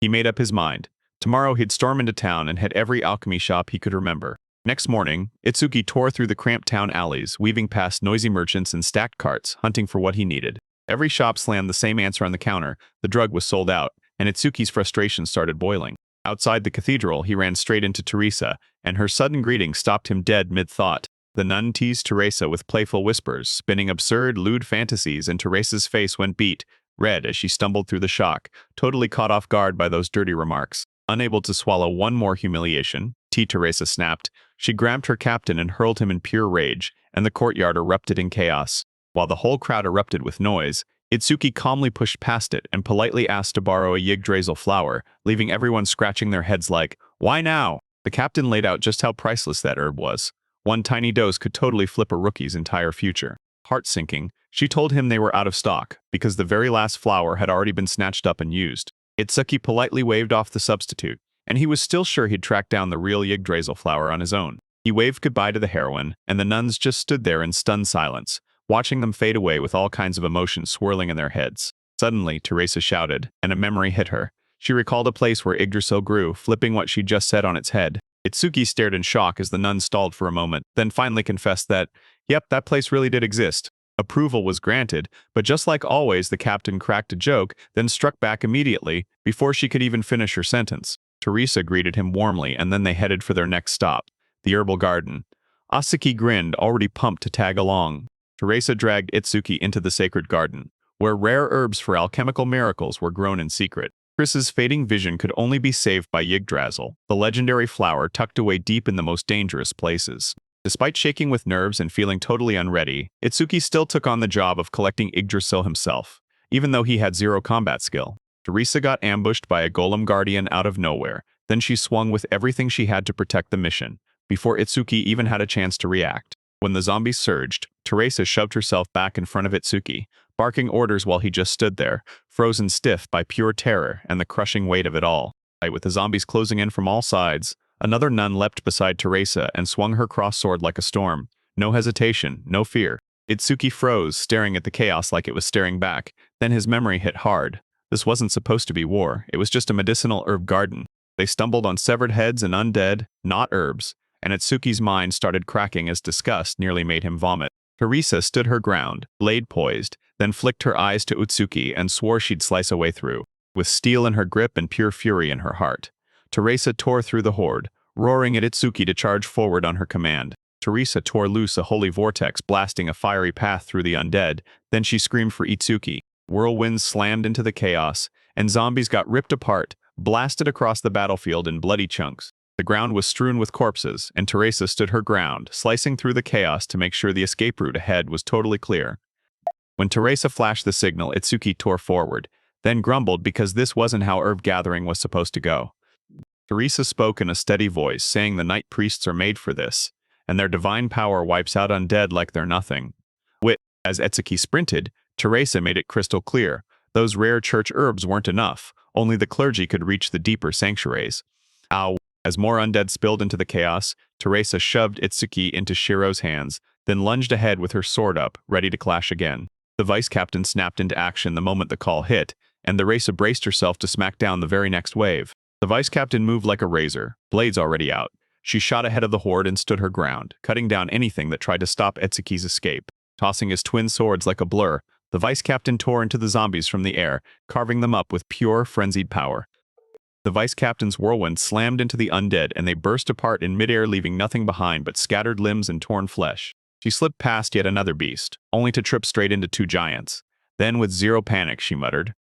He made up his mind. Tomorrow he'd storm into town and hit every alchemy shop he could remember. Next morning, Itsuki tore through the cramped town alleys, weaving past noisy merchants and stacked carts, hunting for what he needed. Every shop slammed the same answer on the counter: the drug was sold out, and Itsuki's frustration started boiling. Outside the cathedral, he ran straight into Teresa, and her sudden greeting stopped him dead mid-thought. The nun teased Teresa with playful whispers, spinning absurd, lewd fantasies, and Teresa's face went beet red as she stumbled through the shock, totally caught off guard by those dirty remarks. Unable to swallow one more humiliation, Teresa snapped. She grabbed her captain and hurled him in pure rage, and the courtyard erupted in chaos. While the whole crowd erupted with noise, Itsuki calmly pushed past it and politely asked to borrow a Yggdrasil flower, leaving everyone scratching their heads like, "Why now?" The captain laid out just how priceless that herb was. One tiny dose could totally flip a rookie's entire future. Heart-sinking, she told him they were out of stock, because the very last flower had already been snatched up and used. Itsuki politely waved off the substitute, and he was still sure he'd track down the real Yggdrasil flower on his own. He waved goodbye to the heroine, and the nuns just stood there in stunned silence, watching them fade away with all kinds of emotions swirling in their heads. Suddenly, Teresa shouted, and a memory hit her. She recalled a place where Yggdrasil grew, flipping what she'd just said on its head. Itsuki stared in shock as the nun stalled for a moment, then finally confessed that, yep, that place really did exist. Approval was granted, but just like always, the captain cracked a joke, then struck back immediately, before she could even finish her sentence. Teresa greeted him warmly, and then they headed for their next stop, the herbal garden. Asaki grinned, already pumped to tag along. Teresa dragged Itsuki into the sacred garden, where rare herbs for alchemical miracles were grown in secret. Chris's fading vision could only be saved by Yggdrasil, the legendary flower tucked away deep in the most dangerous places. Despite shaking with nerves and feeling totally unready, Itsuki still took on the job of collecting Yggdrasil himself, even though he had zero combat skill. Teresa got ambushed by a golem guardian out of nowhere, then she swung with everything she had to protect the mission, before Itsuki even had a chance to react. When the zombies surged, Teresa shoved herself back in front of Itsuki, barking orders while he just stood there, frozen stiff by pure terror and the crushing weight of it all. With the zombies closing in from all sides, another nun leapt beside Teresa and swung her cross-sword like a storm. No hesitation, no fear. Itsuki froze, staring at the chaos like it was staring back. Then his memory hit hard. This wasn't supposed to be war, it was just a medicinal herb garden. They stumbled on severed heads and undead, not herbs. and Itsuki's mind started cracking as disgust nearly made him vomit. Teresa stood her ground, blade poised, then flicked her eyes to Utsuki and swore she'd slice a way through. With steel in her grip and pure fury in her heart, Teresa tore through the horde, roaring at Itsuki to charge forward on her command. Teresa tore loose a holy vortex, blasting a fiery path through the undead. Then she screamed for Itsuki. Whirlwinds slammed into the chaos, and zombies got ripped apart, blasted across the battlefield in bloody chunks. The ground was strewn with corpses, and Teresa stood her ground, slicing through the chaos to make sure the escape route ahead was totally clear. When Teresa flashed the signal, Itsuki tore forward, then grumbled because this wasn't how herb gathering was supposed to go. Teresa spoke in a steady voice, saying the night priests are made for this, and their divine power wipes out undead like they're nothing. As Itsuki sprinted, Teresa made it crystal clear. Those rare church herbs weren't enough. Only the clergy could reach the deeper sanctuaries. As more undead spilled into the chaos, Teresa shoved Itsuki into Shiro's hands, then lunged ahead with her sword up, ready to clash again. The vice captain snapped into action the moment the call hit, and Teresa braced herself to smack down the very next wave. The vice captain moved like a razor, blades already out. She shot ahead of the horde and stood her ground, cutting down anything that tried to stop Itsuki's escape. Tossing his twin swords like a blur, the vice captain tore into the zombies from the air, carving them up with pure, frenzied power. The vice captain's whirlwind slammed into the undead, and they burst apart in midair, leaving nothing behind but scattered limbs and torn flesh. She slipped past yet another beast, only to trip straight into two giants. Then, with zero panic, she muttered,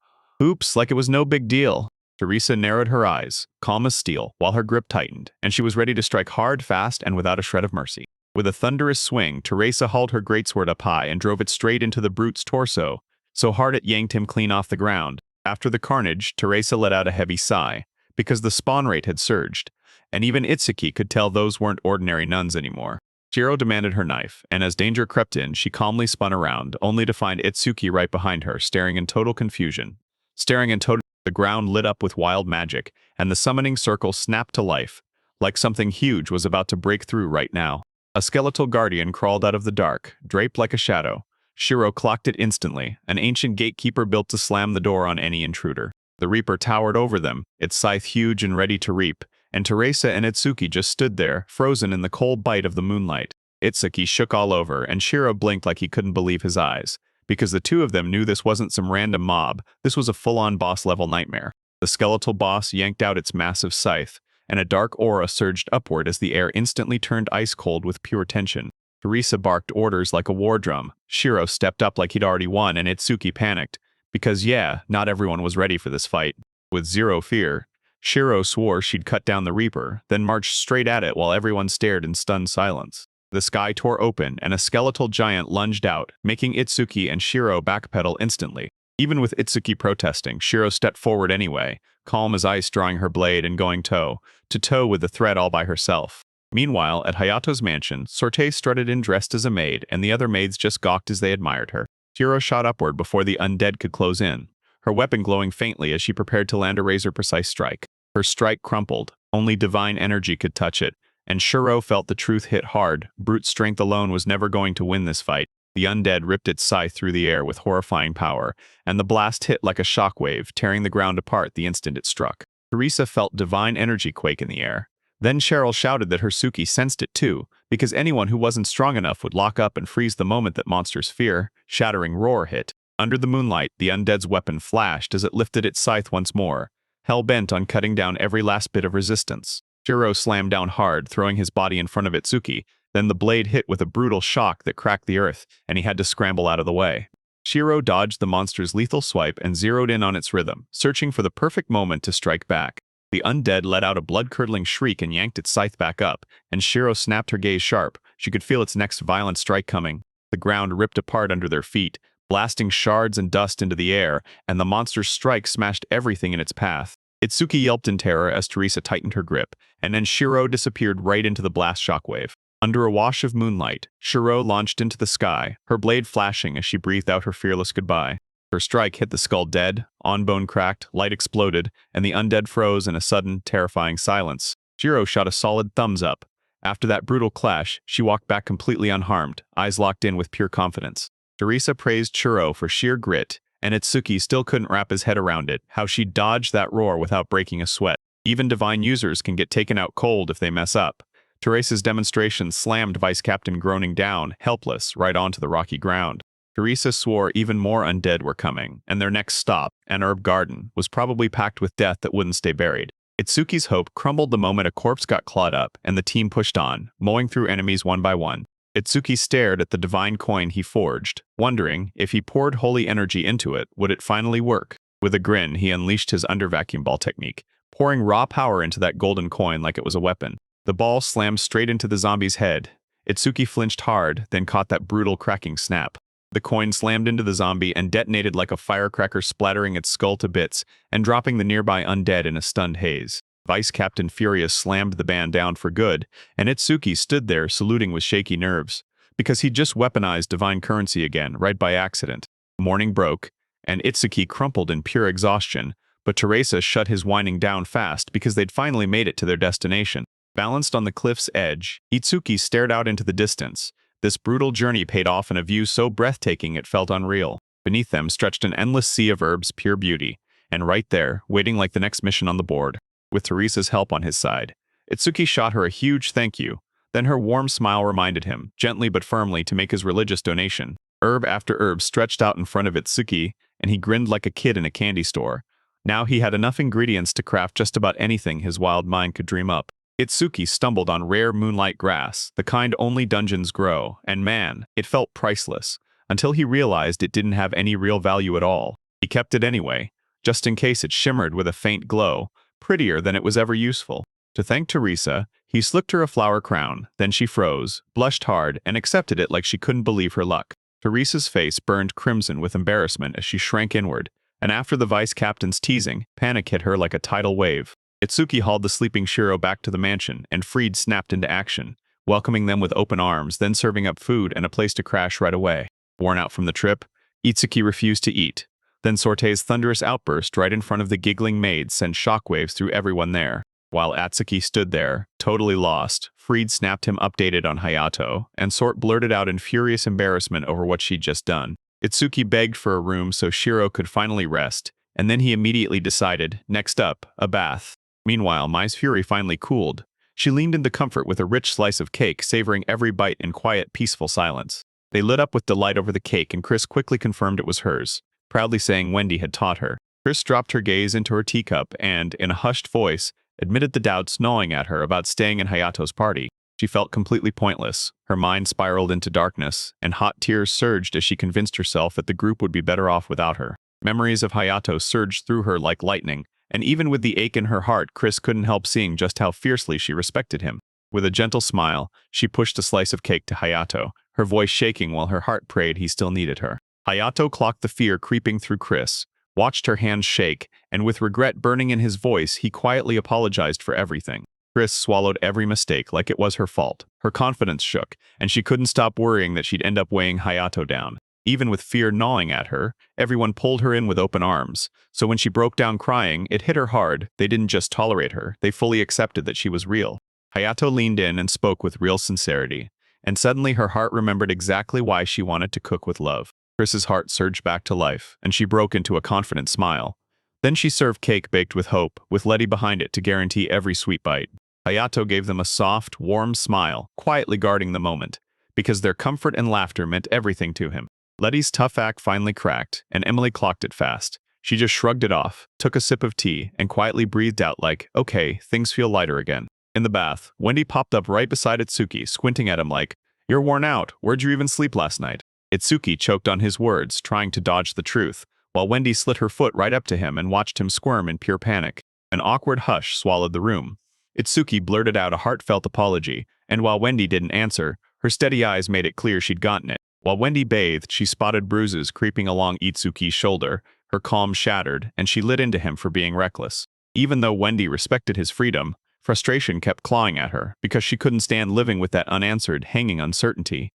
"Oops, like it was no big deal." Teresa narrowed her eyes, calm as steel, while her grip tightened, and she was ready to strike hard, fast, and without a shred of mercy. With a thunderous swing, Teresa hauled her greatsword up high and drove it straight into the brute's torso, so hard it yanked him clean off the ground. After the carnage, Teresa let out a heavy sigh, because the spawn rate had surged, and even Itsuki could tell those weren't ordinary nuns anymore. Shiro demanded her knife, and as danger crept in, she calmly spun around, only to find Itsuki right behind her, staring in total confusion. The ground lit up with wild magic, and the summoning circle snapped to life, like something huge was about to break through right now. A skeletal guardian crawled out of the dark, draped like a shadow. Shiro clocked it instantly, an ancient gatekeeper built to slam the door on any intruder. The Reaper towered over them, its scythe huge and ready to reap, and Teresa and Itsuki just stood there, frozen in the cold bite of the moonlight. Itsuki shook all over, and Shiro blinked like he couldn't believe his eyes, because the two of them knew this wasn't some random mob, this was a full-on boss-level nightmare. The skeletal boss yanked out its massive scythe, and a dark aura surged upward as the air instantly turned ice-cold with pure tension. Teresa barked orders like a war drum. Shiro stepped up like he'd already won, and Itsuki panicked, because not everyone was ready for this fight. With zero fear, Shiro swore she'd cut down the Reaper, then marched straight at it while everyone stared in stunned silence. The sky tore open, and a skeletal giant lunged out, making Itsuki and Shiro backpedal instantly. Even with Itsuki protesting, Shiro stepped forward anyway, calm as ice, drawing her blade and going toe-to-toe with the threat all by herself. Meanwhile, at Hayato's mansion, Sorte strutted in dressed as a maid, and the other maids just gawked as they admired her. Shiro shot upward before the undead could close in, her weapon glowing faintly as she prepared to land a razor-precise strike. Her strike crumpled, only divine energy could touch it, and Shiro felt the truth hit hard. Brute strength alone was never going to win this fight. The undead ripped its scythe through the air with horrifying power, and the blast hit like a shockwave, tearing the ground apart the instant it struck. Teresa felt divine energy quake in the air. Then Cheryl shouted that her Suki sensed it too, because anyone who wasn't strong enough would lock up and freeze the moment that monster's fear-shattering roar hit. Under the moonlight, the undead's weapon flashed as it lifted its scythe once more, hell-bent on cutting down every last bit of resistance. Shiro slammed down hard, throwing his body in front of Itsuki. Then the blade hit with a brutal shock that cracked the earth, and he had to scramble out of the way. Shiro dodged the monster's lethal swipe and zeroed in on its rhythm, searching for the perfect moment to strike back. The undead let out a blood-curdling shriek and yanked its scythe back up, and Shiro snapped her gaze sharp. She could feel its next violent strike coming. The ground ripped apart under their feet, blasting shards and dust into the air, and the monster's strike smashed everything in its path. Itsuki yelped in terror as Teresa tightened her grip, and then Shiro disappeared right into the blast shockwave. Under a wash of moonlight, Shiro launched into the sky, her blade flashing as she breathed out her fearless goodbye. Her strike hit the skull dead, on-bone cracked, light exploded, and the undead froze in a sudden, terrifying silence. Shiro shot a solid thumbs up. After that brutal clash, she walked back completely unharmed, eyes locked in with pure confidence. Teresa praised Shiro for sheer grit, and Itsuki still couldn't wrap his head around it, how she dodged that roar without breaking a sweat. Even divine users can get taken out cold if they mess up. Teresa's demonstration slammed Vice Captain groaning down, helpless, right onto the rocky ground. Teresa swore even more undead were coming, and their next stop, an herb garden, was probably packed with death that wouldn't stay buried. Itsuki's hope crumbled the moment a corpse got clawed up, and the team pushed on, mowing through enemies one by one. Itsuki stared at the divine coin he forged, wondering, if he poured holy energy into it, would it finally work? With a grin, he unleashed his under-vacuum ball technique, pouring raw power into that golden coin like it was a weapon. The ball slammed straight into the zombie's head. Itsuki flinched hard, then caught that brutal cracking snap. The coin slammed into the zombie and detonated like a firecracker, splattering its skull to bits and dropping the nearby undead in a stunned haze. Vice Captain Furious slammed the band down for good, and Itsuki stood there saluting with shaky nerves, because he'd just weaponized divine currency again, right by accident. Morning broke, and Itsuki crumpled in pure exhaustion, but Teresa shut his whining down fast because they'd finally made it to their destination. Balanced on the cliff's edge, Itsuki stared out into the distance. This brutal journey paid off in a view so breathtaking it felt unreal. Beneath them stretched an endless sea of herbs' pure beauty, and right there, waiting like the next mission on the board, with Teresa's help on his side, Itsuki shot her a huge thank you. Then her warm smile reminded him, gently but firmly, to make his religious donation. Herb after herb stretched out in front of Itsuki, and he grinned like a kid in a candy store. Now he had enough ingredients to craft just about anything his wild mind could dream up. Itsuki stumbled on rare moonlight grass, the kind only dungeons grow, and man, it felt priceless, until he realized it didn't have any real value at all. He kept it anyway, just in case it shimmered with a faint glow, prettier than it was ever useful. To thank Teresa, he slicked her a flower crown, then she froze, blushed hard, and accepted it like she couldn't believe her luck. Teresa's face burned crimson with embarrassment as she shrank inward, and after the vice captain's teasing, panic hit her like a tidal wave. Itsuki hauled the sleeping Shiro back to the mansion, and Freed snapped into action, welcoming them with open arms, then serving up food and a place to crash right away. Worn out from the trip, Itsuki refused to eat. Then Sorte's thunderous outburst right in front of the giggling maid sent shockwaves through everyone there. While Atsuki stood there, totally lost, Freed snapped him updated on Hayato, and Sort blurted out in furious embarrassment over what she'd just done. Itsuki begged for a room so Shiro could finally rest, and then he immediately decided, next up, a bath. Meanwhile, Mai's fury finally cooled. She leaned into comfort with a rich slice of cake, savoring every bite in quiet, peaceful silence. They lit up with delight over the cake, and Chris quickly confirmed it was hers, proudly saying Wendy had taught her. Chris dropped her gaze into her teacup and, in a hushed voice, admitted the doubts gnawing at her about staying in Hayato's party. She felt completely pointless. Her mind spiraled into darkness, and hot tears surged as she convinced herself that the group would be better off without her. Memories of Hayato surged through her like lightning, and even with the ache in her heart, Chris couldn't help seeing just how fiercely she respected him. With a gentle smile, she pushed a slice of cake to Hayato, her voice shaking while her heart prayed he still needed her. Hayato clocked the fear creeping through Chris, watched her hands shake, and with regret burning in his voice, he quietly apologized for everything. Chris swallowed every mistake like it was her fault. Her confidence shook, and she couldn't stop worrying that she'd end up weighing Hayato down. Even with fear gnawing at her, everyone pulled her in with open arms. So when she broke down crying, it hit her hard. They didn't just tolerate her, they fully accepted that she was real. Hayato leaned in and spoke with real sincerity, and suddenly her heart remembered exactly why she wanted to cook with love. Chris's heart surged back to life, and she broke into a confident smile. Then she served cake baked with hope, with Letty behind it to guarantee every sweet bite. Hayato gave them a soft, warm smile, quietly guarding the moment, because their comfort and laughter meant everything to him. Letty's tough act finally cracked, and Emily clocked it fast. She just shrugged it off, took a sip of tea, and quietly breathed out like, okay, things feel lighter again. In the bath, Wendy popped up right beside Itsuki, squinting at him like, you're worn out, where'd you even sleep last night? Itsuki choked on his words, trying to dodge the truth, while Wendy slid her foot right up to him and watched him squirm in pure panic. An awkward hush swallowed the room. Itsuki blurted out a heartfelt apology, and while Wendy didn't answer, her steady eyes made it clear she'd gotten it. While Wendy bathed, she spotted bruises creeping along Itsuki's shoulder. Her calm shattered, and she lit into him for being reckless. Even though Wendy respected his freedom, frustration kept clawing at her because she couldn't stand living with that unanswered, hanging uncertainty.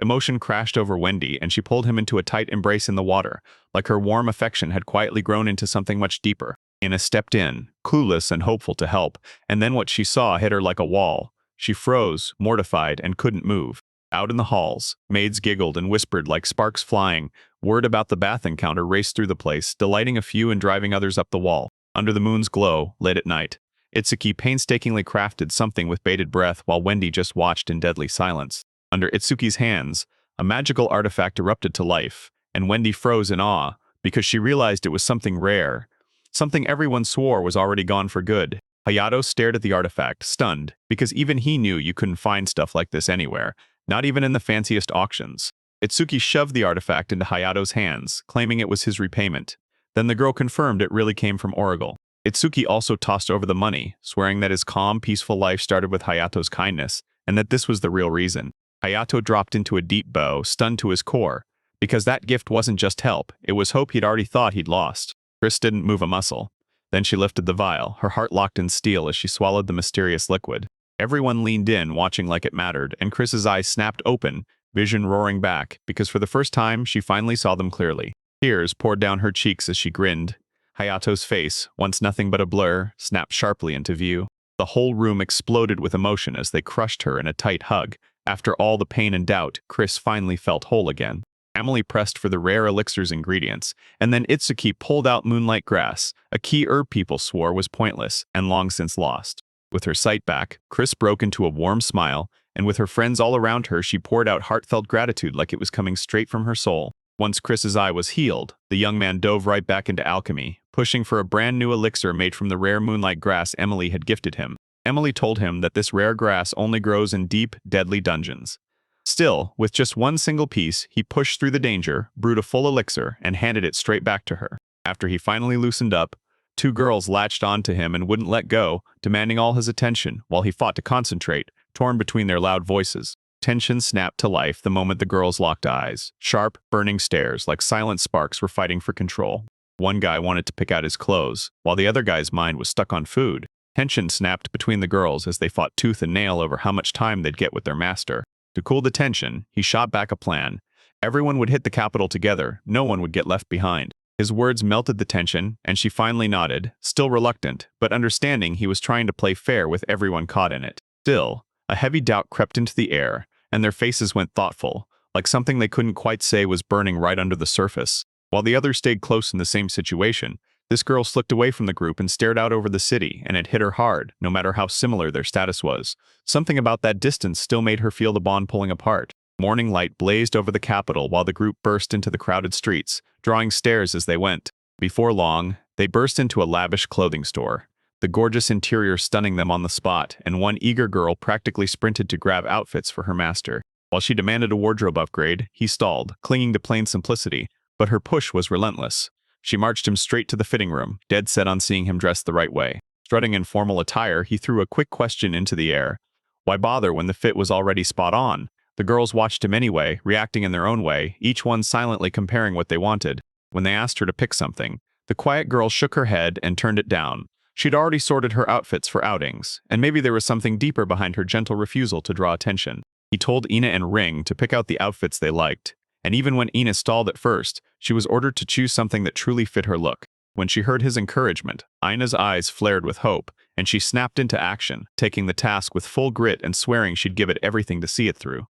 Emotion crashed over Wendy, and she pulled him into a tight embrace in the water, like her warm affection had quietly grown into something much deeper. Ina stepped in, clueless and hopeful to help, and then what she saw hit her like a wall. She froze, mortified, and couldn't move. Out in the halls, maids giggled and whispered like sparks flying. Word about the bath encounter raced through the place, delighting a few and driving others up the wall. Under the moon's glow, late at night, Itsuki painstakingly crafted something with bated breath while Wendy just watched in deadly silence. Under Itsuki's hands, a magical artifact erupted to life, and Wendy froze in awe because she realized it was something rare, something everyone swore was already gone for good. Hayato stared at the artifact, stunned, because even he knew you couldn't find stuff like this anywhere, not even in the fanciest auctions. Itsuki shoved the artifact into Hayato's hands, claiming it was his repayment. Then the girl confirmed it really came from Origal. Itsuki also tossed over the money, swearing that his calm, peaceful life started with Hayato's kindness, and that this was the real reason. Hayato dropped into a deep bow, stunned to his core, because that gift wasn't just help, it was hope he'd already thought he'd lost. Chris didn't move a muscle. Then she lifted the vial, her heart locked in steel as she swallowed the mysterious liquid. Everyone leaned in, watching like it mattered, and Chris's eyes snapped open, vision roaring back, because for the first time, she finally saw them clearly. Tears poured down her cheeks as she grinned. Hayato's face, once nothing but a blur, snapped sharply into view. The whole room exploded with emotion as they crushed her in a tight hug. After all the pain and doubt, Chris finally felt whole again. Emily pressed for the rare elixir's ingredients, and then Itsuki pulled out moonlight grass, a key herb people swore was pointless and long since lost. With her sight back, Chris broke into a warm smile, and with her friends all around her, she poured out heartfelt gratitude like it was coming straight from her soul. Once Chris's eye was healed, the young man dove right back into alchemy, pushing for a brand new elixir made from the rare moonlight grass Emily had gifted him. Emily told him that this rare grass only grows in deep, deadly dungeons. Still, with just one single piece, he pushed through the danger, brewed a full elixir, and handed it straight back to her. After he finally loosened up, two girls latched onto him and wouldn't let go, demanding all his attention while he fought to concentrate, torn between their loud voices. Tension snapped to life the moment the girls locked eyes. Sharp, burning stares like silent sparks were fighting for control. One guy wanted to pick out his clothes, while the other guy's mind was stuck on food. Tension snapped between the girls as they fought tooth and nail over how much time they'd get with their master. To cool the tension, he shot back a plan. Everyone would hit the capital together, no one would get left behind. His words melted the tension, and she finally nodded, still reluctant, but understanding he was trying to play fair with everyone caught in it. Still, a heavy doubt crept into the air, and their faces went thoughtful, like something they couldn't quite say was burning right under the surface. While the others stayed close in the same situation, this girl slipped away from the group and stared out over the city, and it hit her hard, no matter how similar their status was. Something about that distance still made her feel the bond pulling apart. Morning light blazed over the capital while the group burst into the crowded streets, drawing stares as they went. Before long, they burst into a lavish clothing store, the gorgeous interior stunning them on the spot, and one eager girl practically sprinted to grab outfits for her master. While she demanded a wardrobe upgrade, he stalled, clinging to plain simplicity, but her push was relentless. She marched him straight to the fitting room, dead set on seeing him dressed the right way. Strutting in formal attire, he threw a quick question into the air. Why bother when the fit was already spot on? The girls watched him anyway, reacting in their own way, each one silently comparing what they wanted. When they asked her to pick something, the quiet girl shook her head and turned it down. She'd already sorted her outfits for outings, and maybe there was something deeper behind her gentle refusal to draw attention. He told Ina and Ring to pick out the outfits they liked, and even when Ina stalled at first, she was ordered to choose something that truly fit her look. When she heard his encouragement, Ina's eyes flared with hope, and she snapped into action, taking the task with full grit and swearing she'd give it everything to see it through.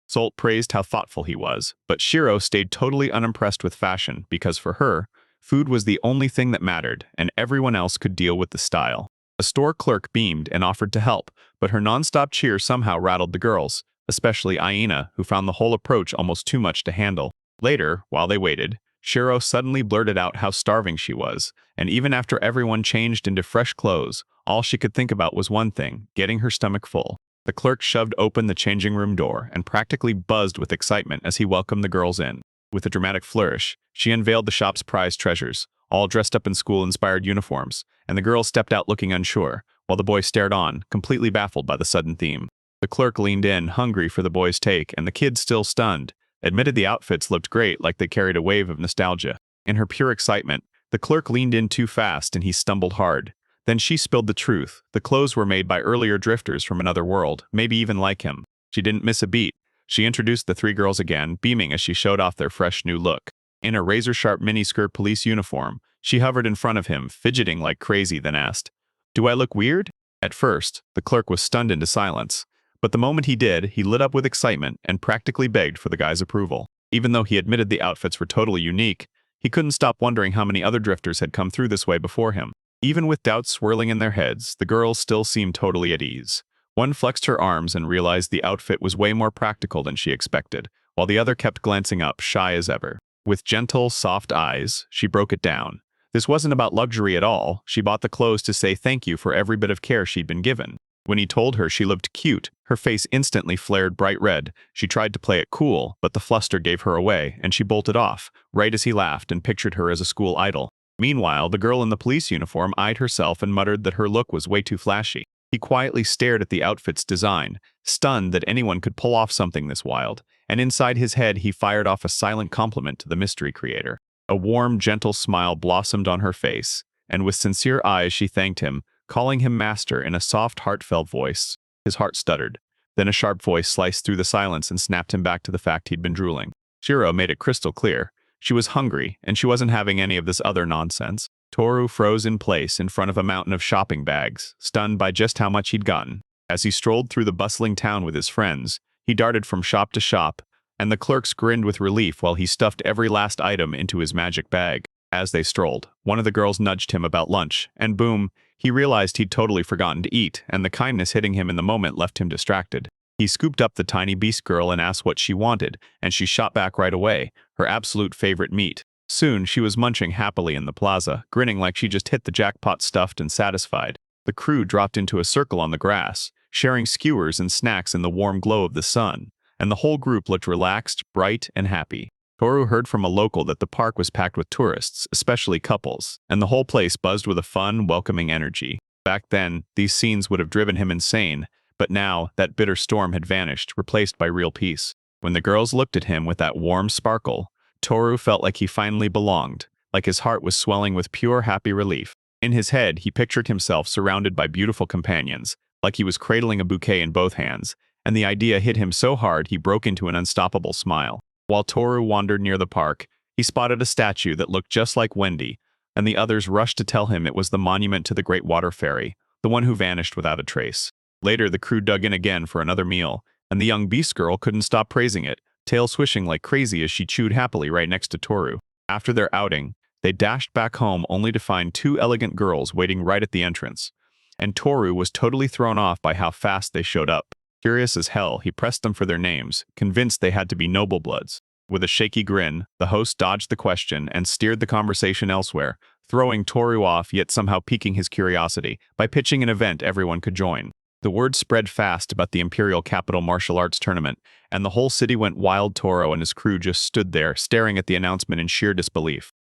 Solt praised how thoughtful he was, but Shiro stayed totally unimpressed with fashion because for her, food was the only thing that mattered, and everyone else could deal with the style. A store clerk beamed and offered to help, but her nonstop cheer somehow rattled the girls, especially Aina, who found the whole approach almost too much to handle. Later, while they waited, Shiro suddenly blurted out how starving she was, and even after everyone changed into fresh clothes, all she could think about was one thing, getting her stomach full. The clerk shoved open the changing room door and practically buzzed with excitement as he welcomed the girls in. With a dramatic flourish, she unveiled the shop's prized treasures, all dressed up in school-inspired uniforms, and the girls stepped out looking unsure, while the boys stared on, completely baffled by the sudden theme. The clerk leaned in, hungry for the boys' take, and the kids, still stunned, admitted the outfits looked great, like they carried a wave of nostalgia. In her pure excitement, the clerk leaned in too fast and he stumbled hard. Then she spilled the truth. The clothes were made by earlier drifters from another world, maybe even like him. She didn't miss a beat. She introduced the three girls again, beaming as she showed off their fresh new look. In a razor-sharp miniskirt police uniform, she hovered in front of him, fidgeting like crazy, then asked, "Do I look weird?" At first, the clerk was stunned into silence. But the moment he did, he lit up with excitement and practically begged for the guy's approval. Even though he admitted the outfits were totally unique, he couldn't stop wondering how many other drifters had come through this way before him. Even with doubts swirling in their heads, the girls still seemed totally at ease. One flexed her arms and realized the outfit was way more practical than she expected, while the other kept glancing up, shy as ever. With gentle, soft eyes, she broke it down. This wasn't about luxury at all. She bought the clothes to say thank you for every bit of care she'd been given. When he told her she looked cute, her face instantly flared bright red. She tried to play it cool, but the fluster gave her away, and she bolted off, right as he laughed and pictured her as a school idol. Meanwhile, the girl in the police uniform eyed herself and muttered that her look was way too flashy. He quietly stared at the outfit's design, stunned that anyone could pull off something this wild, and inside his head he fired off a silent compliment to the mystery creator. A warm, gentle smile blossomed on her face, and with sincere eyes she thanked him, calling him master in a soft, heartfelt voice. His heart stuttered. Then a sharp voice sliced through the silence and snapped him back to the fact he'd been drooling. Shiro made it crystal clear. She was hungry, and she wasn't having any of this other nonsense. Toru froze in place in front of a mountain of shopping bags, stunned by just how much he'd gotten. As he strolled through the bustling town with his friends, he darted from shop to shop, and the clerks grinned with relief while he stuffed every last item into his magic bag. As they strolled, one of the girls nudged him about lunch, and boom, he realized he'd totally forgotten to eat, and the kindness hitting him in the moment left him distracted. He scooped up the tiny beast girl and asked what she wanted, and she shot back right away, her absolute favorite meat. Soon, she was munching happily in the plaza, grinning like she just hit the jackpot, stuffed and satisfied. The crew dropped into a circle on the grass, sharing skewers and snacks in the warm glow of the sun, and the whole group looked relaxed, bright, and happy. Toru heard from a local that the park was packed with tourists, especially couples, and the whole place buzzed with a fun, welcoming energy. Back then, these scenes would have driven him insane, but now, that bitter storm had vanished, replaced by real peace. When the girls looked at him with that warm sparkle, Toru felt like he finally belonged, like his heart was swelling with pure, happy relief. In his head, he pictured himself surrounded by beautiful companions, like he was cradling a bouquet in both hands, and the idea hit him so hard he broke into an unstoppable smile. While Toru wandered near the park, he spotted a statue that looked just like Wendy, and the others rushed to tell him it was the monument to the Great Water Fairy, the one who vanished without a trace. Later, the crew dug in again for another meal, and the young beast girl couldn't stop praising it, tail swishing like crazy as she chewed happily right next to Toru. After their outing, they dashed back home only to find two elegant girls waiting right at the entrance, and Toru was totally thrown off by how fast they showed up. Curious as hell, he pressed them for their names, convinced they had to be noble bloods. With a shaky grin, the host dodged the question and steered the conversation elsewhere, throwing Toru off yet somehow piquing his curiosity by pitching an event everyone could join. The word spread fast about the Imperial Capital Martial Arts Tournament, and the whole city went wild. Toru and his crew just stood there, staring at the announcement in sheer disbelief.